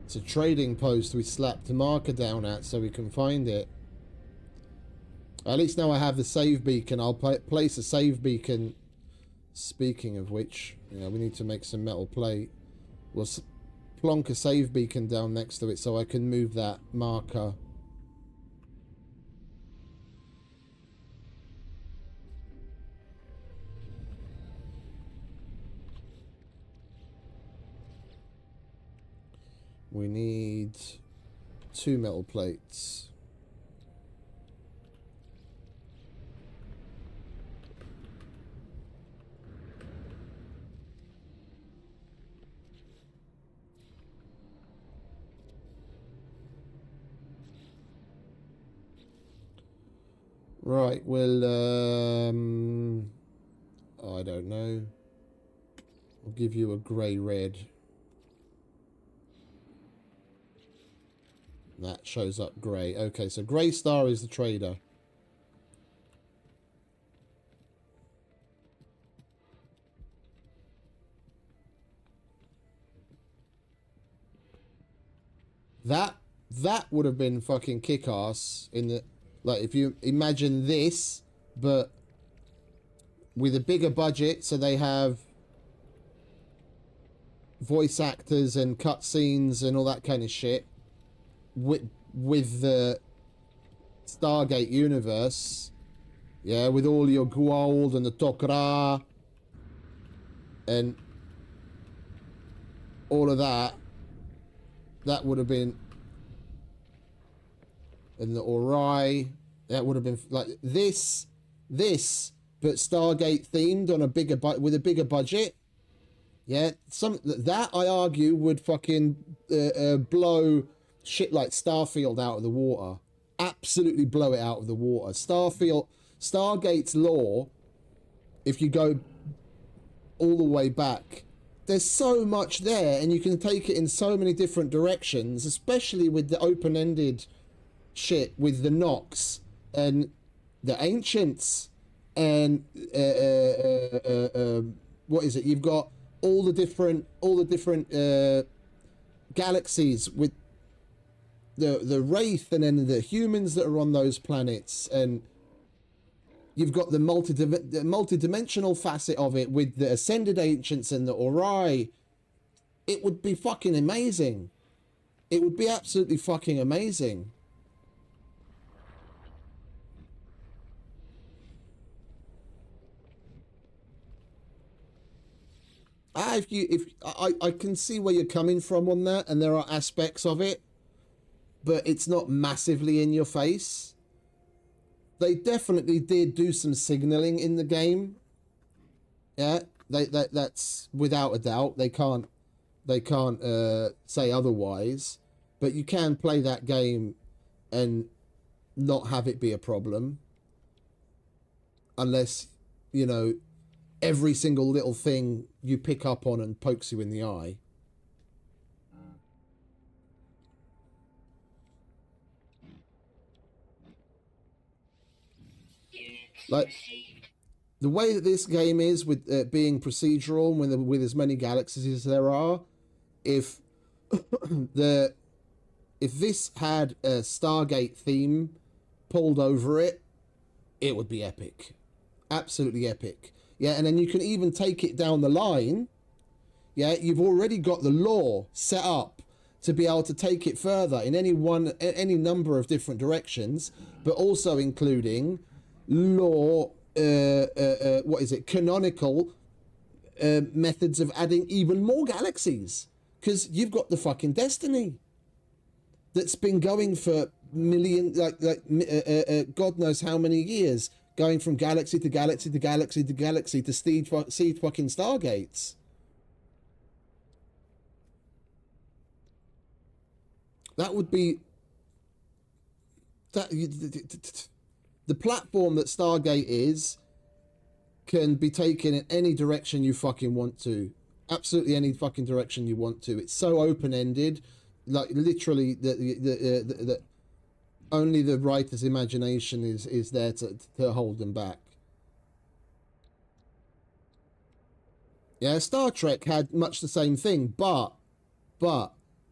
It's a trading post we slapped a marker down at so we can find it. At least now I have the save beacon. I'll place a save beacon. Speaking of which, yeah, we need to make some metal plate. We'll plonk a save beacon down next to it so I can move that marker. We need 2 metal plates. Right, well, I don't know. I'll give you a grey-red. That shows up grey. Okay, so grey star is the trader. That would have been fucking kick-ass in the... Like, if you imagine this, but with a bigger budget, so they have voice actors and cutscenes and all that kind of shit with the Stargate universe, yeah, with all your gold and the Tok'ra and all of that, that would have been, and the Ori, that would have been like this, but Stargate themed on a bigger with a bigger budget. Yeah, some that I argue would fucking blow shit like Starfield out of the water. Absolutely blow it out of the water. Stargate's lore, if you go all the way back, there's so much there, and you can take it in so many different directions, especially with the open-ended shit with the Nox and the Ancients and what is it? You've got all the different galaxies with the Wraith, and then the humans that are on those planets, and you've got the multi-dimensional facet of it with the Ascended Ancients and the Ori. It would be fucking amazing. It would be absolutely fucking amazing. I can see where you're coming from on that, and there are aspects of it, but it's not massively in your face. They definitely did do some signaling in the game. Yeah, that's without a doubt. They can't say otherwise. But you can play that game and not have it be a problem, unless, you know, every single little thing you pick up on and pokes you in the eye. Like, the way that this game is, with being procedural, with as many galaxies as there are, if if this had a Stargate theme pulled over it, it would be epic. Absolutely epic. Yeah, and then you can even take it down the line. Yeah, you've already got the lore set up to be able to take it further in any number of different directions, but also including lore, canonical methods of adding even more galaxies, because you've got the fucking Destiny that's been going for God knows how many years, going from galaxy to galaxy to galaxy to galaxy to seed fucking Stargates. That would be that. The platform that Stargate is can be taken in any direction you fucking want to. Absolutely any fucking direction you want to. It's so open-ended, like literally the only the writer's imagination is there to hold them back. Yeah, Star Trek had much the same thing, but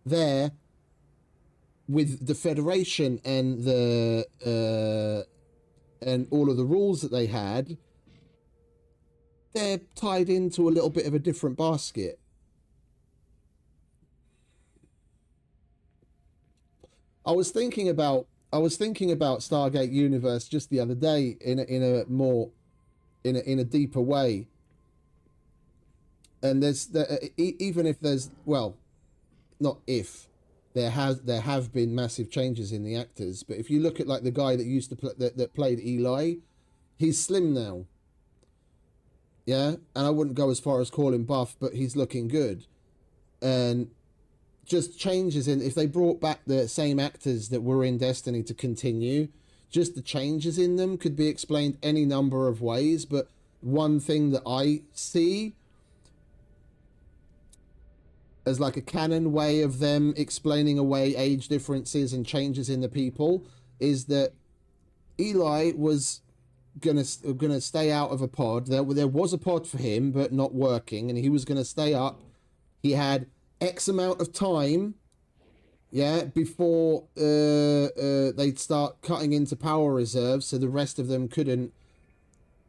there, with the Federation and the and all of the rules that they had, they're tied into a little bit of a different basket. I was thinking about Stargate Universe just the other day in a deeper way. And even if there's, well, not if, there have been massive changes in the actors, but if you look at like the guy that used to that played Eli, he's slim now. Yeah, and I wouldn't go as far as call him buff, but he's looking good. And just changes in, if they brought back the same actors that were in Destiny to continue, just the changes in them could be explained any number of ways. But one thing that I see as like a canon way of them explaining away age differences and changes in the people is that Eli was gonna stay out of a pod. There was a pod for him, but not working, and he was gonna stay up. He had X amount of time, yeah, before they'd start cutting into power reserves, so the rest of them couldn't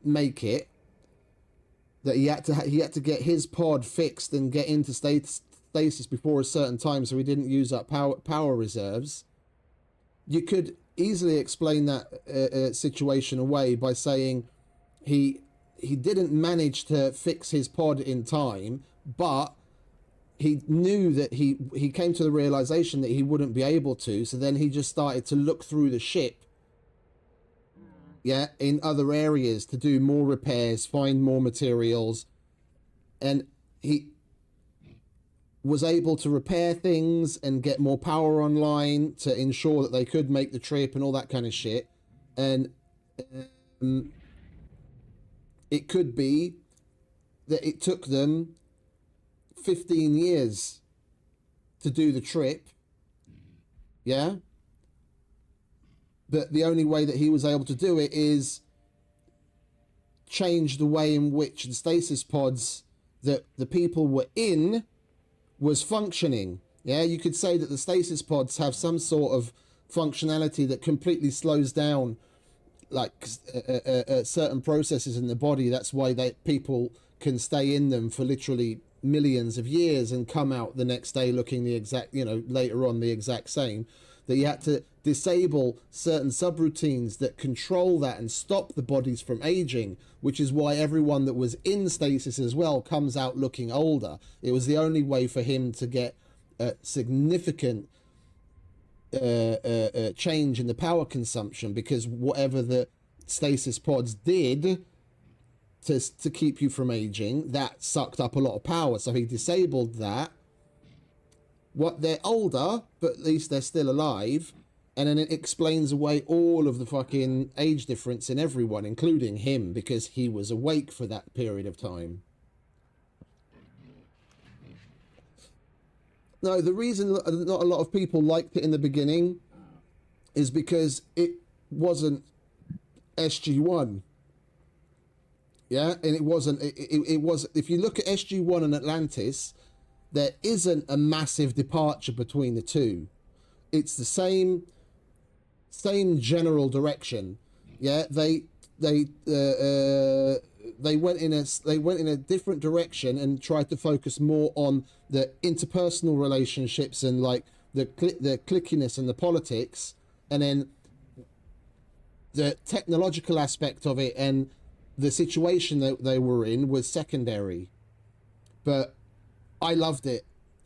make it. That he had to get his pod fixed and get into stasis before a certain time, so he didn't use up power reserves. You could easily explain that situation away by saying he didn't manage to fix his pod in time, but he knew that he came to the realization that he wouldn't be able to, so then he just started to look through the ship, yeah, in other areas to do more repairs, find more materials, and he was able to repair things and get more power online to ensure that they could make the trip and all that kind of shit. And it could be that it took them 15 years to do the trip, yeah, but the only way that he was able to do it is change the way in which the stasis pods that the people were in was functioning. Yeah, you could say that the stasis pods have some sort of functionality that completely slows down like certain processes in the body. That's why people can stay in them for literally millions of years and come out the next day looking the exact, you know, later on the exact same. that you had to disable certain subroutines that control that and stop the bodies from aging, which is why everyone that was in stasis as well comes out looking older. It was the only way for him to get a significant change in the power consumption, because whatever the stasis pods did to keep you from aging, that sucked up a lot of power. So he disabled that. What, they're older, but at least they're still alive. And then it explains away all of the fucking age difference in everyone, including him, because he was awake for that period of time. No, the reason not a lot of people liked it in the beginning is because it wasn't SG-1. Yeah, and it wasn't, it was, if you look at SG-1 and Atlantis, there isn't a massive departure between the two. It's the same general direction. Yeah, they went in a different direction and tried to focus more on the interpersonal relationships and like the clickiness and the politics, and then the technological aspect of it and the situation that they were in was secondary. But I loved it.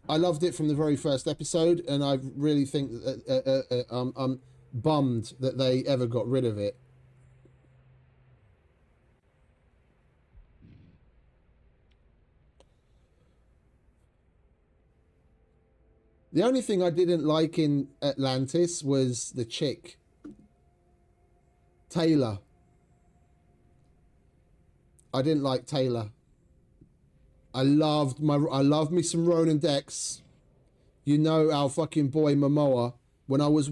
I loved it from the very first episode, and I really think that I'm bummed that they ever got rid of it. The only thing I didn't like in Atlantis was the chick, Taylor. I didn't like Taylor. I loved me some Ronan Dex. You know, our fucking boy Momoa. When I was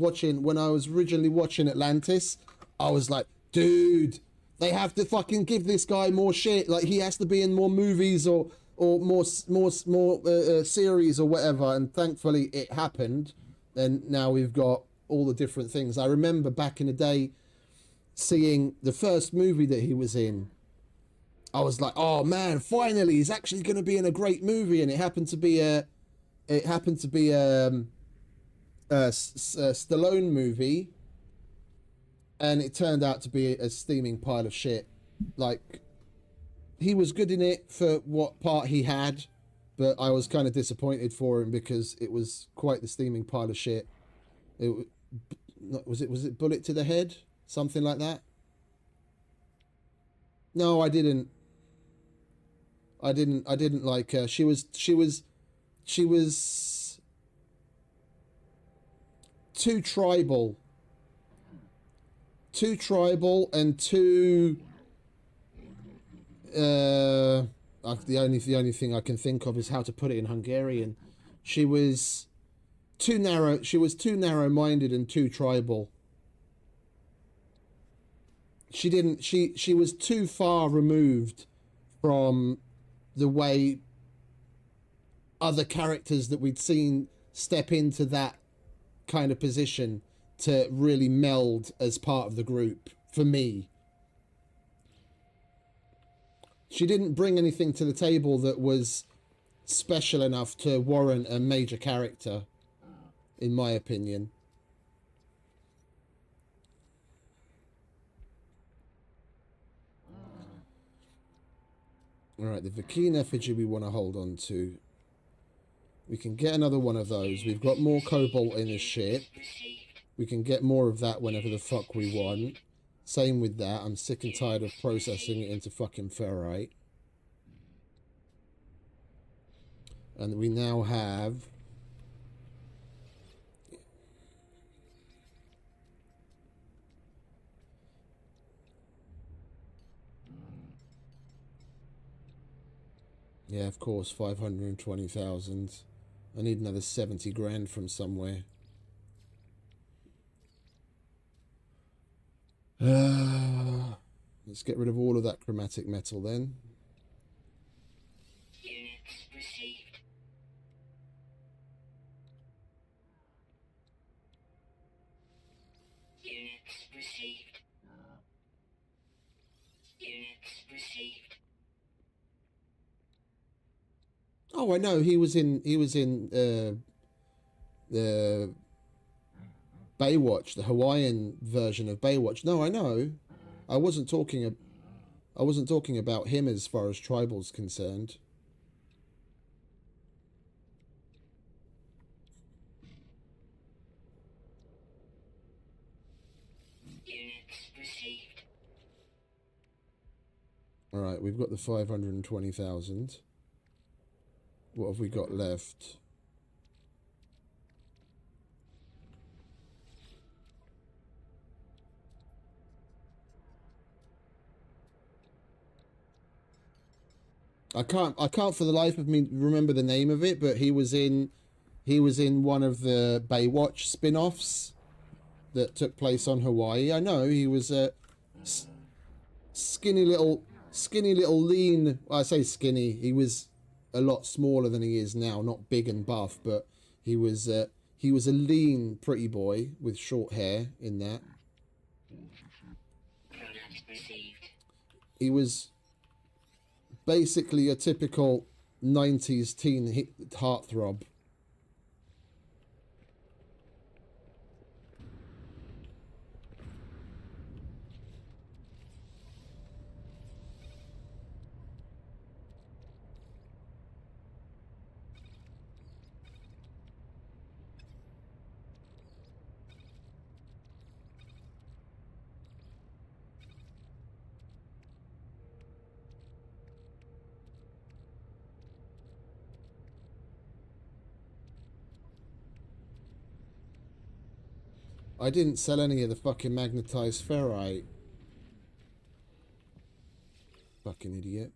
originally watching Atlantis, I was like, dude, they have to fucking give this guy more shit. Like, he has to be in more movies or more series or whatever. And thankfully it happened. And now we've got all the different things. I remember back in the day seeing the first movie that he was in. I was like, oh man, finally he's actually going to be in a great movie. And it happened to be a Stallone movie, and it turned out to be a steaming pile of shit. Like, he was good in it for what part he had, but I was kind of disappointed for him because it was quite the steaming pile of shit. Was it Bullet to the Head, something like that? No, I didn't like her. She was too tribal and too the only thing I can think of is how to put it in Hungarian. She was too narrow-minded and too tribal. She was too far removed from the way other characters that we'd seen step into that kind of position to really meld as part of the group. For me, she didn't bring anything to the table that was special enough to warrant a major character, in my opinion. All right, the Vakine effigy we want to hold on to. We can get another one of those. We've got more cobalt in the ship. We can get more of that whenever the fuck we want. Same with that. I'm sick and tired of processing it into fucking ferrite. And we now have... Yeah, of course, 520,000. I need another 70 grand from somewhere. Let's get rid of all of that chromatic metal then. Units received. Units received. Units received. Oh, I know. He was in Baywatch, the Hawaiian version of Baywatch. No, I know. I wasn't talking about him as far as tribal's concerned. Units received. All right, we've got the 520,000. What have we got left? I can't for the life of me remember the name of it, but he was in one of the Baywatch spin-offs that took place on Hawaii. I know he was a skinny little lean. Well, I say skinny. He was a lot smaller than he is now, not big and buff, but he was a lean pretty boy with short hair in that. Product received. He was basically a typical 90s teen heartthrob. I didn't sell any of the fucking magnetized ferrite. Fucking idiot.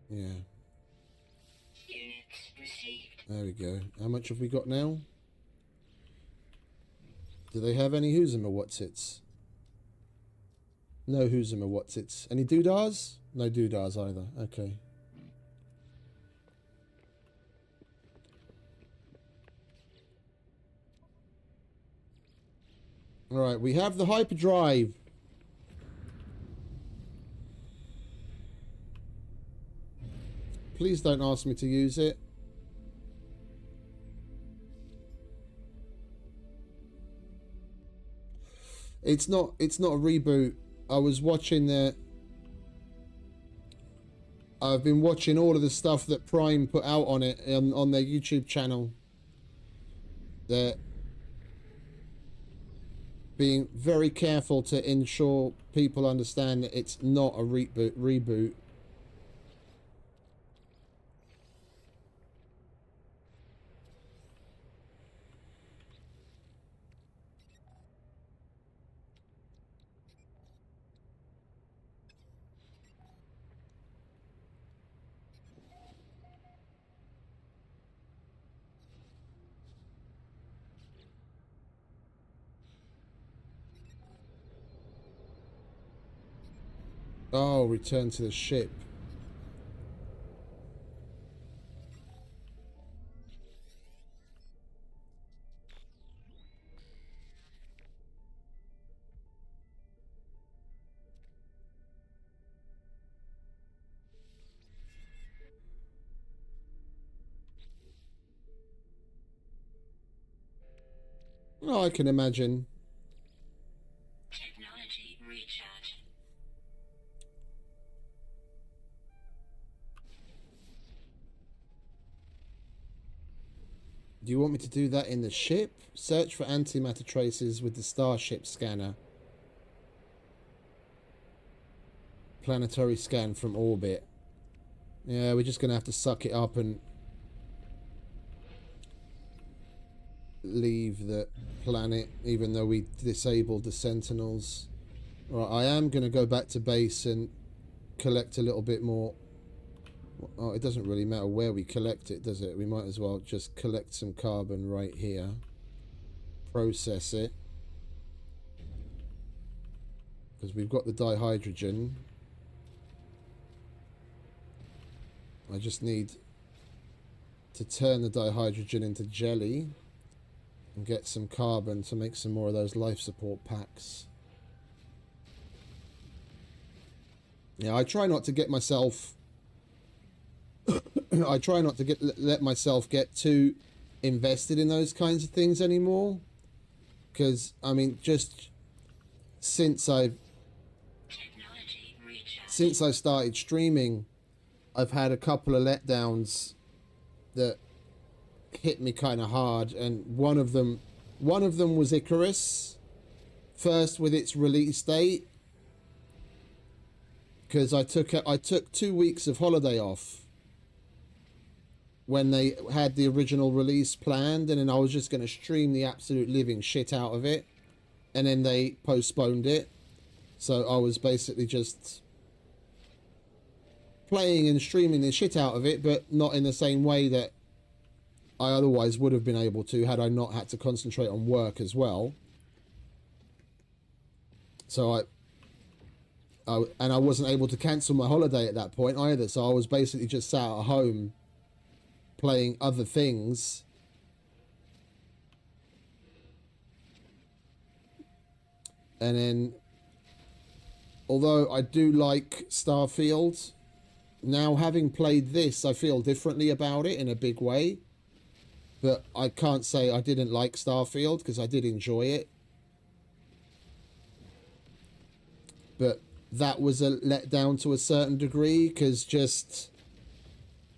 Yeah. Units received. There we go. How much have we got now? Do they have any Who's'em Whatsits? No Who's'em Whatsits. Any doodahs? No doodahs either. Okay. Alright, we have the hyperdrive. Please don't ask me to use it. It's not a reboot. I was watching I've been watching all of the stuff that Prime put out on it on their YouTube channel. They're being very careful to ensure people understand that it's not a reboot. Oh, return to the ship. Oh, I can imagine. Technology recharge. Do you want me to do that in the ship? Search for antimatter traces with the Starship scanner. Planetary scan from orbit. Yeah, we're just going to have to suck it up and leave the planet, even though we disabled the Sentinels. Right, I am going to go back to base and collect a little bit more. Oh, it doesn't really matter where we collect it, does it? We might as well just collect some carbon right here. Process it. Because we've got the dihydrogen. I just need to turn the dihydrogen into jelly and get some carbon to make some more of those life support packs. Yeah, I try not to get myself I try not to let myself get too invested in those kinds of things anymore. Because, I mean, just since I started streaming, I've had a couple of letdowns that hit me kind of hard, and one of them was Icarus. First, with its release date, because I took 2 weeks of holiday off when they had the original release planned, and then I was just going to stream the absolute living shit out of it, and then they postponed it, so I was basically just playing and streaming the shit out of it, but not in the same way that I otherwise would have been able to had I not had to concentrate on work as well. So I wasn't able to cancel my holiday at that point either, so I was basically just sat at home playing other things. And then, although I do like Starfield, now having played this, I feel differently about it in a big way. But I can't say I didn't like Starfield, because I did enjoy it. But that was a letdown to a certain degree, because just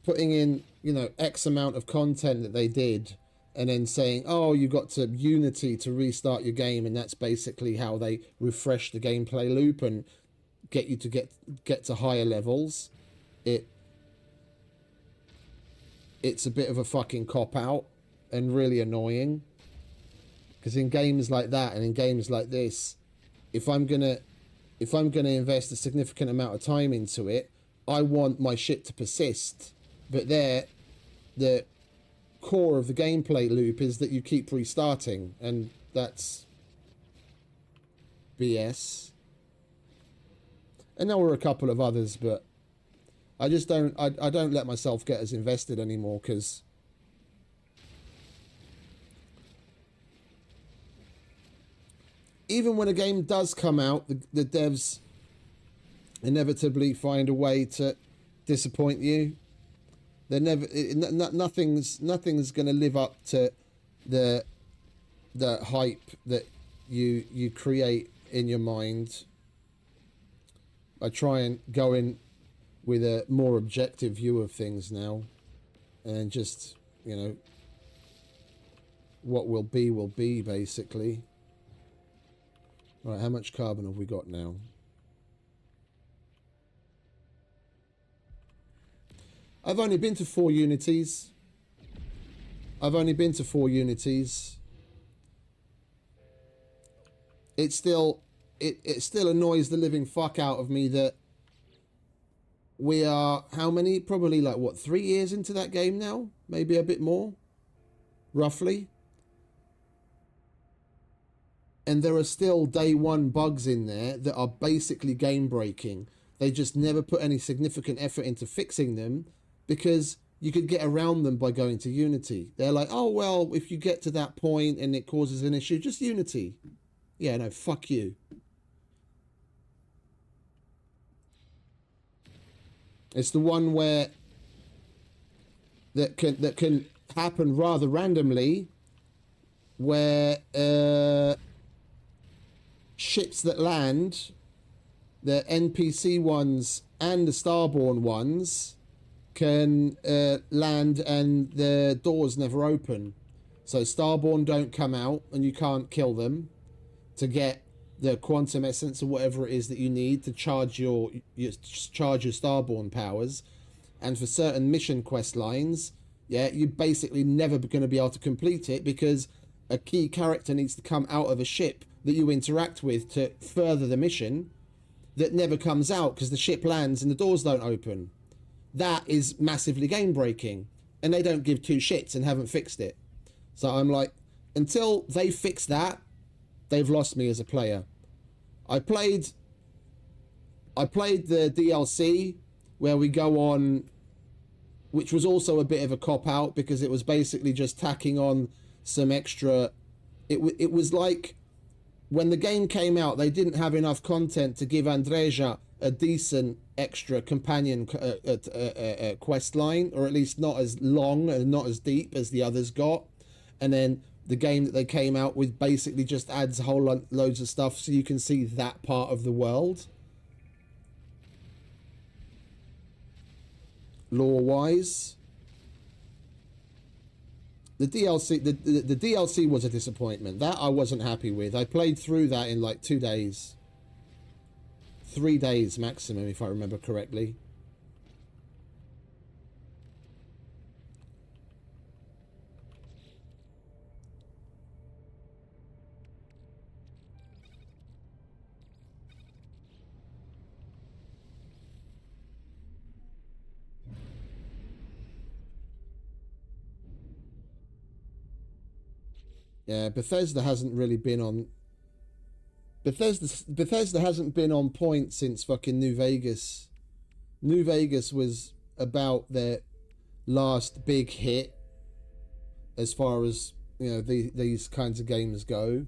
putting in, you know, X amount of content that they did, and then saying, oh, you got to Unity to restart your game, and that's basically how they refresh the gameplay loop and get you to get to higher levels. It's a bit of a fucking cop-out and really annoying, because in games like that and in games like this, if I'm gonna invest a significant amount of time into it, I want my shit to persist. But the core of the gameplay loop is that you keep restarting, and that's BS. And there were a couple of others, but I just don't let myself get as invested anymore, because even when a game does come out, the devs inevitably find a way to disappoint you. They're nothing's going to live up to the hype that you create in your mind. I try and go in with a more objective view of things now, and just, you know, what will be basically. All right, how much carbon have we got now? I've only been to 4 unities. It still annoys the living fuck out of me that we are, how many? Probably like, what, 3 years into that game now? Maybe a bit more, roughly. And there are still day one bugs in there that are basically game breaking. They just never put any significant effort into fixing them, because you could get around them by going to Unity. They're like, oh, well, if you get to that point and it causes an issue, just Unity. Yeah, no, fuck you. It's the one where that can happen rather randomly, where ships that land, the NPC ones and the Starborn ones, can land and the doors never open. So Starborn don't come out and you can't kill them to get the quantum essence or whatever it is that you need to charge your Starborn powers. And for certain mission quest lines, yeah, you're basically never going to be able to complete it, because a key character needs to come out of a ship that you interact with to further the mission, that never comes out because the ship lands and the doors don't open. That is massively game breaking, and they don't give two shits and haven't fixed it. So I'm like, until they fix that, they've lost me as a player. I played the DLC where we go on, which was also a bit of a cop-out, because it was basically just tacking on some extra. It was like, when the game came out, they didn't have enough content to give Andreja a decent extra companion quest line, or at least not as long and not as deep as the others got. and then the game that they came out with basically just adds a whole loads of stuff so you can see that part of the world. Lore-wise. The DLC, the DLC was a disappointment. That I wasn't happy with. I played through that in like 2 days. 3 days maximum, if I remember correctly. Yeah, Bethesda hasn't really been on... Bethesda hasn't been on point since fucking New Vegas. New Vegas was about their last big hit as far as, you know, these kinds of games go.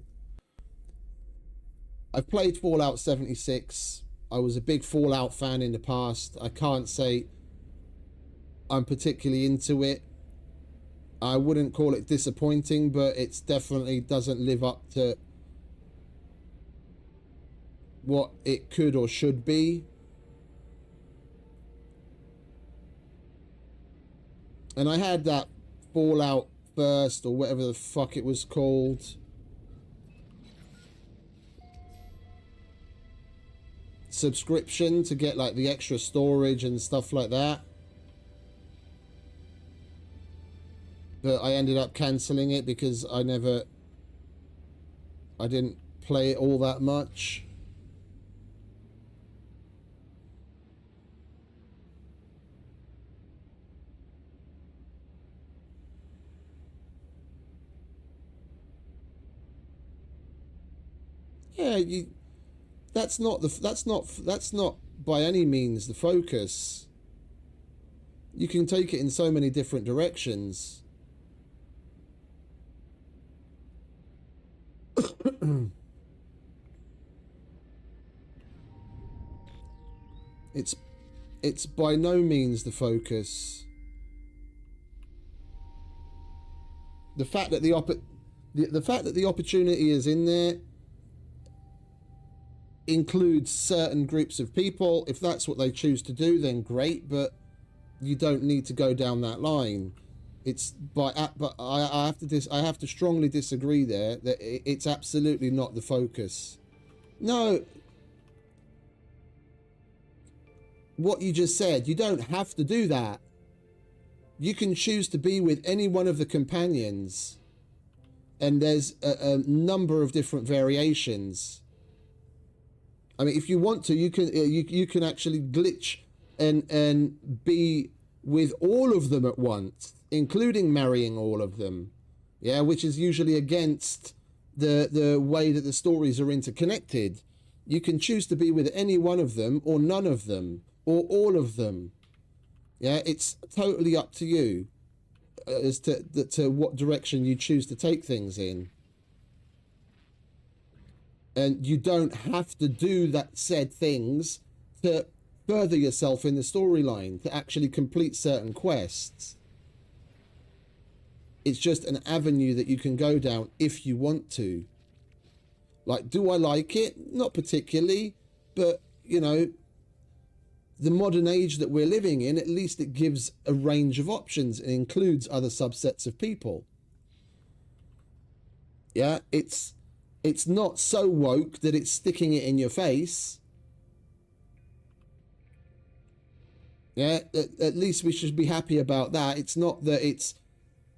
I've played Fallout 76. I was a big Fallout fan in the past. I can't say I'm particularly into it. I wouldn't call it disappointing, but it's definitely doesn't live up to what it could or should be. And I had that Fallout First, or whatever the fuck it was called, subscription to get like the extra storage and stuff like that. But I ended up cancelling it because I didn't play it all that much. Yeah, that's not by any means the focus. You can take it in so many different directions. It's by no means the focus. The fact that the opportunity is in there includes certain groups of people. If that's what they choose to do, then great, but you don't need to go down that line. But I have to strongly disagree there that it's absolutely not the focus. No. What you just said, you don't have to do that. You can choose to be with any one of the companions, and there's a number of different variations. I mean, if you want to, you can actually glitch and be with all of them at once, including marrying all of them. Yeah, which is usually against the way that the stories are interconnected. You can choose to be with any one of them, or none of them, or all of them. Yeah, it's totally up to you as to what direction you choose to take things in. And you don't have to do that said things to further yourself in the storyline, to actually complete certain quests. It's just an avenue that you can go down if you want to. Like, do I like it? Not particularly, but, you know, the modern age that we're living in, at least it gives a range of options and includes other subsets of people. Yeah, it's not so woke that it's sticking it in your face. Yeah, at least we should be happy about that. It's not that it's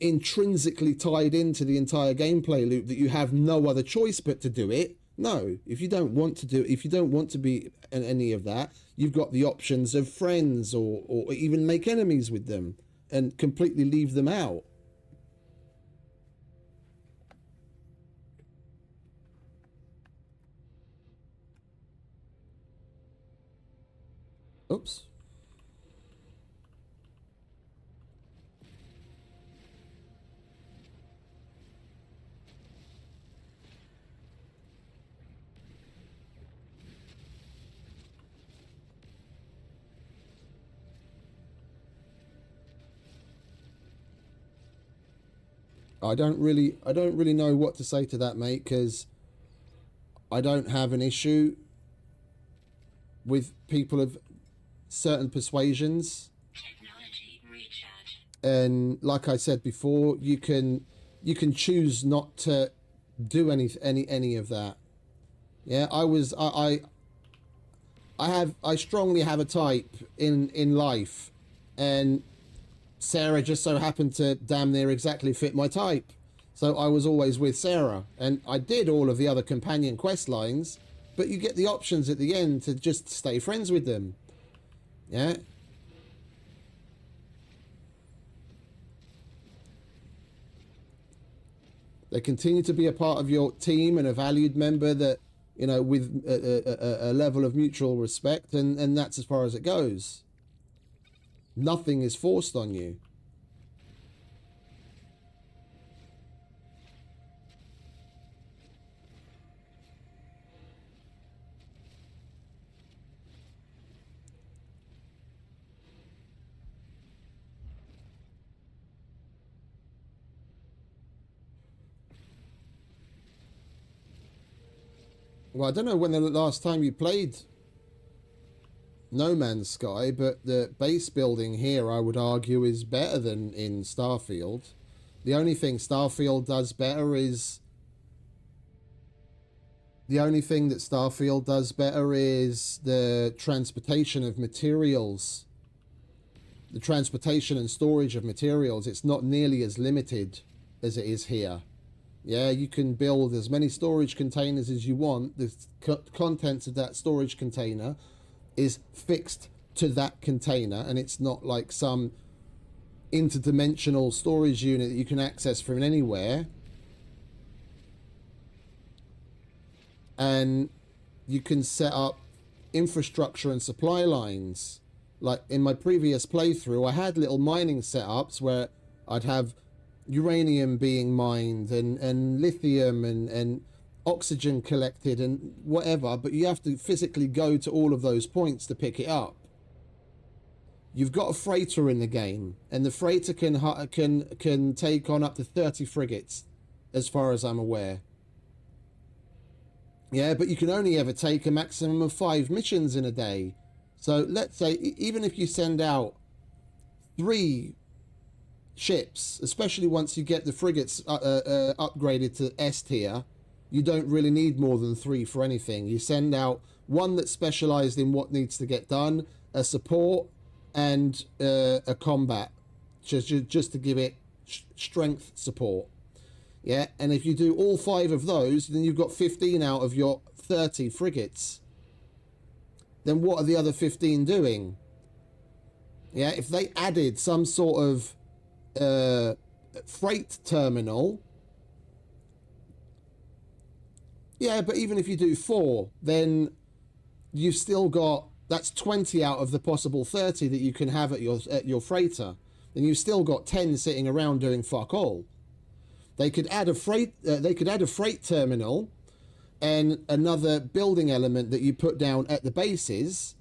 intrinsically tied into the entire gameplay loop that you have no other choice but to do it. No, if you don't want to do it, if you don't want to be in any of that, you've got the options of friends or even make enemies with them and completely leave them out. Oops. I don't really know what to say to that, mate, because I don't have an issue with people of certain persuasions. Technology recharge. And like I said before, you can choose not to do any of that. Yeah, I strongly have a type in life, and Sarah just so happened to damn near exactly fit my type. So I was always with Sarah, and I did all of the other companion quest lines, but you get the options at the end to just stay friends with them. Yeah. They continue to be a part of your team and a valued member that, you know, with a level of mutual respect, and that's as far as it goes. Nothing is forced on you. Well, I don't know when the last time you played No Man's Sky, but the base building here, I would argue, is better than in Starfield. The only thing Starfield does better is... The only thing that Starfield does better is the transportation of materials. The transportation and storage of materials. It's not nearly as limited as it is here. Yeah, you can build as many storage containers as you want. The contents of that storage container is fixed to that container, and it's not like some interdimensional storage unit that you can access from anywhere. And you can set up infrastructure and supply lines. Like in my previous playthrough, I had little mining setups where I'd have uranium being mined and lithium and oxygen collected and whatever, but you have to physically go to all of those points to pick it up. You've got a freighter in the game, and the freighter can take on up to 30 frigates, as far as I'm aware. Yeah, but you can only ever take a maximum of 5 missions in a day. So let's say even if you send out 3 ships, especially once you get the frigates upgraded to S tier, you don't really need more than 3 for anything. You send out 1 that's specialized in what needs to get done, a support, and a combat, just to give it strength support. Yeah, and if you do all 5 of those, then you've got 15 out of your 30 frigates. Then what are the other 15 doing? Yeah, if they added some sort of freight terminal, yeah, but even if you do 4, then you've still got, that's 20 out of the possible 30 that you can have at your freighter. Then you've still got 10 sitting around doing fuck all. They could add a freight terminal and another building element that you put down at the bases.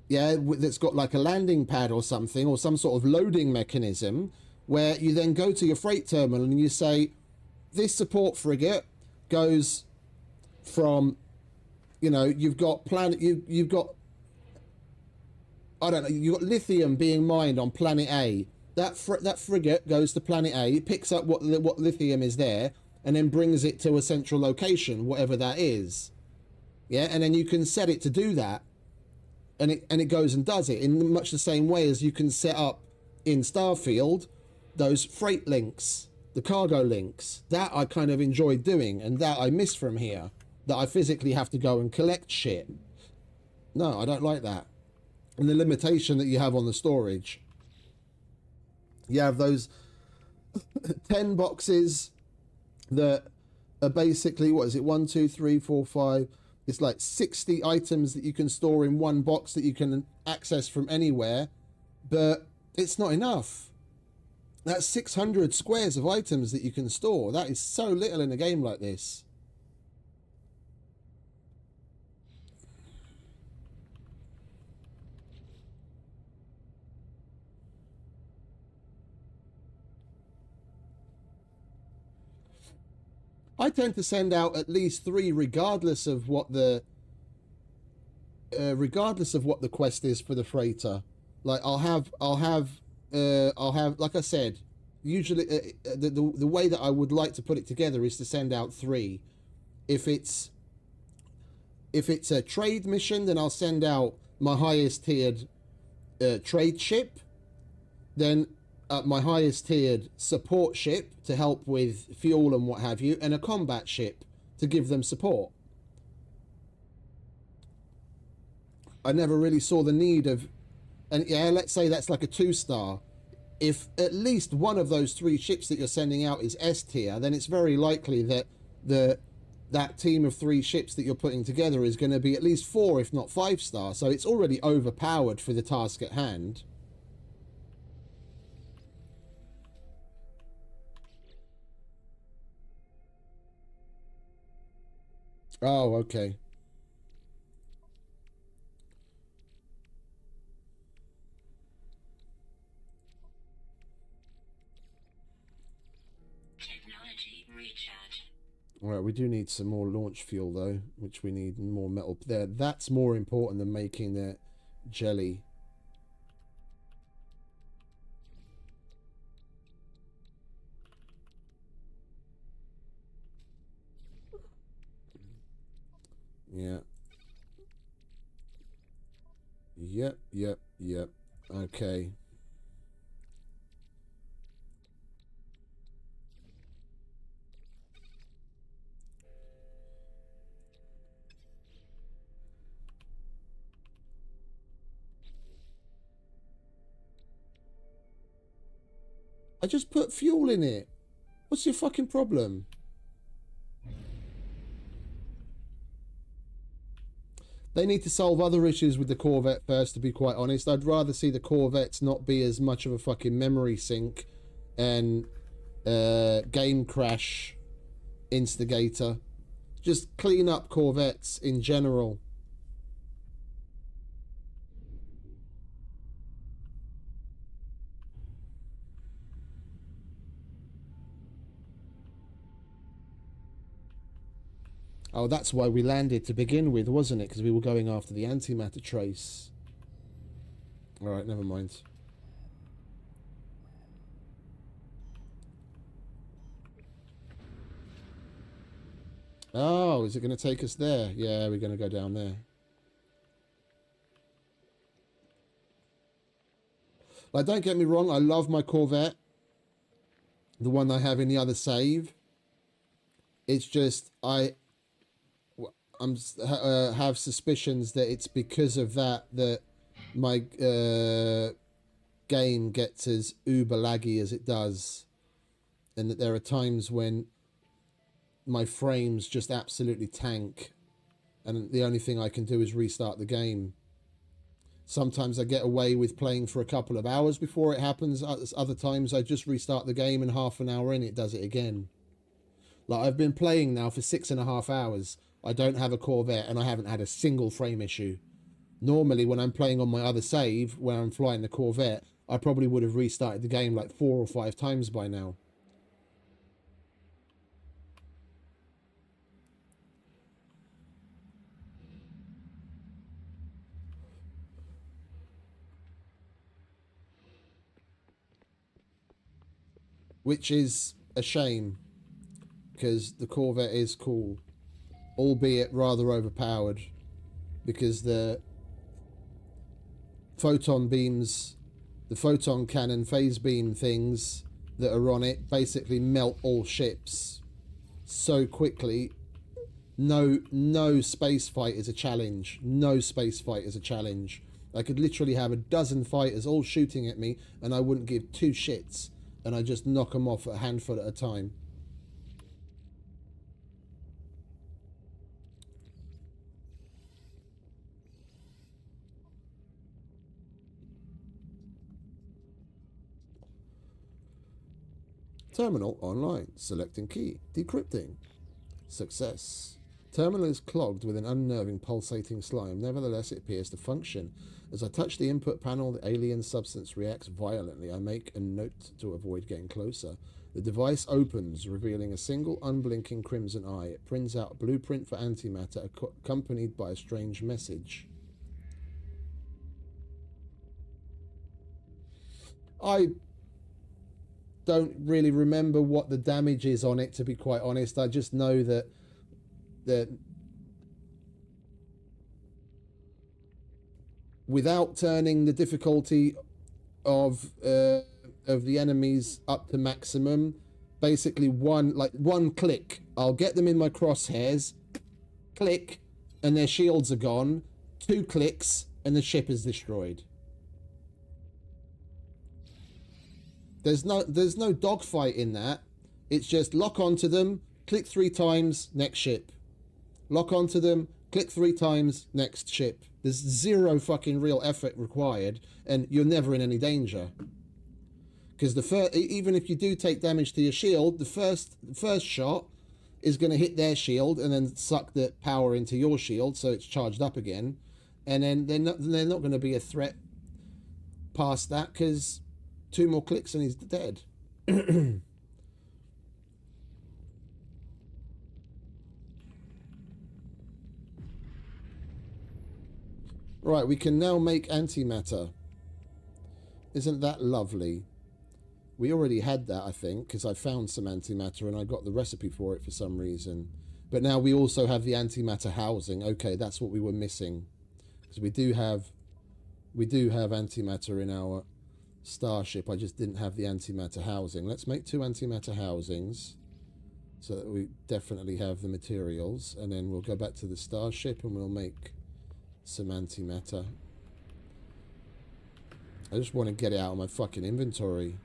Yeah, that's got like a landing pad or something, or some sort of loading mechanism, where you then go to your freight terminal and you say, this support frigate goes from, you know, you've got you've got, I don't know, you've got lithium being mined on planet A. That frigate goes to planet A, picks up what lithium is there, and then brings it to a central location, whatever that is. Yeah, and then you can set it to do that, and it goes and does it in much the same way as you can set up in Starfield those freight links, the cargo links. That I kind of enjoyed doing, and that I miss from here. That I physically have to go and collect shit. No, I don't like that. And the limitation that you have on the storage. You have those 10 boxes that are basically, what is it, 1, 2, 3, 4, 5. It's like 60 items that you can store in one box that you can access from anywhere, but it's not enough. That's 600 squares of items that you can store. That is so little in a game like this. I tend to send out at least 3 regardless of what the quest is for the freighter. Like I'll have like I said, usually the way that I would like to put it together is to send out 3. If it's a trade mission, then I'll send out my highest tiered trade ship, then my highest tiered support ship to help with fuel and what have you, and a combat ship to give them support. I never really saw the need of, and yeah, let's say that's like a 2-star. If at least one of those 3 ships that you're sending out is S tier, then it's very likely that that team of 3 ships that you're putting together is going to be at least 4, if not 5-star. So it's already overpowered for the task at hand. Oh, okay. Technology recharge. Alright, we do need some more launch fuel though, which we need more metal there. That's more important than making the jelly. Yeah. Yep. Okay. I just put fuel in it. What's your fucking problem? They need to solve other issues with the Corvette first, to be quite honest. I'd rather see the Corvettes not be as much of a fucking memory sink and game crash instigator. Just clean up Corvettes in general. Oh, that's why we landed to begin with, wasn't it? Because we were going after the antimatter trace. Alright, never mind. Oh, is it going to take us there? Yeah, we're going to go down there. Like, don't get me wrong, I love my Corvette. The one I have in the other save. It's just, I have suspicions that it's because of that my game gets as uber laggy as it does, and that there are times when my frames just absolutely tank and the only thing I can do is restart the game. Sometimes I get away with playing for a couple of hours before it happens. Other times I just restart the game and half an hour in it does it again. Like, I've been playing now for 6.5 hours. I don't have a Corvette and I haven't had a single frame issue. Normally when I'm playing on my other save, when I'm flying the Corvette, I probably would have restarted the game like 4 or 5 times by now. Which is a shame, because the Corvette is cool, albeit rather overpowered, because the photon beams, the photon cannon phase beam things that are on it basically melt all ships so quickly. No space fight is a challenge. No space fight is a challenge. I could literally have a dozen fighters all shooting at me and I wouldn't give 2 shits, and I just knock them off a handful at a time. Terminal online. Selecting key. Decrypting. Success. Terminal is clogged with an unnerving, pulsating slime. Nevertheless, it appears to function. As I touch the input panel, the alien substance reacts violently. I make a note to avoid getting closer. The device opens, revealing a single unblinking crimson eye. It prints out a blueprint for antimatter, accompanied by a strange message. I don't really remember what the damage is on it, to be quite honest. I just know that without turning the difficulty of the enemies up to maximum, basically one click, I'll get them in my crosshairs, click, and their shields are gone. 2 clicks, and the ship is destroyed. There's no dogfight in that. It's just lock onto them, click 3 times, next ship. Lock onto them, click 3 times, next ship. There's 0 fucking real effort required, and you're never in any danger. Because even if you do take damage to your shield, the first shot is going to hit their shield and then suck the power into your shield, so it's charged up again. And then they're not going to be a threat past that, because 2 more clicks and he's dead. Right, we can now make antimatter. Isn't that lovely? We already had that, I think, because I found some antimatter and I got the recipe for it for some reason. But now we also have the antimatter housing. Okay, that's what we were missing. Because we do have antimatter in our starship. I just didn't have the antimatter housing. Let's make 2 antimatter housings so that we definitely have the materials. And then we'll go back to the starship and we'll make some antimatter. I just want to get it out of my fucking inventory.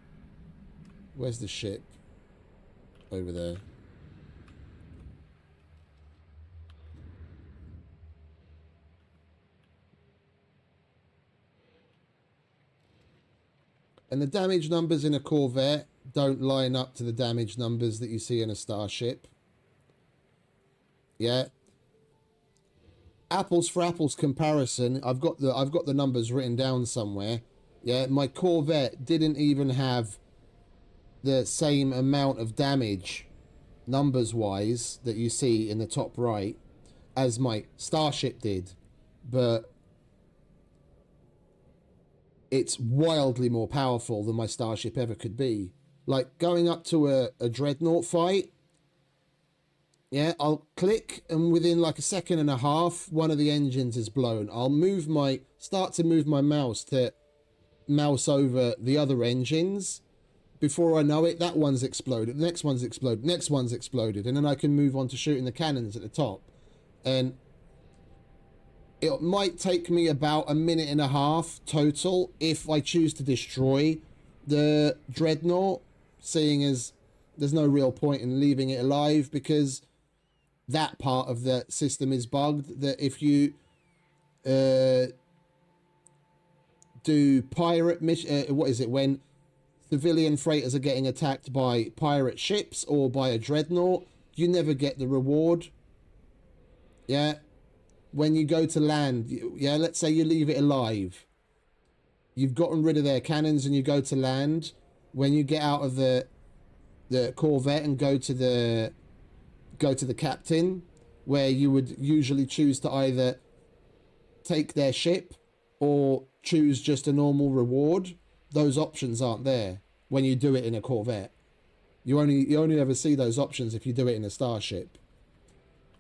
Where's the ship? Over there. And the damage numbers in a Corvette don't line up to the damage numbers that you see in a starship. Yeah. Apples for apples comparison. I've got the numbers written down somewhere. Yeah, my Corvette didn't even have the same amount of damage numbers wise that you see in the top right as my starship did, but it's wildly more powerful than my starship ever could be. Like going up to a dreadnought fight, yeah, I'll click and within like a second and a half one of the engines is blown. I'll start to move my mouse to mouse over the other engines. Before I know it, that one's exploded, the next one's exploded, next one's exploded, and then I can move on to shooting the cannons at the top. And it might take me about a minute and a half total if I choose to destroy the dreadnought, seeing as there's no real point in leaving it alive because that part of the system is bugged. That if you do pirate mission, what is it, when civilian freighters are getting attacked by pirate ships or by a dreadnought, you never get the reward. Yeah. When you go to land, yeah, let's say you leave it alive. You've gotten rid of their cannons and you go to land. When you get out of the Corvette and go to the captain, where you would usually choose to either take their ship or choose just a normal reward, those options aren't there when you do it in a Corvette. You only ever see those options if you do it in a starship.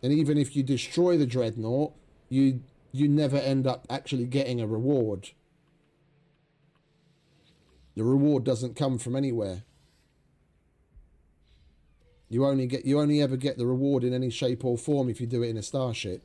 And even if you destroy the dreadnought, you never end up actually getting a reward. The reward doesn't come from anywhere. You only ever get the reward in any shape or form if you do it in a starship.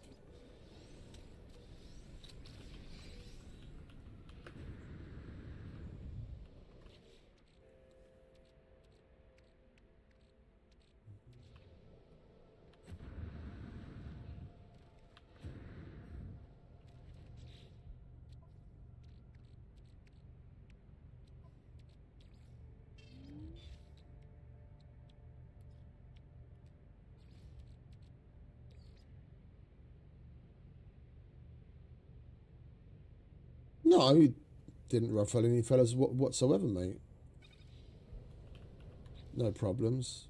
No, he didn't ruffle any fellas whatsoever, mate. No problems.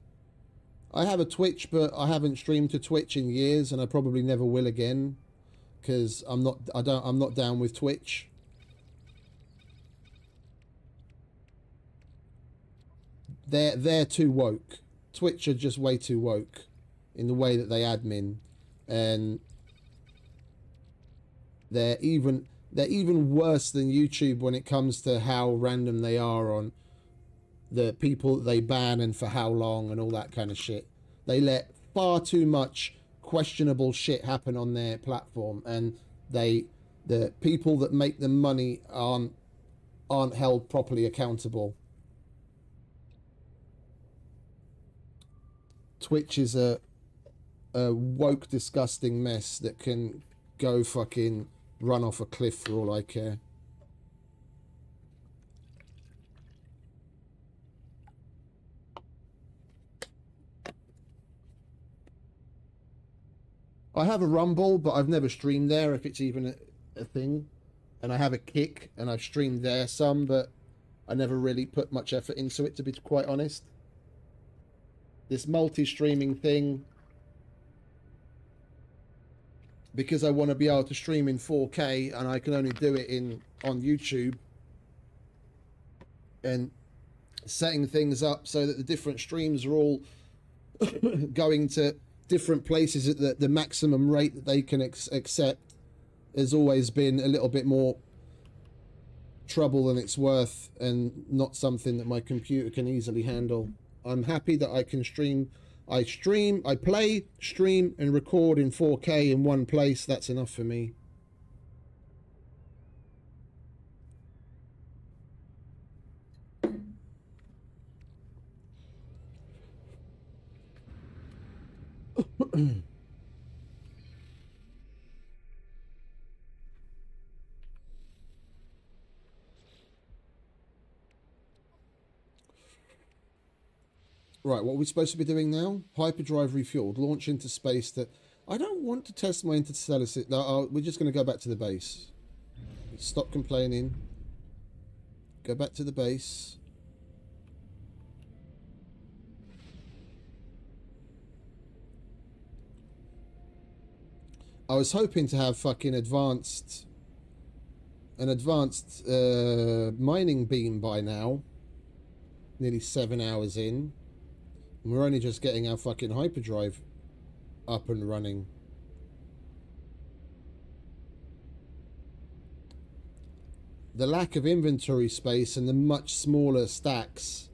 I have a Twitch, but I haven't streamed to Twitch in years, and I probably never will again, because I'm not down with Twitch. They're too woke. Twitch are just way too woke in the way that they admin, and they're even worse than YouTube when it comes to how random they are on the people that they ban and for how long and all that kind of shit. They let far too much questionable shit happen on their platform, and the people that make them money aren't held properly accountable. Twitch is a woke, disgusting mess that can go fucking run off a cliff for all I care. I have a Rumble, but I've never streamed there, if it's even a thing. And I have a Kick, and I've streamed there some, but I never really put much effort into it, to be quite honest. This multi-streaming thing, because I want to be able to stream in 4K, and I can only do it on YouTube, and setting things up so that the different streams are all going to different places at the maximum rate that they can accept, has always been a little bit more trouble than it's worth, and not something that my computer can easily handle. I'm happy that I can stream. I play, stream, and record in 4K in one place. That's enough for me. Right, what are we supposed to be doing now? Hyperdrive refueled. Launch into space. That I don't want to test my interstellar... No, we're just going to go back to the base. Stop complaining. Go back to the base. I was hoping to have fucking an advanced mining beam by now. Nearly 7 hours in. And we're only just getting our fucking hyperdrive up and running. The lack of inventory space and the much smaller stacks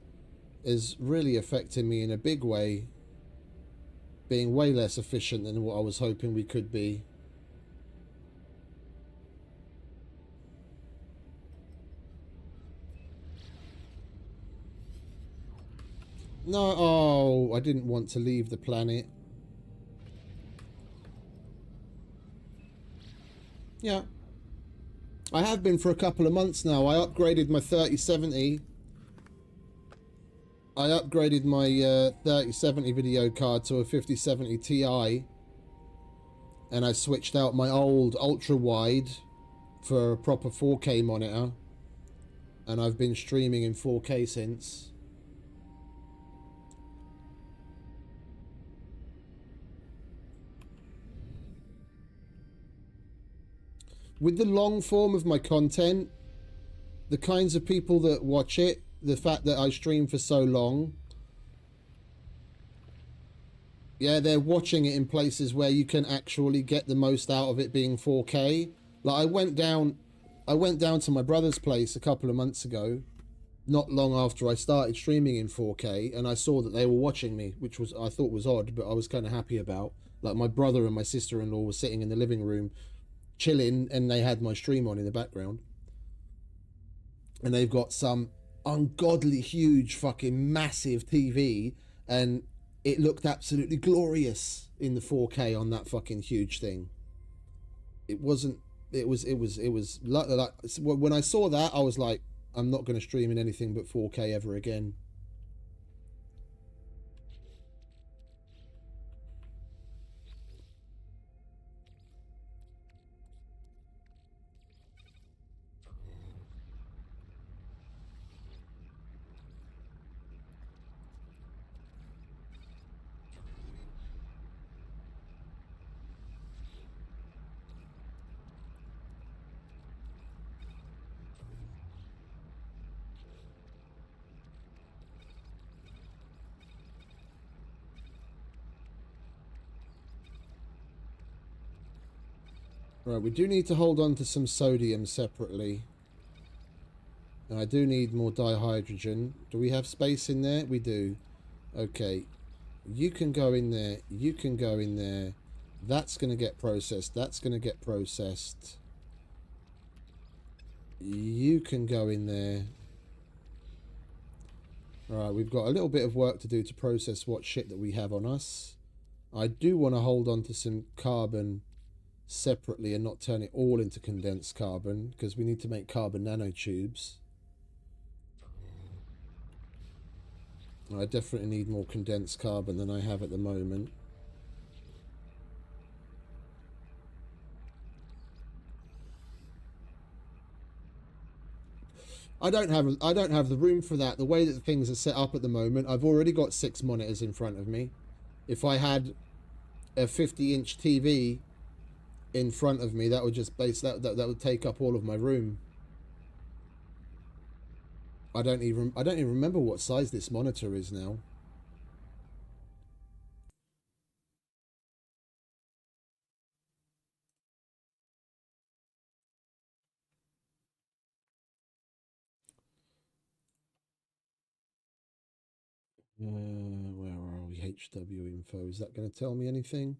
is really affecting me in a big way. Being way less efficient than what I was hoping we could be. No, oh, I didn't want to leave the planet. Yeah. I have been for a couple of months now. I upgraded my 3070. I upgraded my 3070 video card to a 5070 Ti. And I switched out my old ultra wide for a proper 4K monitor. And I've been streaming in 4K since. With the long form of my content, the kinds of people that watch it, the fact that I stream for so long, yeah, they're watching it in places where you can actually get the most out of it being 4K. Like I went down to my brother's place a couple of months ago, not long after I started streaming in 4K, and I saw that they were watching me, which was I thought was odd, but I was kind of happy about. Like my brother and my sister-in-law were sitting in the living room chilling, and they had my stream on in the background, and they've got some ungodly huge fucking massive TV, and it looked absolutely glorious in the 4K on that fucking huge thing. It was like when I saw that, I was like, I'm not going to stream in anything but 4K ever again. Right, we do need to hold on to some sodium separately. And I do need more dihydrogen. Do we have space in there? We do. Okay. You can go in there. You can go in there. That's going to get processed. That's going to get processed. You can go in there. Alright, we've got a little bit of work to do to process what shit that we have on us. I do want to hold on to some carbon separately and not turn it all into condensed carbon, because we need to make carbon nanotubes. I definitely need more condensed carbon than I have at the moment. I don't have the room for that. The way that things are set up at the moment, I've already got 6 monitors in front of me. If I had a 50-inch TV in front of me, that would just that would take up all of my room. I don't even remember what size this monitor is now. Where are we? HW info. Is that going to tell me anything?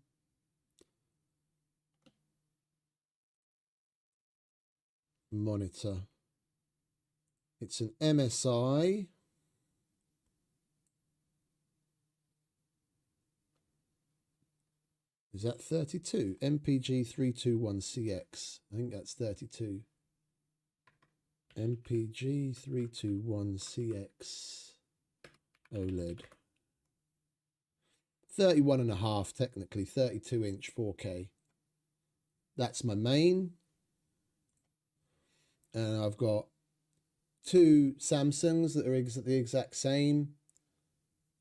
Monitor. It's an MSI. Is that 32? MPG 321CX. I think that's 32. MPG 321CX. OLED. 31.5, technically. 32-inch 4K. That's my main. And I've got 2 Samsungs that are the exact same.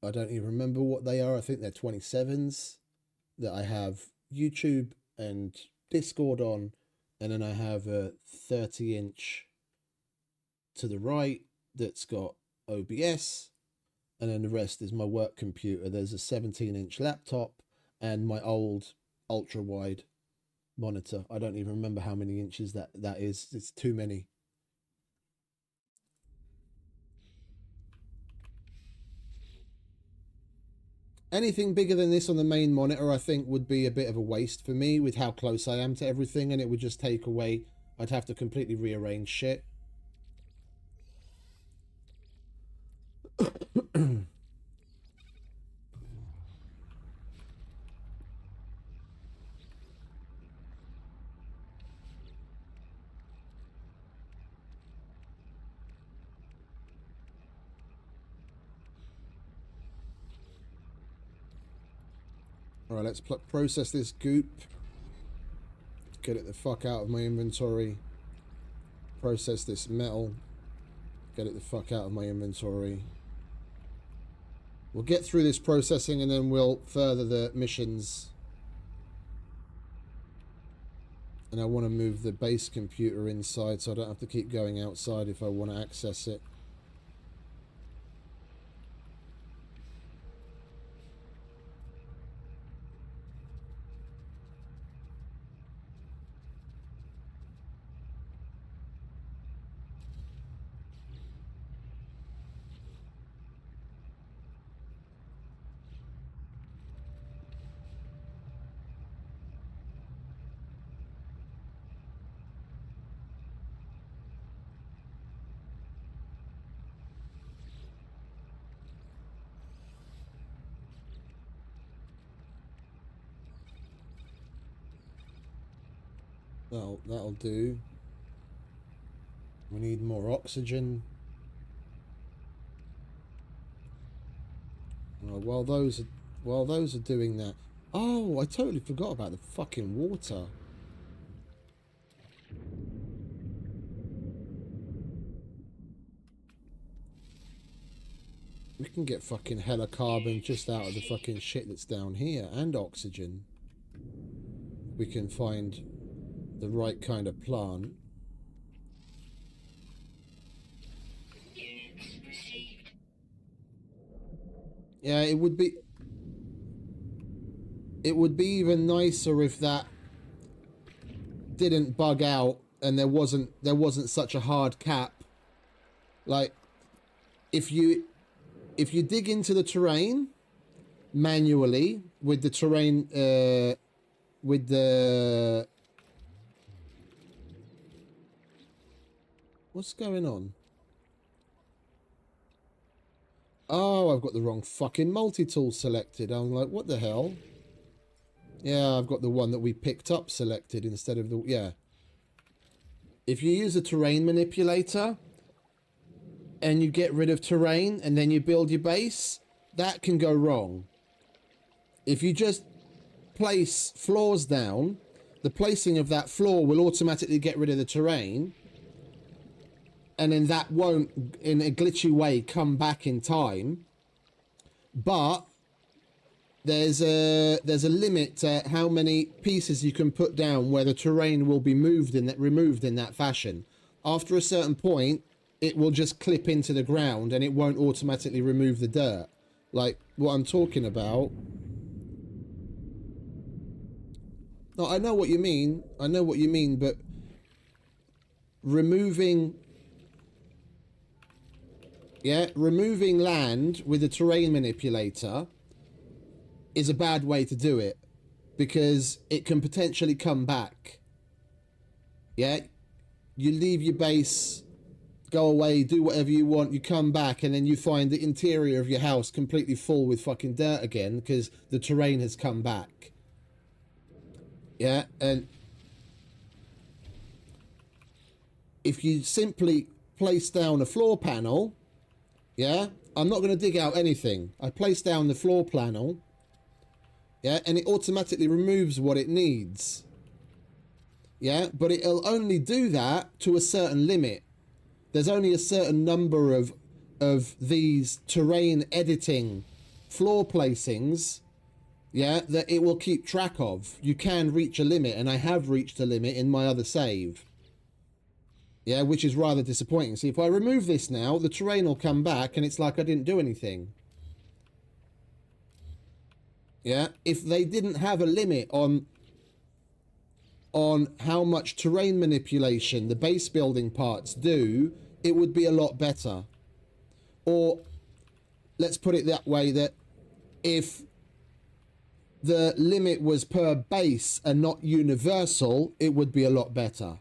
I don't even remember what they are. I think they're 27s that I have YouTube and Discord on. And then I have a 30-inch to the right that's got OBS. And then the rest is my work computer. There's a 17-inch laptop and my old ultra-wide monitor. I don't even remember how many inches that is. It's too many. Anything bigger than this on the main monitor, I think, would be a bit of a waste for me with how close I am to everything, and it would just take away... I'd have to completely rearrange shit. Alright, let's process this goop. Get it the fuck out of my inventory. Process this metal. Get it the fuck out of my inventory. We'll get through this processing and then we'll further the missions. And I want to move the base computer inside so I don't have to keep going outside if I want to access it. That'll do. We need more oxygen. While those are doing that. Oh, I totally forgot about the fucking water. We can get fucking hella carbon just out of the fucking shit that's down here, and oxygen. We can find the right kind of plant. Units received. Yeah, it would be even nicer if that didn't bug out and there wasn't such a hard cap. Like, if you dig into the terrain manually with the terrain, with the... What's going on? Oh, I've got the wrong fucking multi-tool selected. I'm like, what the hell? Yeah, I've got the one that we picked up selected instead of the... Yeah. If you use a terrain manipulator and you get rid of terrain and then you build your base, that can go wrong. If you just place floors down, the placing of that floor will automatically get rid of the terrain, and then that won't, in a glitchy way, come back in time. But there's a limit to how many pieces you can put down where the terrain will be removed in that fashion. After a certain point, it will just clip into the ground and it won't automatically remove the dirt. Like what I'm talking about. No, I know what you mean. I know what you mean, but removing land with a terrain manipulator is a bad way to do it, because it can potentially come back. Yeah, you leave your base, go away, do whatever you want, you come back, and then you find the interior of your house completely full with fucking dirt again because the terrain has come back. Yeah, and if you simply place down a floor panel, yeah, I'm not going to dig out anything. I place down the floor panel, yeah, and it automatically removes what it needs. Yeah, but it'll only do that to a certain limit. There's only a certain number of these terrain editing floor placings, yeah, that it will keep track of. You can reach a limit, and I have reached a limit in my other save. Yeah, which is rather disappointing. See, if I remove this now, the terrain will come back, and it's like I didn't do anything. Yeah, if they didn't have a limit on how much terrain manipulation the base building parts do, it would be a lot better. Or, let's put it that way, that if the limit was per base and not universal, it would be a lot better.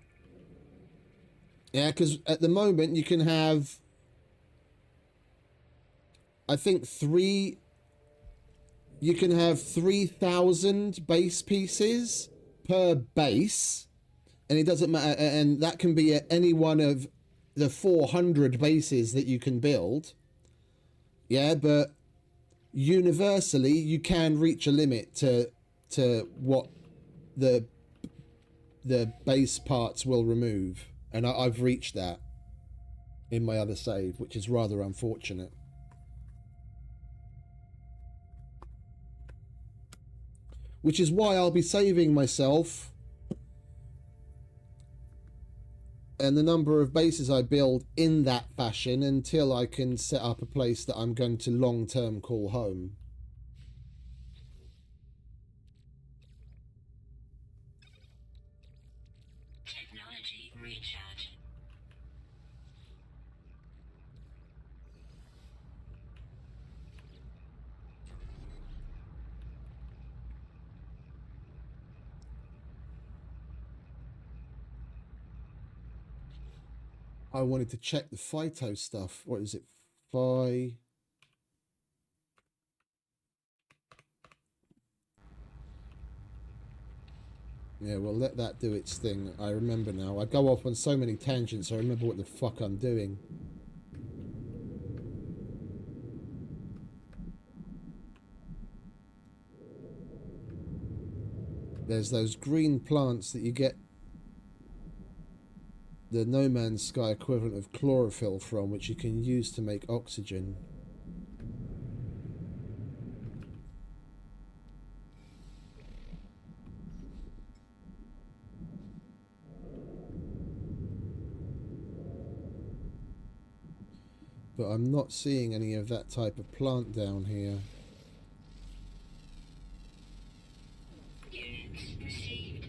Yeah, because at the moment you can have, I think, 3,000 base pieces per base, and it doesn't matter, and that can be at any one of the 400 bases that you can build. Yeah, but universally you can reach a limit to what the base parts will remove, and I've reached that in my other save, which is rather unfortunate. Which is why I'll be saving myself and the number of bases I build in that fashion until I can set up a place that I'm going to long-term call home. Technology recharge. I wanted to check the phyto stuff. What is it? Phi... Yeah, well, let that do its thing. I remember now. I go off on so many tangents, I remember what the fuck I'm doing. There's those green plants that you get the No Man's Sky equivalent of chlorophyll from, which you can use to make oxygen. But I'm not seeing any of that type of plant down here. Units received.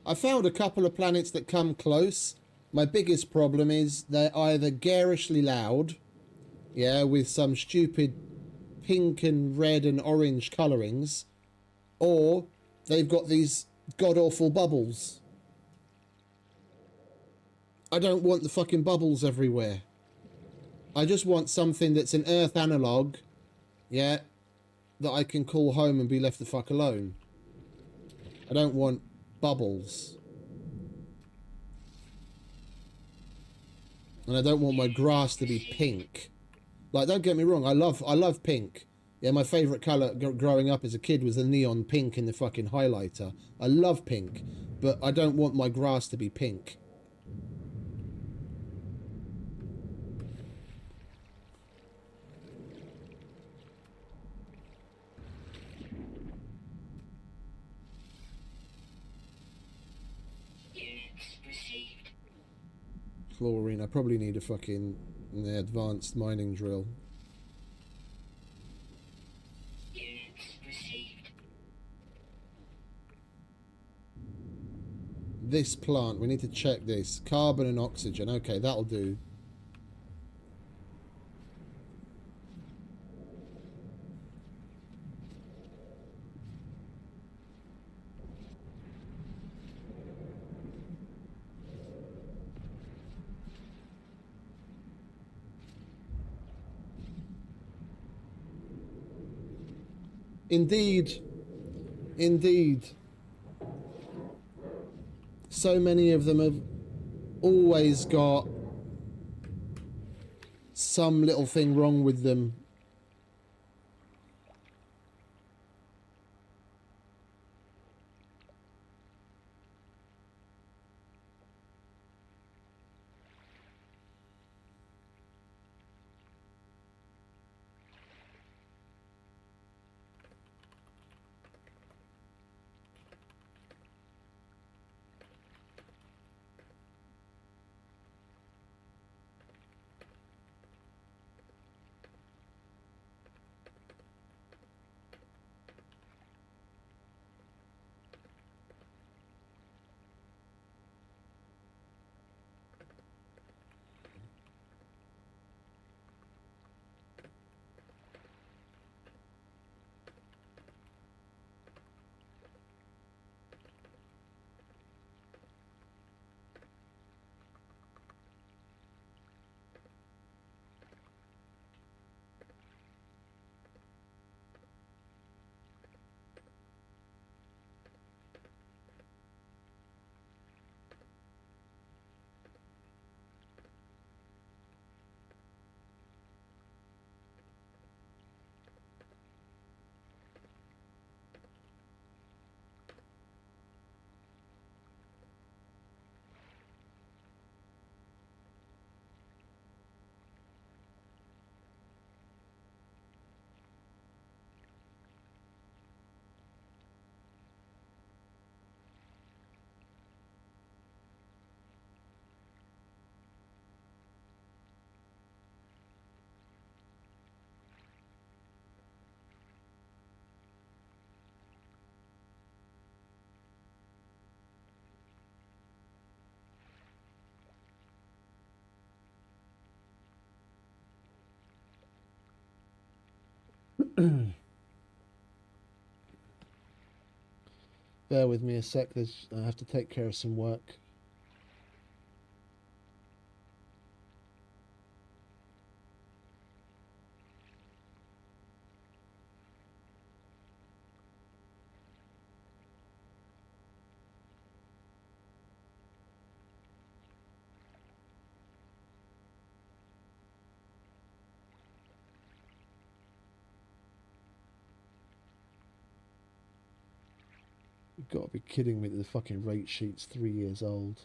I found a couple of planets that come close. My biggest problem is they're either garishly loud, yeah, with some stupid pink and red and orange colourings, or they've got these god-awful bubbles. I don't want the fucking bubbles everywhere. I just want something that's an Earth analogue, yeah, that I can call home and be left the fuck alone. I don't want bubbles. And I don't want my grass to be pink. Like, don't get me wrong, I love pink. Yeah, my favourite colour growing up as a kid was the neon pink in the fucking highlighter. I love pink, but I don't want my grass to be pink. Units received. Fluorine, I probably need a fucking advanced mining drill. Units received. This plant, we need to check this. Carbon and oxygen, okay, that'll do. Indeed. Indeed. So many of them have always got some little thing wrong with them. Bear with me a sec, I have to take care of some work. You've got to be kidding me that the fucking rate sheet's 3 years old.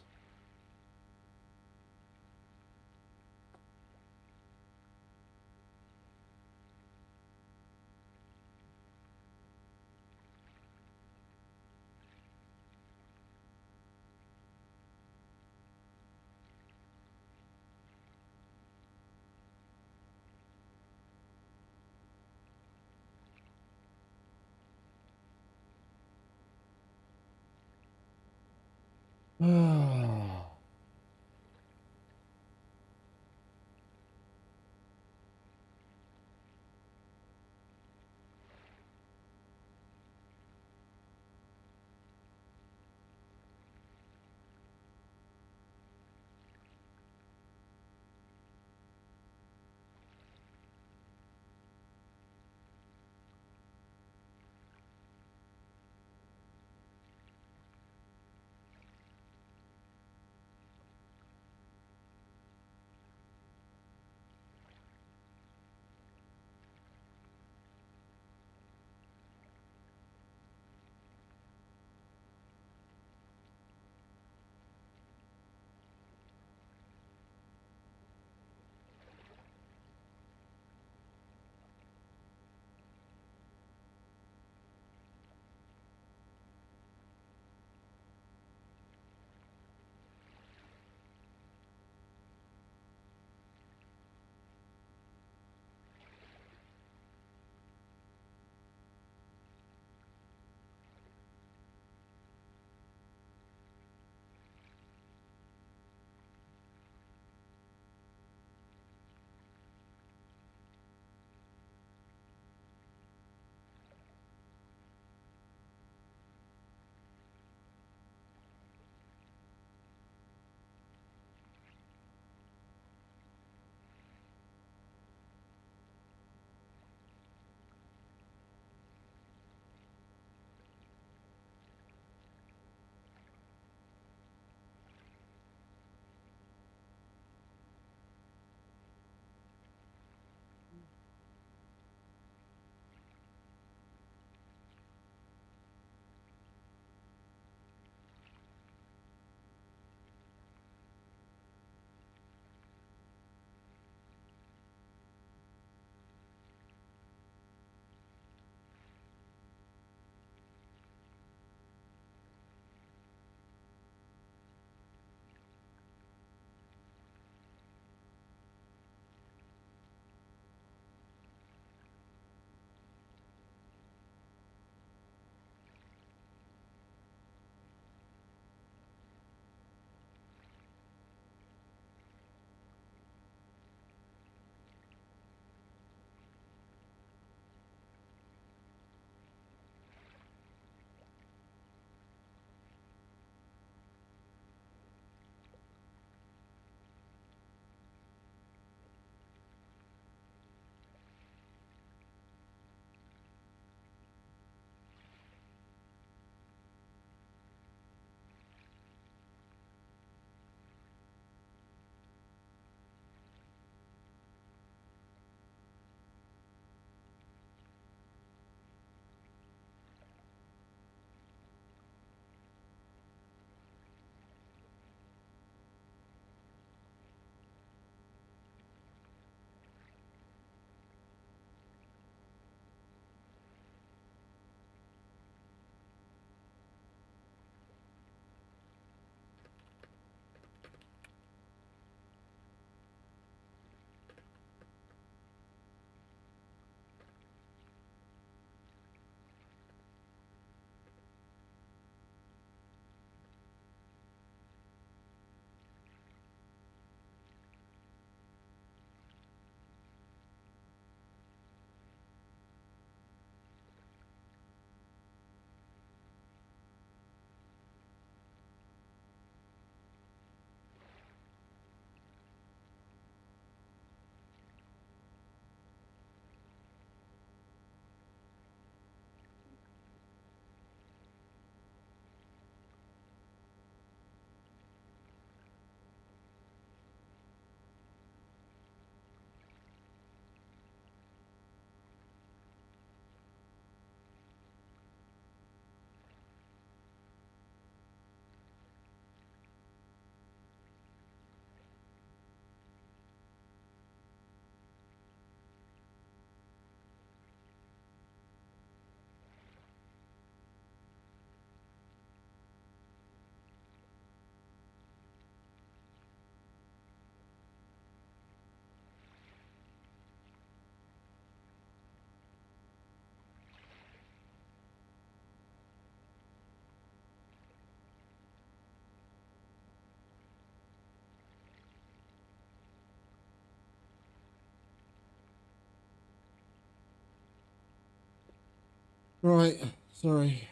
Right, sorry.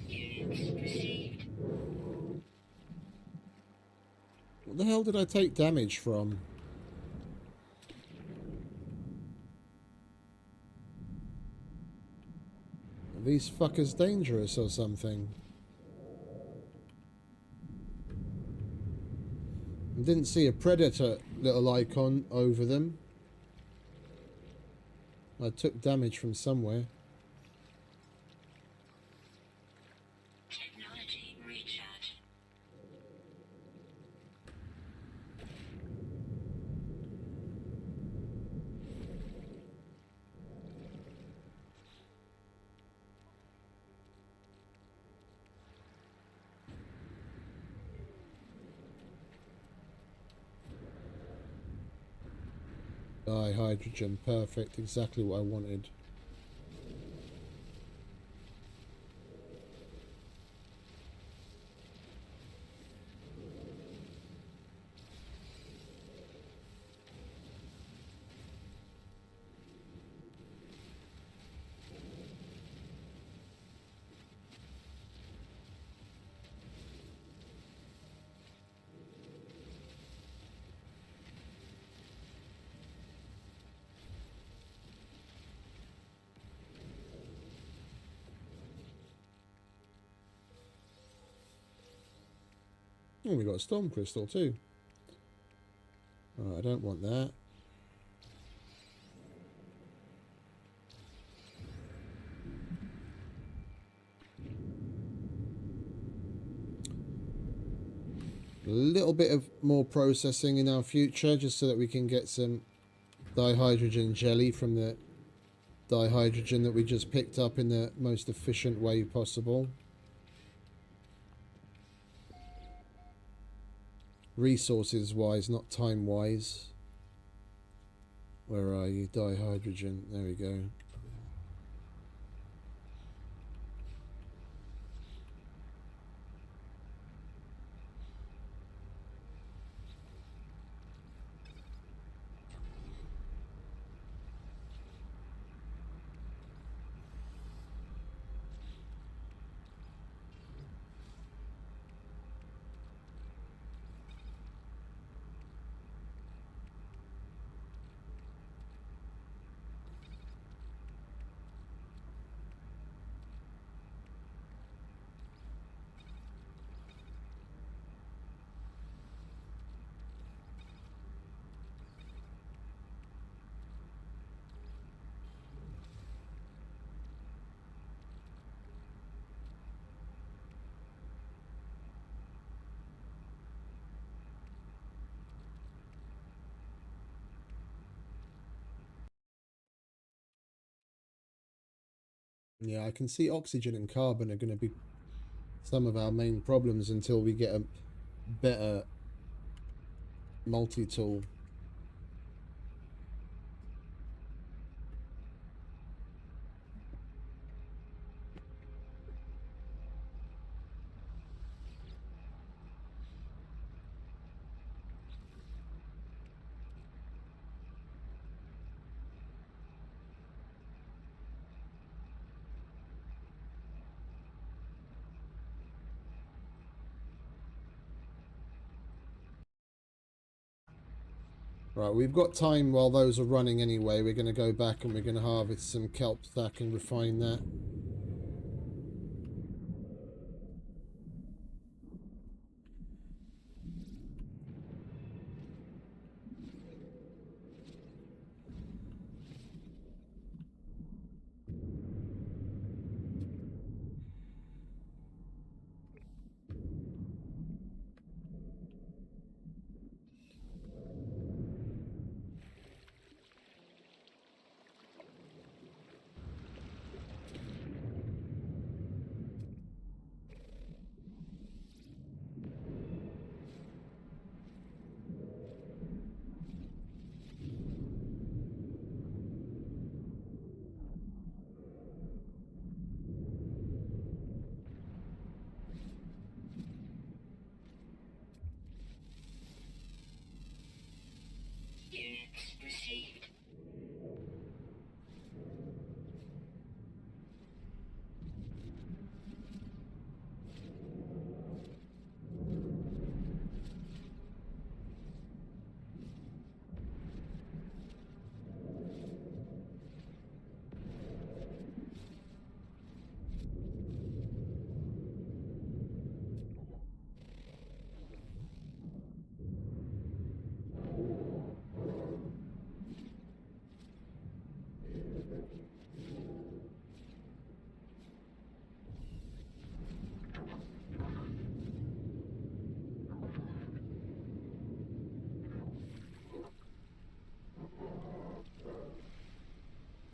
Units received. What the hell did I take damage from? Are these fuckers dangerous or something? I didn't see a predator little icon over them. I took damage from somewhere. Technology recharge. Dihydrogen, perfect, exactly what I wanted. Oh, we got a storm crystal too. Oh, I don't want that. A little bit of more processing in our future, just so that we can get some dihydrogen jelly from the dihydrogen that we just picked up in the most efficient way possible. Resources wise, not time wise. Where are you? Dihydrogen. There we go. Yeah, I can see oxygen and carbon are going to be some of our main problems until we get a better multi-tool. Right, we've got time while those are running anyway. We're going to go back and we're going to harvest some kelp thack and refine that.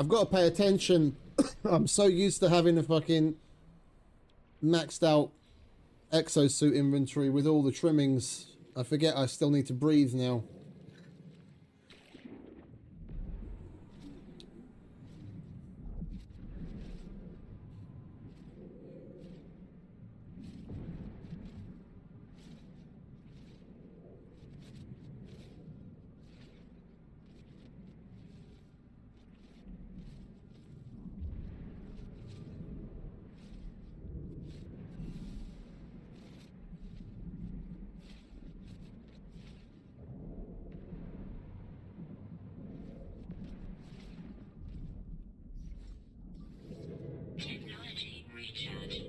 I've got to pay attention. I'm so used to having a fucking maxed out exosuit inventory with all the trimmings. I forget I still need to breathe now. Technology recharge.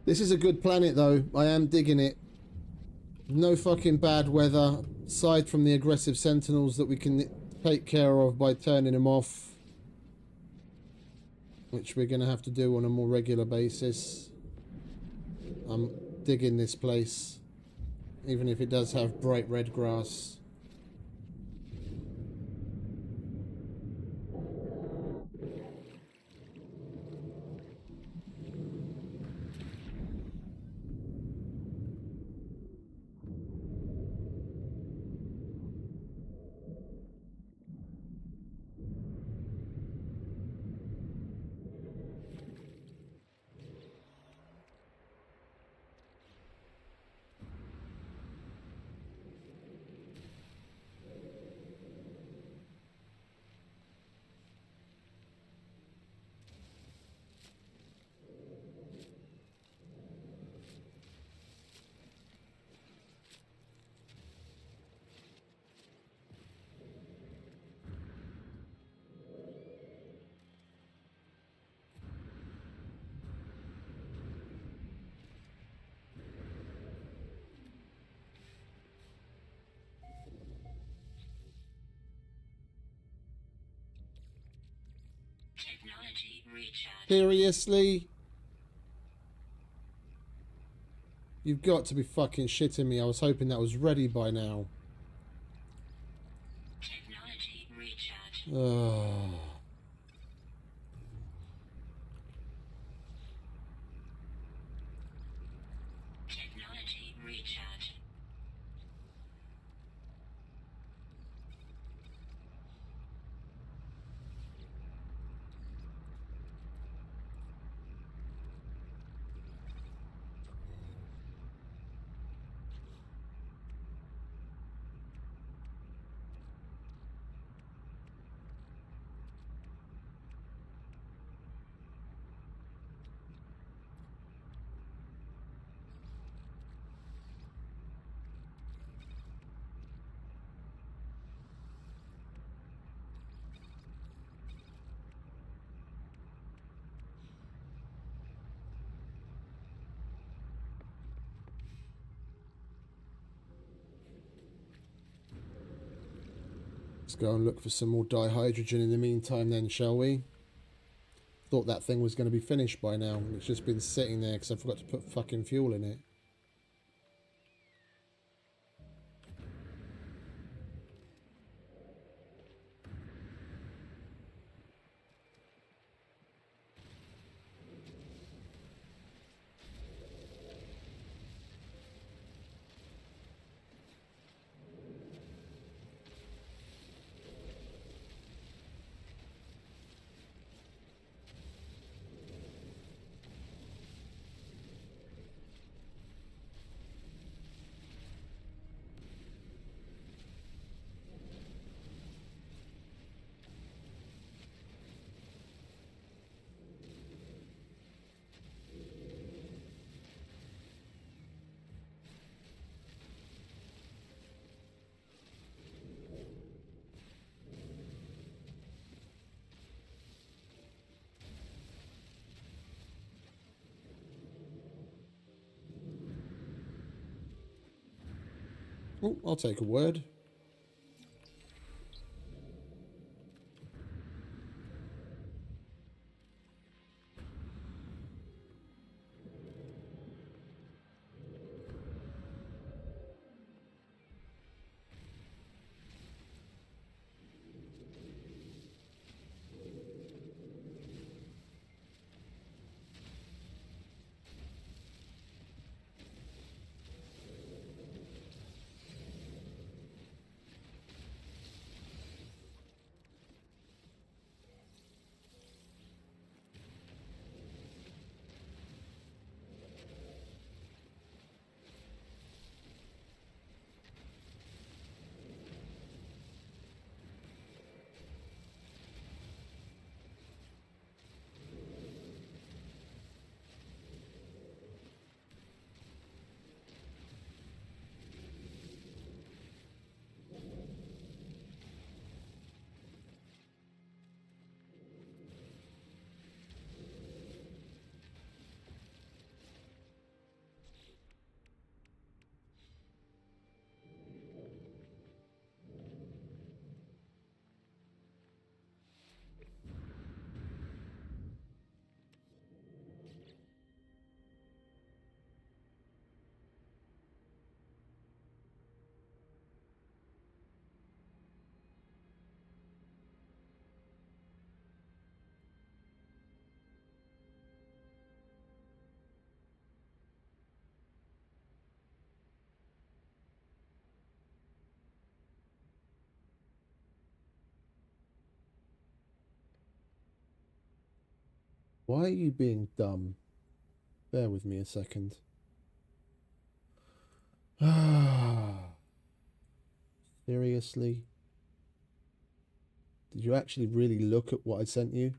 This is a good planet though. I am digging it. No fucking bad weather, aside from the aggressive sentinels that we can take care of by turning them off, which we're going to have to do on a more regular basis. I'm digging this place, even if it does have bright red grass. Technology recharge. Seriously? You've got to be fucking shitting me. I was hoping that was ready by now. Technology recharge. Ugh. Technology recharge. Let's go and look for some more dihydrogen in the meantime then, shall we? Thought that thing was going to be finished by now. It's just been sitting there because I forgot to put fucking fuel in it. Oh, I'll take a word. Why are you being dumb? Bear with me a second. Seriously? Did you actually really look at what I sent you?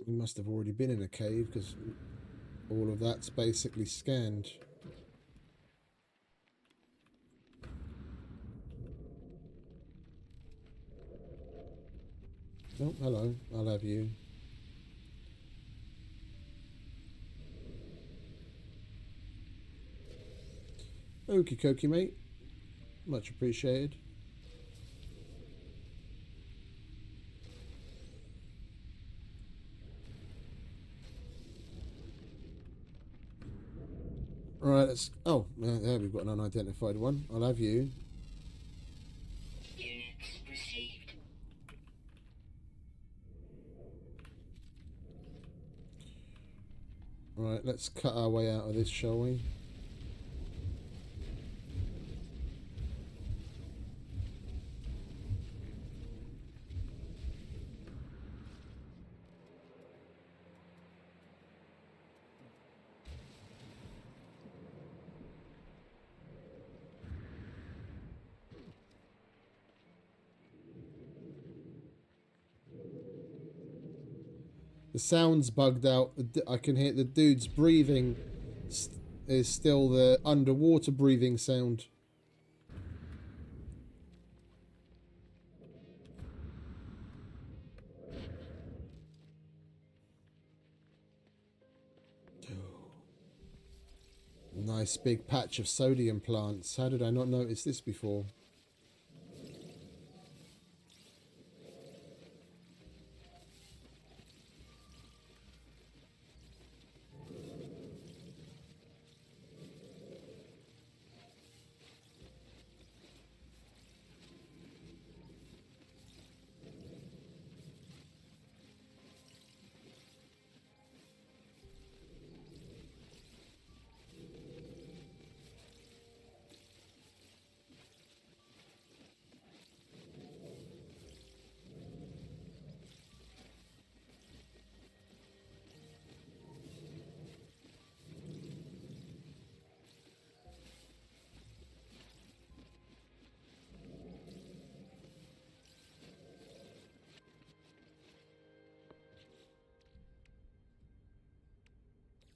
We must have already been in a cave because all of that's basically scanned. Oh, hello. I'll have you. Okie dokie, mate. Much appreciated. Right, let's... Oh, there we've got an unidentified one. I'll have you. Units received. Right, let's cut our way out of this, shall we? The sound's bugged out. I can hear the dude's breathing is still the underwater breathing sound. Nice big patch of sodium plants. How did I not notice this before?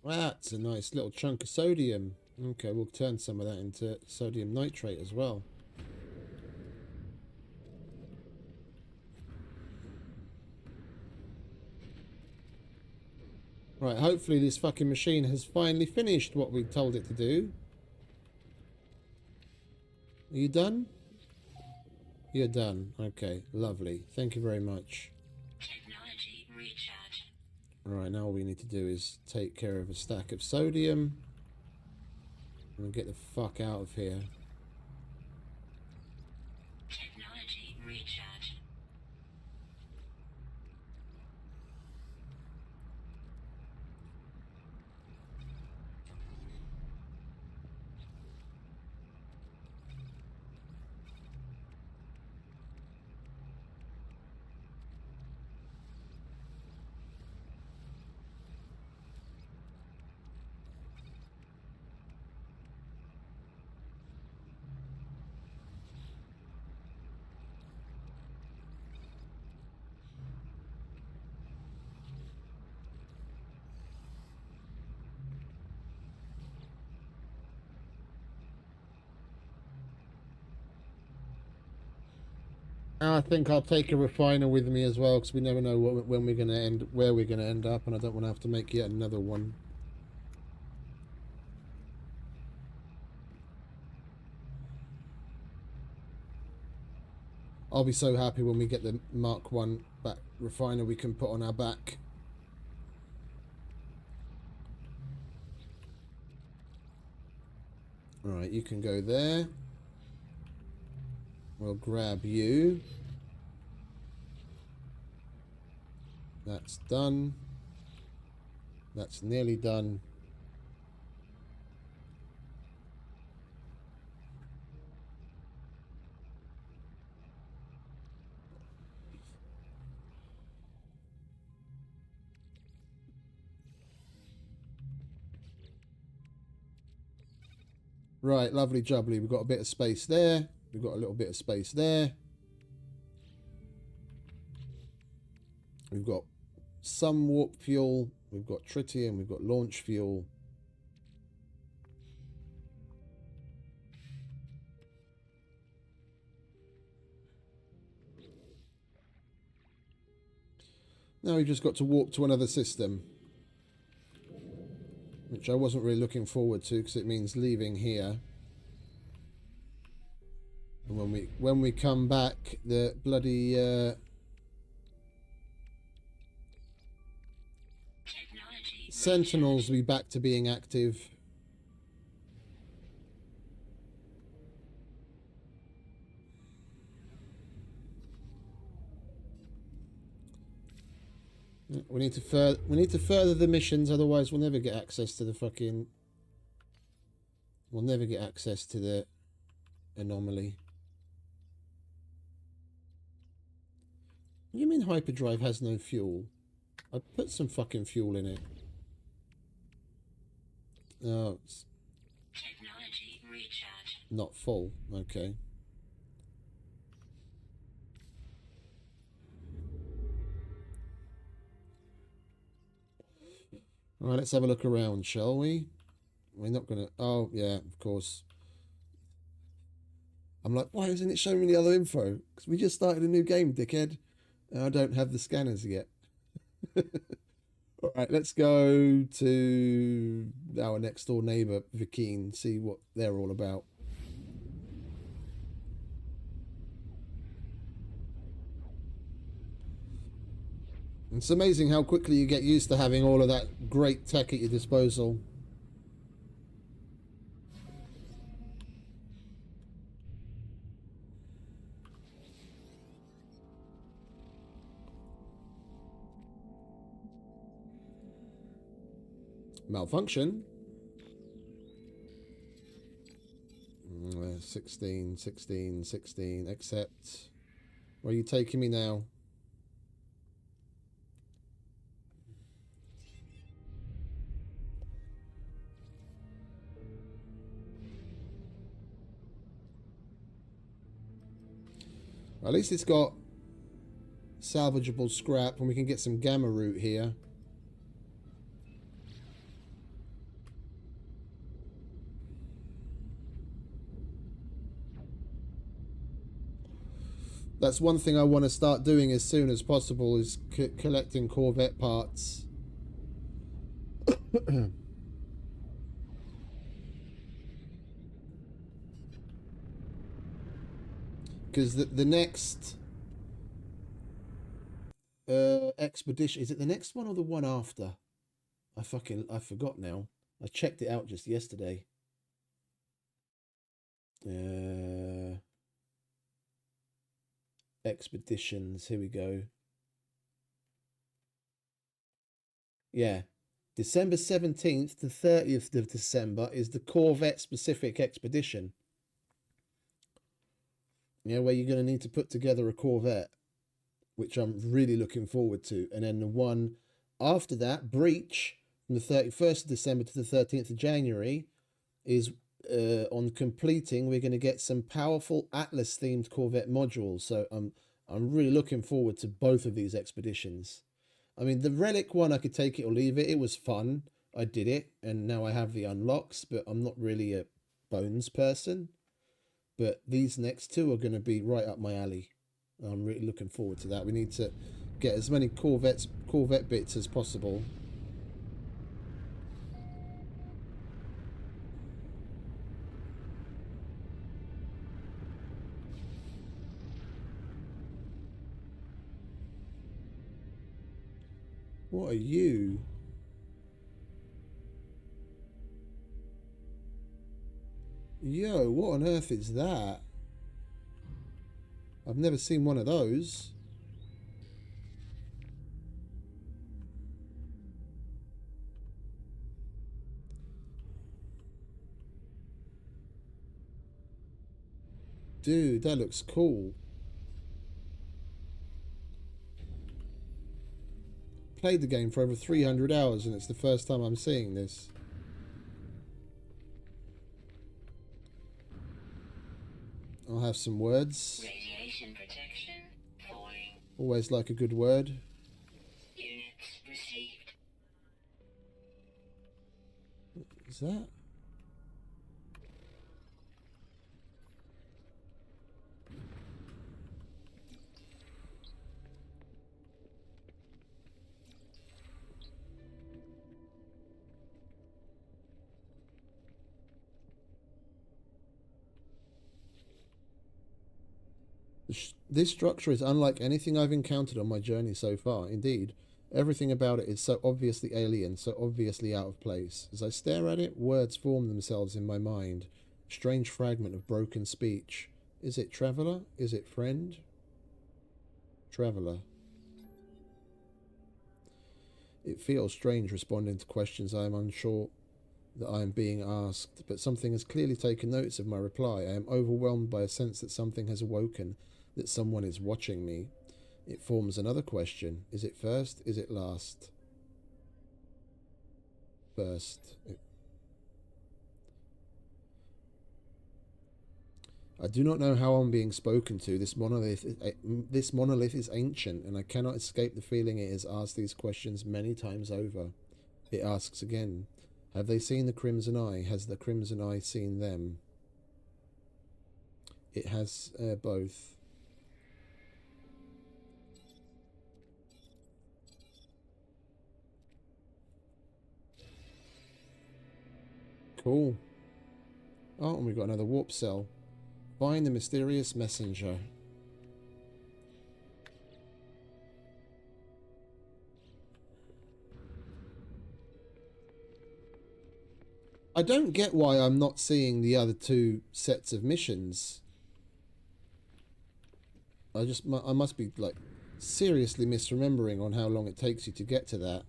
That's a nice little chunk of sodium. Okay, we'll turn some of that into sodium nitrate as well. Right, hopefully this fucking machine has finally finished what we told it to do. Are you done? You're done. Okay, lovely. Thank you very much. Technology recharge. Alright, now all we need to do is take care of a stack of sodium and get the fuck out of here. Technology recharge. I think I'll take a refiner with me as well because we never know when we're going to end, where we're going to end up, and I don't want to have to make yet another one. I'll be so happy when we get the Mark 1 back refiner we can put on our back. Alright, you can go there. We'll grab you. That's done. That's nearly done. Right, lovely jubbly. We've got a bit of space there. We've got a little bit of space there. We've got some warp fuel. We've got tritium. We've got launch fuel. Now we've just got to warp to another system, which I wasn't really looking forward to because it means leaving here. And when we come back, the bloody Sentinels will be back to being active. We need to further the missions, otherwise we'll never get access to the fucking. We'll never get access to the anomaly. You mean hyperdrive has no fuel? I put some fucking fuel in it. Oh, it's Technology recharge. not full. Okay. All right, let's have a look around, shall we? We're not gonna. Oh, yeah, of course. I'm like, why isn't it showing me the other info? Because we just started a new game, dickhead. And I don't have the scanners yet. All right, let's go to our next door neighbor, Vikine, see what they're all about. It's amazing how quickly you get used to having all of that great tech at your disposal. Malfunction. 16, 16, 16, accept. Where are you taking me now? At least it's got salvageable scrap and we can get some gamma root here. That's one thing I want to start doing as soon as possible is collecting Corvette parts. Because the next expedition, is it the next one or the one after? I forgot now. I checked it out just yesterday. Expeditions, here we go. Yeah, December 17th to 30th of December is the Corvette specific expedition. Yeah, where you're going to need to put together a Corvette, which I'm really looking forward to. And then the one after that, Breach, from the 31st of December to the 13th of January, is on completing. We're going to get some powerful Atlas themed Corvette modules. So I'm really looking forward to both of these expeditions. I mean, the Relic one, I could take it or leave it. It was fun. I did it, and now I have the unlocks, but I'm not really a Bones person. But these next two are going to be right up my alley. I'm really looking forward to that. We need to get as many Corvette bits as possible. What are you? Yo, what on earth is that? I've never seen one of those. Dude, that looks cool. Played the game for over 300 hours and it's the first time I'm seeing this. I'll have some words. Radiation protection falling. Always like a good word. Units received. Is that? This structure is unlike anything I've encountered on my journey so far. Indeed, everything about it is so obviously alien, so obviously out of place. As I stare at it, words form themselves in my mind. A strange fragment of broken speech. Is it traveller? Is it friend? Traveller. It feels strange responding to questions I am unsure that I am being asked, but something has clearly taken notice of my reply. I am overwhelmed by a sense that something has awoken, that someone is watching me. It forms another question. Is it first? Is it last? First. I do not know how I'm being spoken to. This monolith is ancient, and I cannot escape the feeling it has asked these questions many times over. It asks again. Have they seen the Crimson Eye? Has the Crimson Eye seen them? It has both. Cool. Oh, and we've got another warp cell. Find the mysterious messenger. I don't get why I'm not seeing the other two sets of missions. I must be like seriously misremembering on how long it takes you to get to that.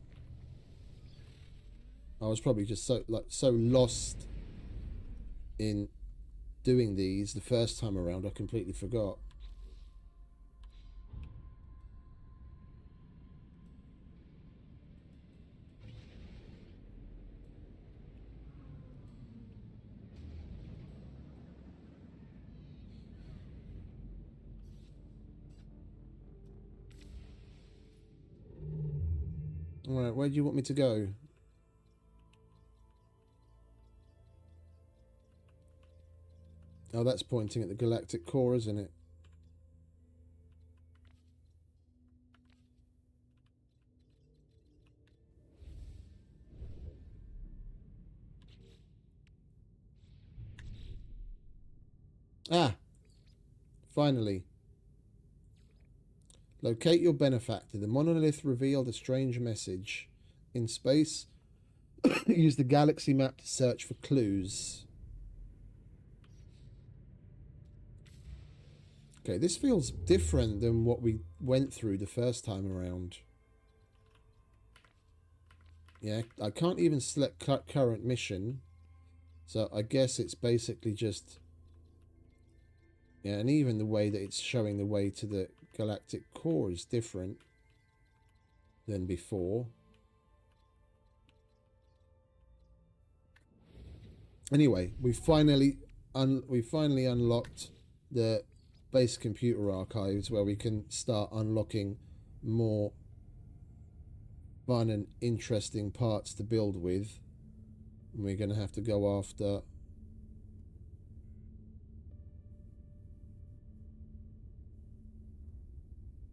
I was probably just so lost in doing these the first time around, I completely forgot. Alright, where do you want me to go? Oh, that's pointing at the galactic core, isn't it? Ah! Finally. Locate your benefactor. The monolith revealed a strange message. In space, use the galaxy map to search for clues. Okay, this feels different than what we went through the first time around. Yeah, I can't even select current mission. So I guess it's basically just... Yeah, and even the way that it's showing the way to the galactic core is different than before. Anyway, we finally unlocked the base computer archives, where we can start unlocking more fun and interesting parts to build with. And we're going to have to go after...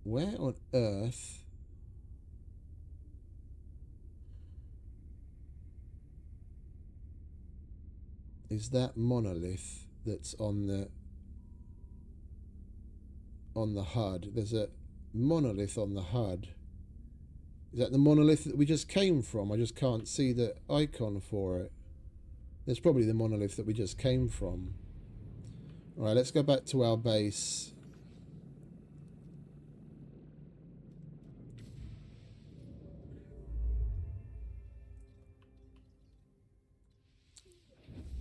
Where on earth... is that monolith that's on the HUD? There's a monolith on the HUD. Is that the monolith that we just came from? I just can't see the icon for it. There's probably the monolith that we just came from. Alright, let's go back to our base.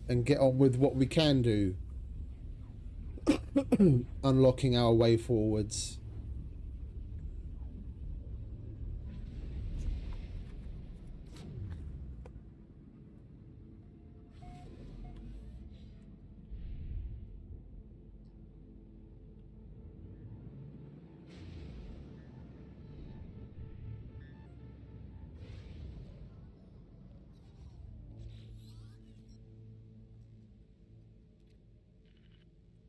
And get on with what we can do. Unlocking our way forwards.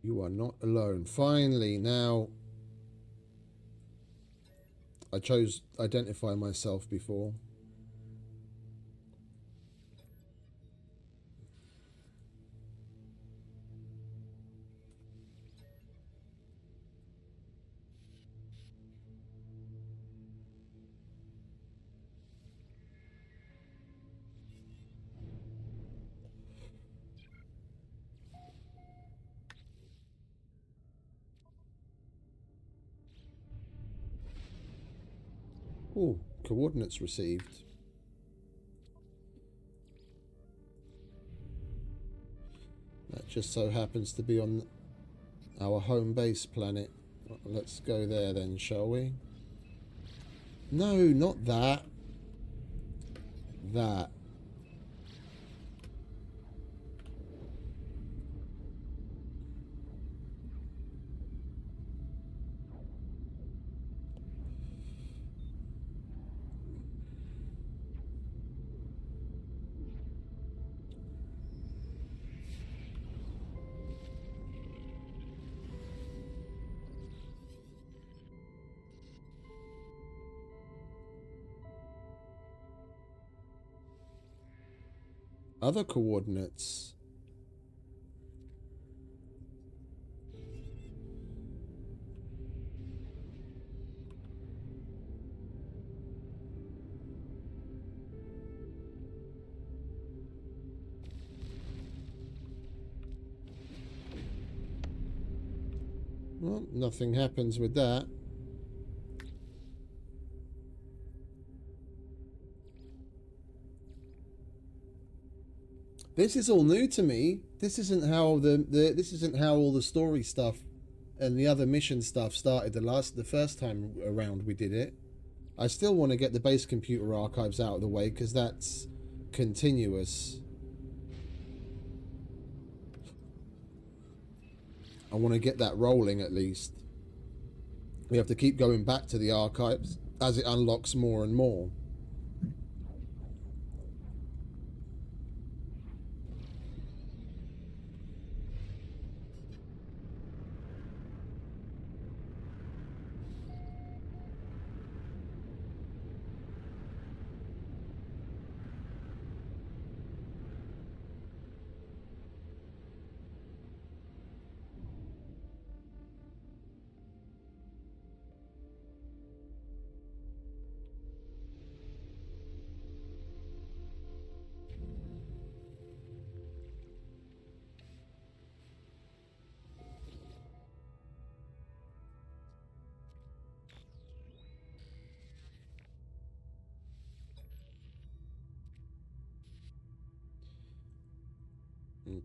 You are not alone. Finally, now... I chose identify myself before. Oh, coordinates received. That just so happens to be on our home base planet. Let's go there then, shall we? No, not that. That. Other coordinates. Well, nothing happens with that. This is all new to me. This isn't how this isn't how all the story stuff and the other mission stuff started the first time around we did it. I still want to get the base computer archives out of the way because that's continuous. I want to get that rolling at least. We have to keep going back to the archives as it unlocks more and more.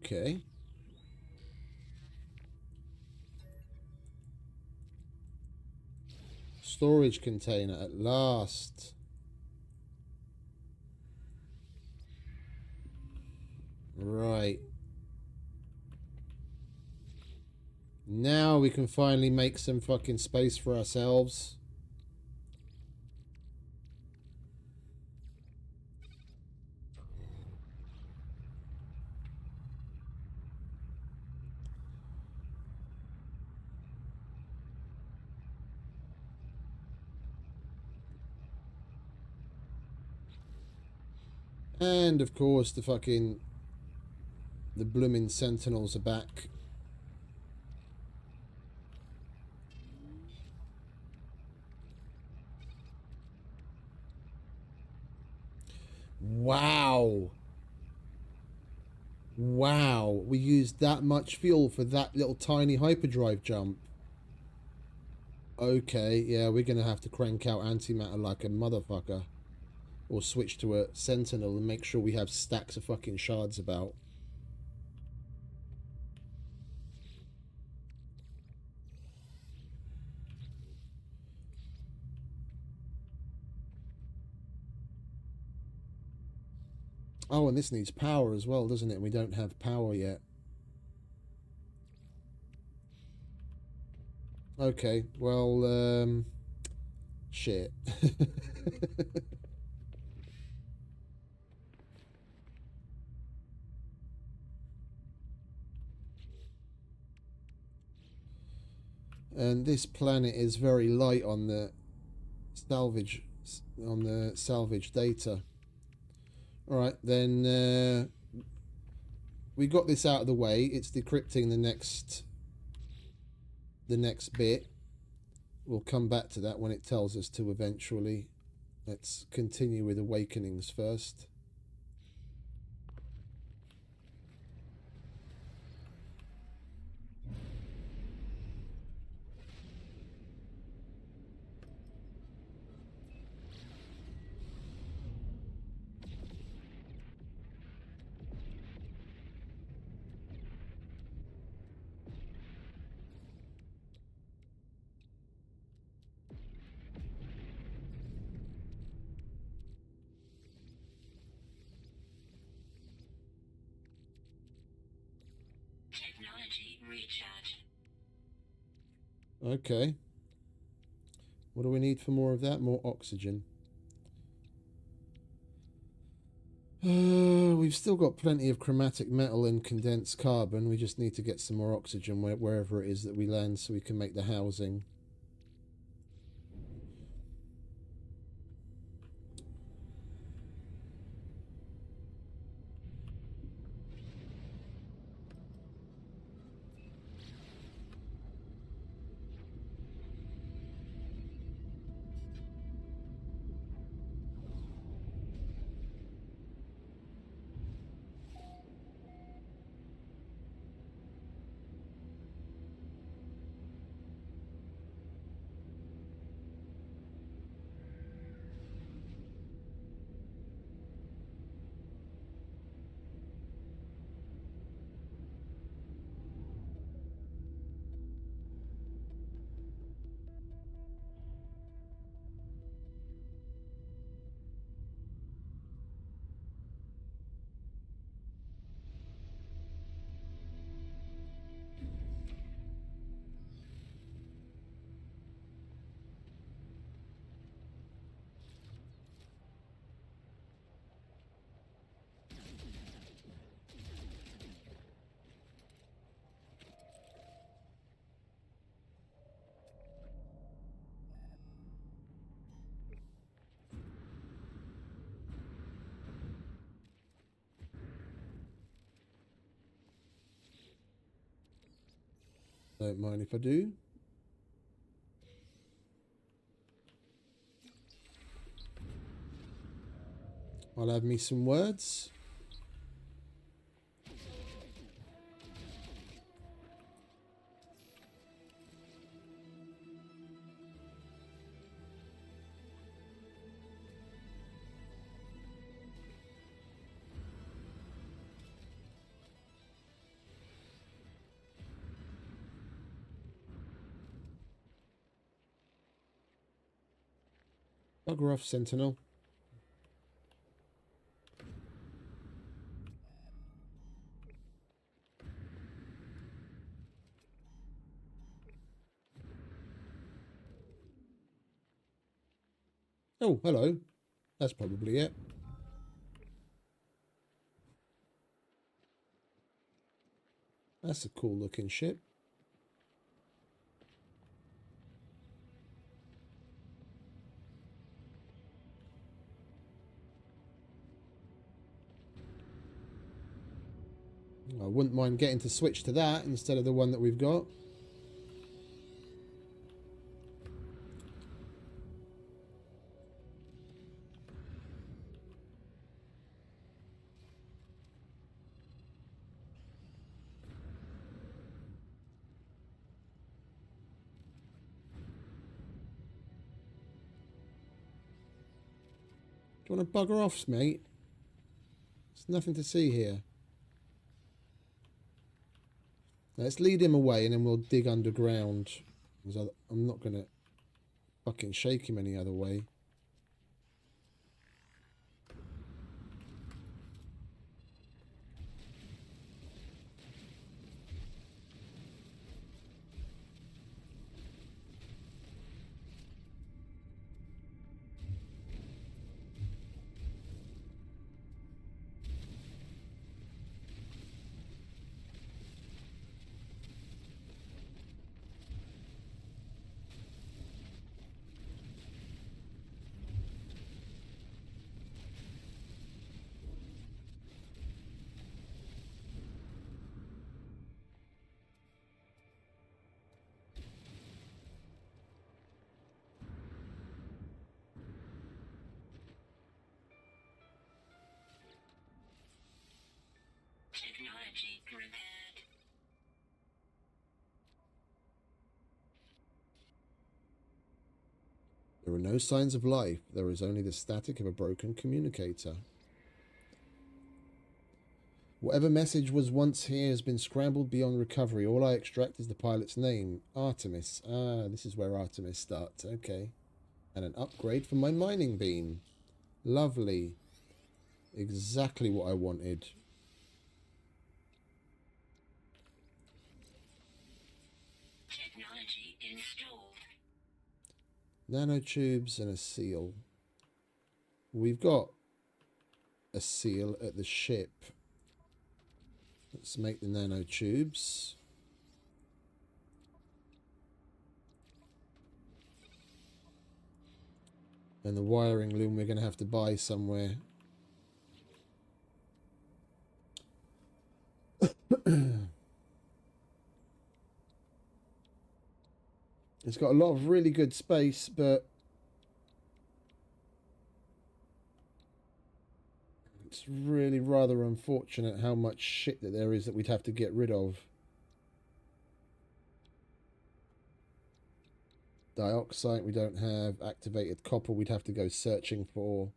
Okay. Storage container at last. Right. Now we can finally make some fucking space for ourselves. And of course the blooming sentinels are back. Wow. Wow, we used that much fuel for that little tiny hyperdrive jump. Okay, yeah, we're gonna have to crank out antimatter like a motherfucker. Or switch to a sentinel and make sure we have stacks of fucking shards about. Oh, and this needs power as well, doesn't it? We don't have power yet. Okay, well, shit. And this planet is very light on the salvage data. All right, then we got this out of the way. It's decrypting the next bit. We'll come back to that when it tells us to eventually. Let's continue with awakenings first. Technology recharge. Okay. What do we need for more of that? More oxygen. We've still got plenty of chromatic metal and condensed carbon. We just need to get some more oxygen wherever it is that we land so we can make the housing. Don't mind if I do. I'll have me some words. Bugger off, Sentinel. Oh, hello. That's probably it. That's a cool looking ship. I wouldn't mind getting to switch to that instead of the one that we've got. Do you want to bugger off, mate? There's nothing to see here. Let's lead him away and then we'll dig underground. Because I'm not going to fucking shake him any other way. There are no signs of life. There is only the static of a broken communicator. Whatever message was once here has been scrambled beyond recovery. All I extract is the pilot's name. Artemis. Ah, this is where Artemis starts. Okay. And an upgrade for my mining beam. Lovely. Exactly what I wanted. Technology installed. Nanotubes and a seal. We've got a seal at the ship. Let's make the nanotubes. And the wiring loom we're going to have to buy somewhere. It's got a lot of really good space, but it's really rather unfortunate how much shit that there is that we'd have to get rid of. Dioxide we don't have. Activated copper we'd have to go searching for.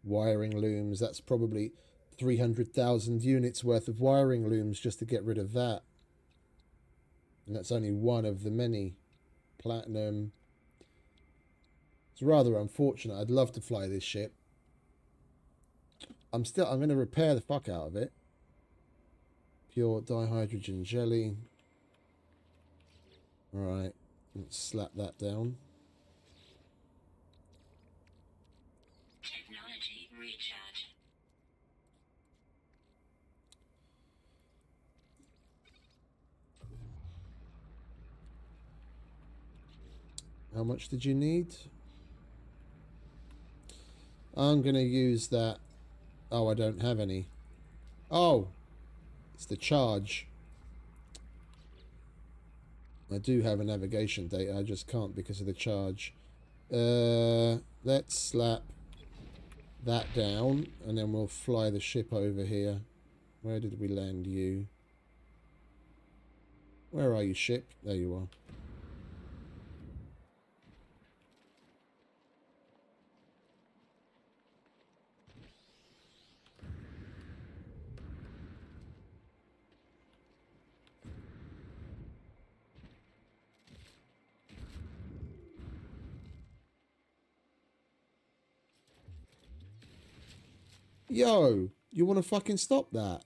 Wiring looms, that's probably 300,000 units worth of wiring looms just to get rid of that. And that's only one of the many. Platinum. It's rather unfortunate. I'd love to fly this ship. I'm going to repair the fuck out of it. Pure dihydrogen jelly. Alright. Let's slap that down. Technology recharge. How much did you need? I'm going to use that. Oh, I don't have any. Oh, it's the charge. I do have a navigation data. I just can't because of the charge. Let's slap that down and then we'll fly the ship over here. Where did we land you? Where are you, ship? There you are. Yo, you want to fucking stop that?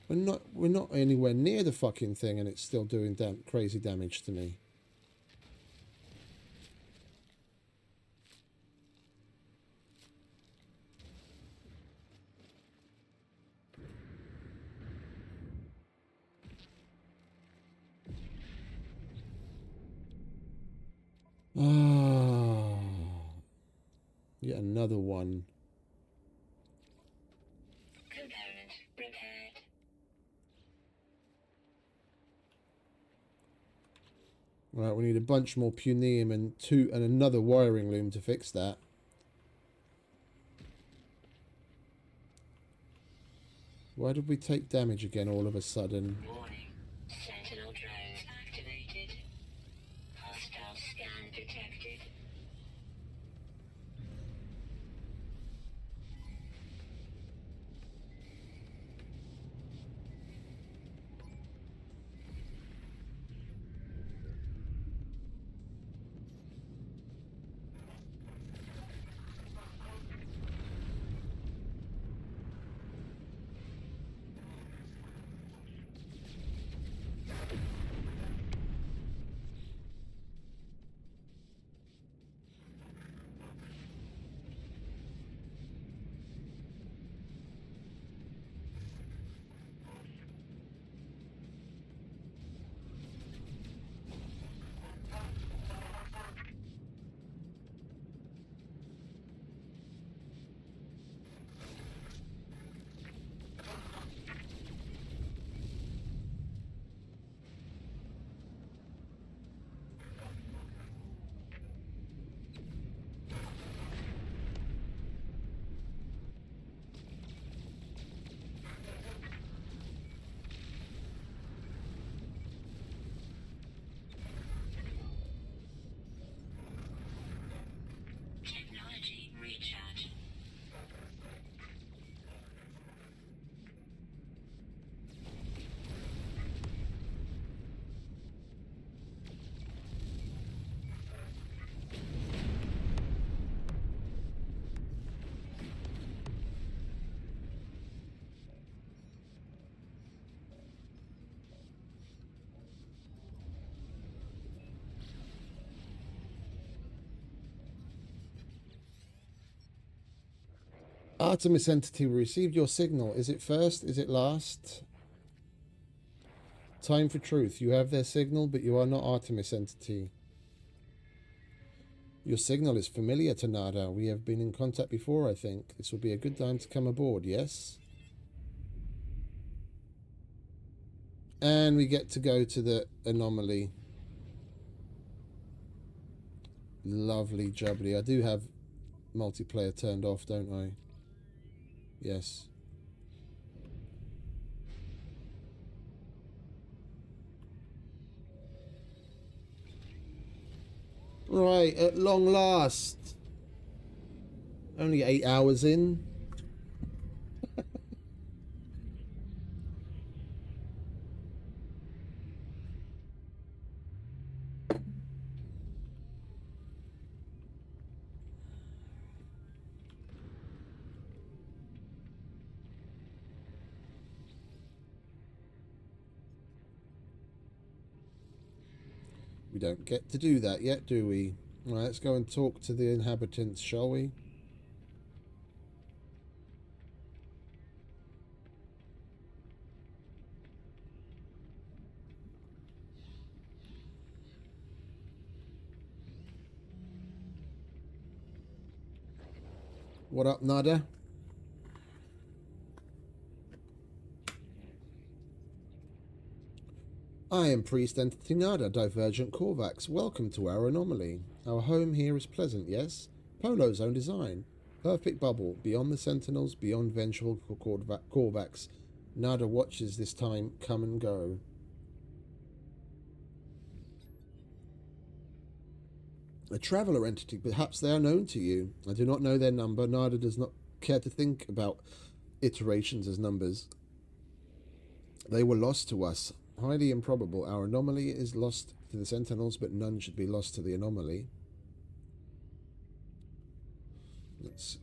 We're not anywhere near the fucking thing and it's still doing crazy damage to me. Ah, yet another one. Component repaired. Right, we need a bunch more punium and another wiring loom to fix that. Why did we take damage again all of a sudden? Warning. Sentinel drones activated. Hostile scan detected. Artemis entity, we received your signal. Is it first? Is it last? Time for truth. You have their signal, but you are not Artemis entity. Your signal is familiar to Nada. We have been in contact before, I think. This will be a good time to come aboard, yes? And we get to go to the anomaly. Lovely jubbly. I do have multiplayer turned off, don't I? Yes. Right, at long last. Only 8 hours in. We don't get to do that yet, do we? Right, let's go and talk to the inhabitants, shall we? What up, Nada? I am Priest Entity Nada, Divergent Korvax. Welcome to our anomaly. Our home here is pleasant, yes? Polo's own design. Perfect bubble, beyond the sentinels, beyond vengeful Korvax. Nada watches this time come and go. A traveller entity, perhaps they are known to you. I do not know their number. Nada does not care to think about iterations as numbers. They were lost to us. Highly improbable. Our anomaly is lost to the sentinels, but none should be lost to the anomaly. Let's...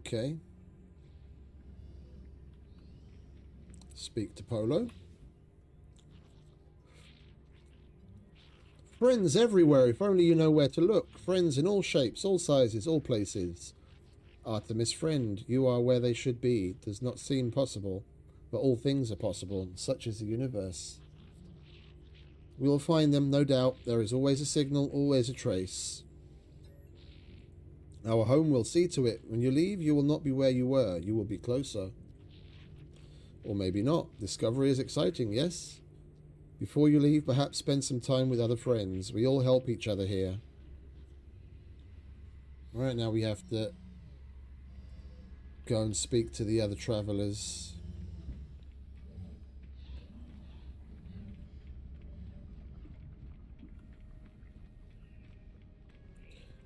Okay. Speak to Polo. Friends everywhere, if only you know where to look. Friends in all shapes, all sizes, all places. Artemis friend, you are where they should be. Does not seem possible, but all things are possible, such is the universe. We will find them, no doubt. There is always a signal, always a trace. Our home will see to it. When you leave, you will not be where you were. You will be closer. Or maybe not. Discovery is exciting, yes? Before you leave, perhaps spend some time with other friends. We all help each other here. Right now we have to go and speak to the other travellers.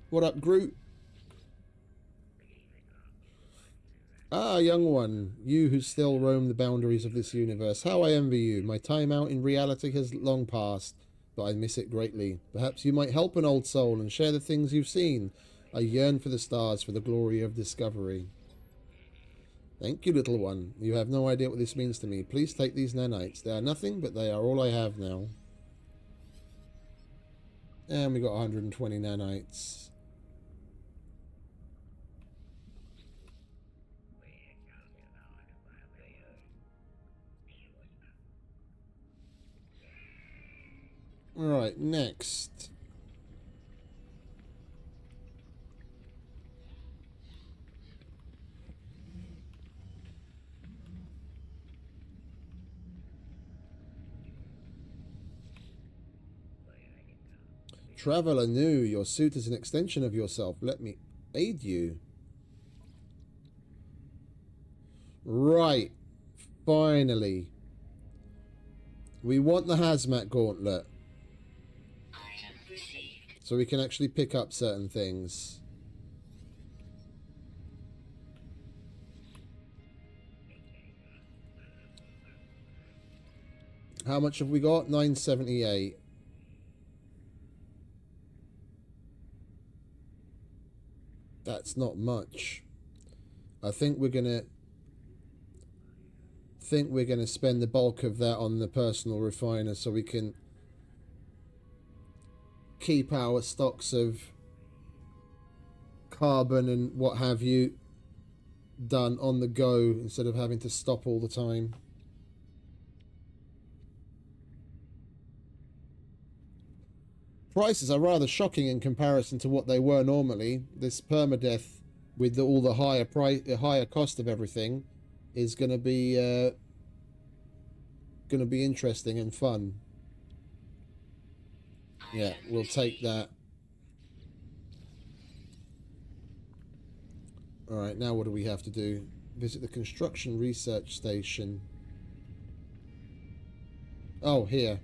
What up, Groot? Ah, young one, you who still roam the boundaries of this universe, how I envy you. My time out in reality has long passed, but I miss it greatly. Perhaps you might help an old soul and share the things you've seen. I yearn for the stars, for the glory of discovery. Thank you, little one. You have no idea what this means to me. Please take these nanites. They are nothing, but they are all I have now. And we got 120 nanites. Alright, next. Traveler new, your suit is an extension of yourself. Let me aid you. Right. Finally. We want the hazmat gauntlet. So we can actually pick up certain things. How much have we got? 978. That's not much. I think we're gonna spend the bulk of that on the personal refiner so we can keep our stocks of carbon and what have you done on the go instead of having to stop all the time. Prices are rather shocking in comparison to what they were normally. This permadeath, with all the higher cost of everything, is going to be interesting and fun. Yeah, we'll take that. All right, now what do we have to do? Visit the construction research station. Oh, here.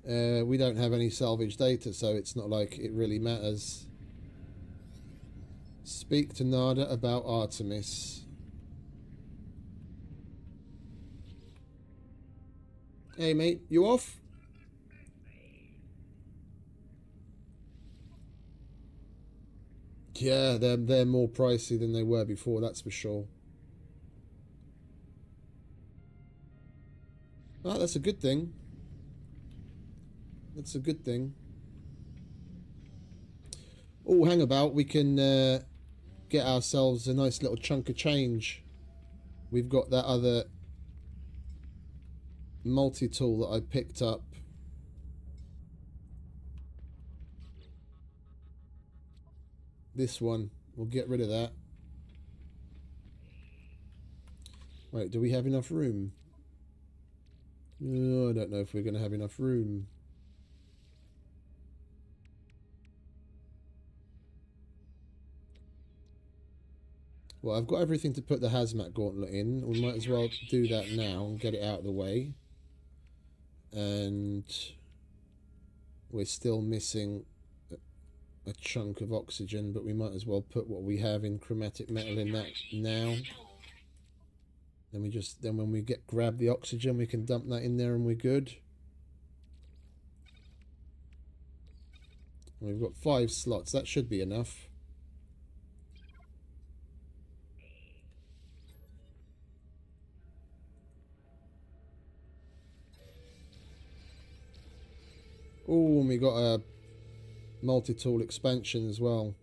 We don't have any salvage data, so it's not like it really matters. Speak to Nada about Artemis. Hey, mate, you off? Yeah, they're more pricey than they were before, that's for sure. Oh, that's a good thing. That's a good thing. Oh, hang about. We can get ourselves a nice little chunk of change. We've got that other multi-tool that I picked up. This one. We'll get rid of that. Right, do we have enough room? Oh, I don't know if we're going to have enough room. Well, I've got everything to put the hazmat gauntlet in. We might as well do that now and get it out of the way. And we're still missing a chunk of oxygen, but we might as well put what we have in chromatic metal in that now. Then when we grab the oxygen, we can dump that in there and we're good. We've got 5 slots. That should be enough. Oh, and we got a multi-tool expansion as well.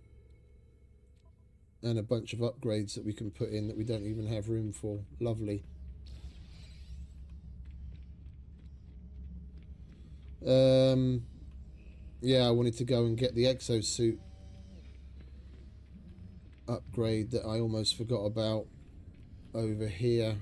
And a bunch of upgrades that we can put in that we don't even have room for. Lovely. Yeah, I wanted to go and get the exosuit upgrade that I almost forgot about over here.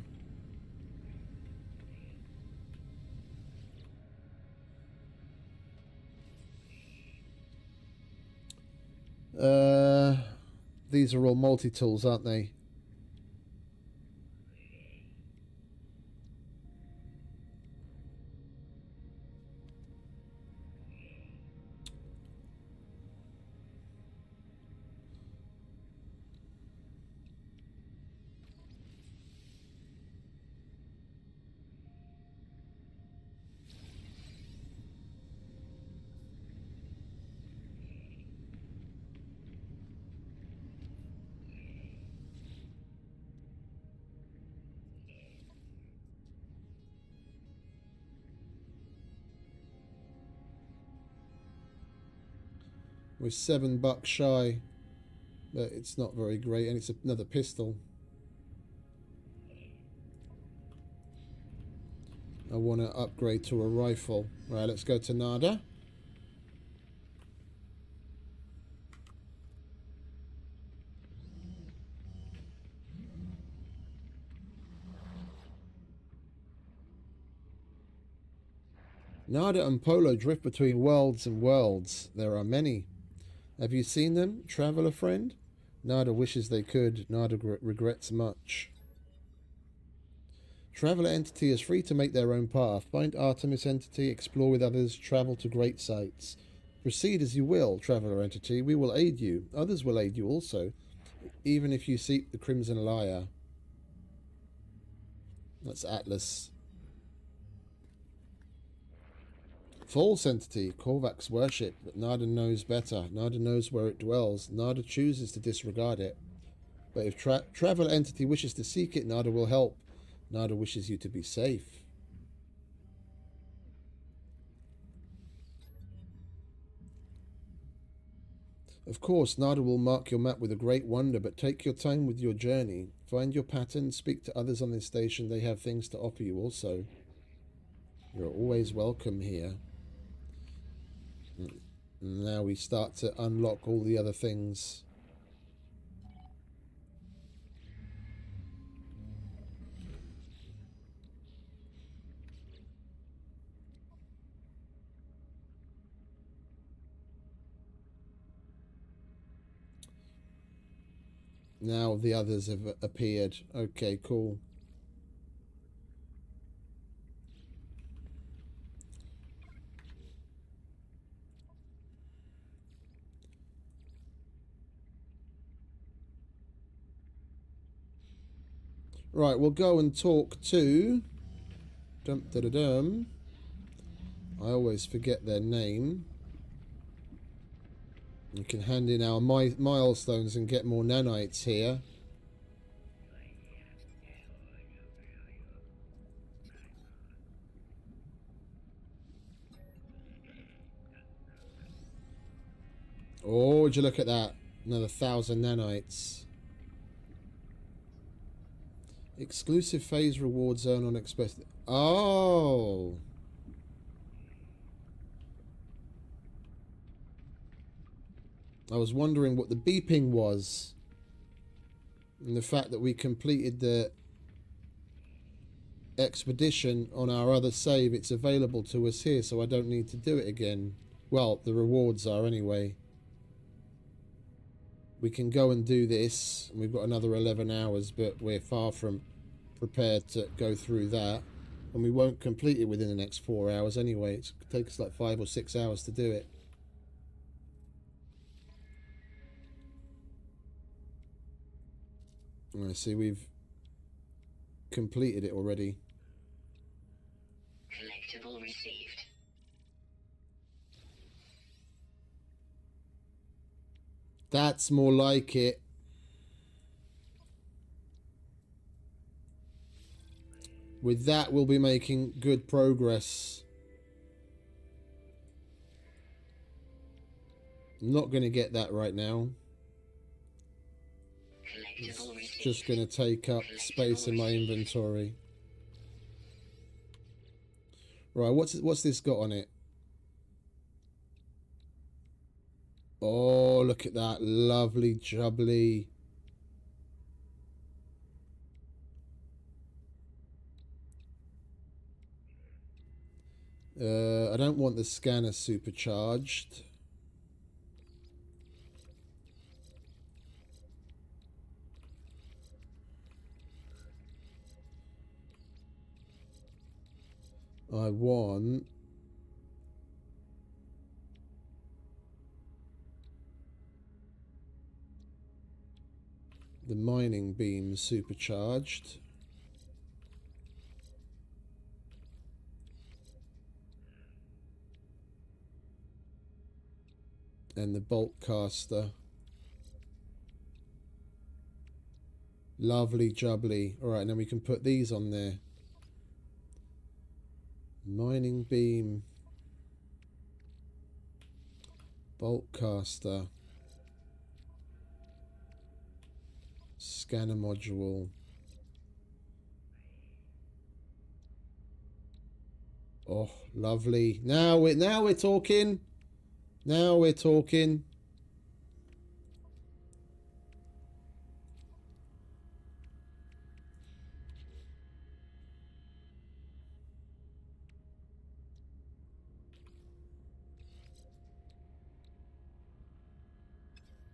These are all multi-tools, aren't they? We're $7 shy, but it's not very great, and it's another pistol. I want to upgrade to a rifle. Right, let's go to Nada. Nada and Polo drift between worlds and worlds. There are many. Have you seen them, traveler friend? Nada wishes they could. Nada regrets much. Traveler entity is free to make their own path. Find Artemis entity, explore with others, travel to great sites. Proceed as you will, Traveler entity. We will aid you. Others will aid you also, even if you seek the Crimson Lyre. That's Atlas. False entity, Korvac's worship, but Nada knows better. Nada knows where it dwells. Nada chooses to disregard it. But if Traveler entity wishes to seek it, Nada will help. Nada wishes you to be safe. Of course, Nada will mark your map with a great wonder, but take your time with your journey. Find your pattern, speak to others on this station. They have things to offer you also. You're always welcome here. Now we start to unlock all the other things. Now the others have appeared. Okay, cool. Right, we'll go and talk to... Dum-da-da-dum. I always forget their name. You can hand in our milestones and get more nanites here. Oh, would you look at that? Another 1,000 nanites. Exclusive phase rewards earn on expected. Oh! I was wondering what the beeping was. And the fact that we completed the expedition on our other save, it's available to us here, so I don't need to do it again. Well, the rewards are anyway. We can go and do this. We've got another 11 hours, but we're far from prepared to go through that. And we won't complete it within the next 4 hours anyway. It takes like 5 or 6 hours to do it. I see we've completed it already. Collectible received. That's more like it. With that, we'll be making good progress. I'm not going to get that right now. It's just going to take up space in my inventory. Right, what's this got on it? Oh, look at that. Lovely jubbly. I don't want the scanner supercharged. I want the mining beam supercharged. And the bolt caster. Lovely jubbly. Alright, now we can put these on there. Mining beam. Bolt caster. Scanner module. Oh, lovely. Now we're talking. Now we're talking.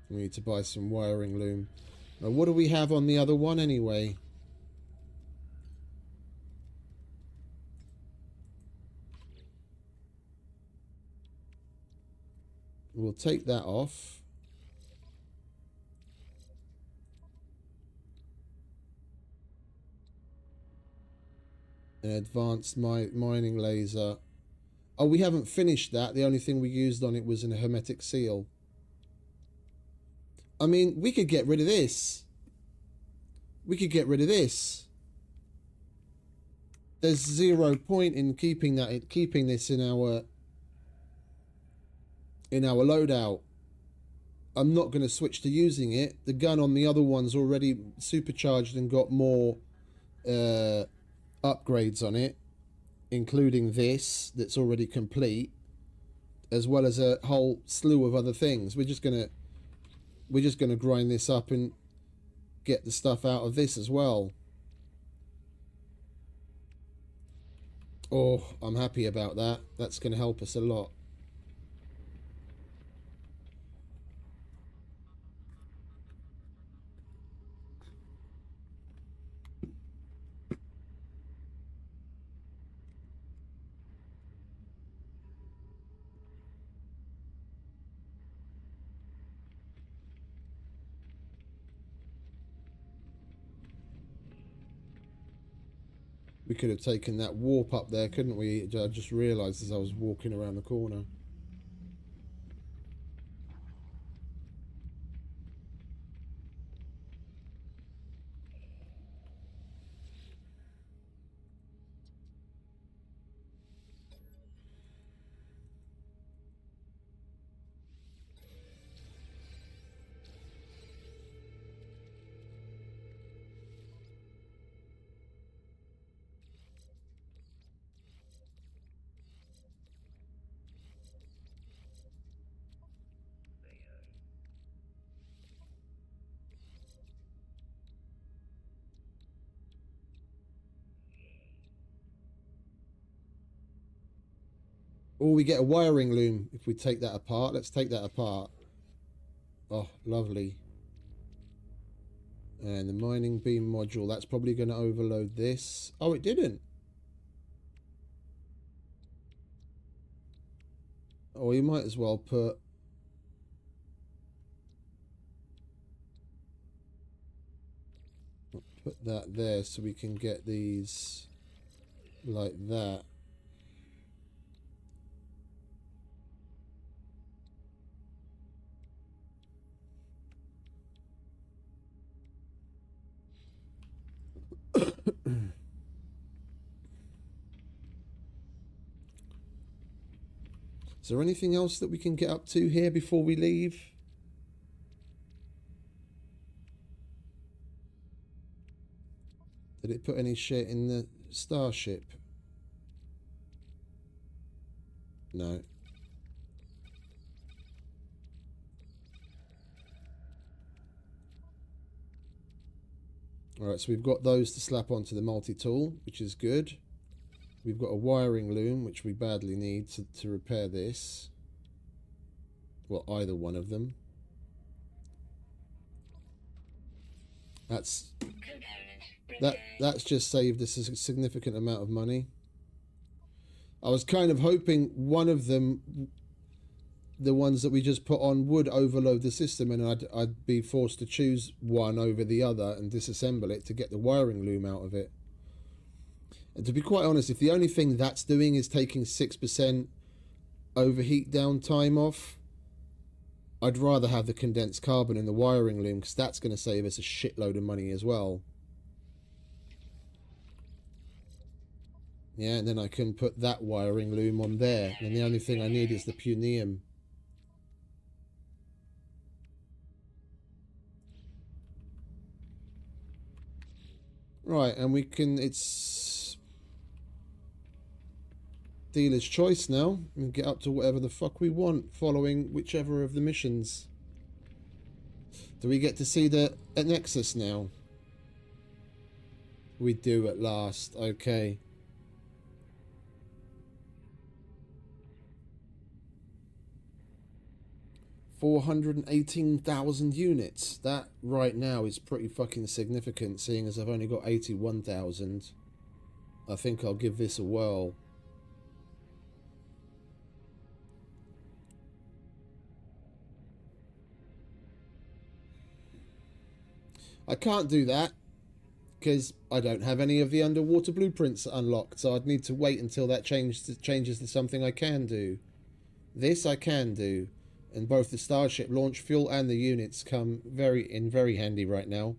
We need to buy some wiring loom. Now, what do we have on the other one anyway? We'll take that off. An advanced mining laser. Oh, we haven't finished that. The only thing we used on it was an hermetic seal. I mean, we could get rid of this. We could get rid of this. There's 0 point in keeping this in our loadout. I'm not going to switch to using it. The gun on the other one's already supercharged and got more upgrades on it, including this that's already complete, as well as a whole slew of other things. We're just gonna grind this up and get the stuff out of this as well. Oh, I'm happy about that. That's going to help us a lot. We could have taken that warp up there, couldn't we? I just realised as I was walking around the corner. Oh, we get a wiring loom if we take that apart. Let's take that apart. Oh, lovely. And the mining beam module, that's probably going to overload this. Oh, it didn't. Oh, you might as well put... Put that there so we can get these like that. Is there anything else that we can get up to here before we leave? Did it put any shit in the starship? No. Alright, so we've got those to slap onto the multi-tool, which is good. We've got a wiring loom, which we badly need to repair this. Well, either one of them. That's just saved us a significant amount of money. I was kind of hoping one of them, the ones that we just put on, would overload the system, and I'd be forced to choose one over the other and disassemble it to get the wiring loom out of it. And to be quite honest, if the only thing that's doing is taking 6% overheat downtime off, I'd rather have the condensed carbon and the wiring loom, because that's going to save us a shitload of money as well. Yeah, and then I can put that wiring loom on there, and the only thing I need is the punium. Right, and we can, it's dealer's choice now. We can get up to whatever the fuck we want, following whichever of the missions. Do we get to see the Nexus now? We do at last, okay. $418,000 units. That right now is pretty fucking significant, seeing as I've only got 81,000. I think I'll give this a whirl. I can't do that because I don't have any of the underwater blueprints unlocked, so I'd need to wait until that changes to something I can do. This I can do, and both the Starship launch fuel and the units come very handy right now.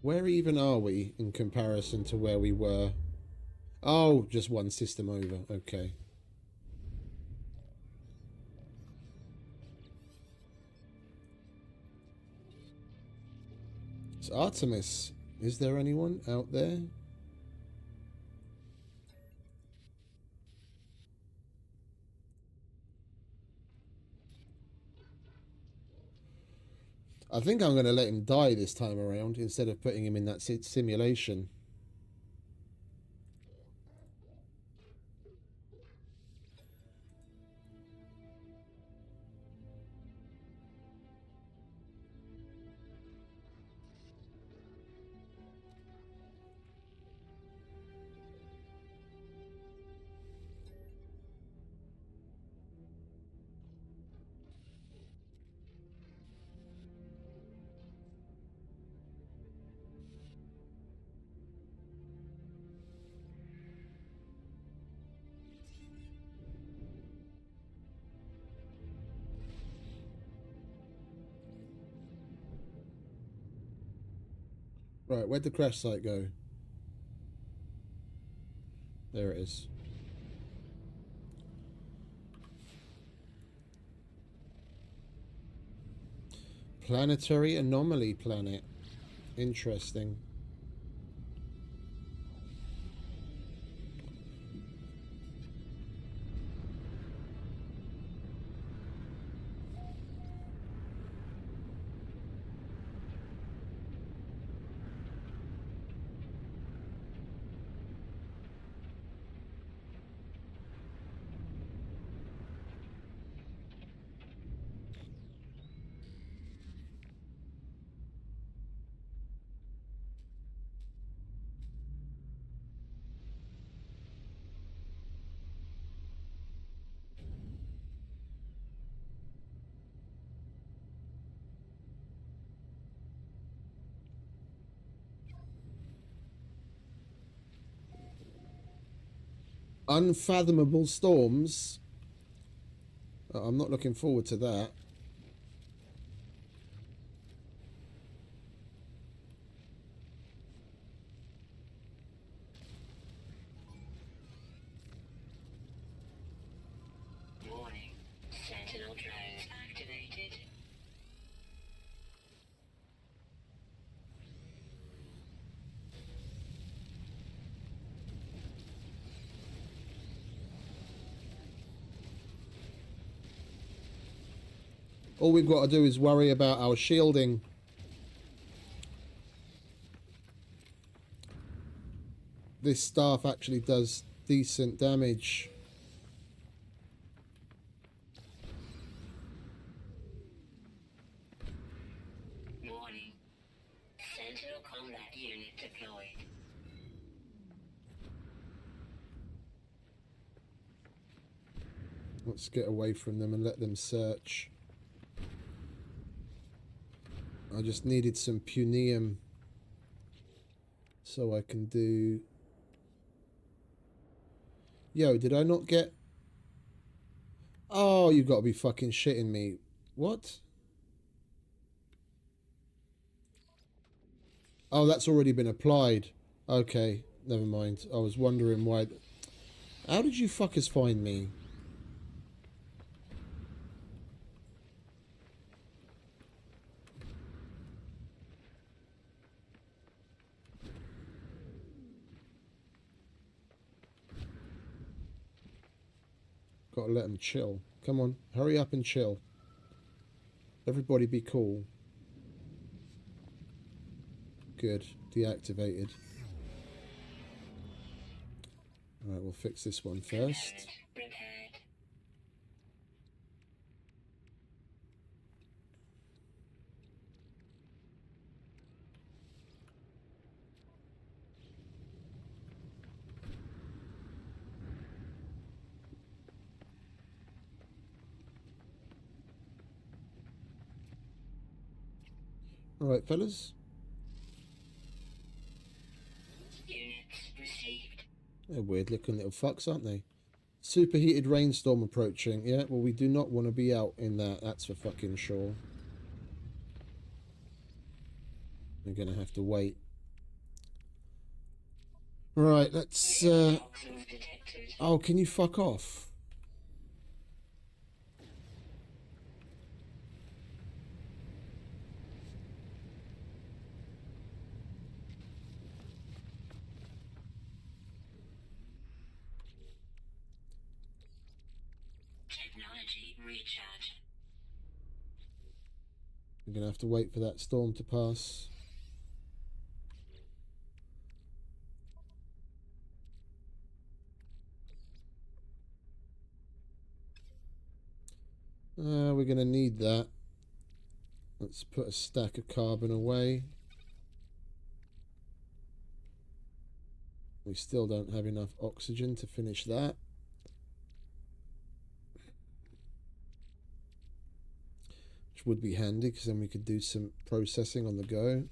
Where even are we in comparison to where we were? Oh, just one system over. Okay. It's Artemis. Is there anyone out there? I think I'm going to let him die this time around instead of putting him in that simulation. Right, where'd the crash site go? There it is. Planetary anomaly planet. Interesting. Unfathomable storms. I'm not looking forward to that. Warning. Sentinel drones activated. All we've got to do is worry about our shielding. This staff actually does decent damage. Warning. Sentinel combat unit deployed. Let's get away from them and let them search. I just needed some punium so I can do... Yo, did I not get... Oh, you've got to be fucking shitting me. What? Oh, that's already been applied. Okay, never mind. I was wondering why... How did you fuckers find me? Gotta let them chill. Come on, hurry up and chill. Everybody be cool. Good. Deactivated. Alright, we'll fix this one first. Repaired. Alright, fellas. Units received. They're weird looking little fucks, aren't they? Superheated rainstorm approaching. Yeah, well, we do not want to be out in that. That's for fucking sure. We're going to have to wait. Right, let's... Toxins detected. Oh, can you fuck off? Technology recharge. We're going to have to wait for that storm to pass. We're going to need that. Let's put a stack of carbon away. We still don't have enough oxygen to finish that. Which would be handy because then we could do some processing on the go.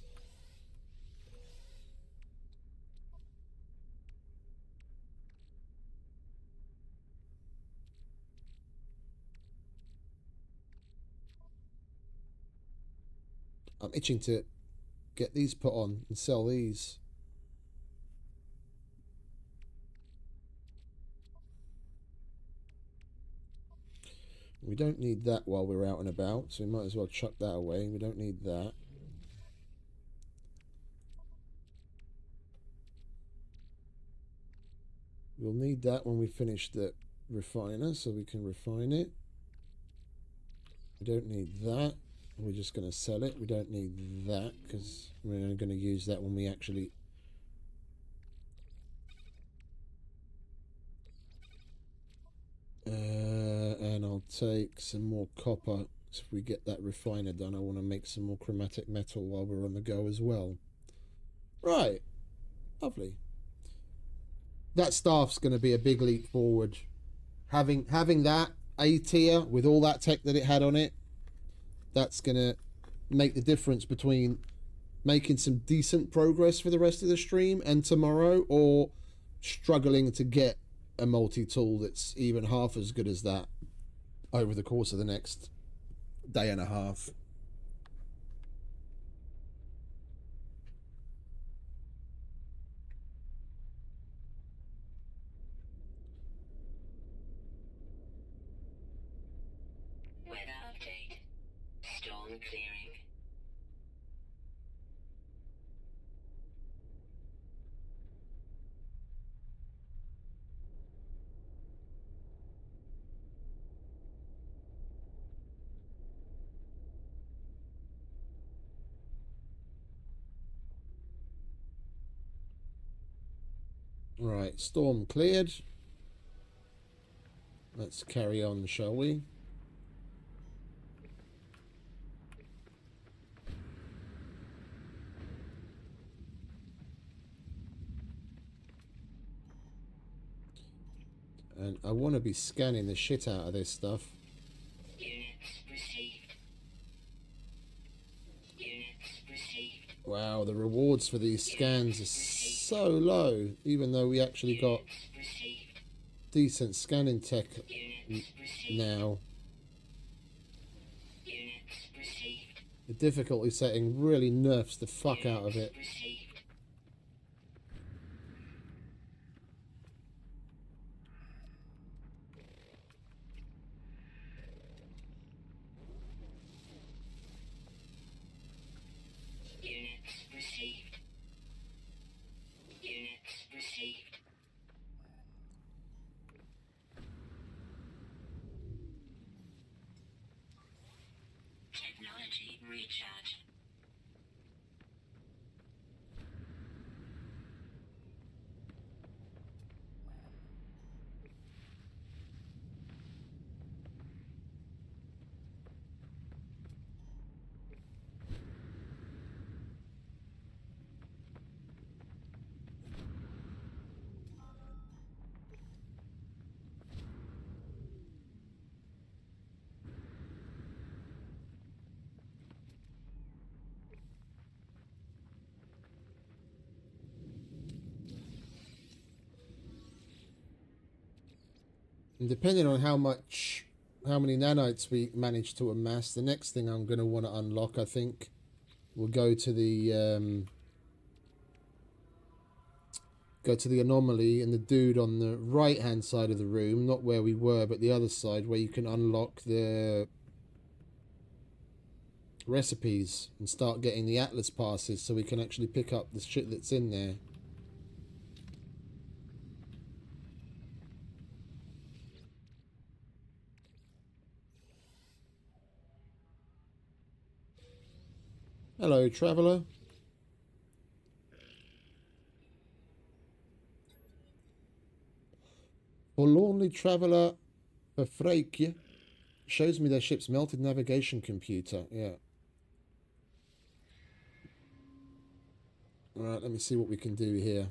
I'm itching to get these put on and sell these. We don't need that while we're out and about, so we might as well chuck that away. We don't need that. We'll need that when we finish the refiner, so we can refine it. We don't need that. We're just going to sell it. We don't need that because we're only going to use that when we actually... and I'll take some more copper. So if we get that refiner done, I want to make some more chromatic metal while we're on the go as well. Right. Lovely. That staff's going to be a big leap forward. Having that A tier with all that tech that it had on it, that's going to make the difference between making some decent progress for the rest of the stream and tomorrow, or struggling to get a multi-tool that's even half as good as that over the course of the next day and a half. Weather update. Storm clearing. Right, storm cleared. Let's carry on, shall we? And I want to be scanning the shit out of this stuff. Units received. Units received. Wow, the rewards for these scans are so low, even though we actually got Received. decent scanning tech Units received. now. Units received. The difficulty setting really nerfs the fuck out of it. Received. Units received. Units received. And depending on how many nanites we manage to amass, the next thing I'm going to want to unlock, I think, will go to the anomaly and the dude on the right hand side of the room, not where we were, but the other side, where you can unlock the recipes and start getting the Atlas passes, so we can actually pick up the shit that's in there. Hello, traveller. Forlornly traveller for Freikje. Shows me their ship's melted navigation computer. Yeah. Alright, let me see what we can do here.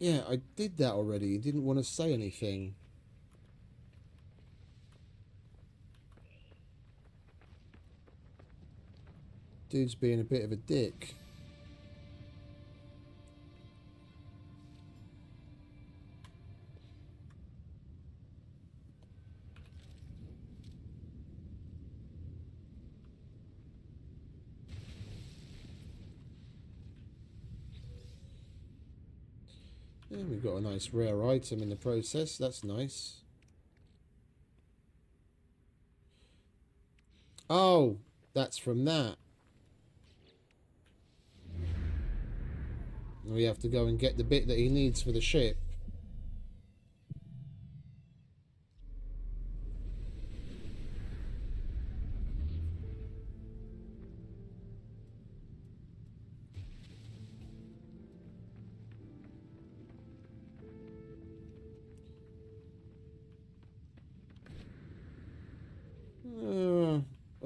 Yeah, I did that already. You didn't want to say anything. Dude's being a bit of a dick. And we've got a nice rare item in the process. That's nice. Oh, that's from that. We have to go and get the bit that he needs for the ship.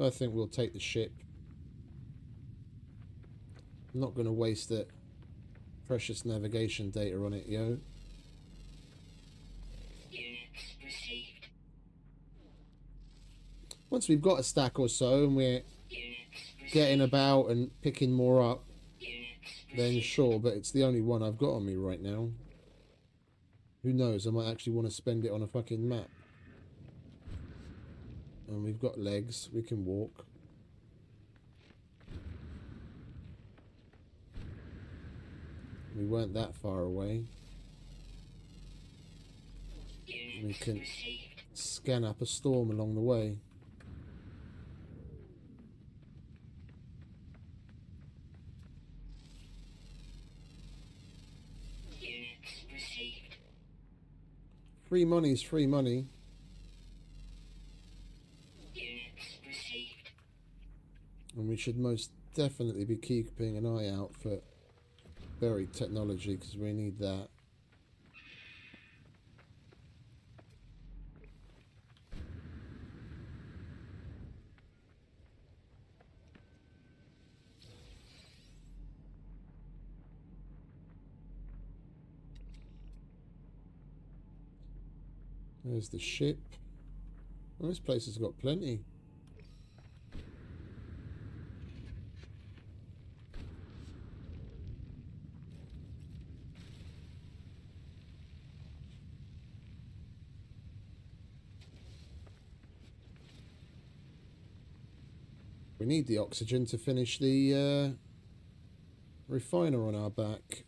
I think we'll take the ship. I'm not going to waste that precious navigation data on it, yo. Units received. Once we've got a stack or so and we're getting about and picking more up, then sure, but it's the only one I've got on me right now. Who knows, I might actually want to spend it on a fucking map. And we've got legs, we can walk. We weren't that far away. We can scan up a storm along the way. Units received. Free money's free money. Units received. And we should most definitely be keeping an eye out for buried technology, because we need that. There's the ship. Well, this place has got plenty. We need the oxygen to finish the refiner on our back.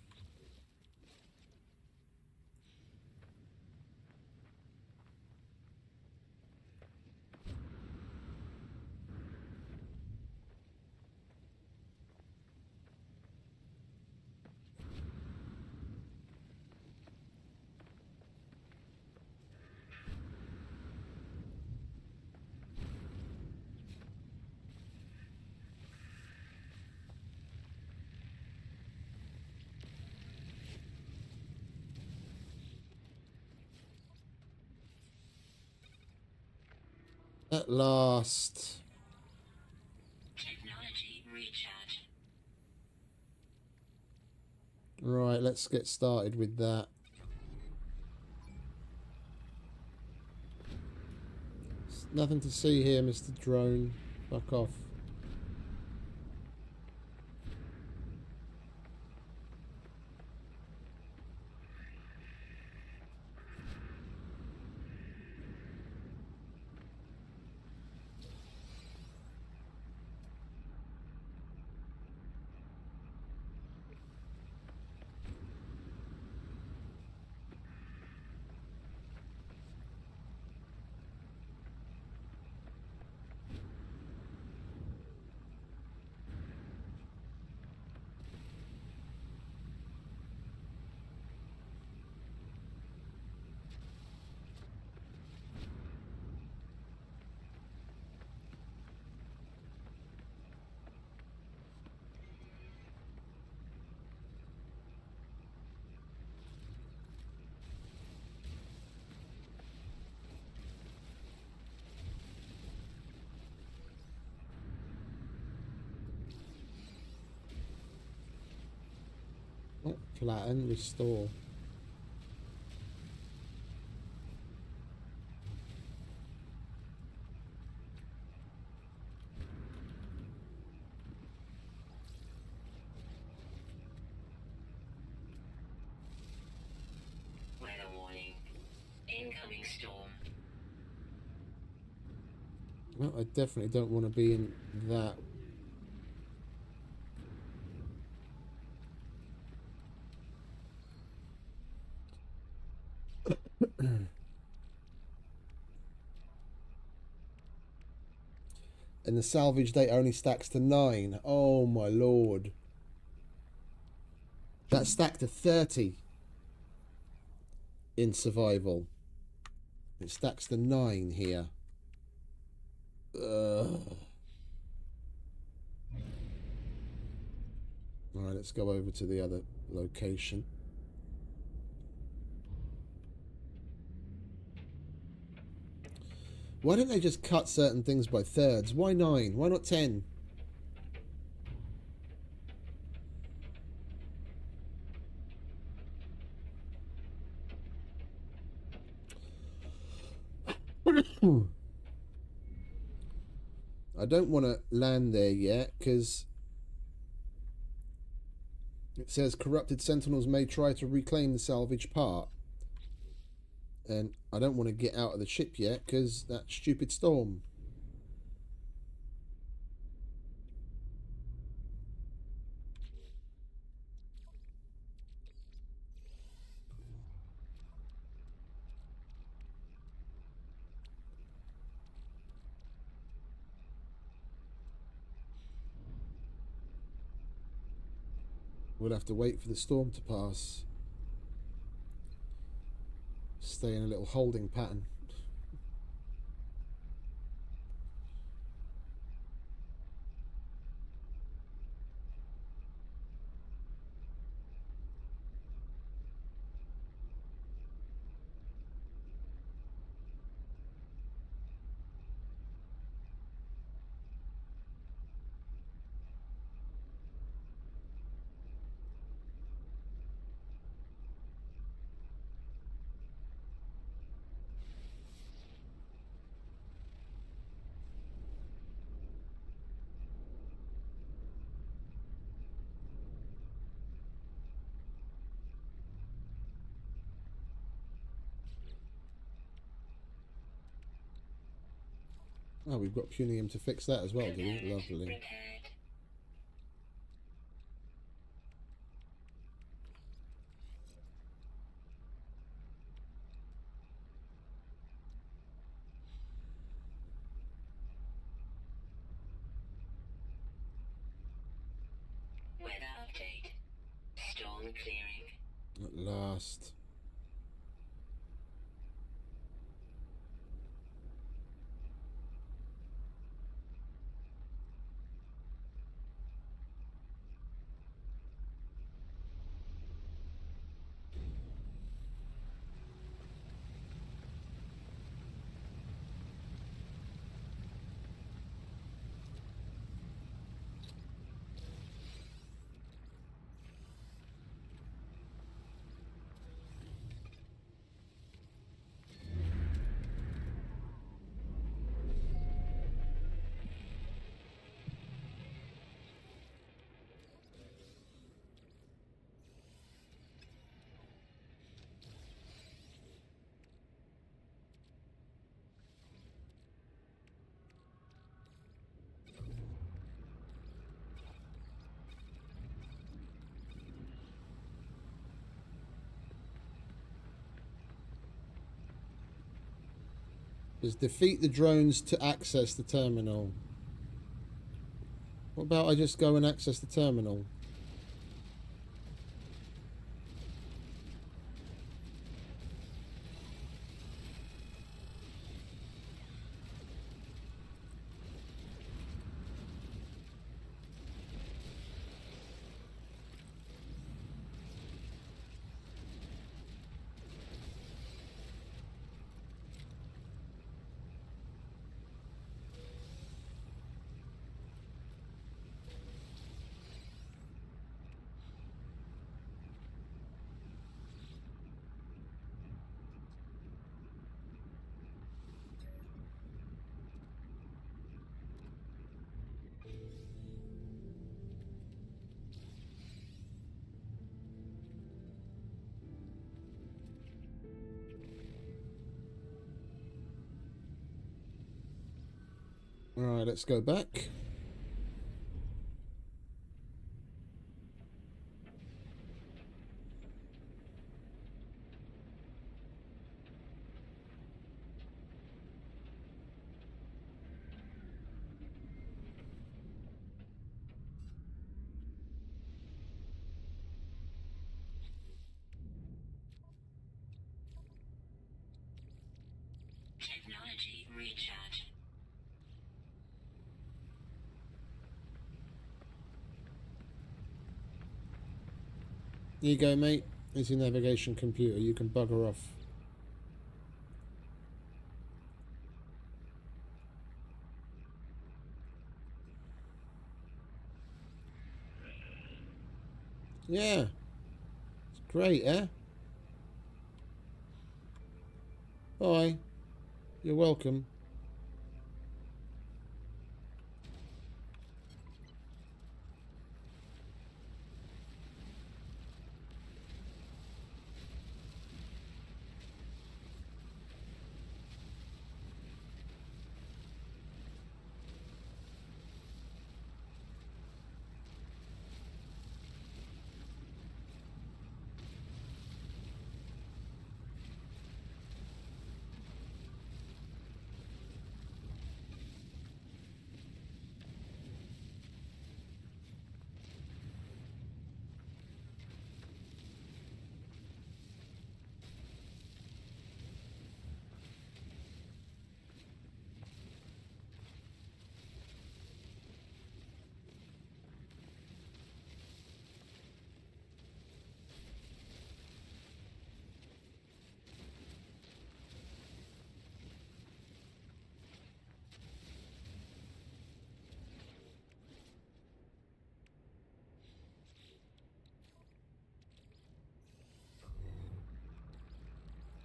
At last. Technology recharge. Right, let's get started with that. There's nothing to see here, Mr. Drone. Fuck off. Flatten, restore. Weather warning. Incoming storm. Well, I definitely don't want to be in that. And the salvage date only stacks to 9. Oh my lord. That stacked to 30 in survival. It stacks to 9 here. Ugh. Alright, let's go over to the other location. Why don't they just cut certain things by thirds? Why 9? Why not 10? I don't want to land there yet because it says corrupted sentinels may try to reclaim the salvage part. And I don't want to get out of the ship yet because that stupid storm. We'll have to wait for the storm to pass. Stay in a little holding pattern. Oh, we've got Punium to fix that as well, do we? Lovely. Repaired. Weather update. Storm clearing. At last. Just defeat the drones to access the terminal. What about I just go and access the terminal? Alright, let's go back. Technology recharge. Here you go, mate. It's your navigation computer. You can bugger off. Yeah. It's great, eh? Bye. You're welcome.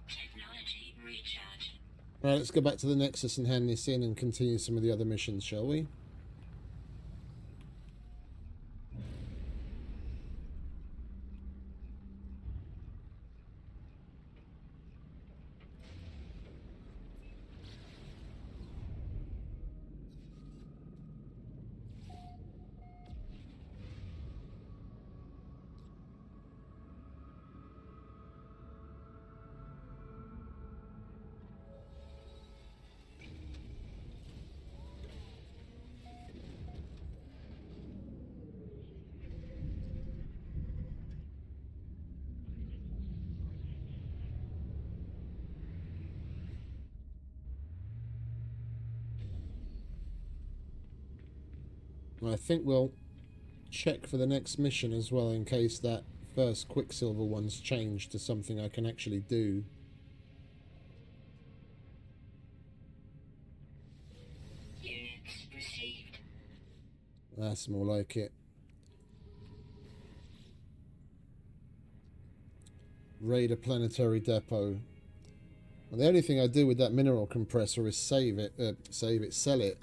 Technology recharge. Right, let's go back to the Nexus and hand this in and continue some of the other missions, shall we? I think we'll check for the next mission as well in case that first Quicksilver one's changed to something I can actually do. Units received. That's more like it. Raid a planetary depot. Well, the only thing I do with that mineral compressor is sell it.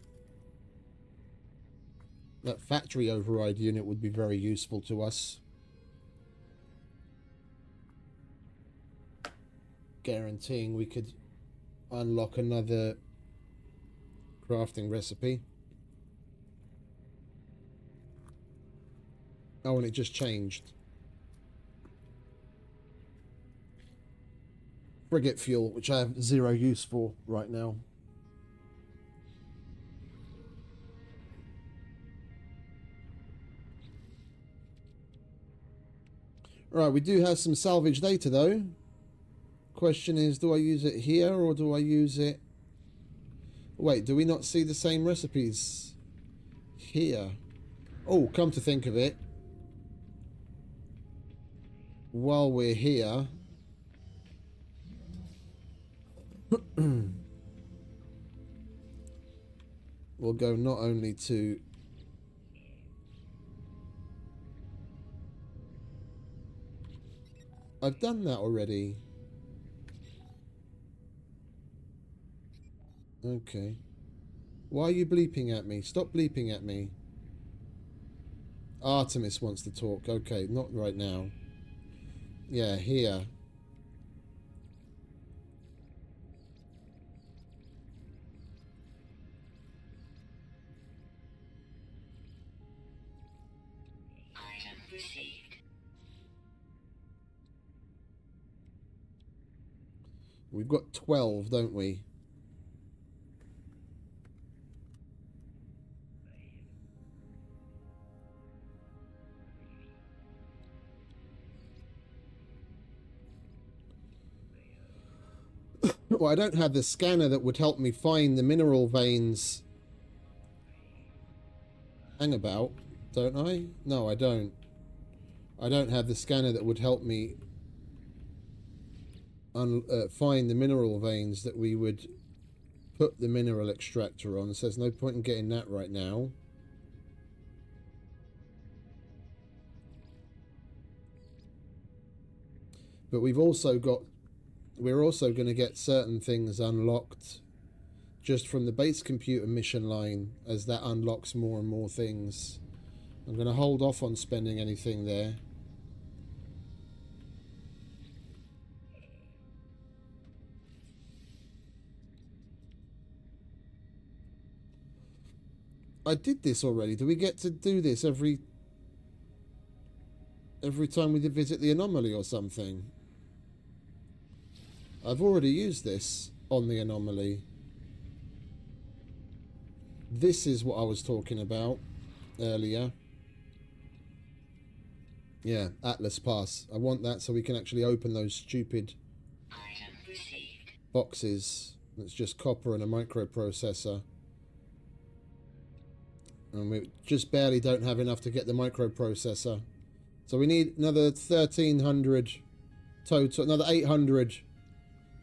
That factory override unit would be very useful to us. Guaranteeing we could unlock another crafting recipe. Oh, and it just changed. Frigate fuel, which I have zero use for right now. Right, we do have some salvage data though. Question is, do I use it here or do I use it... Wait, do we not see the same recipes here? Oh, come to think of it, while we're here... we'll go not only to... I've done that already. Okay. Why are you bleeping at me? Stop bleeping at me. Artemis wants to talk. Okay, not right now. Yeah, here. received. We've got 12, don't we? Well, I don't have the scanner that would help me find the mineral veins. Hang about, don't I? No, I don't. I don't have the scanner that would help me find the mineral veins that we would put the mineral extractor on. So there's no point in getting that right now. But we're also going to get certain things unlocked just from the base computer mission line as that unlocks more and more things. I'm going to hold off on spending anything there. I did this already. Do we get to do this every time we visit the anomaly or something? I've already used this on the anomaly. This is what I was talking about earlier. Yeah, Atlas Pass. I want that so we can actually open those stupid boxes. It's just copper and a microprocessor. And we just barely don't have enough to get the microprocessor. So we need another 1,300 total, another 800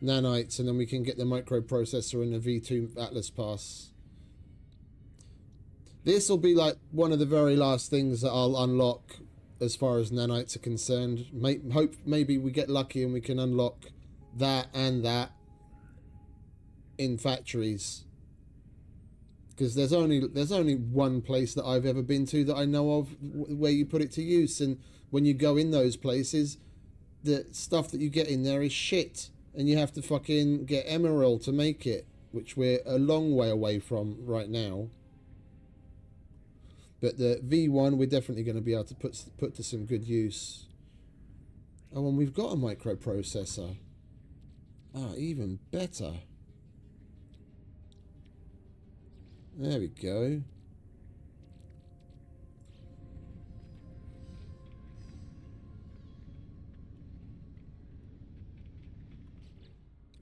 nanites, and then we can get the microprocessor and the V2 Atlas Pass. This will be like one of the very last things that I'll unlock as far as nanites are concerned. Maybe we get lucky and we can unlock that and that in factories. Because there's only one place that I've ever been to that I know of where you put it to use, and when you go in those places, the stuff that you get in there is shit, and you have to fucking get emerald to make it, which we're a long way away from right now. But the V1 we're definitely going to be able to put to some good use. Oh, and we've got a microprocessor. Ah, even better. There we go.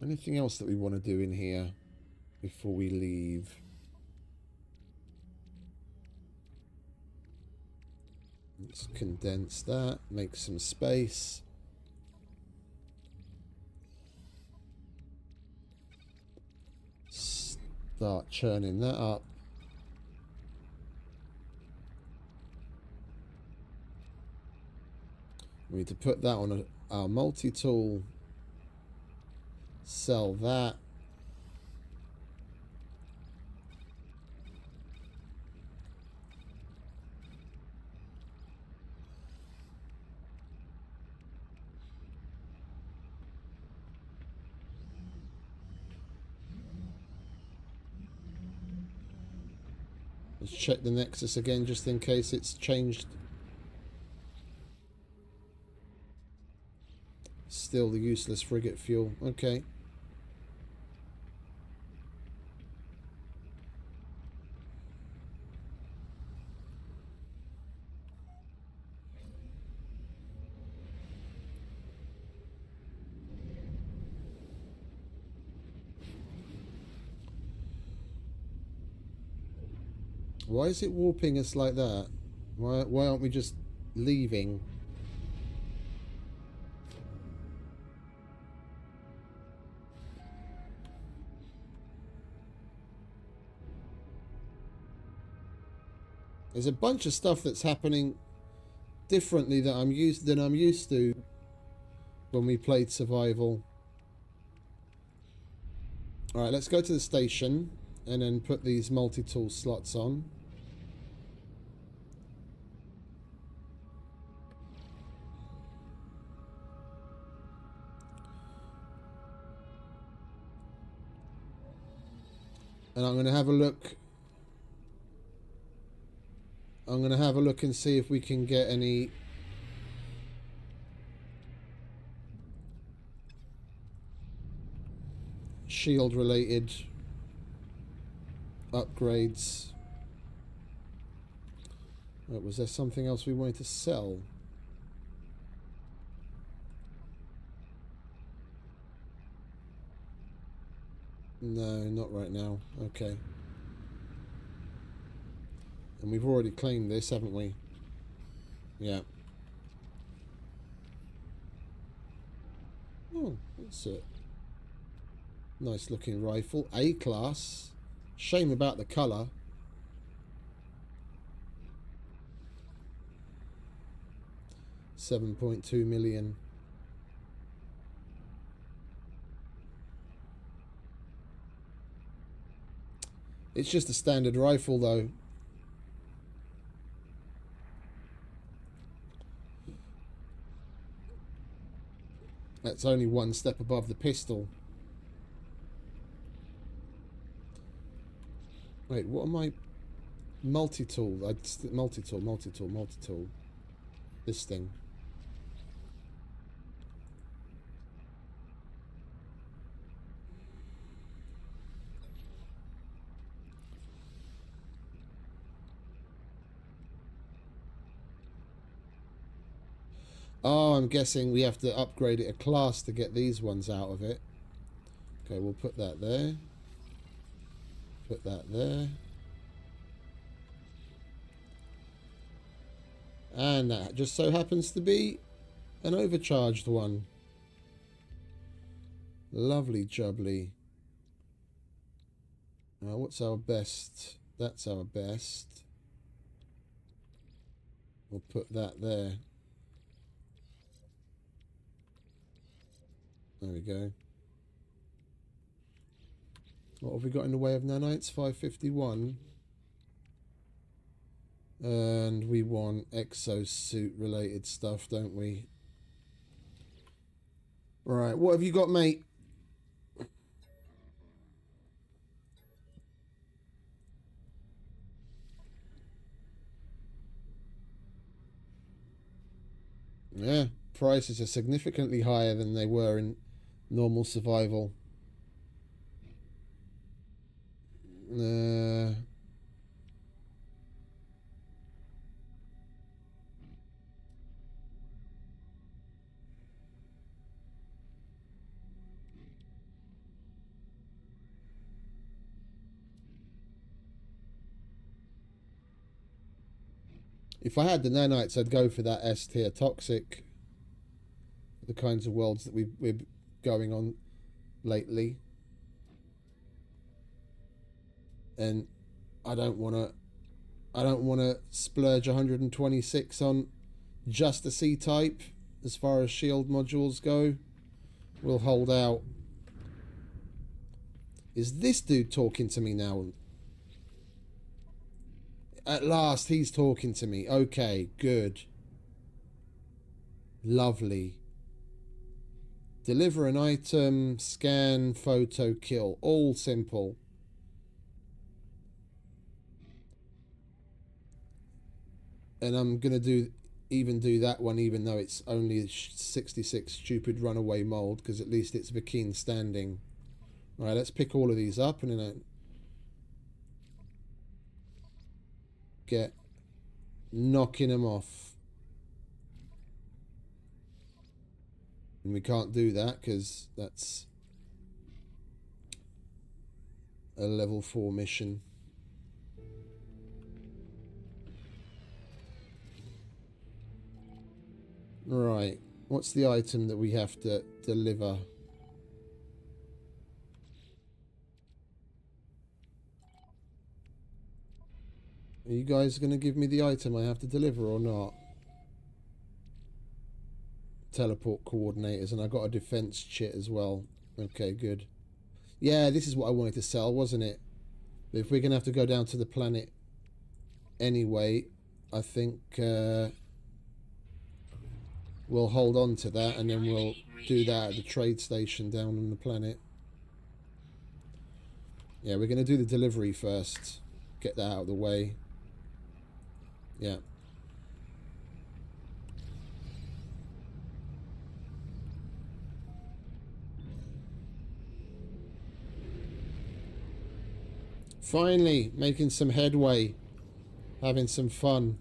Anything else that we want to do in here before we leave? Let's condense that, make some space. Start churning that up. We need to put that on our multi-tool. Sell that. Let's check the Nexus again just in case it's changed. Still the useless frigate fuel. Okay. Why is it warping us like that? Why aren't we just leaving? There's a bunch of stuff that's happening differently than I'm used to when we played survival. All right, let's go to the station and then put these multi-tool slots on. And I'm going to have a look. I'm going to have a look and see if we can get any shield related upgrades. Was there something else we wanted to sell? No, not right now. Okay. And we've already claimed this, haven't we? Yeah. Oh, that's a nice looking rifle. A-class. Shame about the colour. $7.2 million. It's just a standard rifle though. That's only one step above the pistol. Wait, what am I? Multi-tool. Multi-tool. This thing. Oh, I'm guessing we have to upgrade it a class to get these ones out of it. Okay, we'll put that there. Put that there. And that just so happens to be an overcharged one. Lovely jubbly. Now, what's our best? That's our best. We'll put that there. There we go. What have we got in the way of nanites? 551. And we want exosuit related stuff, don't we? Right, what have you got, mate? Yeah, prices are significantly higher than they were in normal survival. If I had the nanites, I'd go for that S tier toxic. The kinds of worlds that we're going on lately. And I don't want to splurge 126 on just a C-type as far as shield modules go. We'll hold out. Is this dude talking to me now? At last, he's talking to me. Okay, good. Lovely. Deliver an item, scan, photo, kill. All simple. And I'm going to do that one, even though it's only 66 stupid runaway mold, because at least it's Viking standing. All right, let's pick all of these up and then get knocking them off. And we can't do that because that's a level 4 mission. Right, what's the item that we have to deliver? Are you guys going to give me the item I have to deliver or not? Teleport coordinators, and I got a defense chit as well. Okay, good. Yeah, this is what I wanted to sell, wasn't it? But if we're going to have to go down to the planet anyway, I think we'll hold on to that and then we'll do that at the trade station down on the planet. Yeah, we're going to do the delivery first. Get that out of the way. Yeah. Finally, making some headway. Having some fun.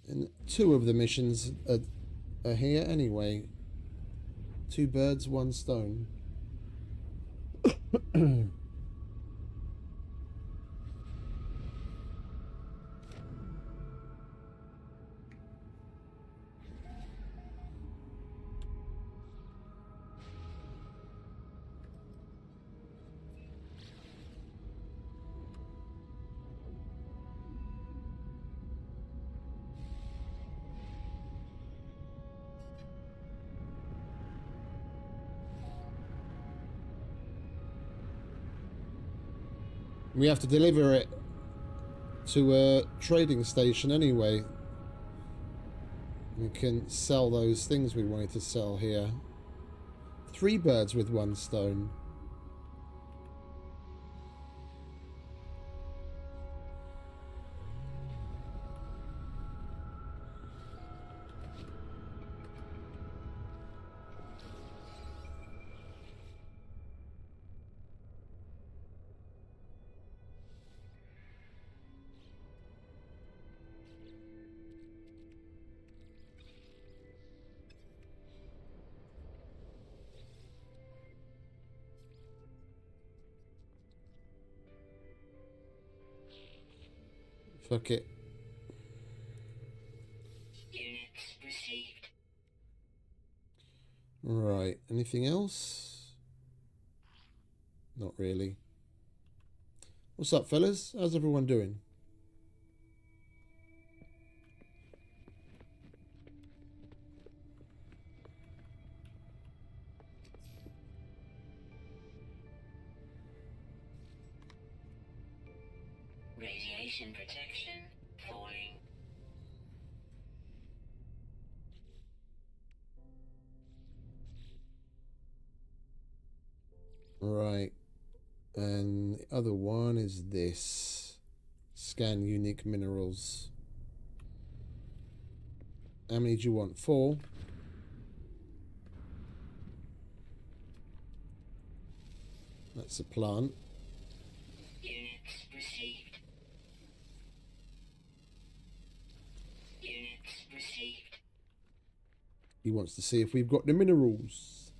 And 2 of the missions are here anyway. 2 birds, 1 stone. We have to deliver it to a trading station anyway. We can sell those things we wanted to sell here. 3 birds with 1 stone. Fuck it. Units received. Right, anything else? Not really. What's up, fellas? How's everyone doing? Radiation protection falling. Right. And the other one is this. Scan unique minerals. How many do you want? 4? That's a plant. Units received. Units received. He wants to see if we've got the minerals.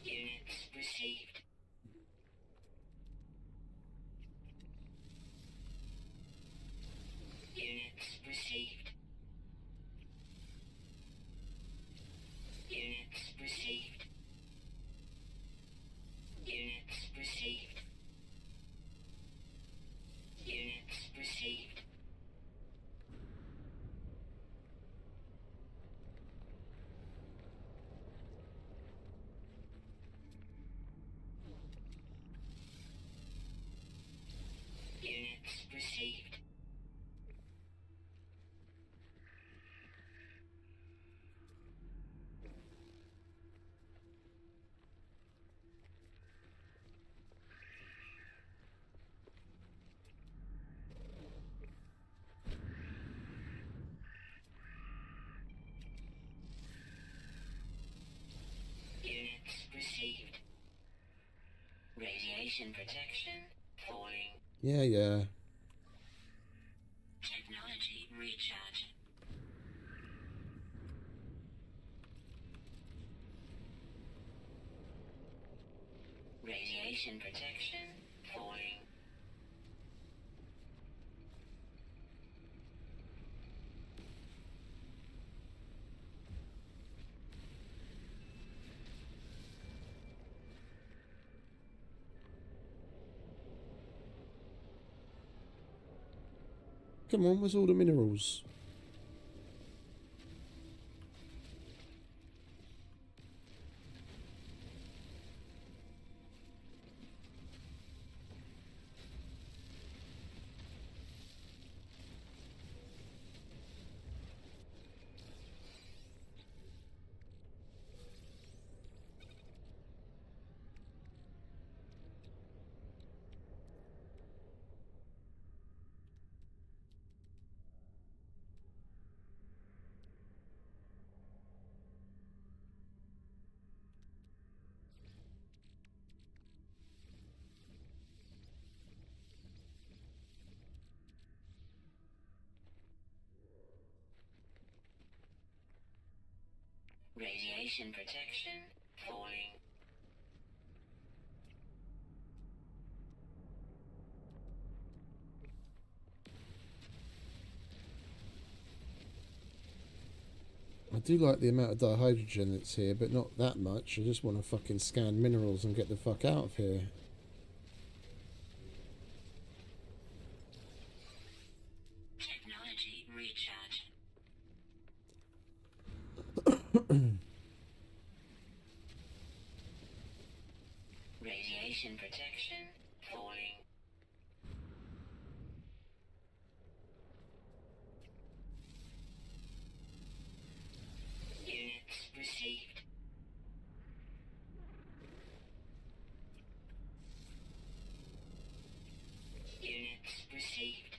Units received. Units received. Units received. Units received. Units received. Units received. Units received. Radiation protection falling. Yeah. Technology recharge. Radiation protection falling. Come on, where's all the minerals? Radiation protection falling. I do like the amount of dihydrogen that's here, but not that much. I just want to fucking scan minerals and get the fuck out of here. Technology recharge. Radiation protection falling. Units received. Units received.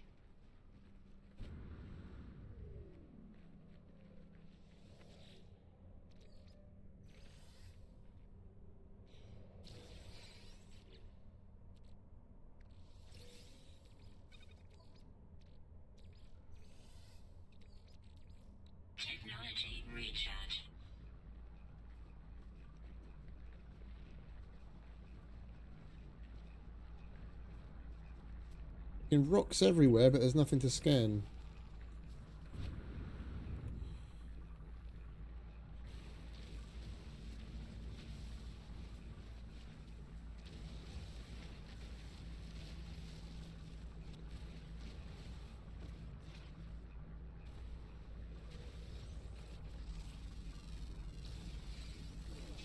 Technology recharge. In rocks everywhere, but there's nothing to scan.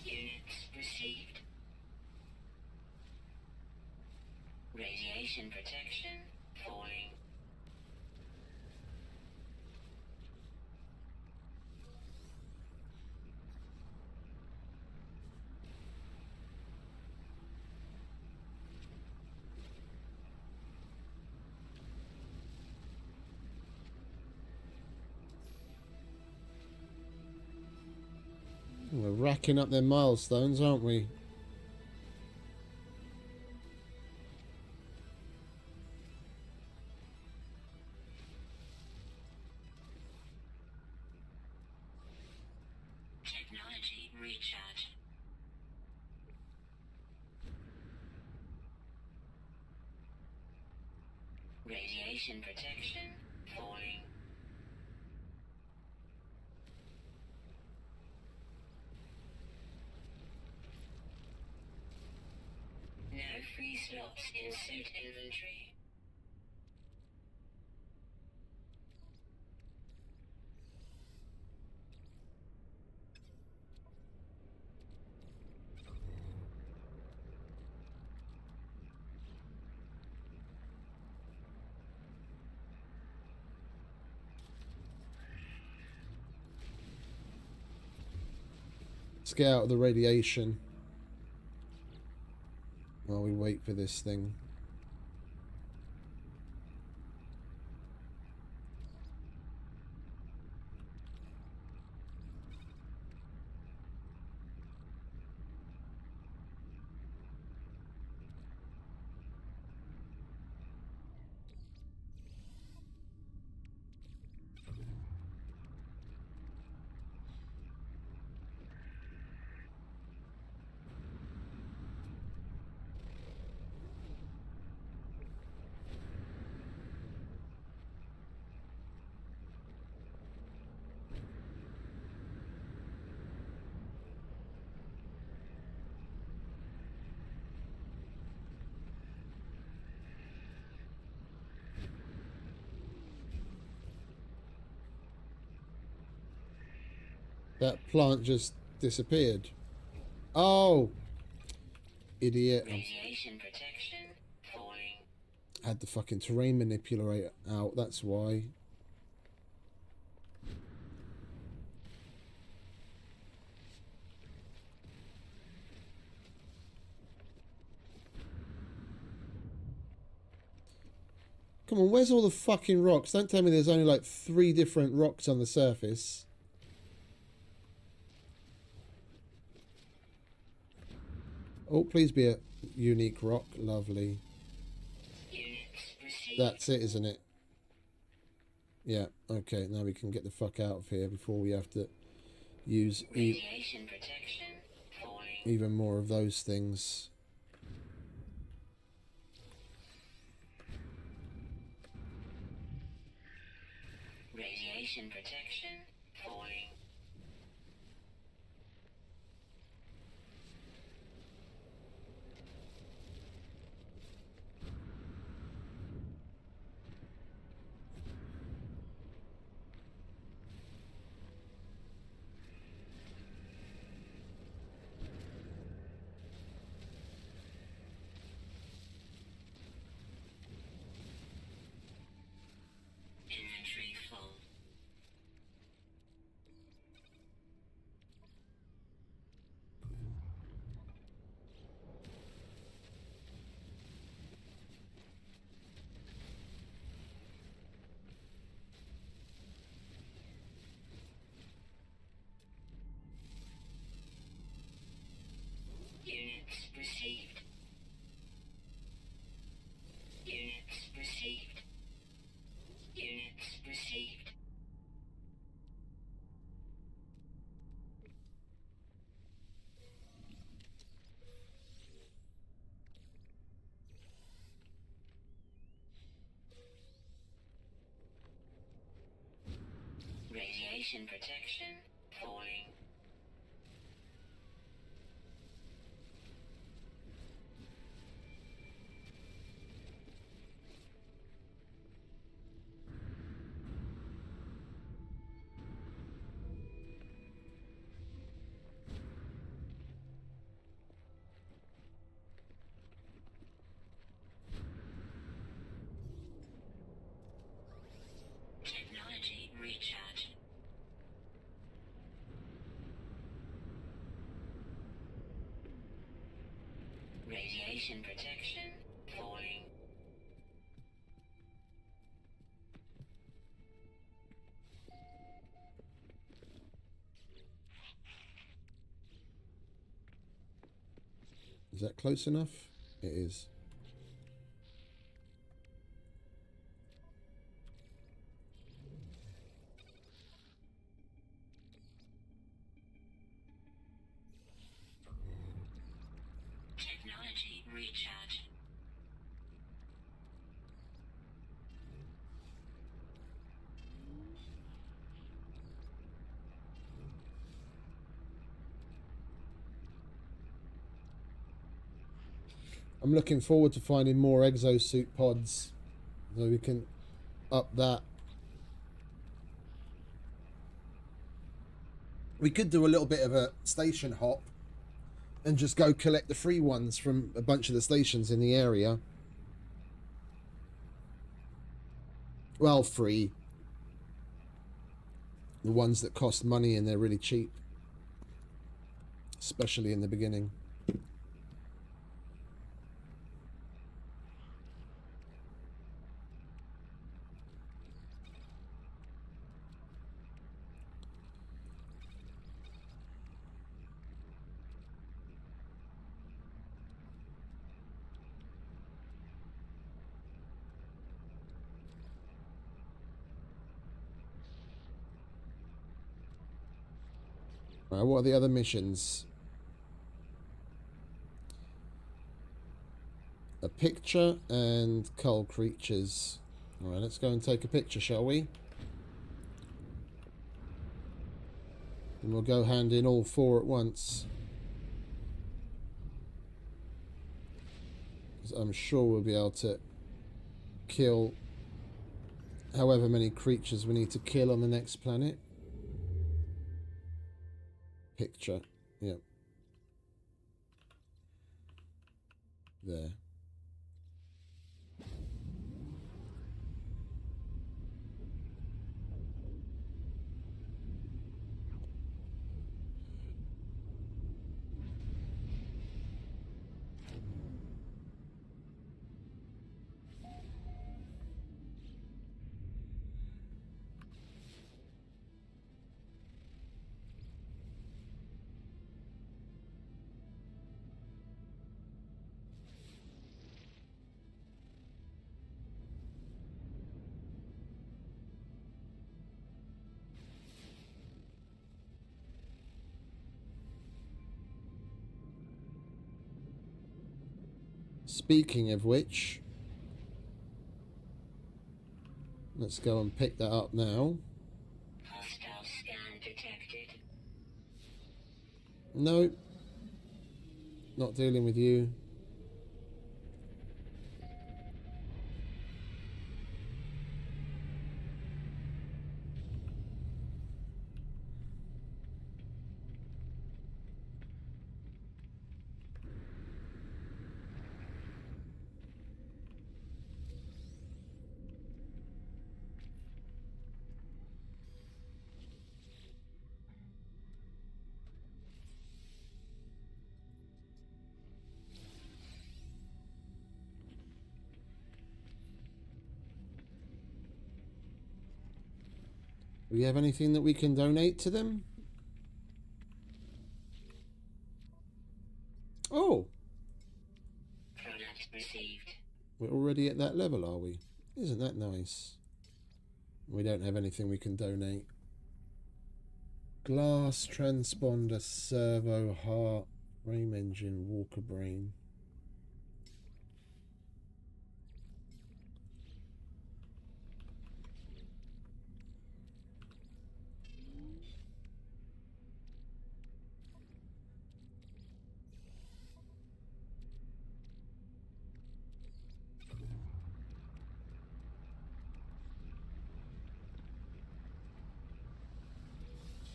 Units received. Radiation protection falling. We're racking up their milestones, aren't we? Technology recharge. Radiation protection falling. No free slots in suit inventory. Let's get out of the radiation while we wait for this thing. That plant just disappeared. Oh! Idiot. Radiation protection falling. Had the fucking terrain manipulator out, that's why. Come on, where's all the fucking rocks? Don't tell me there's only like 3 different rocks on the surface. Oh, please be a unique rock. Lovely. Units received. That's it, isn't it? Yeah, okay, now we can get the fuck out of here before we have to use Radiation protection falling. even more of those things. Radiation protection falling. Inventory full. Units received. Units received. Units received. Radiation protection falling. Technology recharge. Radiation protection falling. Is that close enough? It is. Technology recharge. I'm looking forward to finding more exosuit pods so we can up that. We could do a little bit of a station hop and just go collect the free ones from a bunch of the stations in the area. Well, free. The ones that cost money and they're really cheap. Especially in the beginning. Right, what are the other missions? A picture and cull creatures. Alright, let's go and take a picture, shall we? And we'll go hand in all 4 at once. 'Cause I'm sure we'll be able to kill however many creatures we need to kill on the next planet. Picture. Yep. There. Speaking of which, let's go and pick that up now. Hostile scan detected. No, not dealing with you. Do we have anything that we can donate to them? Oh, Product received. we're already at that level, are we? Isn't that nice? We don't have anything we can donate. Glass, transponder, servo, heart, frame engine, walker brain.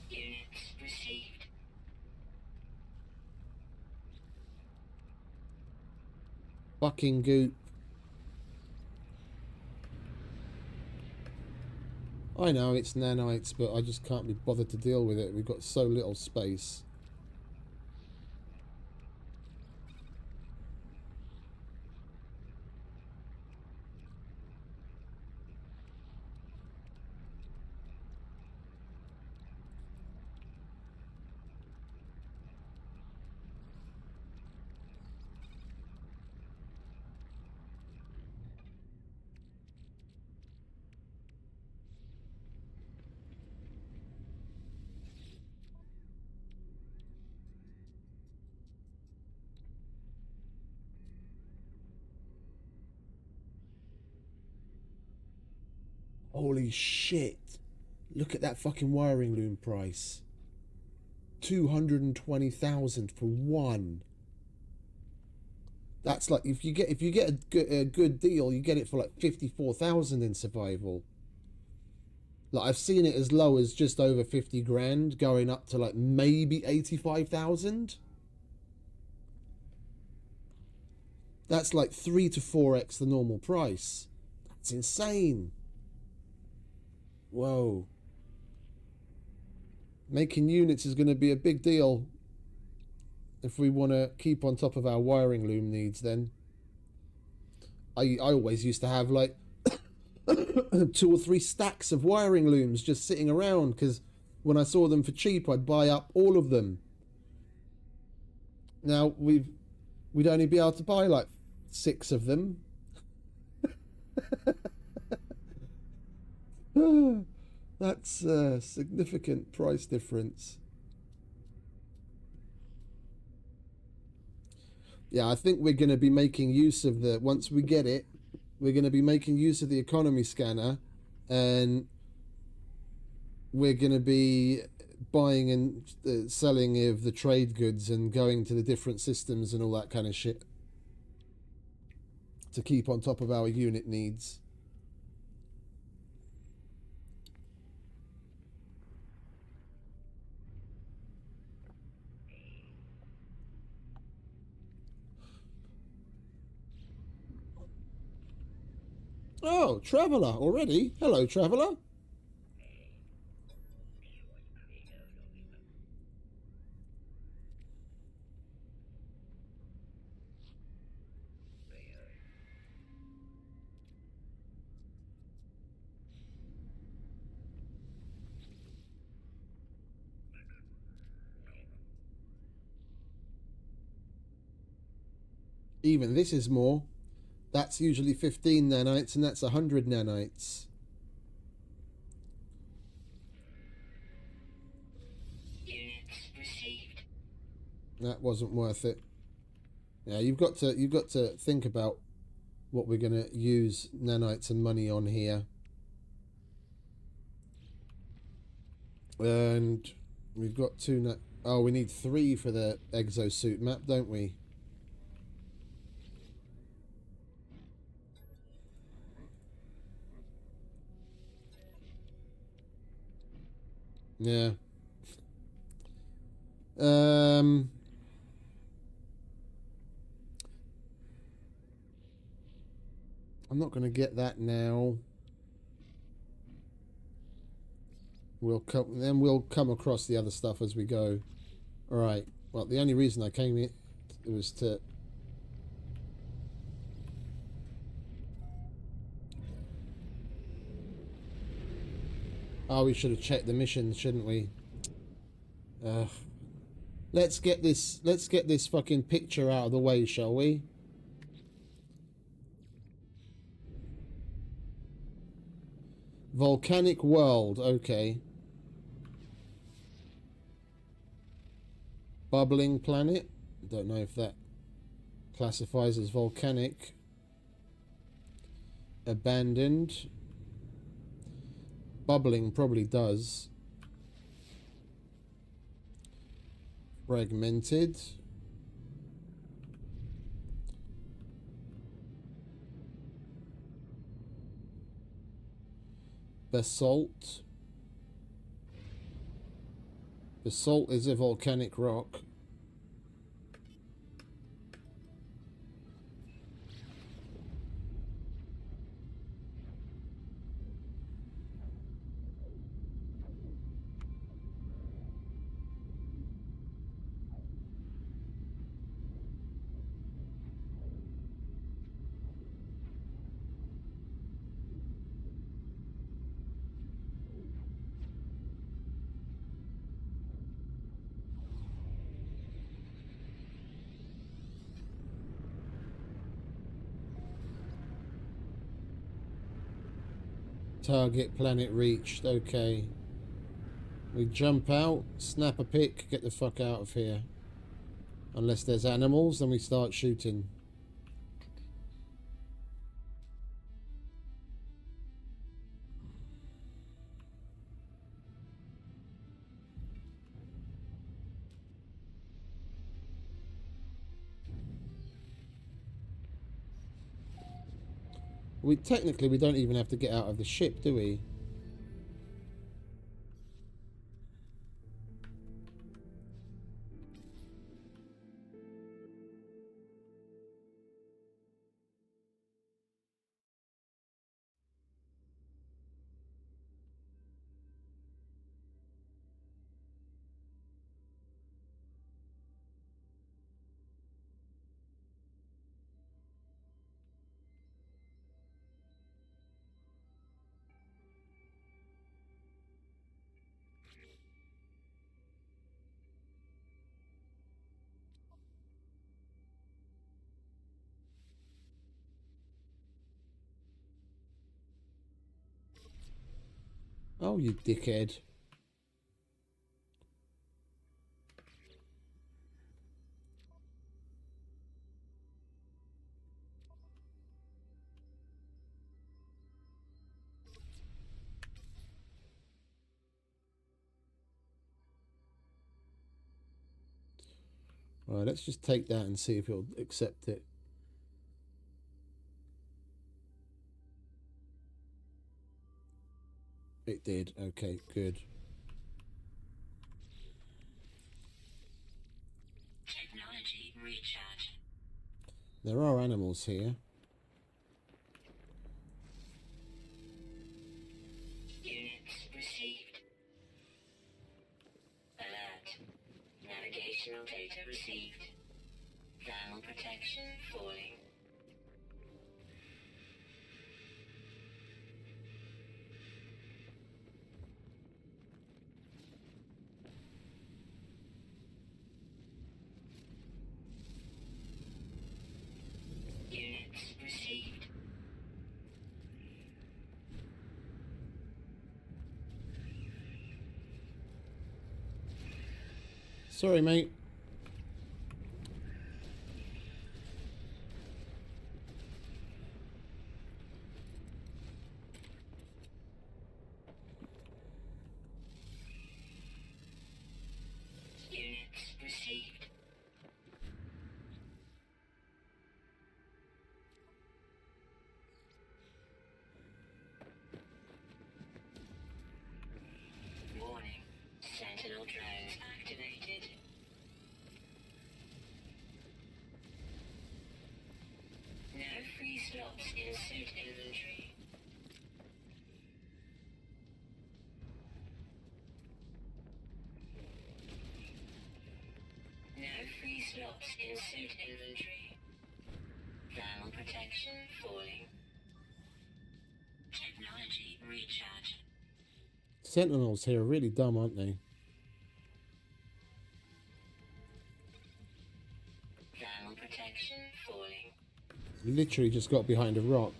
Units received. Fucking goop. I know it's nanites, but I just can't be bothered to deal with it. We've got so little space. Holy shit. Look at that fucking wiring loom price. 220,000 for one. That's like if you get a good deal, you get it for like 54,000 in survival. Like I've seen it as low as just over 50 grand, going up to like maybe 85,000. That's like 3 to 4x the normal price. That's insane. Whoa. Making units is going to be a big deal if we want to keep on top of our wiring loom needs then. I always used to have like 2 or 3 stacks of wiring looms just sitting around because when I saw them for cheap I'd buy up all of them. Now we'd only be able to buy like 6 of them. That's a significant price difference. Yeah, I think we're going to be making use of the, once we get it, we're going to be making use of the economy scanner, and we're going to be buying and selling of the trade goods and going to the different systems and all that kind of shit to keep on top of our unit needs. Oh, Traveller already? Hello, Traveller. Even this is more. That's usually 15 nanites, and that's 100 nanites. Units received. That wasn't worth it. Yeah, you've got to think about what we're gonna use nanites and money on here. And we've got two. Oh, we need 3 for the exosuit map, don't we? Yeah. I'm not going to get that now. We'll come across the other stuff as we go. All right. Well, the only reason I came here was to. Oh, we should have checked the mission, shouldn't we? Let's get this fucking picture out of the way, shall we? Volcanic world, okay. Bubbling planet. Don't know if that classifies as volcanic. Abandoned. Bubbling probably does. Fragmented. Basalt. Basalt is a volcanic rock. Target planet reached. Okay. We jump out, snap a pic, get the fuck out of here. Unless there's animals, then we start shooting. Technically we don't even have to get out of the ship, do we? Oh, you dickhead. Alright, let's just take that and see if it'll accept it. It did. Okay, good. Technology recharge. There are animals here. Units received. Alert. Navigational data received. Thermal protection falling. Units received. Sorry, mate. slots in suit inventory. No free slots in suit inventory. Thermal protection falling. Technology recharge. Sentinels here are really dumb, aren't they? Thermal protection falling. You literally just got behind a rock.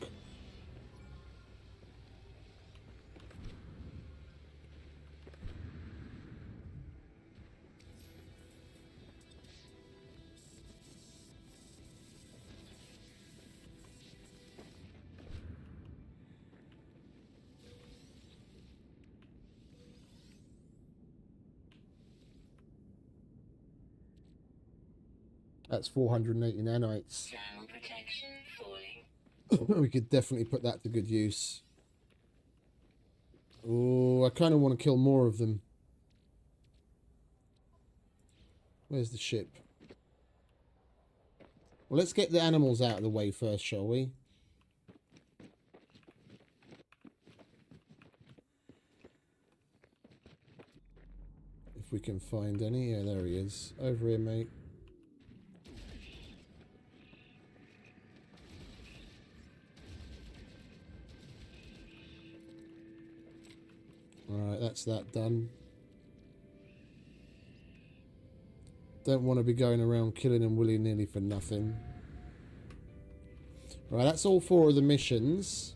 That's 480 nanites. Thermal protection falling. We could definitely put that to good use. Oh, I kind of want to kill more of them. Where's the ship? Well, let's get the animals out of the way first, shall we? If we can find any. Yeah, there he is. Over here, mate. Alright, that's that done. Don't want to be going around killing them willy-nilly for nothing. Right, that's all 4 of the missions.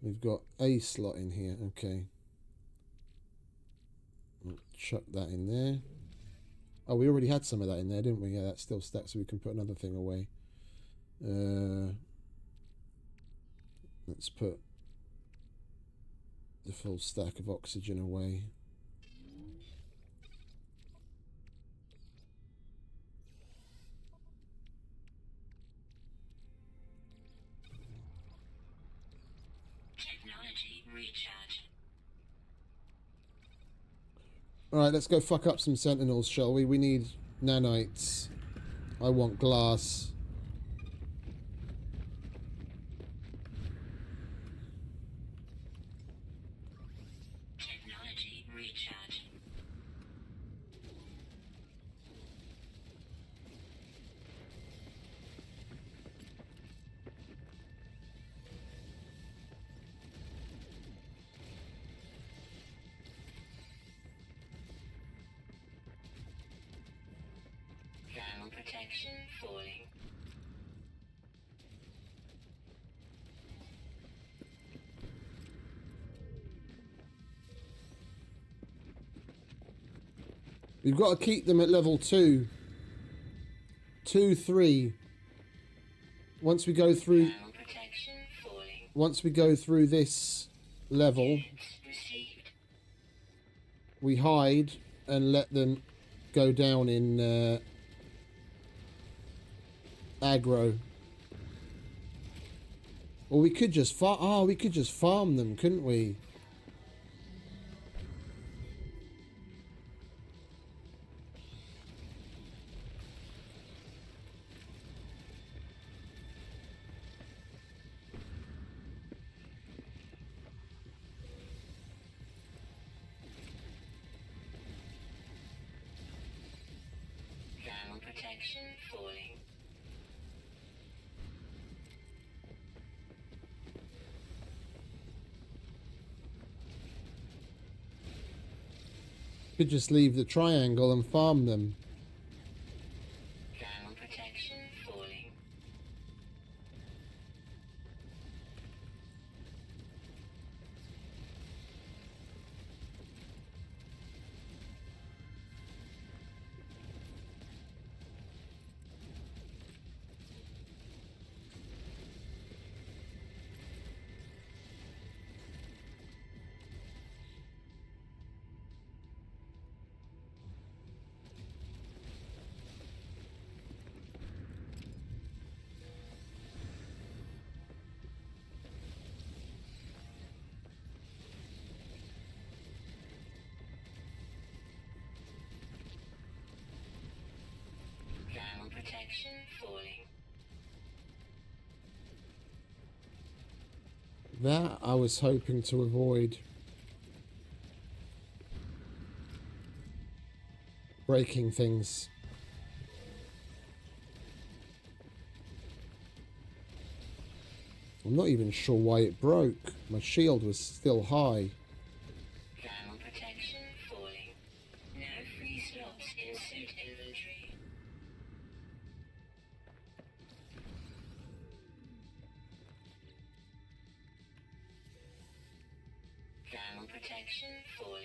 We've got a slot in here, okay. I'll chuck that in there. Oh, we already had some of that in there, didn't we? Yeah, that's still stacked, so we can put another thing away. Let's put the full stack of oxygen away. Technology recharge. Alright, let's go fuck up some sentinels, shall we? We need nanites. I want glass. Technology recharge. Thermal protection falling. We've got to keep them at level 2. 2, 3. Once we go through... Thermal protection falling. Once we go through this level, Received. we hide and let them go down in aggro. Or we could just we could just farm them, couldn't we? Thermal protection falling. Could just leave the triangle and farm them. Thermal protection falling. protection falling. That I was hoping to avoid. Breaking things. I'm not even sure why it broke. My shield was still high. Thermal protection falling. No free slots in suit inventory. Thermal protection falling.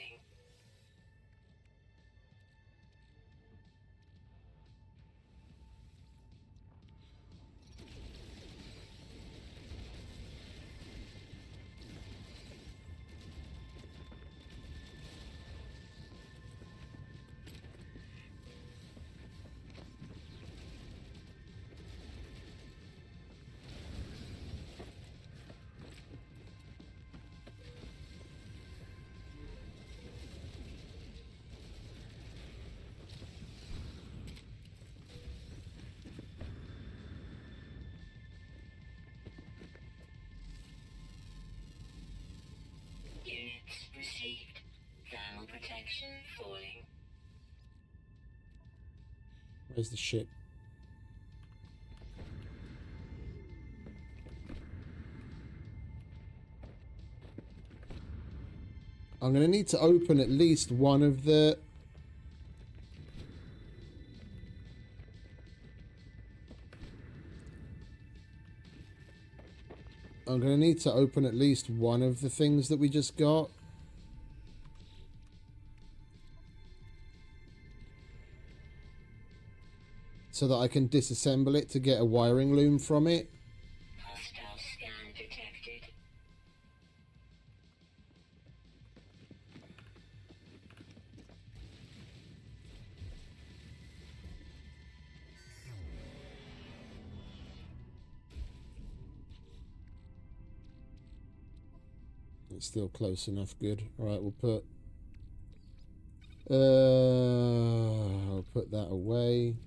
Units received. Thermal protection falling. Where's the ship? I'm going to need to open at least one of the... I'm going to need to open at least one of the things that we just got. So that I can disassemble it to get a wiring loom from it. Hostile scan detected. It's still close enough. Good. Alright, we'll put... I'll put that away.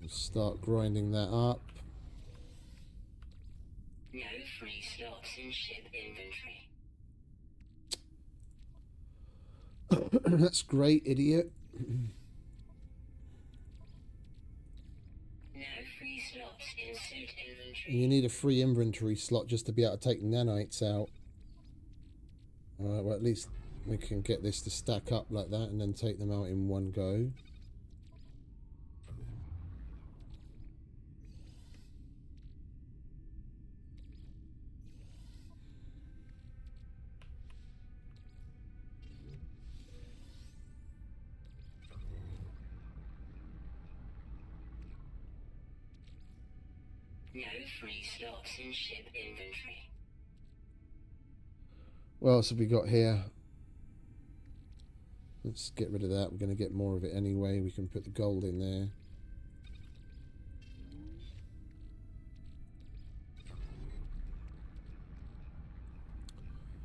We'll start grinding that up. No free slots in ship inventory. That's great, idiot. No free slots in suit inventory. You need a free inventory slot just to be able to take nanites out. Alright, well at least we can get this to stack up like that and then take them out in one go. No free slots in ship inventory. What else have we got here? Let's get rid of that. We're going to get more of it anyway. We can put the gold in there.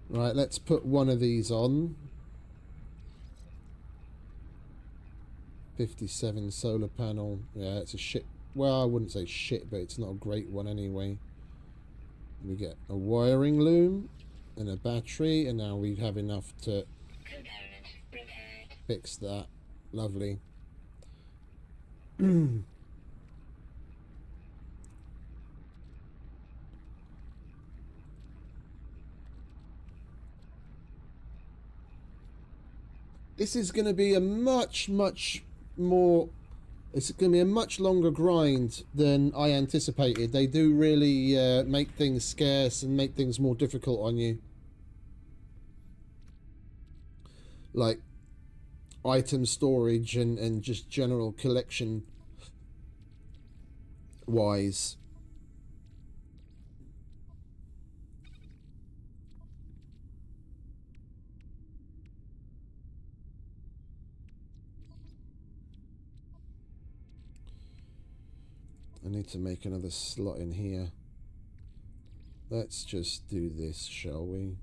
Right, let's put one of these on. 57 solar panel. Yeah, it's a shit. Well, I wouldn't say shit, but it's not a great one anyway. We get a wiring loom and a battery, and now we have enough to Component repaired. fix that. Lovely. This is going to be a much more... It's going to be a much longer grind than I anticipated. They do really make things scarce and make things more difficult on you. Like item storage and just general collection wise. I need to make another slot in here. Let's just do this, shall we?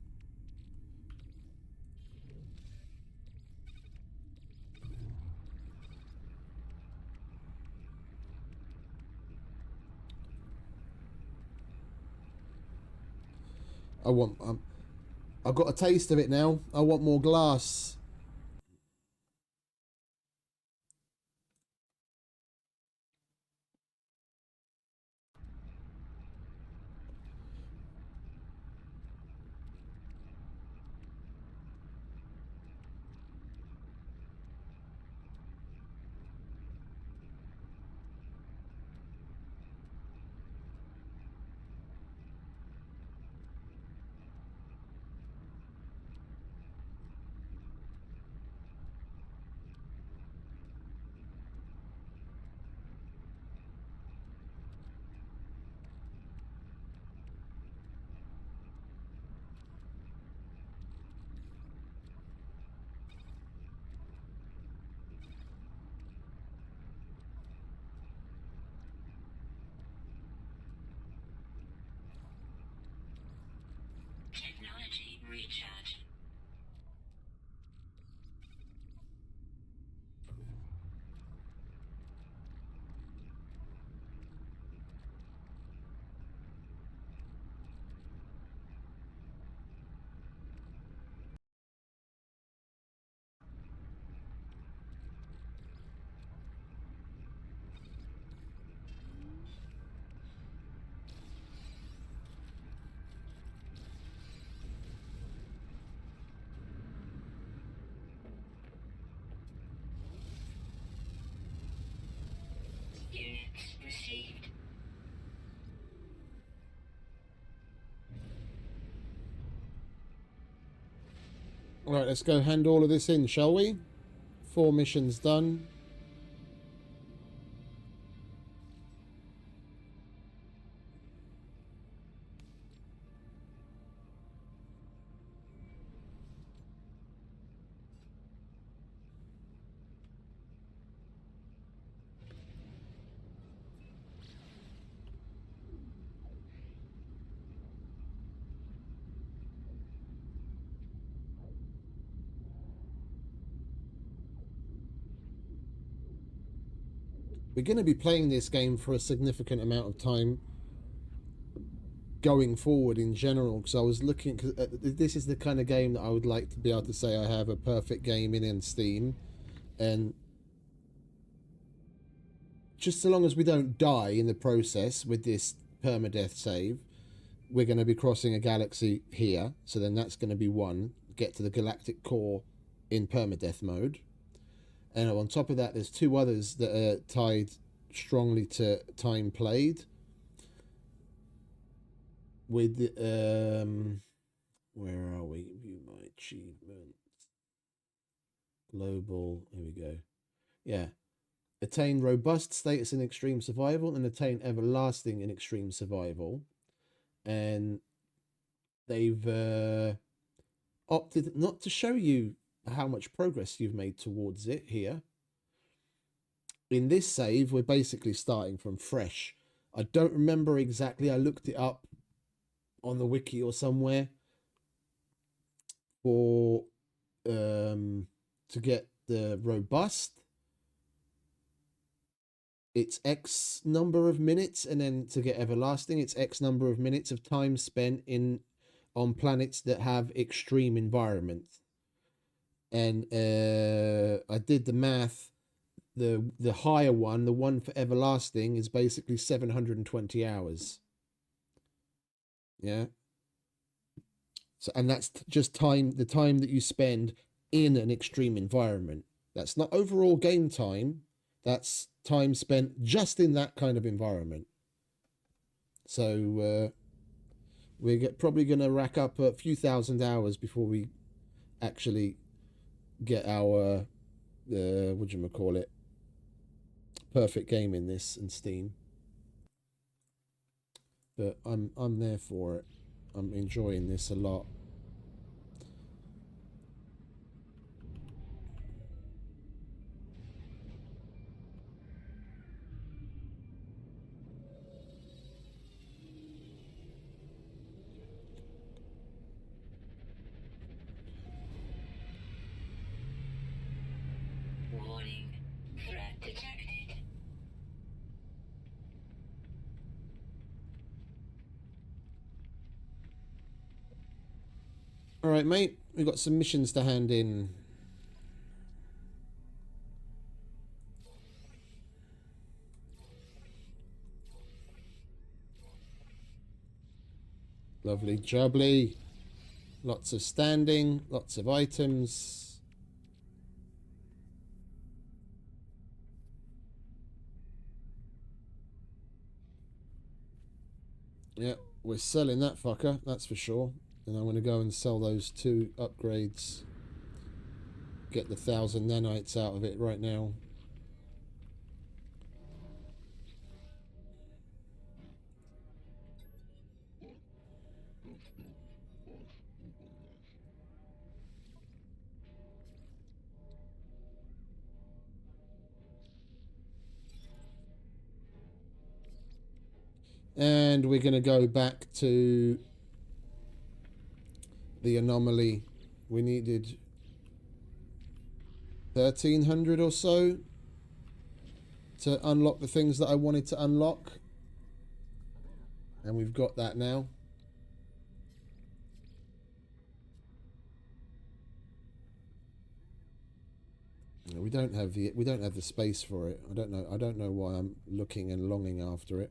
I want. I've got a taste of it now. I want more glass. Technology recharge. Units received. All right, let's go hand all of this in, shall we? 4 missions done. We're going to be playing this game for a significant amount of time going forward in general, because I was looking, because this is the kind of game that I would like to be able to say I have a perfect game in Steam, and just so long as we don't die in the process with this permadeath save, we're going to be crossing a galaxy here, so then that's going to be one, get to the galactic core in permadeath mode. And on top of that, there's 2 others that are tied strongly to time played. With the, where are we? View my achievements. Global, here we go. Yeah. Attain robust status in extreme survival and attain everlasting in extreme survival. And they've opted not to show you how much progress you've made towards it here. In this save, we're basically starting from fresh. I don't remember exactly. I looked it up on the wiki or somewhere for to get the robust. It's X number of minutes, and then to get everlasting, it's X number of minutes of time spent on planets that have extreme environments. And I did the math. The higher one, the one for everlasting, is basically 720 hours. Yeah. So, and that's just time, the time that you spend in an extreme environment. That's not overall game time. That's time spent just in that kind of environment. So we're probably going to rack up a few thousand hours before we actually get our whatchamacallit, perfect game in this in Steam. But I'm there for it. I'm enjoying this a lot. Warning. Threat detected. Alright, mate. We've got some missions to hand in. Lovely jubbly. Lots of standing, lots of items. Yep, we're selling that fucker, that's for sure. And I'm going to go and sell those 2 upgrades. Get the 1,000 nanites out of it right now. And we're going to go back to the anomaly. We needed 1,300 or so to unlock the things that I wanted to unlock. And we've got that now. We don't have the space for it. I don't know why I'm looking and longing after it.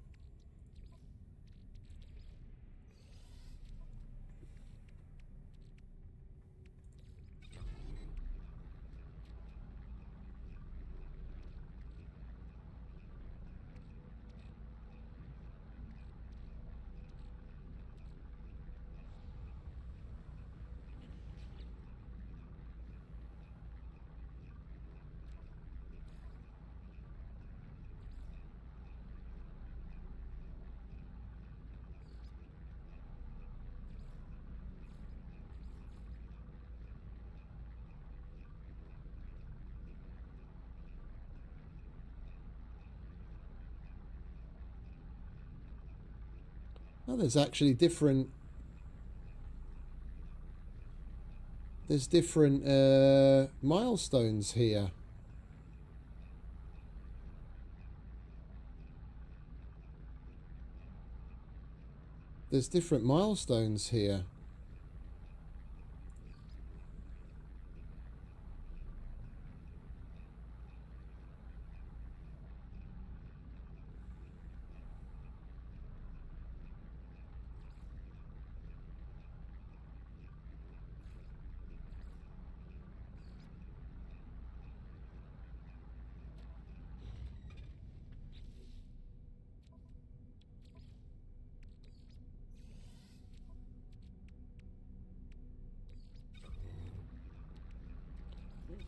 Oh, there's actually different... There's different milestones here. There's different milestones here.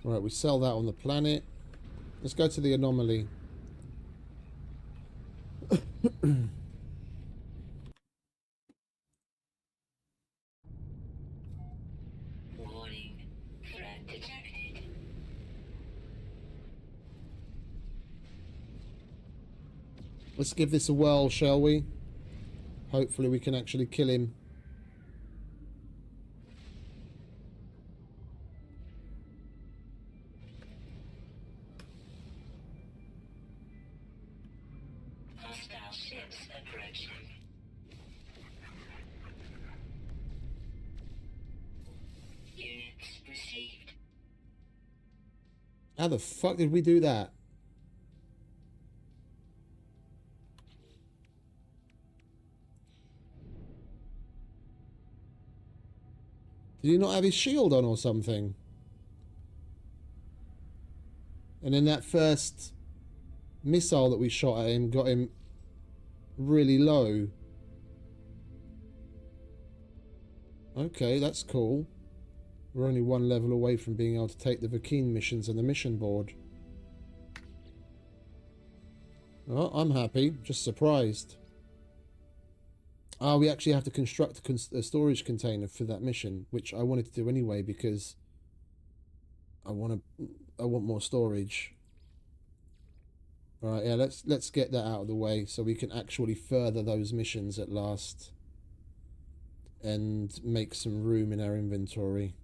Right, we sell that on the planet. Let's go to the anomaly. Warning. Threat detected. Let's give this a whirl, shall we? Hopefully we can actually kill him. Hostile ships approaching. Units received. How the fuck did we do that? Did he not have his shield on or something? And then that first missile that we shot at him got him really low. Okay, that's cool. We're only 1 level away from being able to take the Vakeen missions on the mission board. Oh, I'm happy. Just surprised. Ah, we actually have to construct a storage container for that mission, which I wanted to do anyway because I want more storage. All right, yeah, let's get that out of the way so we can actually further those missions at last and make some room in our inventory.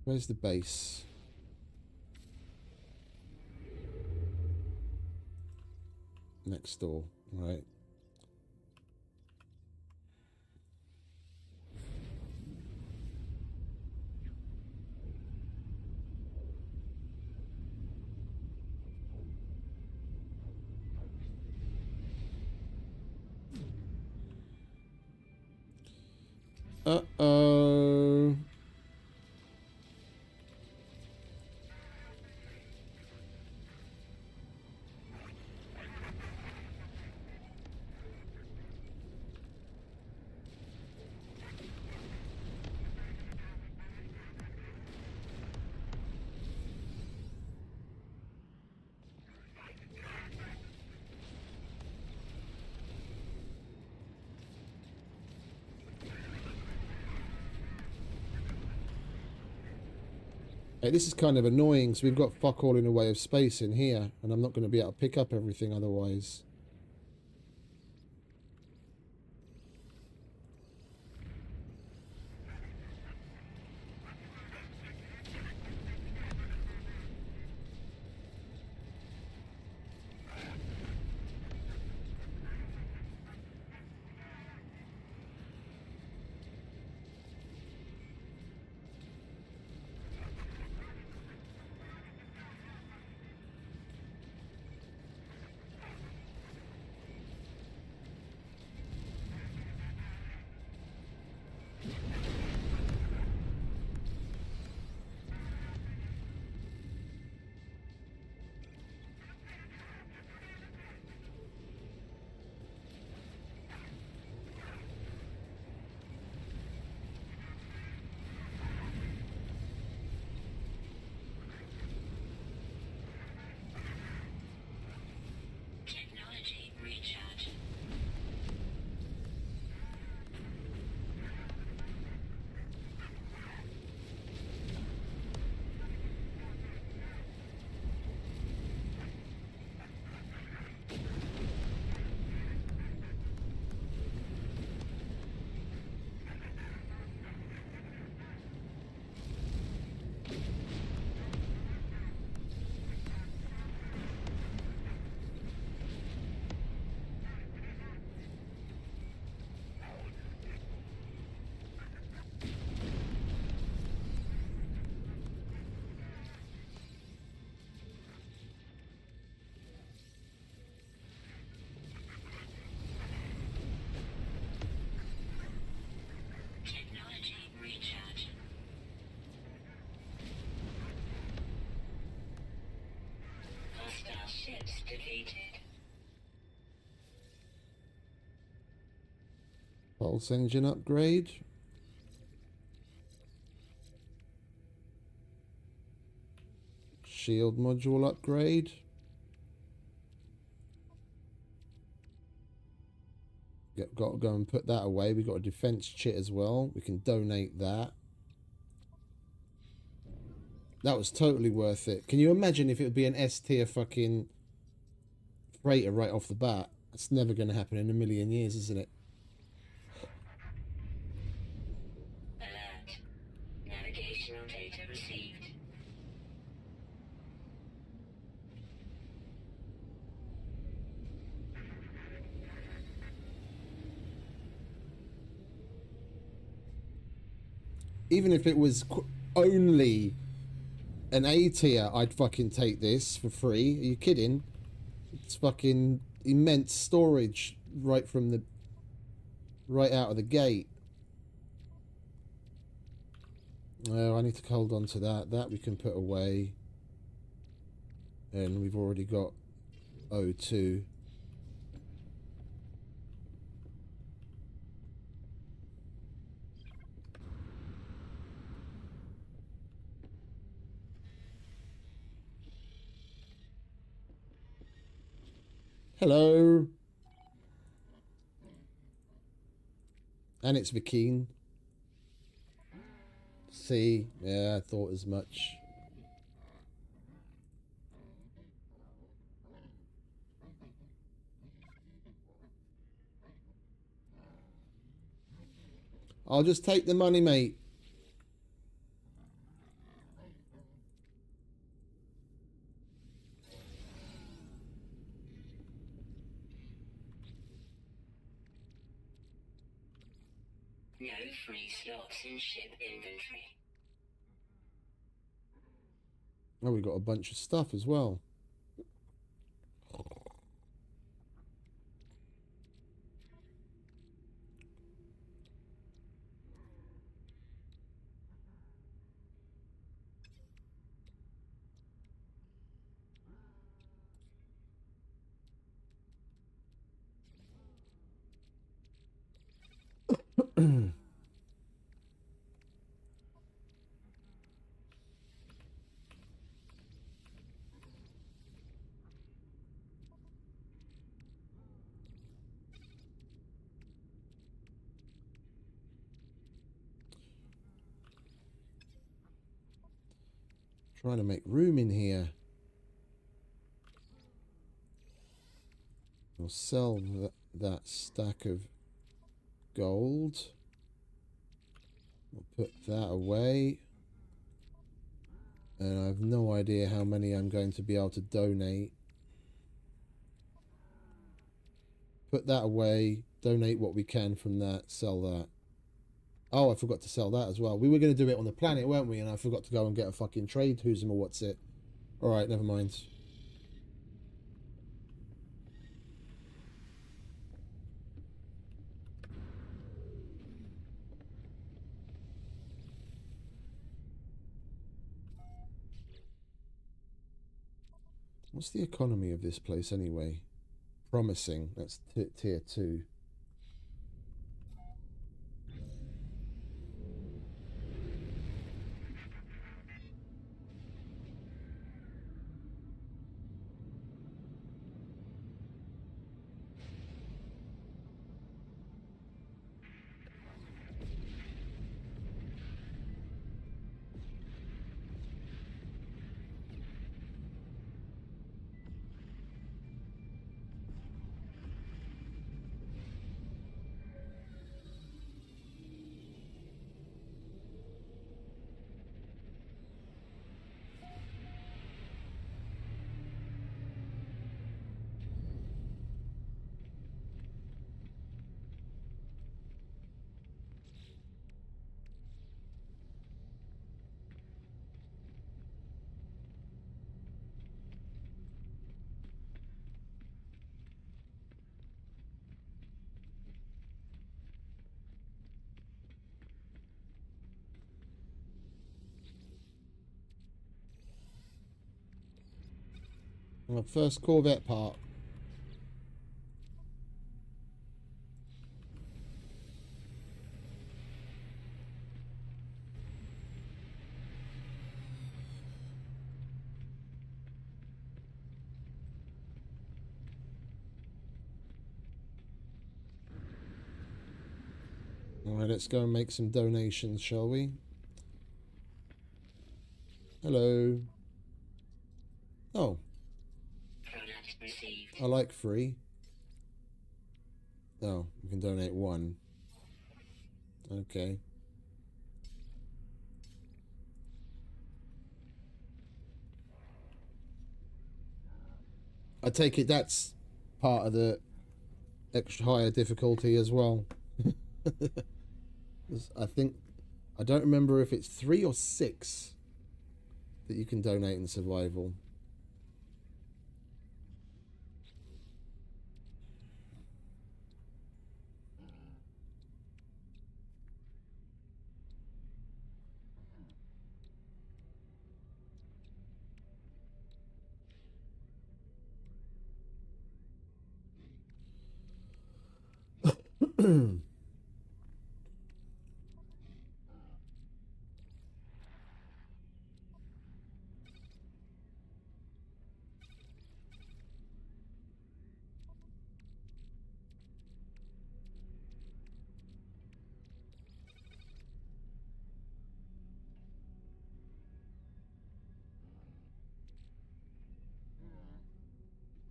Where's the base? next door, right? Uh-oh. Hey, this is kind of annoying, so we've got fuck all in the way of space in here, and I'm not going to be able to pick up everything otherwise. Technology recharge. Technology recharge. Hostile ships defeated. Pulse engine upgrade. Shield module upgrade. Got to go and put that away. We got a defense chit as well. We can donate that. That was totally worth it. Can you imagine if it would be an S tier fucking freighter right off the bat? That's never going to happen in a million years, isn't it? Alert. Navigational data received. Even if it was only an A tier, I'd fucking take this for free. Are you kidding? It's fucking immense storage right out of the gate. Oh, I need to hold on to that. That we can put away. And we've already got O2. Hello. And it's Vikine. See, yeah, I thought as much. I'll just take the money, mate. No free slots in ship inventory. Oh, we got a bunch of stuff as well. Trying to make room in here. I'll sell that stack of gold. I'll put that away. And I have no idea how many I'm going to be able to donate. Put that away. Donate what we can from that. Sell that. Oh, I forgot to sell that as well. We were going to do it on the planet, weren't we? And I forgot to go and get a fucking trade. Who's or what's it? Alright, never mind. What's the economy of this place anyway? Promising. That's tier 2. My first Corvette part. Alright, let's go and make some donations, shall we? Hello. Oh. Product received. I like free. Oh, we can donate 1. Okay. I take it that's part of the extra higher difficulty as well. I think, I don't remember if it's 3 or 6 that you can donate in survival.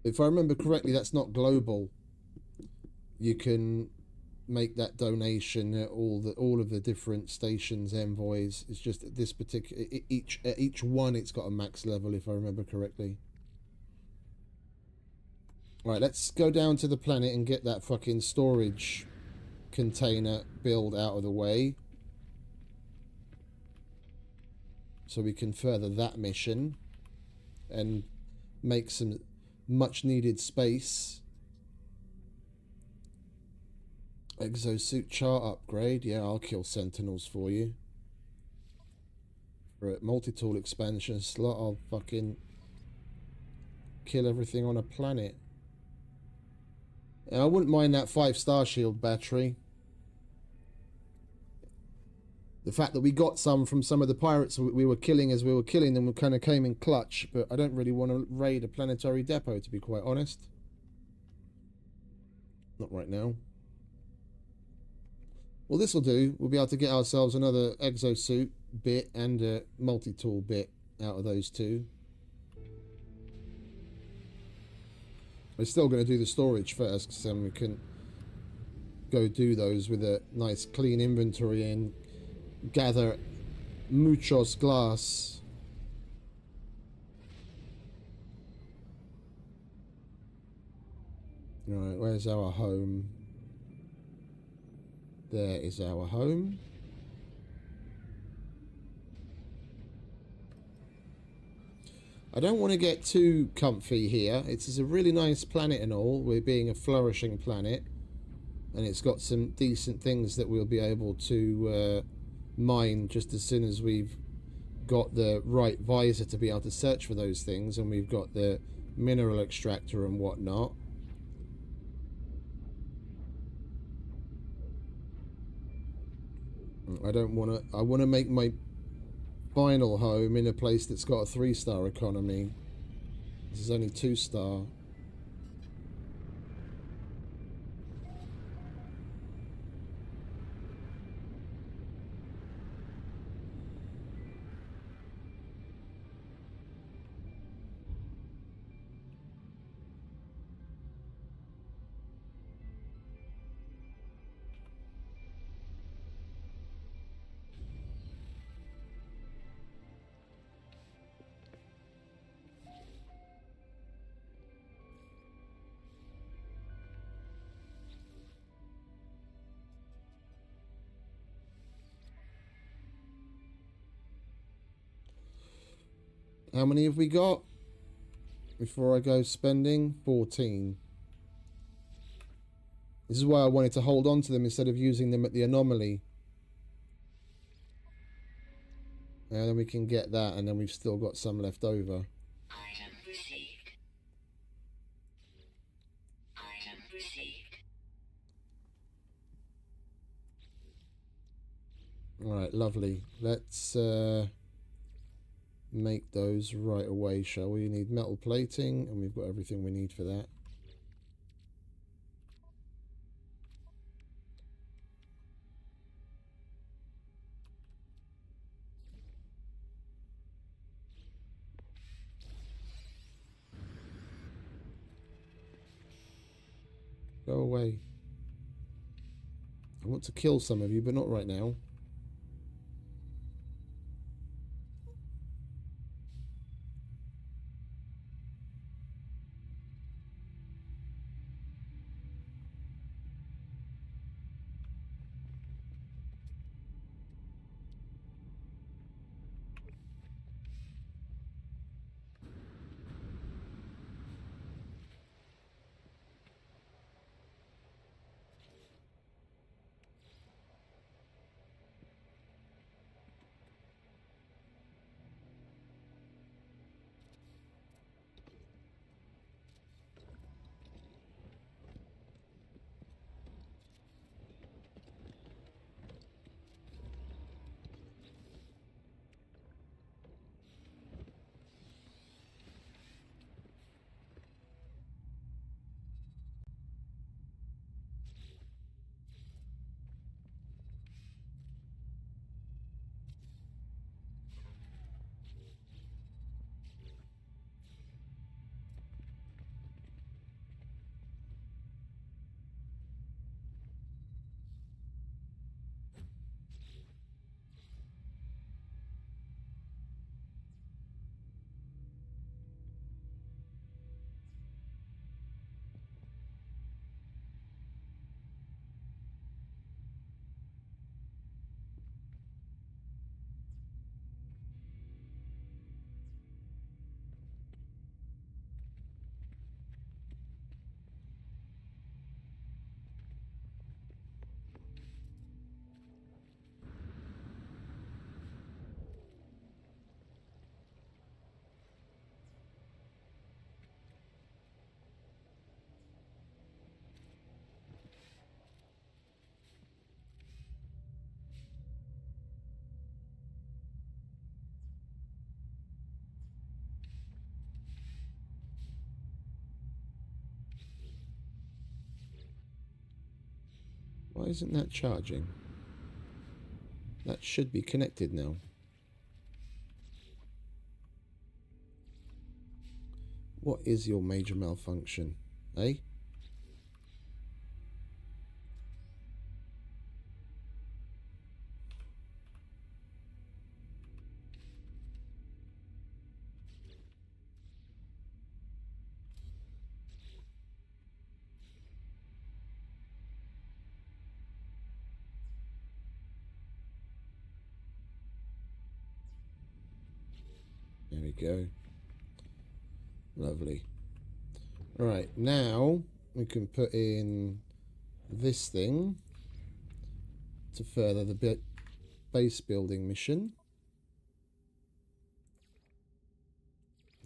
If I remember correctly, that's not global. You can make that donation at all of the different stations, envoys. It's just at this particular each one, it's got a max level, if I remember correctly. Right, let's go down to the planet and get that fucking storage container build out of the way, so we can further that mission and make some much needed space. Exosuit chart upgrade. Yeah, I'll kill Sentinels for you. For a multi-tool expansion slot, I'll fucking kill everything on a planet. And I wouldn't mind that 5-star shield battery. The fact that we got some from some of the pirates we were killing as we were killing them kind of came in clutch, but I don't really want to raid a planetary depot, to be quite honest. Not right now. Well, this will do. We'll be able to get ourselves another exosuit bit and a multi-tool bit out of those two. We're still going to do the storage first, because then we can go do those with a nice clean inventory and gather muchos glass. Right, where's our home? There is our home. I don't want to get too comfy here. It's a really nice planet and all, we're being a flourishing planet, and it's got some decent things that we'll be able to mine just as soon as we've got the right visor to be able to search for those things, and we've got the mineral extractor and whatnot. I want to make my final home in a place that's got a 3-star economy. This is only 2-star. How many have we got before I go spending? 14. This is why I wanted to hold on to them instead of using them at the anomaly. And then we can get that, and then we've still got some left over. Item received. Item received. Alright, lovely. Let's make those right away, shall we? We need metal plating, and we've got everything we need for that. Go away. I want to kill some of you, but not right now. Why isn't that charging? That should be connected now. What is your major malfunction, eh? There we go. Lovely. Right, now we can put in this thing to further the base building mission.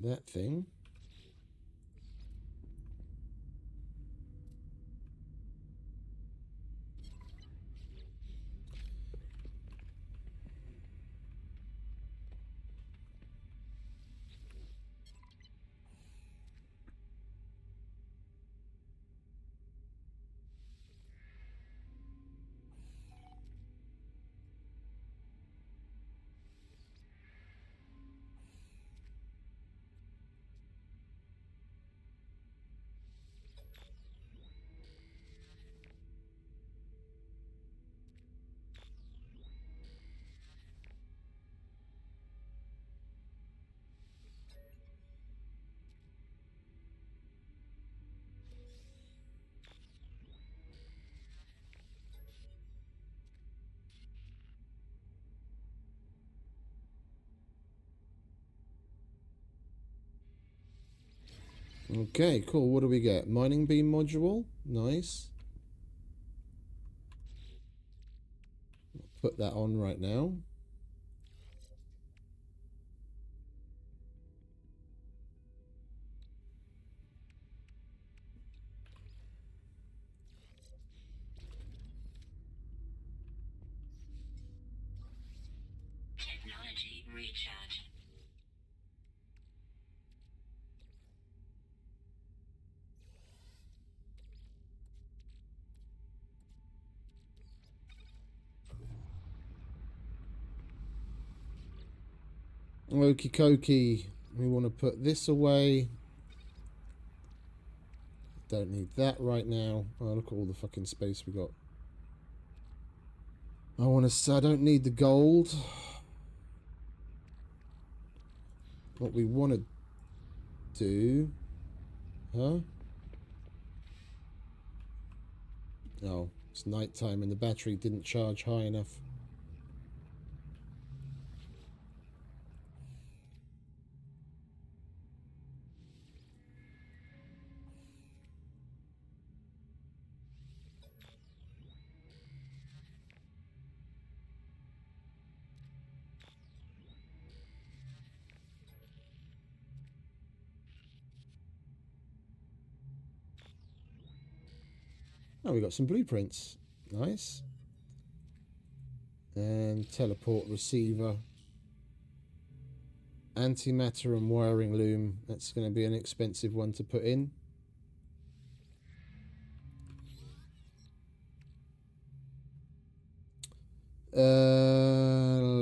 That thing. Okay, cool. What do we get? Mining beam module. Nice. Put that on right now. Technology recharge. Okie dokie. We want to put this away. Don't need that right now. Oh, look at all the fucking space we got. I don't need the gold. What we want to do... Huh? Oh, it's nighttime and the battery didn't charge high enough. Oh, we got some blueprints. Nice. And teleport receiver. Antimatter and wiring loom. That's going to be an expensive one to put in.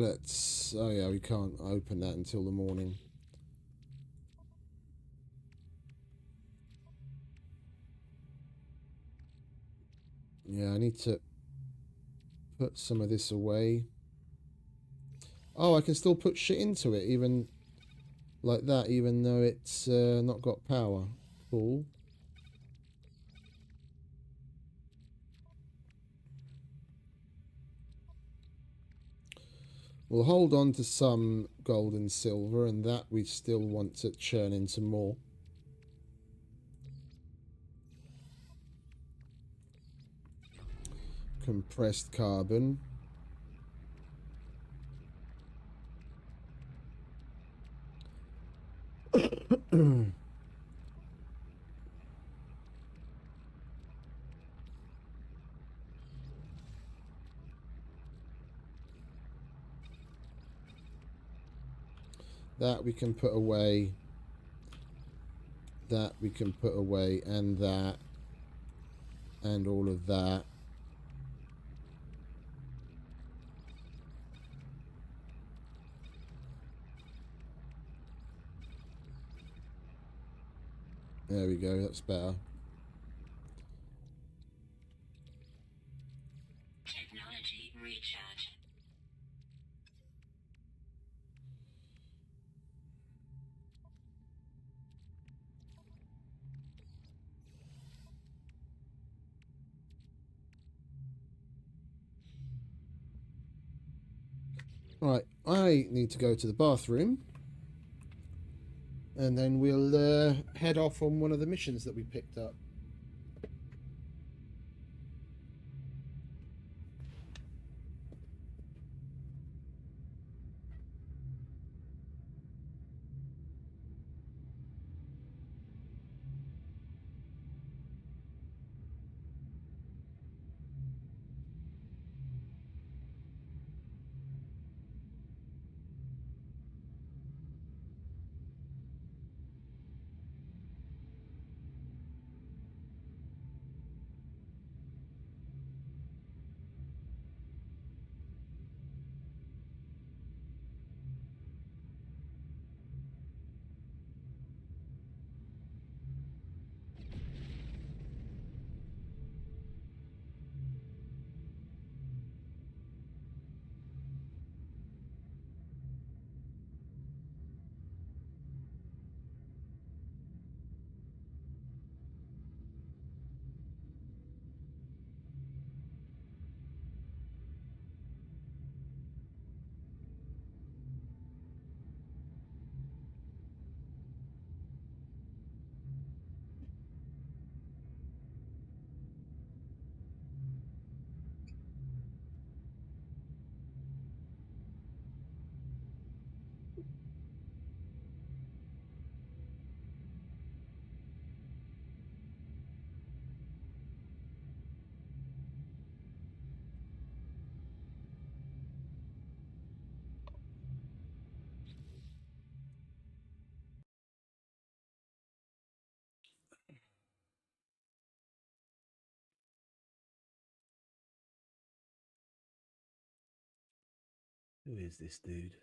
Let's... Oh yeah, we can't open that until the morning. Yeah, I need to put some of this away. Oh, I can still put shit into it, even like that, even though it's not got power. Cool. We'll hold on to some gold and silver, and that we still want to churn into more. Compressed carbon. That we can put away. That we can put away, and that. And all of that. There we go, that's better. Technology recharge. Right, I need to go to the bathroom. And then we'll head off on one of the missions that we picked up. Who is this dude?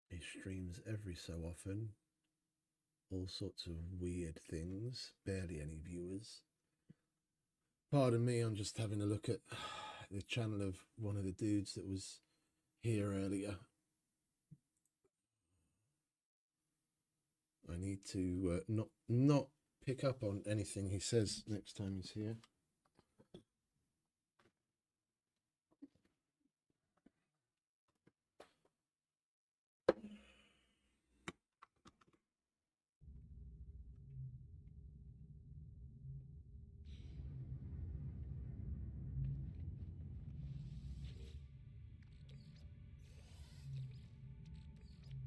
He streams every so often. All sorts of weird things. Barely any viewers. Pardon me, I'm just having a look at the channel of one of the dudes that was here earlier. I need to not pick up on anything he says next time he's here.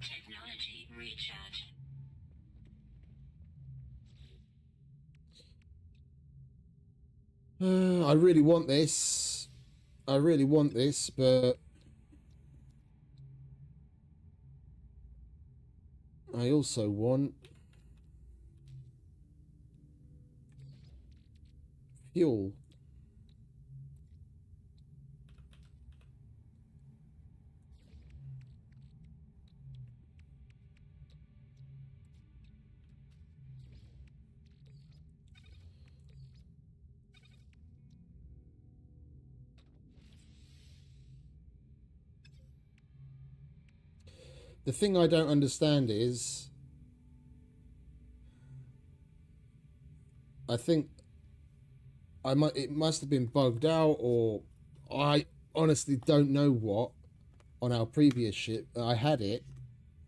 Technology recharge. I really want this. I really want this, but I also want fuel. The thing I don't understand is, I think it must have been bugged out, or I honestly don't know what. On our previous ship, I had it,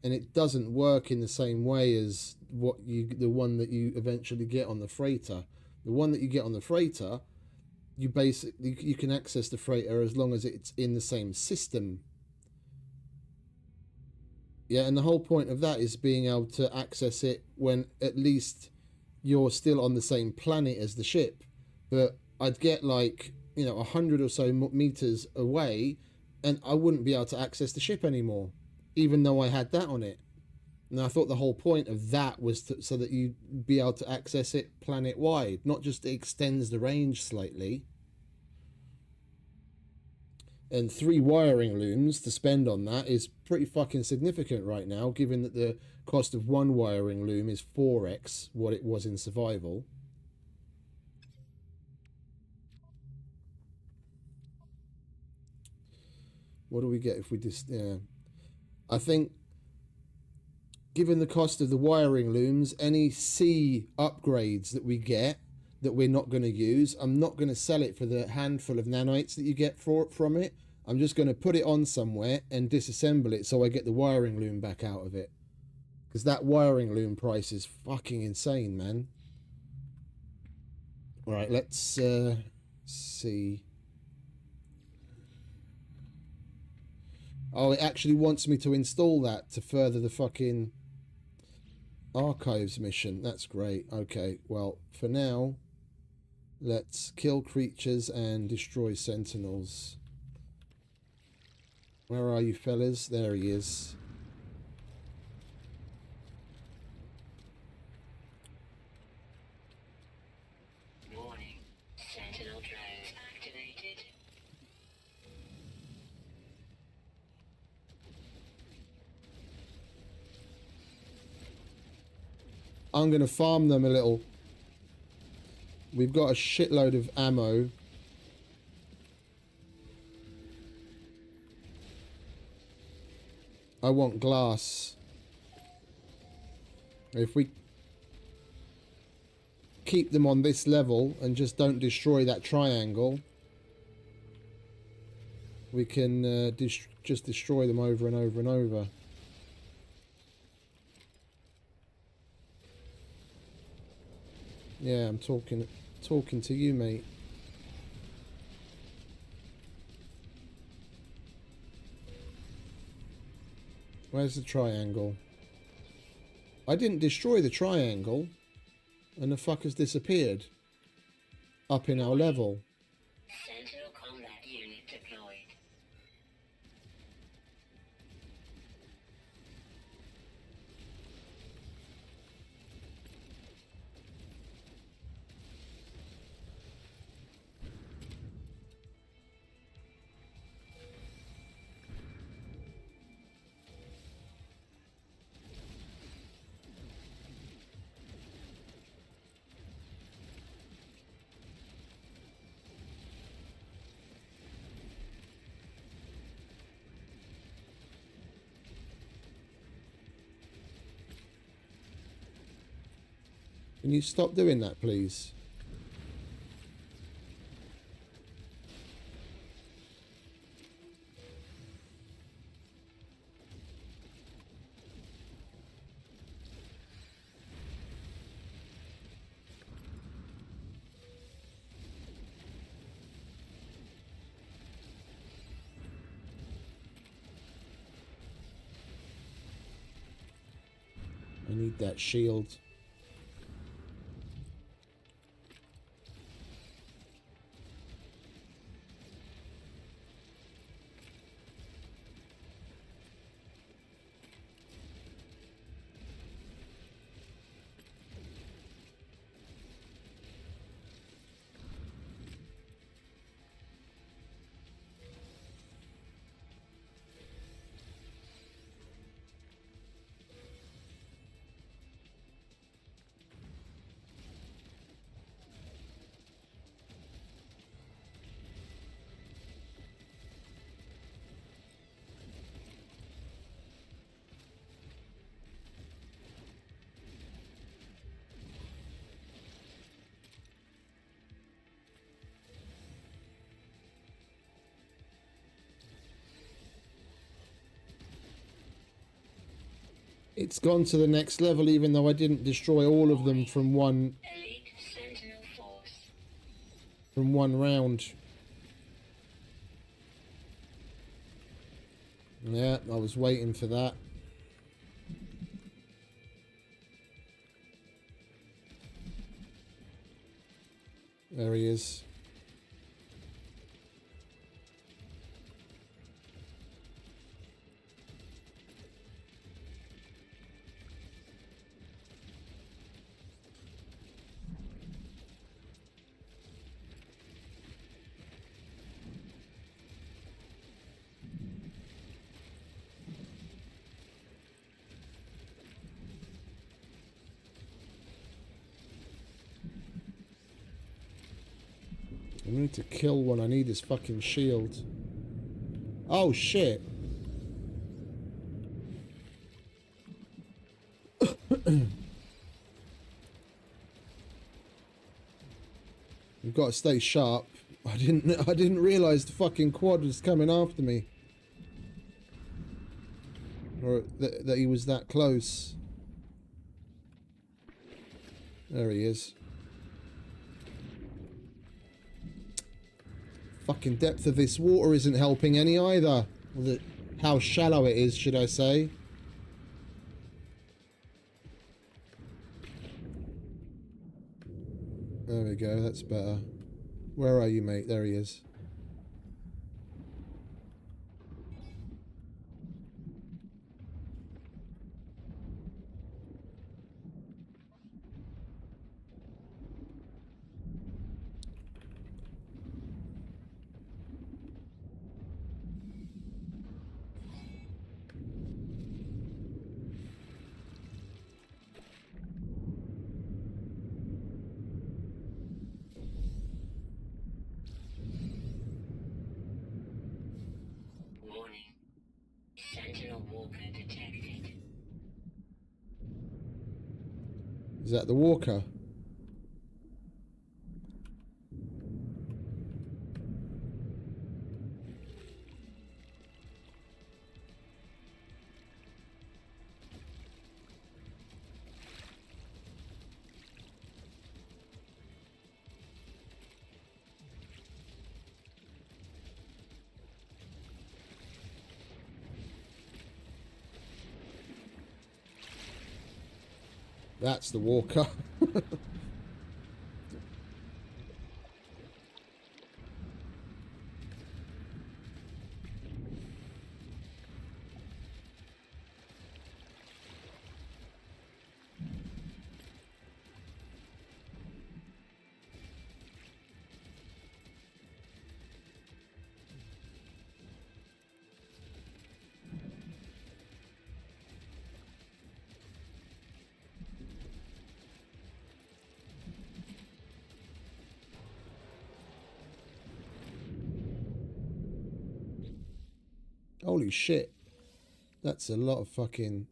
and it doesn't work in the same way as the one that you eventually get on the freighter. The one that you get on the freighter, you can access the freighter as long as it's in the same system. Yeah, and the whole point of that is being able to access it when at least you're still on the same planet as the ship. But I'd get like, 100 or so meters away, and I wouldn't be able to access the ship anymore, even though I had that on it. And I thought the whole point of that was so that you'd be able to access it planet wide, not just it extends the range slightly. And 3 wiring looms to spend on that is pretty fucking significant right now, given that the cost of 1 wiring loom is 4x what it was in survival. What do we get if we just... Yeah. I think, given the cost of the wiring looms, any C upgrades that we get that we're not going to use, I'm not going to sell it for the handful of nanites that you get from it. I'm just going to put it on somewhere and disassemble it so I get the wiring loom back out of it. Because that wiring loom price is fucking insane, man. Alright, let's see. Oh, it actually wants me to install that to further the fucking archives mission. That's great. Okay, well, for now, let's kill creatures and destroy sentinels. Where are you, fellas? There he is. Warning. Sentinel drones activated. I'm going to farm them a little. We've got a shitload of ammo. I want glass. If we keep them on this level and just don't destroy that triangle, we can just destroy them over and over and over. Yeah, I'm talking to you, mate. Where's the triangle? I didn't destroy the triangle, and the fucker's disappeared. Up in our level. Sentinel combat unit deployed. Can you stop doing that, please? I need that shield. It's gone to the next level, even though I didn't destroy all of them from one Elite Sentinel force. from one round. Yeah, I was waiting for that. There he is. I need to kill one. I need his fucking shield. Oh, shit. We've got to stay sharp. I didn't realise the fucking quad was coming after me. Or that he was that close. There he is. Fucking depth of this water isn't helping any either. Or how shallow it is, should I say. There we go, that's better. Where are you, mate? There he is. Warning. Sentinel Walker detected. Is that the walker? That's the walker. Holy shit. That's a lot of fucking...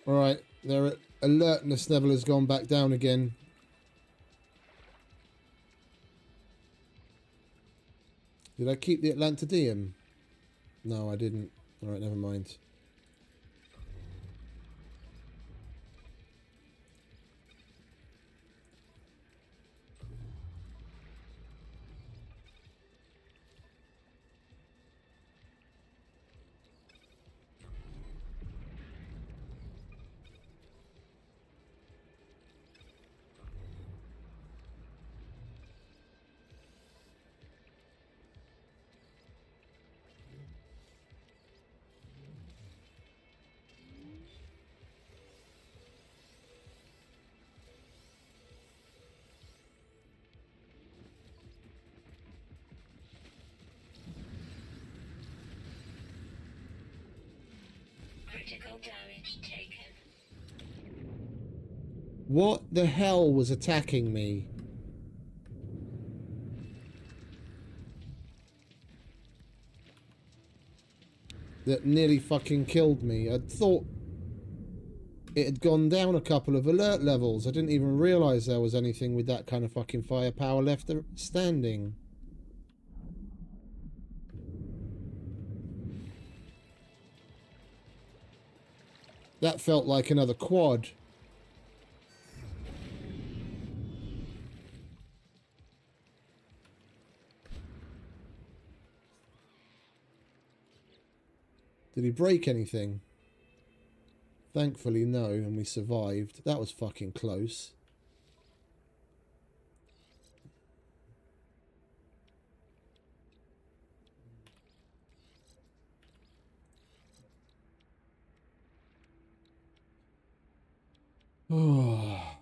Alright, their alertness level has gone back down again. Did I keep the Atlantidium? No, I didn't. Alright, never mind. Critical damage taken. What the hell was attacking me? That nearly fucking killed me. I thought it had gone down a couple of alert levels. I didn't even realise there was anything with that kind of fucking firepower left standing. That felt like another quad. Did he break anything? Thankfully, no, and we survived. That was fucking close. Oh.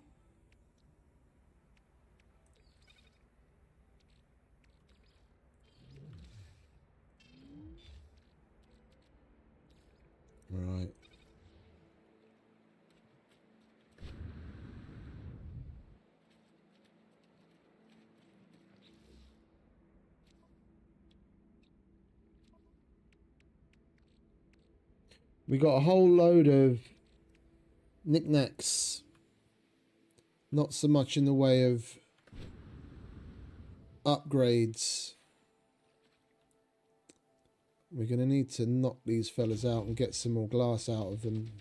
Right. We got a whole load of knickknacks. Not so much in the way of upgrades. We're going to need to knock these fellas out and get some more glass out of them.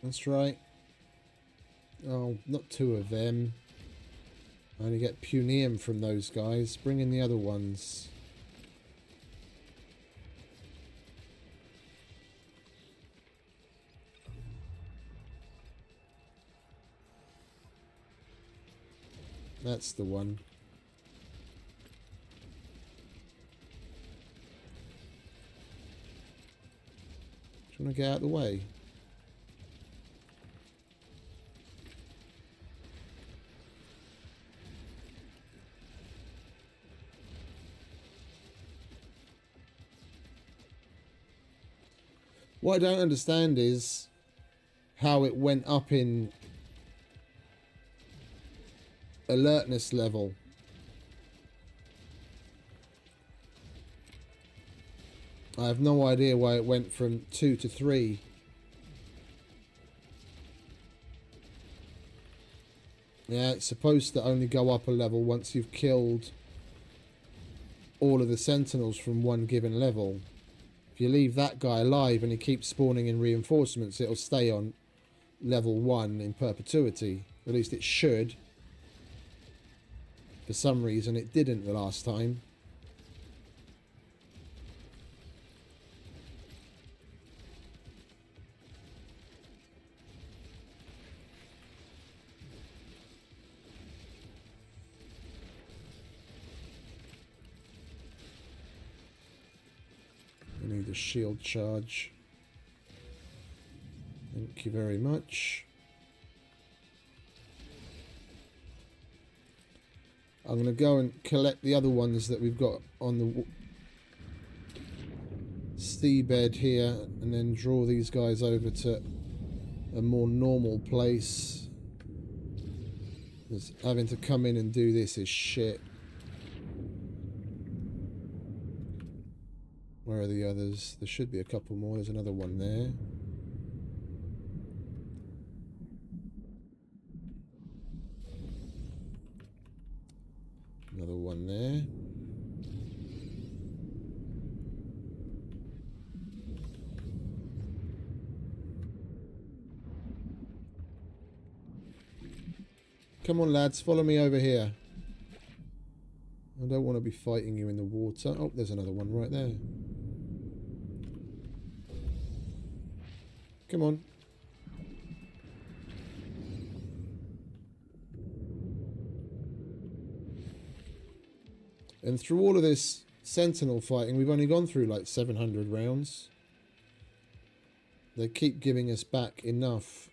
That's right. Oh, not two of them. I only get punium from those guys. Bring in the other ones. That's the one. Do you want to get out of the way? What I don't understand is how it went up in alertness level. I have no idea why it went from 2 to 3. Yeah, it's supposed to only go up a level once you've killed all of the sentinels from one given level. If you leave that guy alive and he keeps spawning in reinforcements, it'll stay on level 1 in perpetuity. At least it should. For some reason it didn't the last time. I need a shield charge. Thank you very much. I'm going to go and collect the other ones that we've got on the seabed here and then draw these guys over to a more normal place. Because having to come in and do this is shit. Where are the others? There should be a couple more. There's another one there. Another one there. Come on, lads, follow me over here. I don't want to be fighting you in the water. Oh, there's another one right there. Come on. And through all of this sentinel fighting, we've only gone through like 700 rounds. They keep giving us back enough.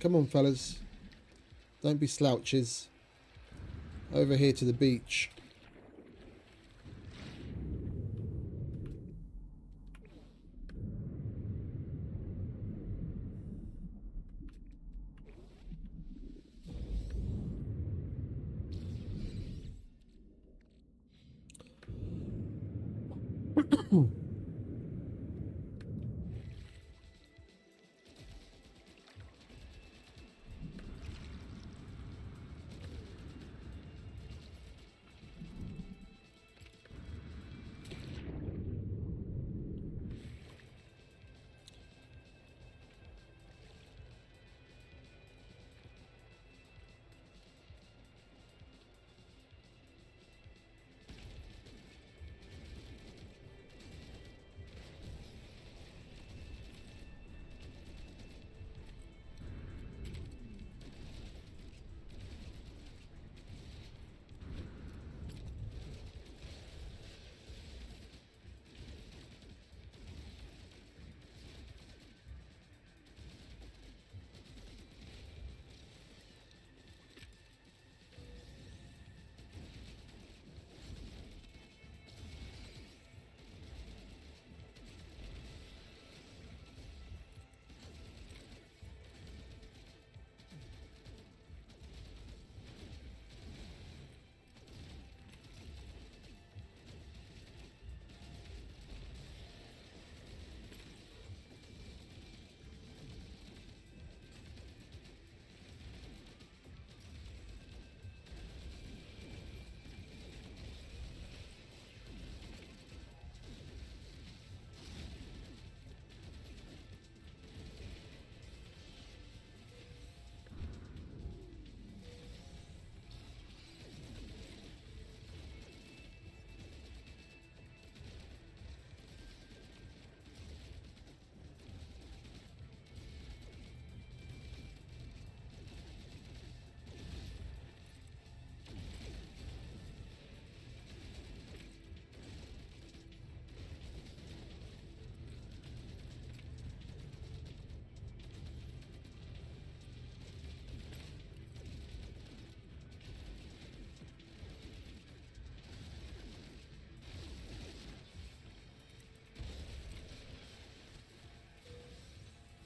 Come on, fellas. Don't be slouches. Over here to the beach.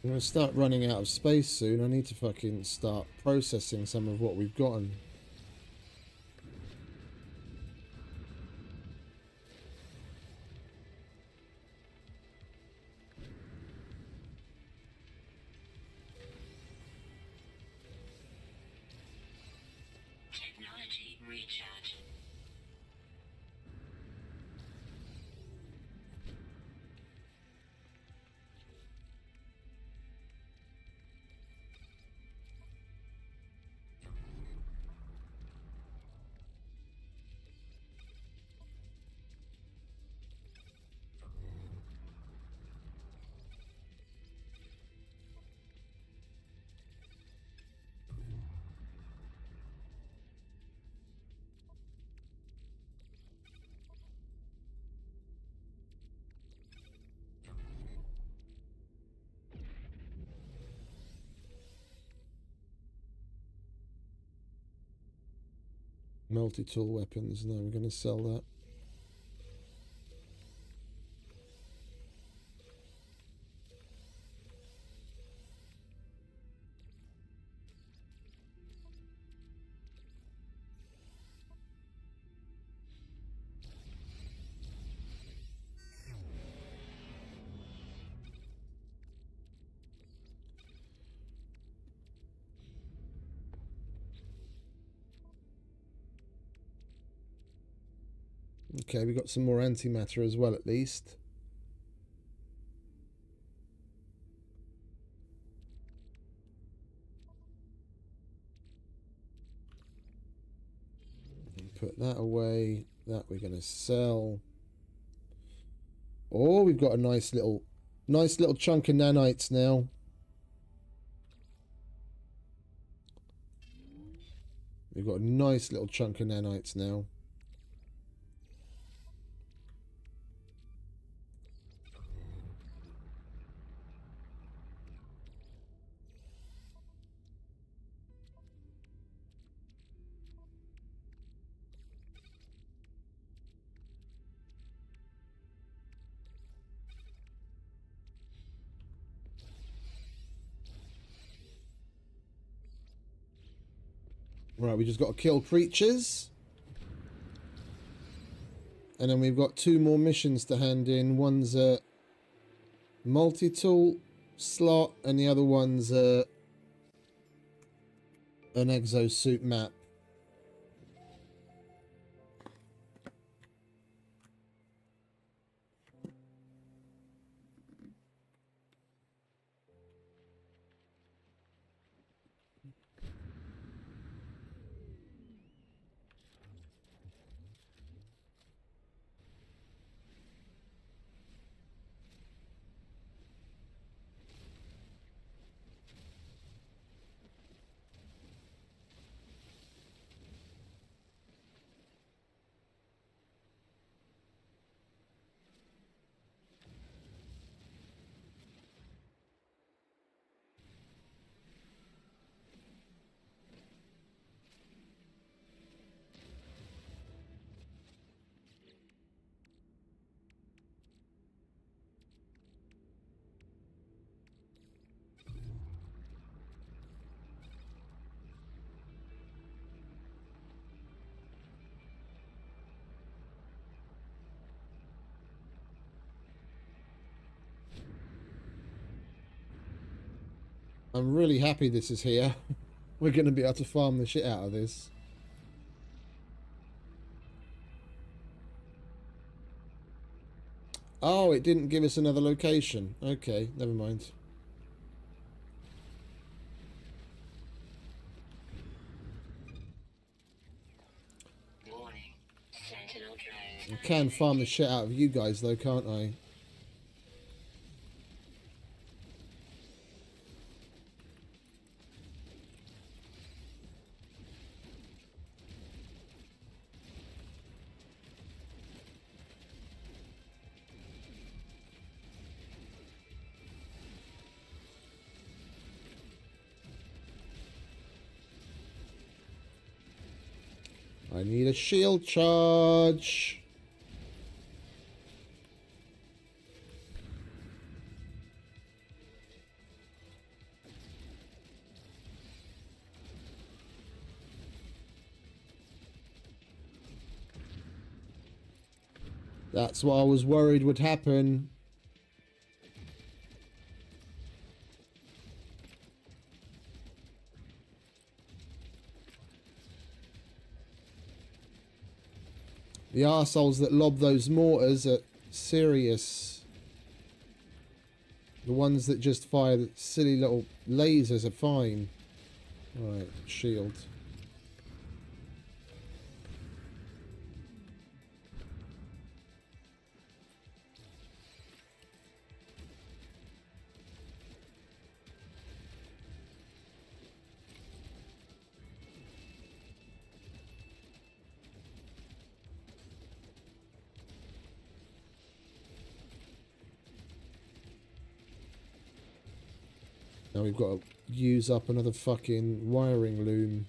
I'm going to start running out of space soon. I need to fucking start processing some of what we've gotten. Technology recharge. Multi-tool weapons. No, we're going to sell that. Okay, we got some more antimatter as well, at least. Put that away. That we're going to sell. Oh, we've got a nice little chunk of nanites now. We've got a nice little chunk of nanites now. Right, we just got to kill creatures. And then we've got 2 more missions to hand in. One's a multi-tool slot, and the other one's an exosuit map. I'm really happy this is here. We're going to be able to farm the shit out of this. Oh, it didn't give us another location. Okay, never mind. Warning. Sentinel drones. I can farm the shit out of you guys though, can't I? I need a shield charge. That's what I was worried would happen. The arseholes that lob those mortars are serious. The ones that just fire the silly little lasers are fine. Right, shield. Now we've got to use up another fucking wiring loom.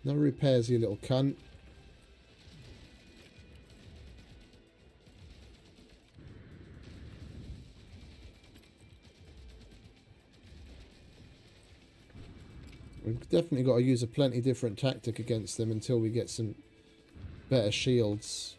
No repairs, you little cunt. We've definitely got to use a plenty different tactic against them until we get some better shields.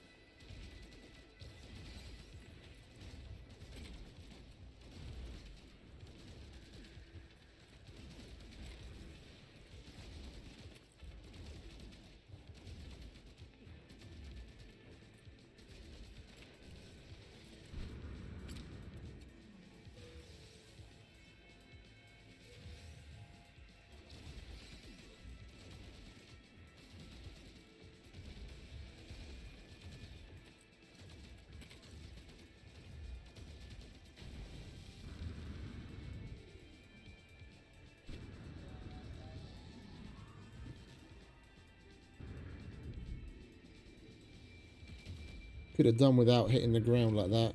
Could have done without hitting the ground like that.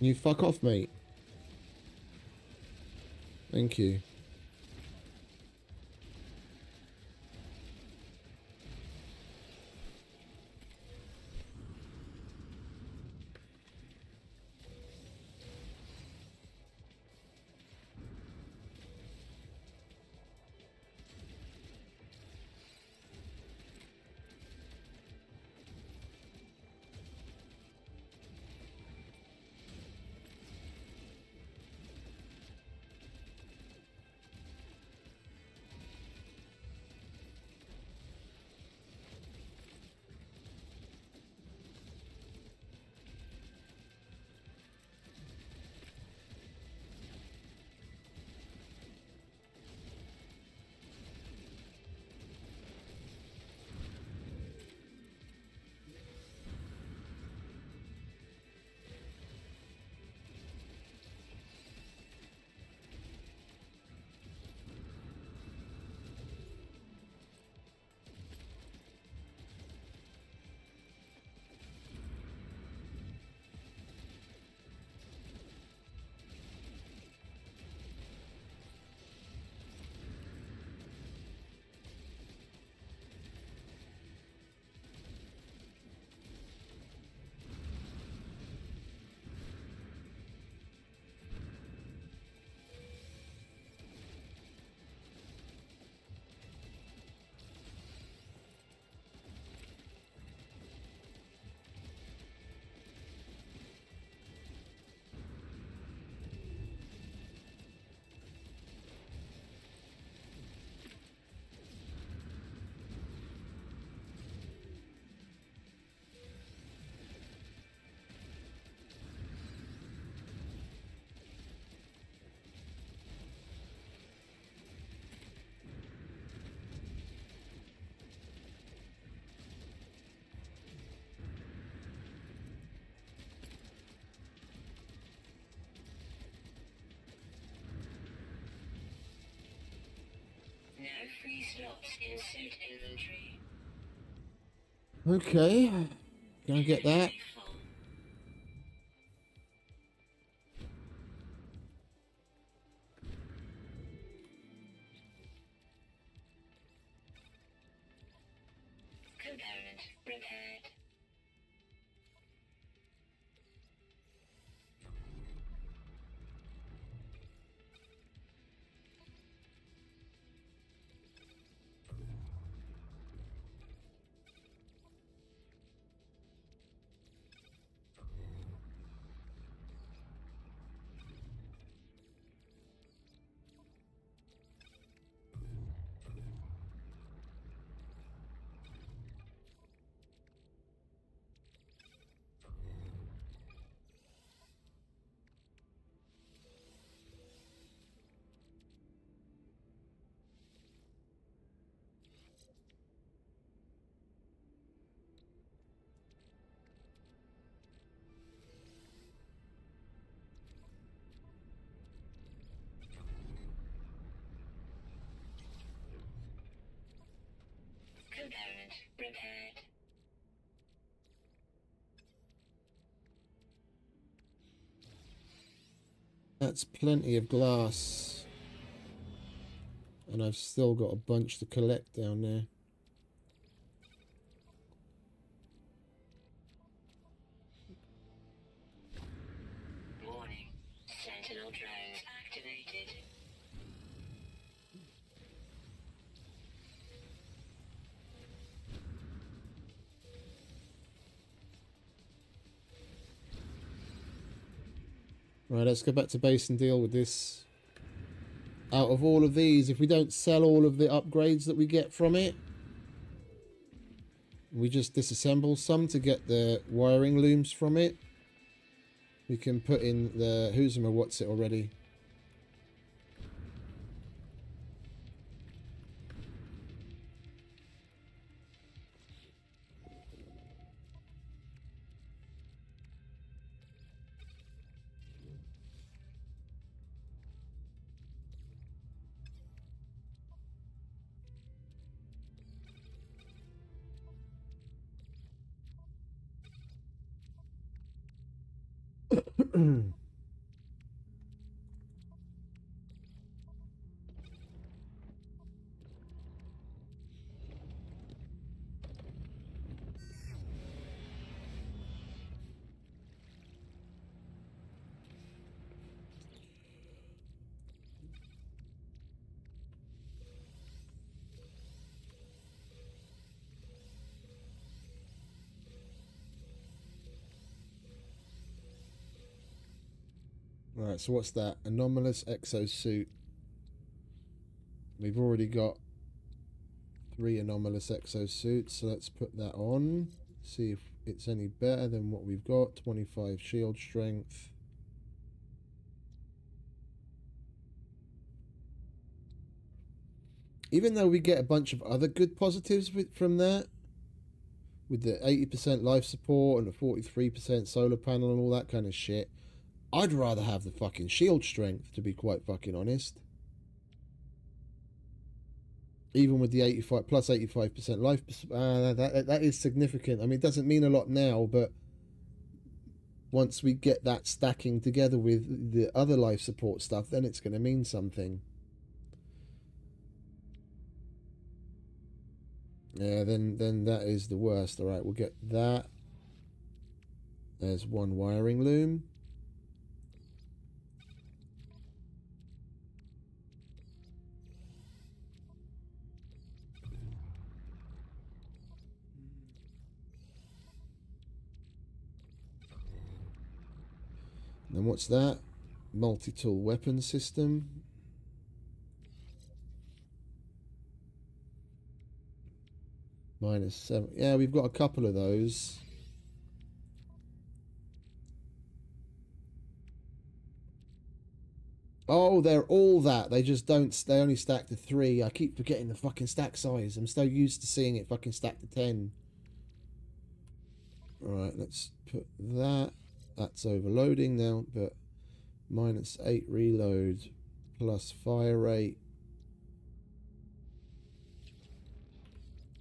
Can you fuck off, mate? Thank you. No free slots in suit inventory. Okay. Gonna get that. Full. Component repaired. Component repaired. That's plenty of glass. And I've still got a bunch to collect down there. Warning. Sentinel drones activated. Right, let's go back to base and deal with this. Out of all of these, if we don't sell all of the upgrades that we get from it, we just disassemble some to get the wiring looms from it. We can put in the who's or what's it already. Right, so what's that? Anomalous exosuit. We've already got 3 anomalous exosuits, so let's put that on. See if it's any better than what we've got. 25 shield strength. Even though we get a bunch of other good positives from that, with the 80% life support and the 43% solar panel and all that kind of shit, I'd rather have the fucking shield strength, to be quite fucking honest. Even with the 85 plus 85% life, that is significant. I mean, it doesn't mean a lot now, but once we get that stacking together with the other life support stuff, then it's going to mean something. Yeah, then that is the worst. All right, we'll get that. There's 1 wiring loom. Then what's that? Multi-tool weapon system. -7. Yeah, we've got a couple of those. Oh, they're all that. They just don't. They only stack to 3. I keep forgetting the fucking stack size. I'm so used to seeing it fucking stack to 10. Alright, let's put that. That's overloading now, but -8 reload plus fire rate.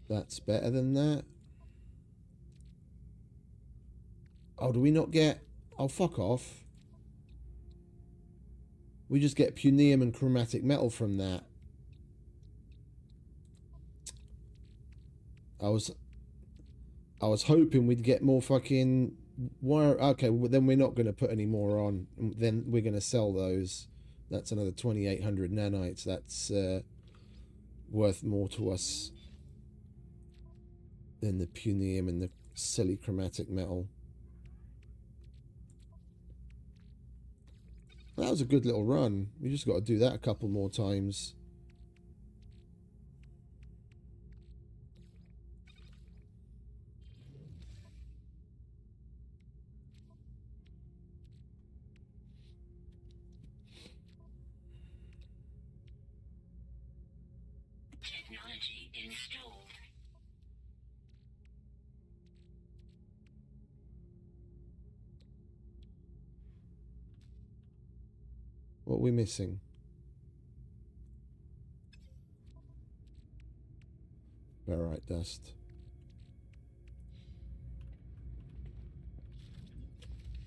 That's better than that. Oh, do we not get... Oh, fuck off. We just get punium and chromatic metal from that. I was hoping we'd get more fucking wire. Okay, well, then we're not going to put any more on. Then we're going to sell those. That's another 2,800 nanites. That's worth more to us than the punium and the silly chromatic metal. That was a good little run. We just got to do that a couple more times. Technology installed. What are we missing? Barite dust.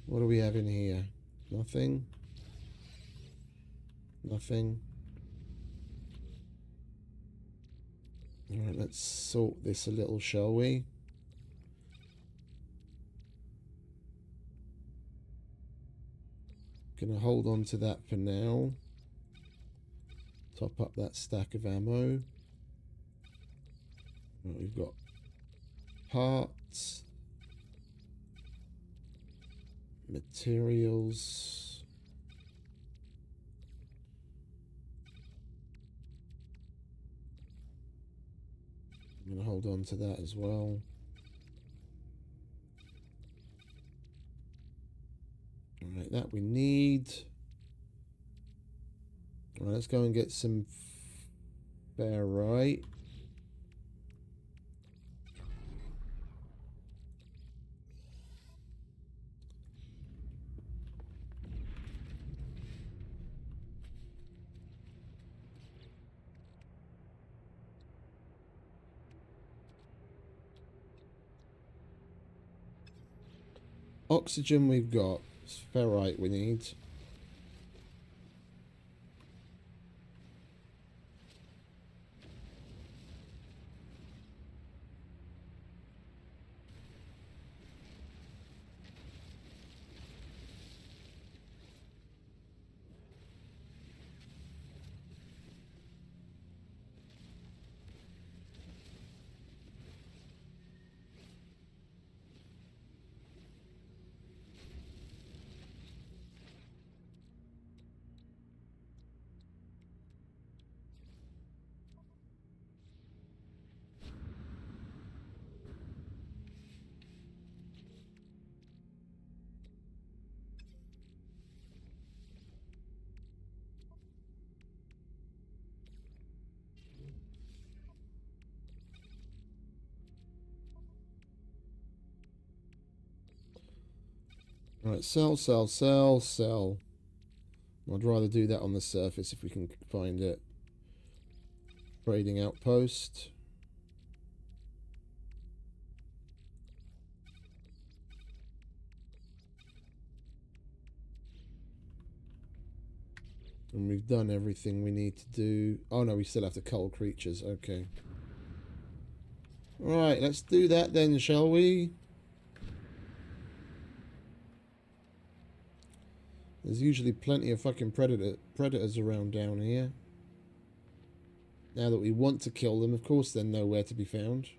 What do we have in here? Nothing. Nothing. Alright, let's sort this a little, shall we? Gonna hold on to that for now. Top up that stack of ammo. Right, we've got parts, materials. I'm gonna hold on to that as well. Alright, that we need. Alright, let's go and get some ferrite. Oxygen we've got. It's ferrite we need. Right, sell, sell, sell, sell. I'd rather do that on the surface if we can find it. Trading outpost. And we've done everything we need to do. Oh no, we still have to cull creatures. Okay. Alright, let's do that then, shall we? There's usually plenty of fucking predators around down here. Now that we want to kill them, of course they're nowhere to be found.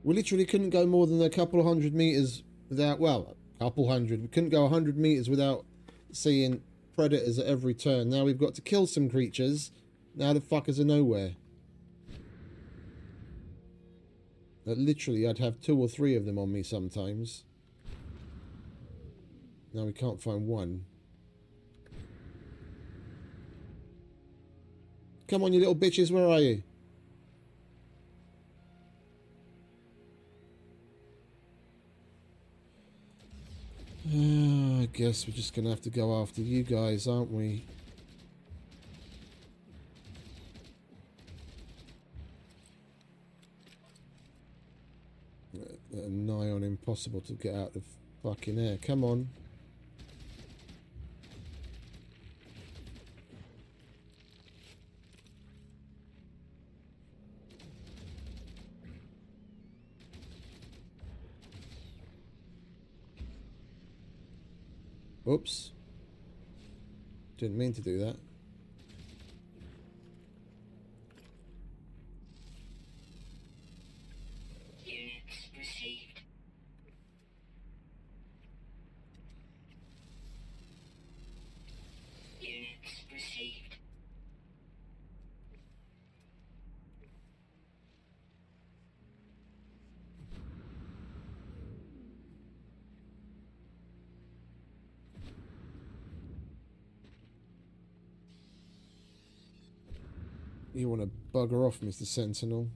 We literally couldn't go more than a couple of 100 meters without, well, a couple hundred. We couldn't go 100 meters without seeing predators at every turn. Now we've got to kill some creatures. Now the fuckers are nowhere. Literally, I'd have 2 or 3 of them on me sometimes. Now we can't find one. Come on, you little bitches, where are you? I guess we're just going to have to go after you guys, aren't we? Nigh on impossible to get out of fucking air. Come on. Oops. Didn't mean to do that. Units received. Units received. You want to bugger off, Mr. Sentinel?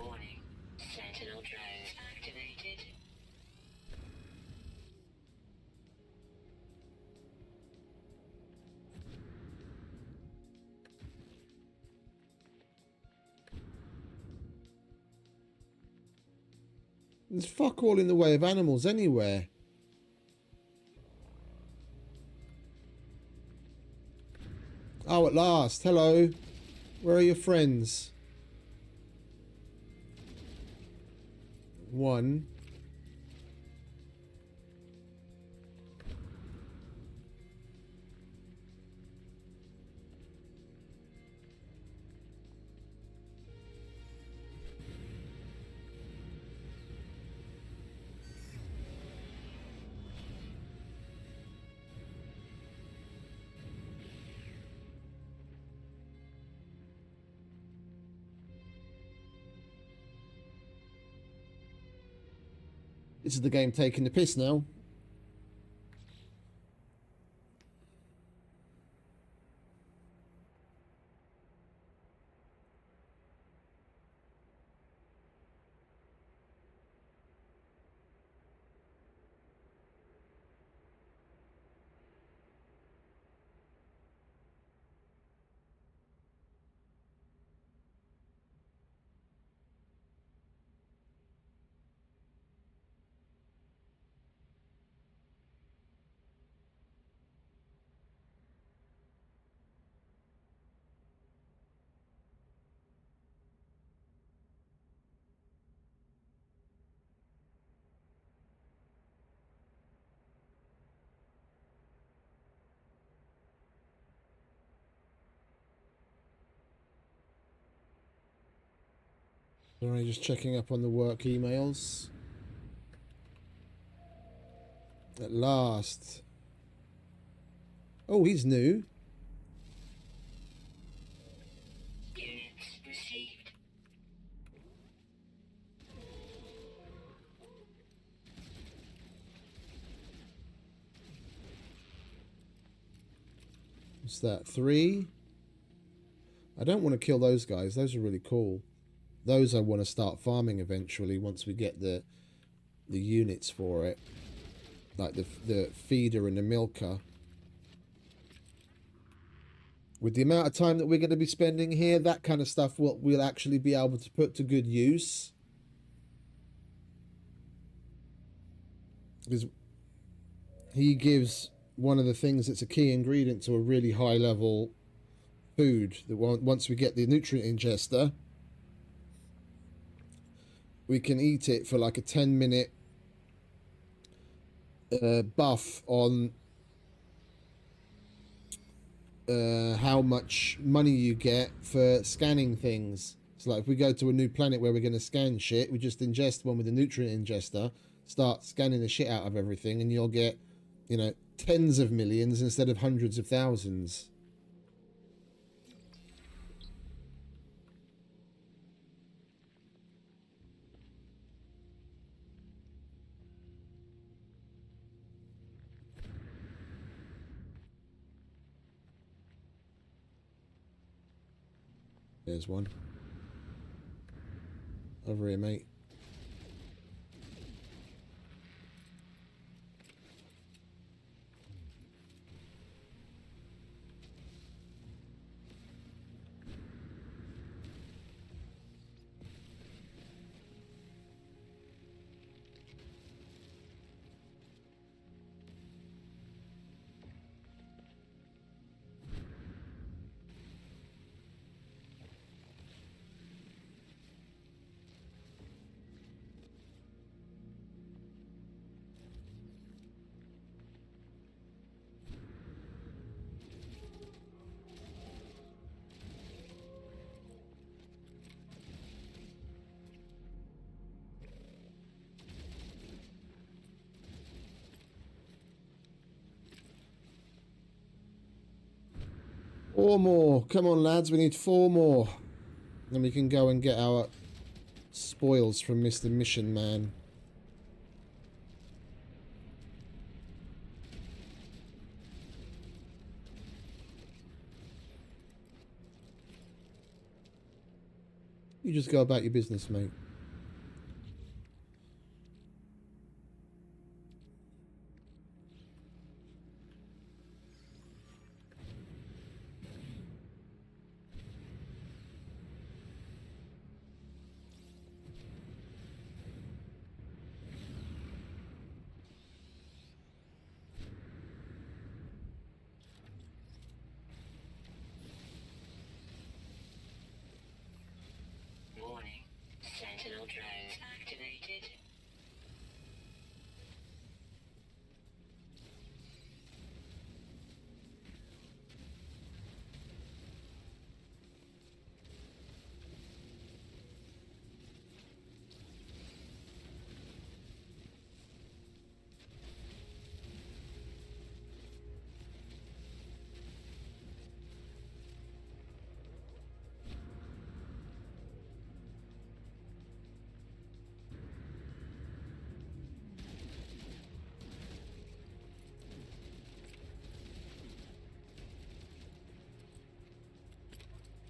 Warning. Sentinel drones activated. There's fuck all in the way of animals anywhere. Oh, at last. Hello. Where are your friends? 1. This is the game taking the piss now. Sorry, just checking up on the work emails. At last. Oh, he's new. What's that? 3. I don't want to kill those guys. Those are really cool. Those I want to start farming eventually once we get the units for it. Like the feeder and the milker. With the amount of time that we're going to be spending here, that kind of stuff we'll actually be able to put to good use. Because he gives one of the things that's a key ingredient to a really high level food. That once we get the nutrient ingester, we can eat it for like a 10-minute buff on how much money you get for scanning things. So like if we go to a new planet where we're going to scan shit, we just ingest one with a nutrient ingester, start scanning the shit out of everything, and you'll get, you know, tens of millions instead of hundreds of thousands. There's one. Over here, mate. Four more. Come on, lads. We need 4 more. Then we can go and get our spoils from Mr. Mission Man. You just go about your business, mate. Warning. Sentinel drones activated.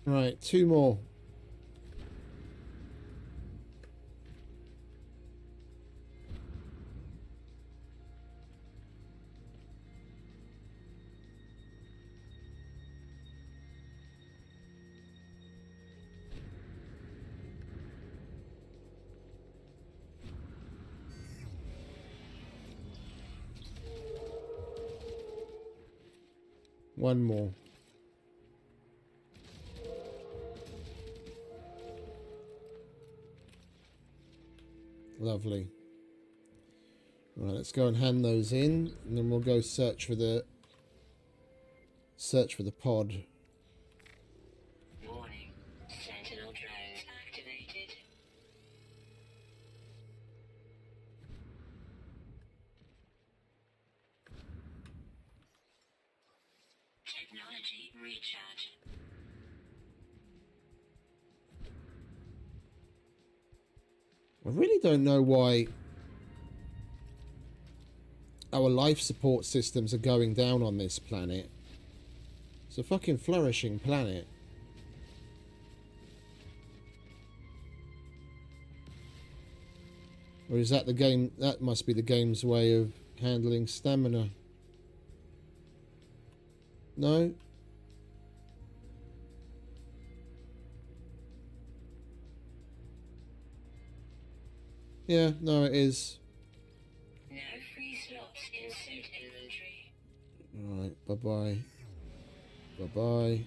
Right, 2 more. One more. Lovely. Right, let's go and hand those in, and then we'll go search for the pod. Warning. Sentinel drones activated. Technology recharge. I really don't know why our life support systems are going down on this planet. It's a fucking flourishing planet. Or is that the game? That must be the game's way of handling stamina. No? Yeah, no, it is. No free slots in suit inventory. Alright, bye-bye. Bye-bye.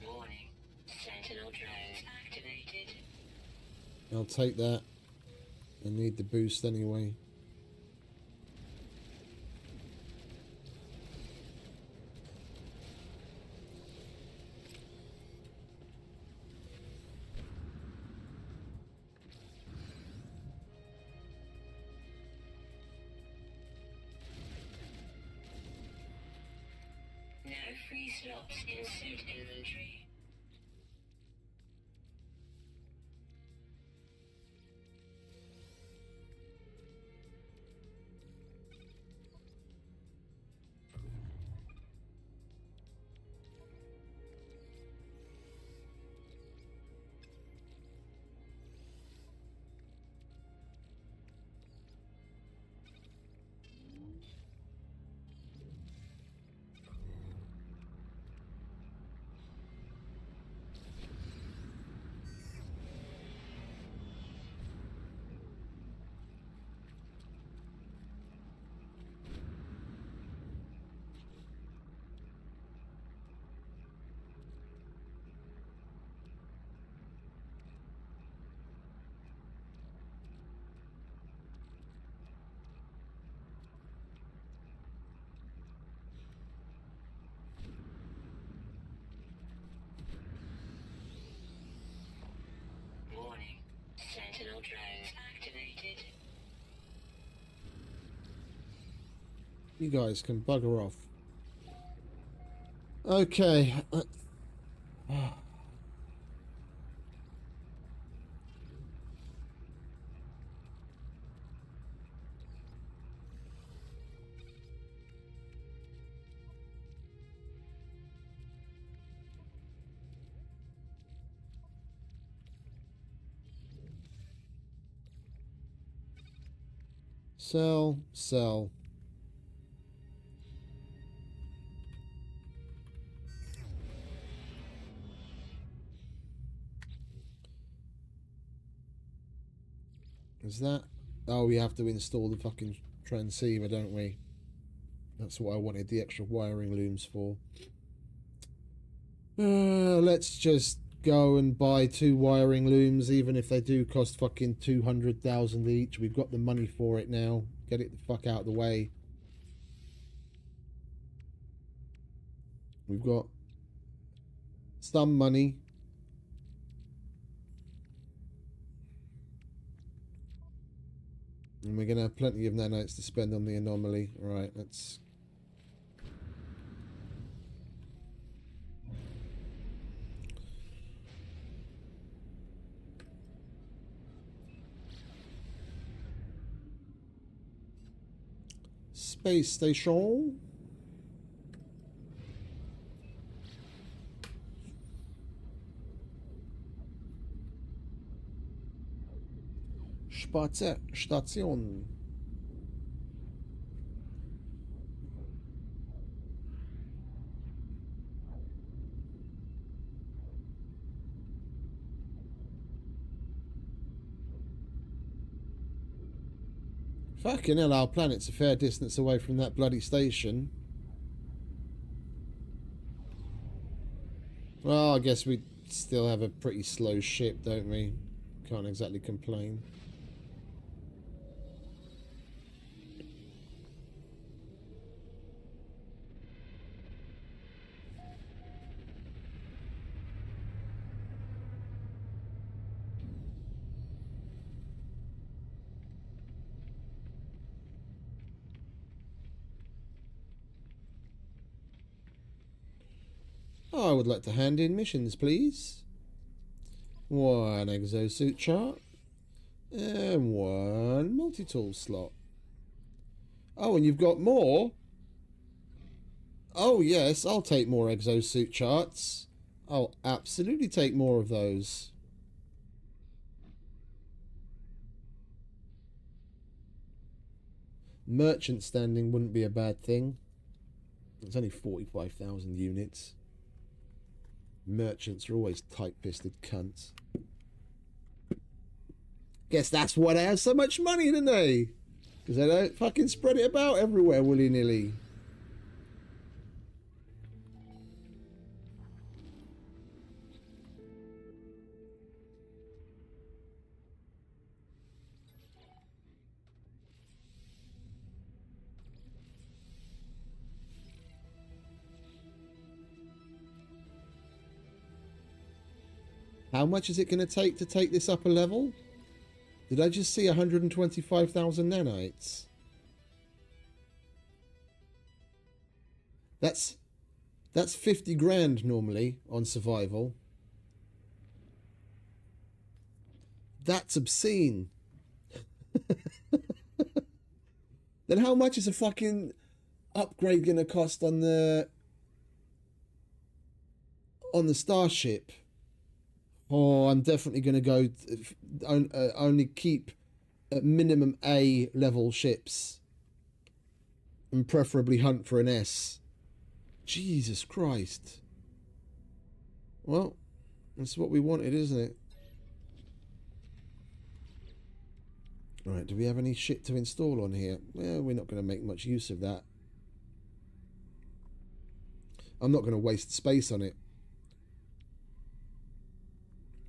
Warning. Sentinel drones activated. I'll take that. I need the boost anyway. No free slots in suit inventory. Warning. Sentinel drones activated. You guys can bugger off. Okay. Sell, sell. Is that? Oh, we have to install the fucking transceiver, don't we? That's what I wanted the extra wiring looms for. Let's just go and buy 2 wiring looms, even if they do cost fucking 200,000 each. We've got the money for it now. Get it the fuck out of the way. We've got some money. And we're going to have plenty of nanites to spend on the anomaly. Alright, let's... Space station. Station. Fucking hell, our planet's a fair distance away from that bloody station. Well, I guess we still have a pretty slow ship, don't we? can't exactly complain. I would like to hand in missions, please. One exosuit chart. And one multi-tool slot. Oh, and you've got more? Oh, yes, I'll take more exosuit charts. I'll absolutely take more of those. Merchant standing wouldn't be a bad thing. It's only 45,000 units. Merchants are always tight-fisted cunts. Guess that's why they have so much money, don't they? Because they don't fucking spread it about everywhere willy-nilly. How much is it going to take this upper level? Did I just see 125,000 nanites? That's 50 grand normally on survival. That's obscene. Then how much is a fucking upgrade going to cost on the starship? Oh, I'm definitely going to go only keep at minimum A level ships and preferably hunt for an S. Jesus Christ. Well, that's what we wanted, isn't it? Right, do we have any shit to install on here? Well, we're not going to make much use of that. I'm not going to waste space on it.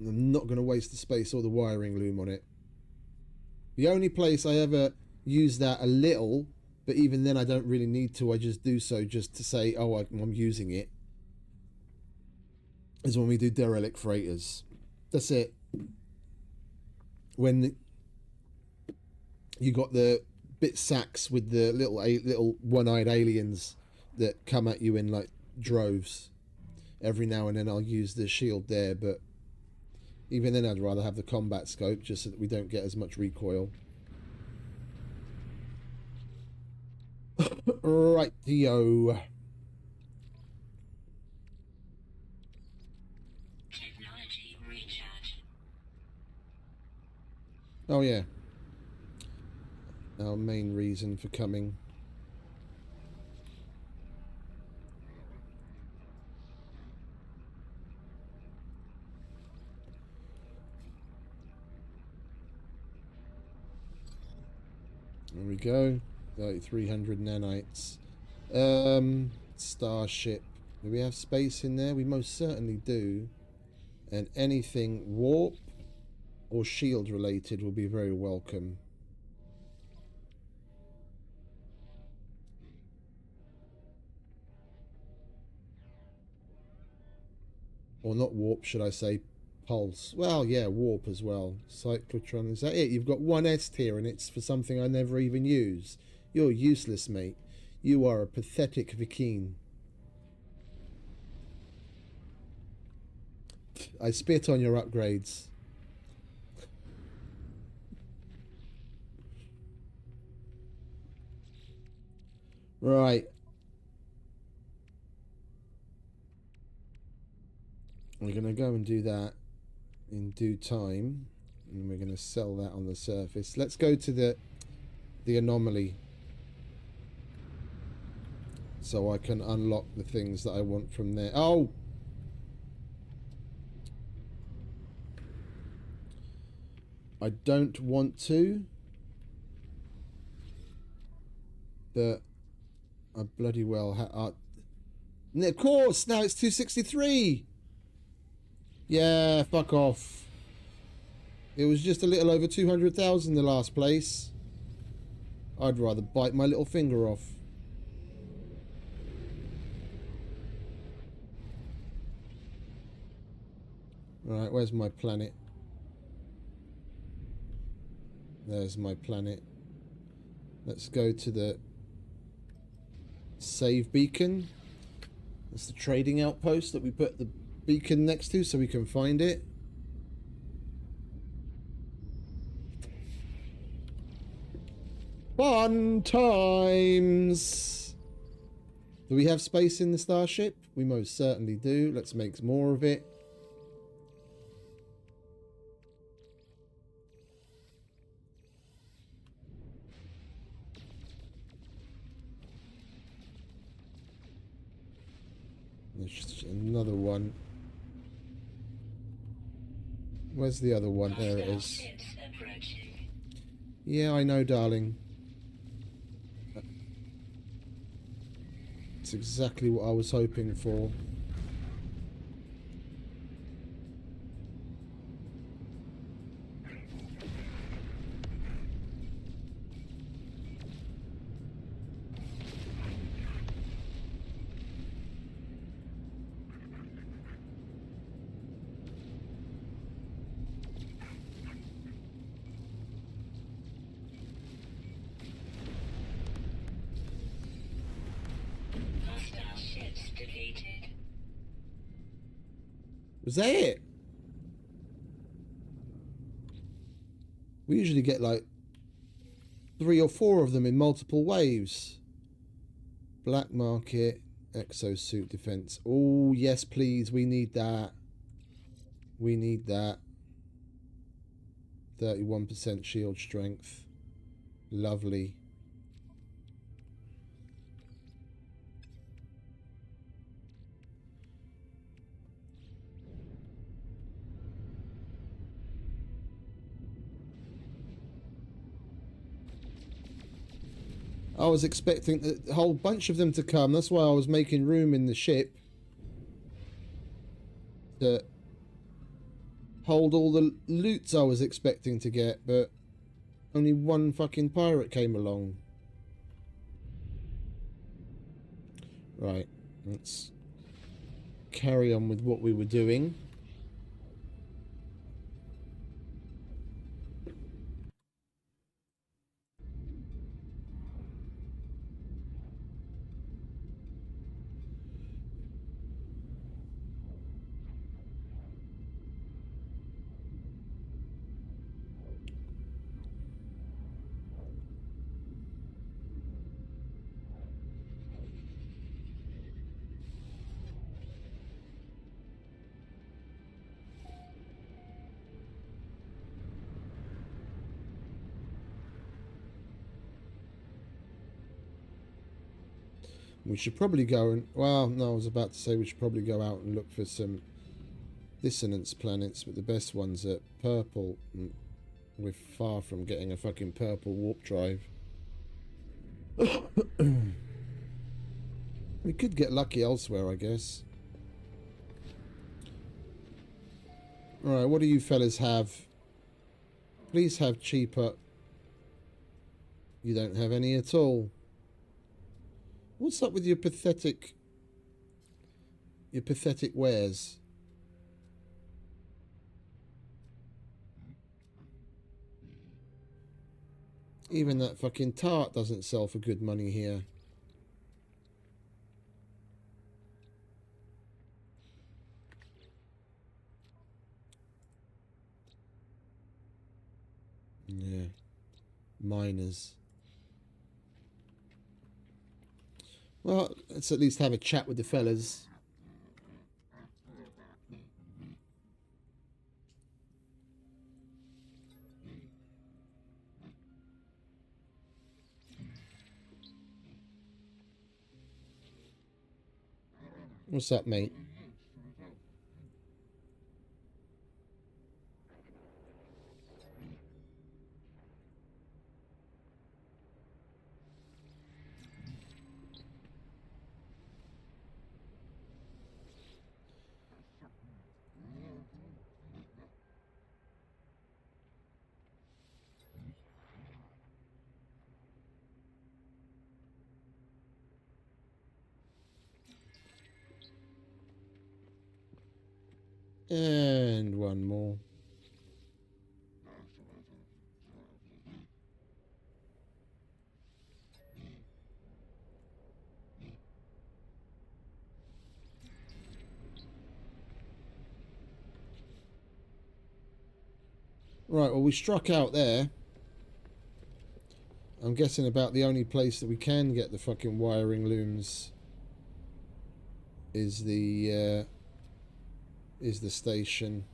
I'm not going to waste the space or the wiring loom on it. The only place I ever use that a little, but even then I don't really need to, I just do so just to say, oh, I'm using it, is when we do derelict freighters. That's it. When you got the bit sacks with the little one-eyed aliens that come at you in like droves. Every now and then I'll use the shield there, but even then I'd rather have the combat scope just so that we don't get as much recoil. Right-yo. Technology recharge. Oh yeah. Our main reason for coming. There we go. 300 nanites. Starship. Do we have space in there? We most certainly do. And anything warp or shield related will be very welcome. Or not warp, should I say, pulse. Well, yeah, warp as well. Cyclotron, is that it? You've got one S tier and it's for something I never even use. You're useless, mate. You are a pathetic Vikine. I spit on your upgrades. Right. We're going to go and do that in due time. And we're going to sell that on the surface. Let's go to the anomaly. So I can unlock the things that I want from there. Oh! I don't want to. But I bloody well... of course! Now it's 263! Yeah, fuck off. It was just a little over 200,000 the last place. I'd rather bite my little finger off. Right, where's my planet? There's my planet. Let's go to the save beacon. That's the trading outpost that we put the beacon next to so we can find it. Fun times! Do we have space in the starship? We most certainly do. Let's make more of it. There's just another one. Where's the other one? There it is. Yeah, I know, darling. It's exactly what I was hoping for. Was that it? We usually get like 3 or 4 of them in multiple waves. Black market, exosuit defense. Oh, yes, please. We need that. We need that. 31% shield strength. Lovely. I was expecting a whole bunch of them to come. That's why I was making room in the ship to hold all the loots I was expecting to get, but only one fucking pirate came along. Right, let's carry on with what we were doing. We should probably go and... Well, no, I was about to say we should probably go out and look for some dissonance planets, but the best ones are purple. And we're far from getting a fucking purple warp drive. We could get lucky elsewhere, I guess. Alright, what do you fellas have? Please have cheaper... You don't have any at all. What's up with your pathetic wares? Even that fucking tart doesn't sell for good money here. Yeah. Miners. Well, let's at least have a chat with the fellas. What's up, mate? And one more. Right, well, we struck out there. I'm guessing about the only place that we can get the fucking wiring looms is the station.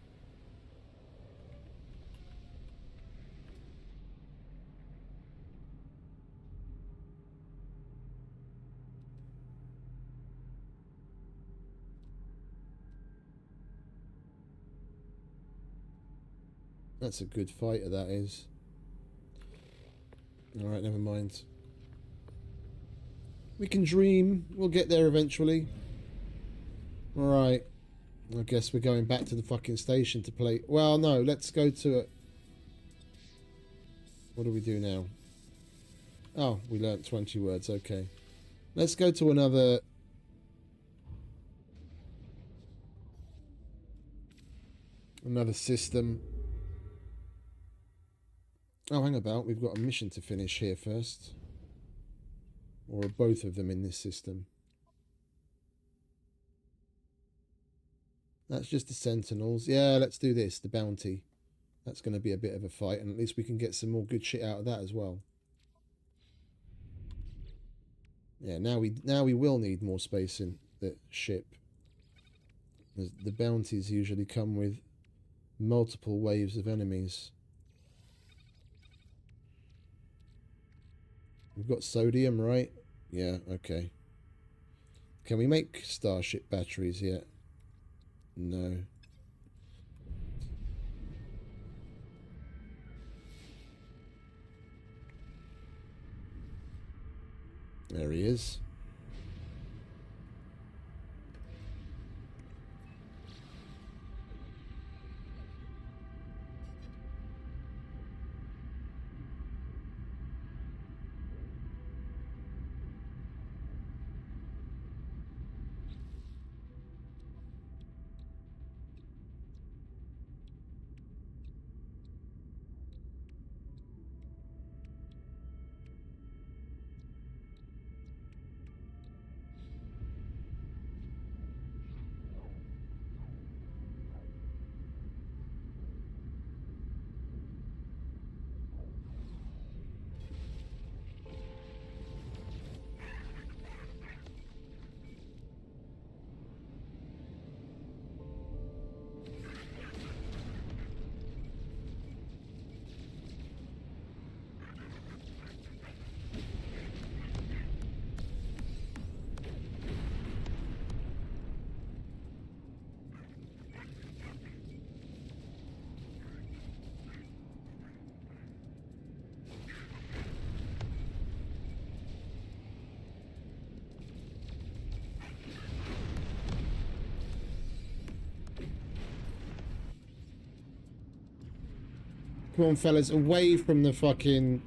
That's a good fighter, that is. Alright, never mind. We can dream. We'll get there eventually. Alright. I guess we're going back to the fucking station to play. Well, no, let's go to it. What do we do now? Oh, we learnt 20 words, okay. Let's go to another... another system. Oh, hang about. We've got a mission to finish here first. Or are both of them in this system? That's just the Sentinels. Yeah, let's do this. The Bounty. That's going to be a bit of a fight. And at least we can get some more good shit out of that as well. Yeah, now we will need more space in the ship. The bounties usually come with multiple waves of enemies. We've got sodium, right? Yeah, okay. Can we make starship batteries yet? No. There he is. Come on, fellas, away from the fucking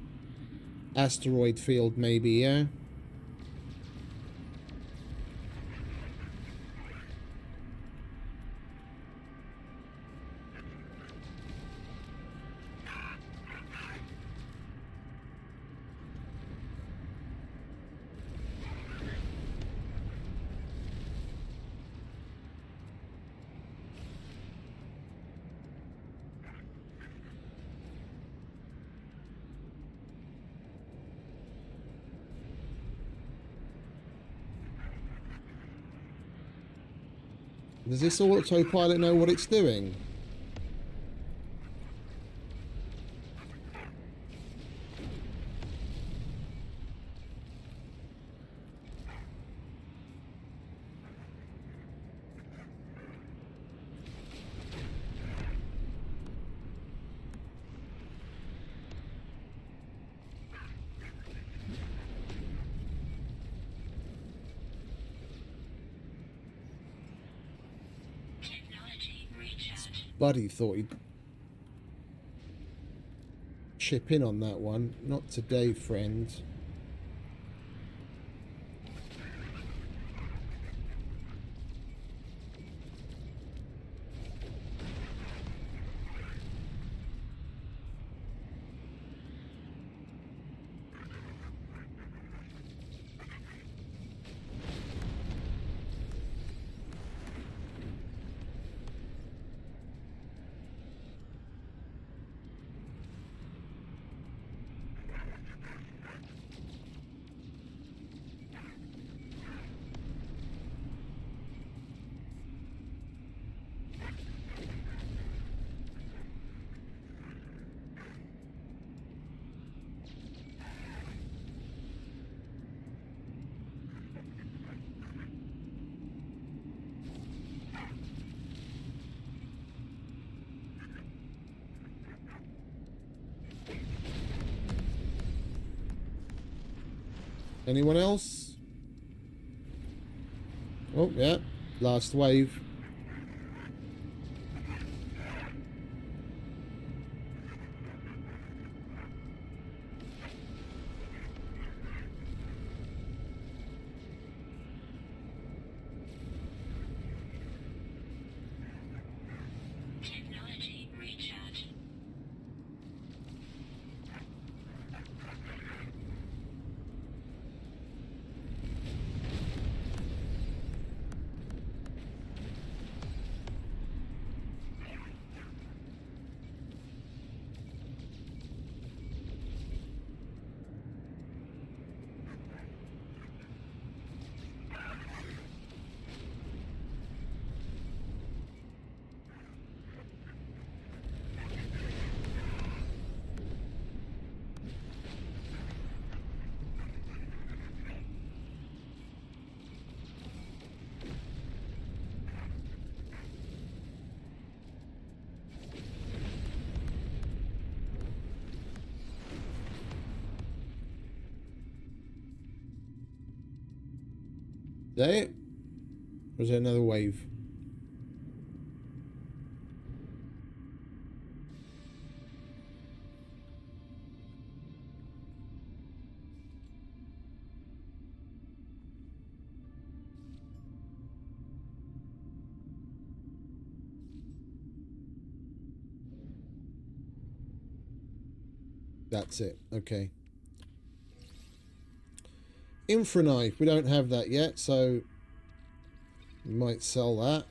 asteroid field, maybe, yeah? Does this autopilot know what it's doing? Buddy thought he'd chip in on that one. Not today, friend. Anyone else? Oh, yeah. Last wave. Technology recharge. Is that it? Or is there another wave? That's it. Okay. Infraknife. We don't have that yet, so we might sell that.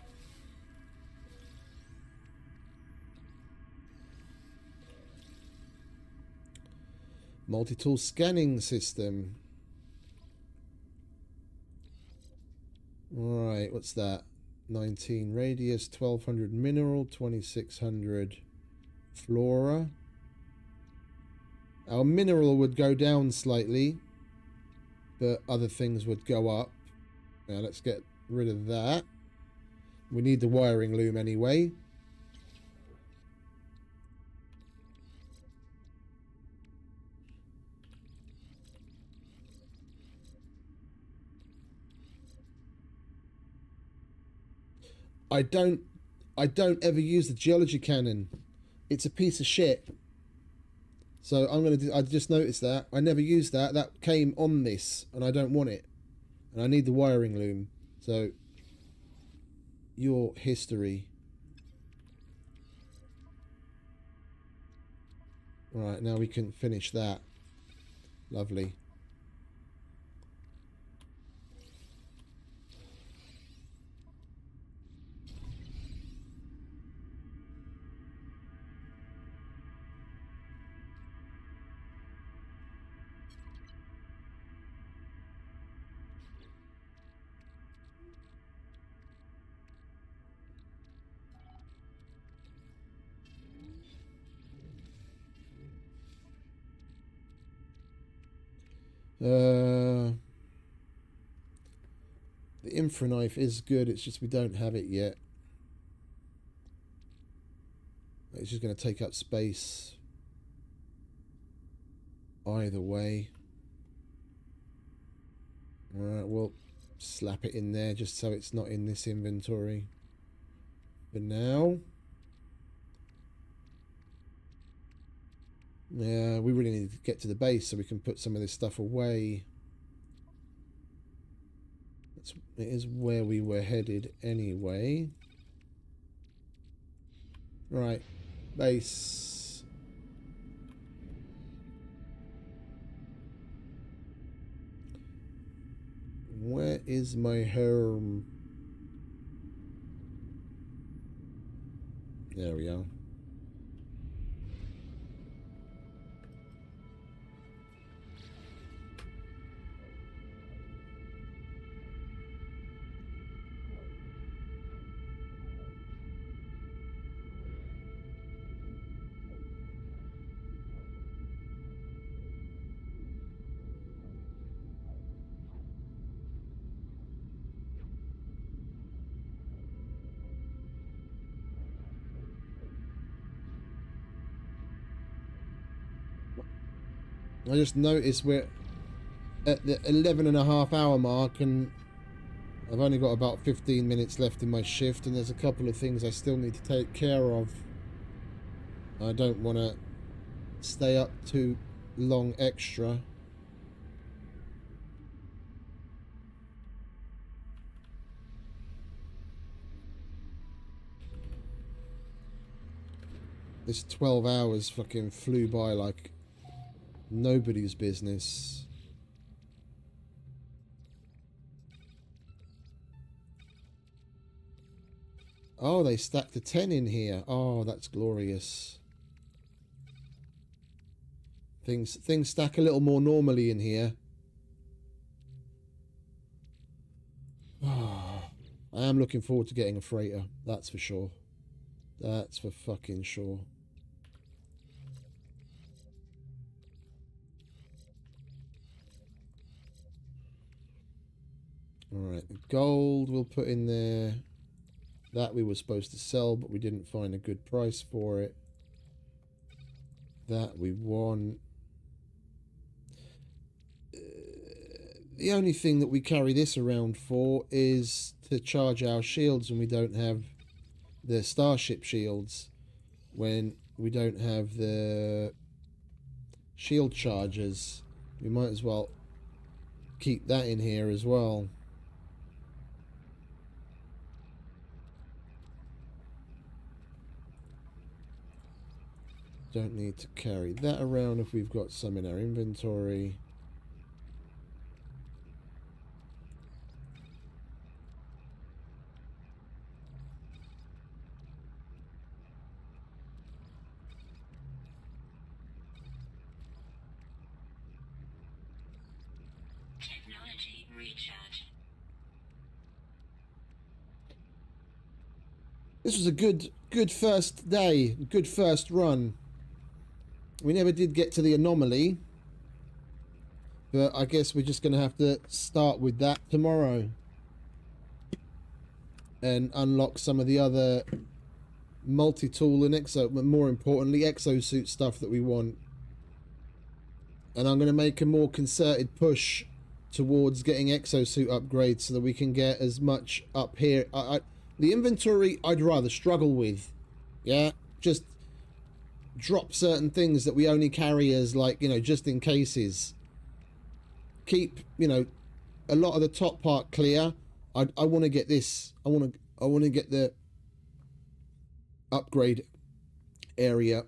Multi-tool scanning system. Right, what's that? 19 radius, 1200 mineral, 2600 flora. Our mineral would go down slightly, but other things would go up. Now let's get rid of that. We need the wiring loom anyway. I don't ever use the geology cannon. It's a piece of shit. So I just noticed that. I never used that. That came on this and I don't want it. And I need the wiring loom. So your history. Right, now we can finish that. Lovely. The infraknife is good, it's just we don't have it yet. It's just going to take up space either way. Alright, we'll slap it in there just so it's not in this inventory for now. Yeah, we really need to get to the base so we can put some of this stuff away. It is where we were headed anyway. Right, base. Where is my home? There we are. I just noticed where at the 11.5 hour mark, and I've only got about 15 minutes left in my shift, and there's a couple of things I still need to take care of. I don't want to stay up too long extra. This 12 hours fucking flew by like nobody's business. Oh, they stacked a 10 in here. Oh, that's glorious. Things stack a little more normally in here. Oh, I am looking forward to getting a freighter. That's for sure. That's for fucking sure. Alright, gold we'll put in there. That we were supposed to sell, but we didn't find a good price for it. That we want. The only thing that we carry this around for is to charge our shields when we don't have the starship shields. When we don't have the shield chargers, we might as well keep that in here as well. Don't need to carry that around if we've got some in our inventory. Technology recharge. This was a good first day, good first run. We never did get to the anomaly, but I guess we're just going to have to start with that tomorrow and unlock some of the other multi-tool and but more importantly exosuit stuff that we want. And I'm going to make a more concerted push towards getting exosuit upgrades so that we can get as much up here. The inventory I'd rather struggle with, yeah, just drop certain things that we only carry as, like, you know, just in cases. Keep, you know, a lot of the top part clear. I want to get this. I want to get the upgrade area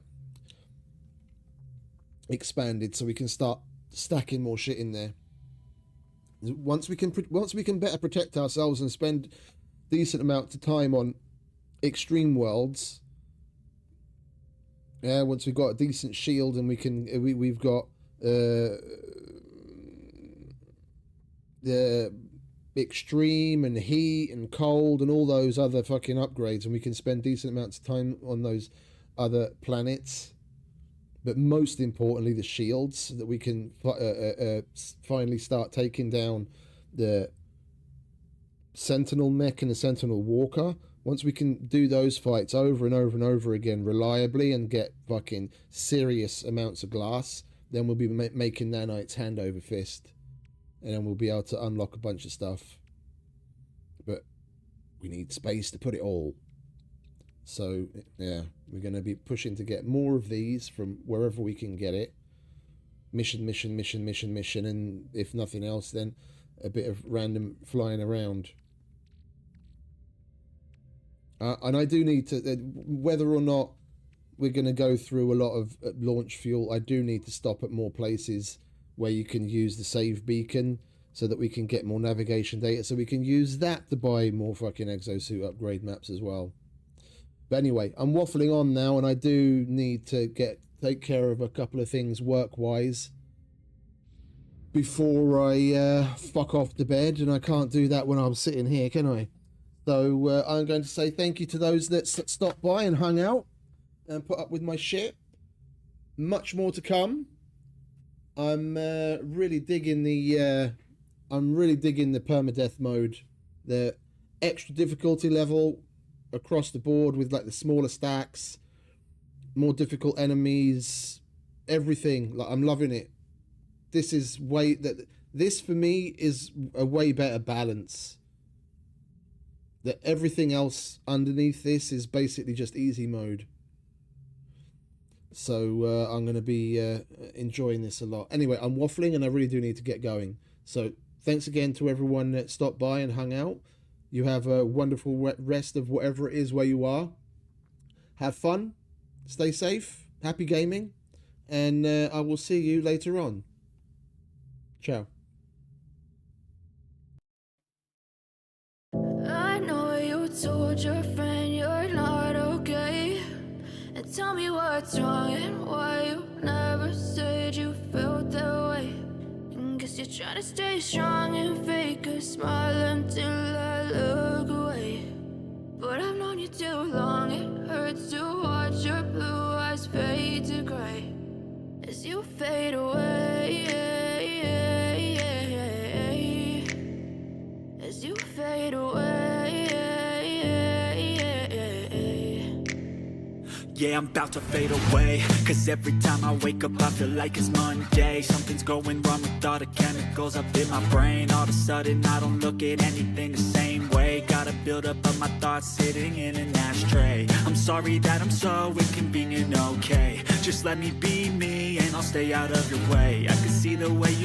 expanded so we can start stacking more shit in there. Once we can better protect ourselves and spend decent amount of time on extreme worlds. Yeah, once we've got a decent shield and we've got the extreme and heat and cold and all those other fucking upgrades, and we can spend decent amounts of time on those other planets. But most importantly, the shields, that we can finally start taking down the Sentinel mech and the Sentinel Walker. Once we can do those fights over and over and over again reliably and get fucking serious amounts of glass, then we'll be making nanites hand over fist. And then we'll be able to unlock a bunch of stuff. But we need space to put it all. So, yeah, we're going to be pushing to get more of these from wherever we can get it. Mission, and if nothing else, then a bit of random flying around. And I do need to, whether or not we're going to go through a lot of launch fuel, I do need to stop at more places where you can use the save beacon so that we can get more navigation data, so we can use that to buy more fucking exosuit upgrade maps as well. But anyway, I'm waffling on now, and I do need to take care of a couple of things work-wise before I fuck off to bed, and I can't do that when I'm sitting here, can I? So I'm going to say thank you to those that stopped by and hung out and put up with my shit. Much more to come. I'm really digging the permadeath mode. The extra difficulty level across the board with like the smaller stacks, more difficult enemies, everything. Like, I'm loving it. This is This for me is a way better balance. That everything else underneath this is basically just easy mode. So I'm going to be enjoying this a lot. Anyway, I'm waffling and I really do need to get going. So thanks again to everyone that stopped by and hung out. You have a wonderful rest of whatever it is where you are. Have fun. Stay safe. Happy gaming. And I will see you later on. Ciao. I know you told your friend you're not okay. And tell me what's wrong and why you never said you felt that way. And guess you're trying to stay strong and fake a smile until I look away. But I've known you too long, it hurts to watch your blue eyes fade to gray as you fade away, as you fade away. Yeah, I'm about to fade away, cause every time I wake up I feel like it's Monday. Something's going wrong with all the chemicals up in my brain. All of a sudden I don't look at anything the same way. Gotta build up of my thoughts sitting in an ashtray. I'm sorry that I'm so inconvenient, okay. Just let me be me and I'll stay out of your way. I can see the way you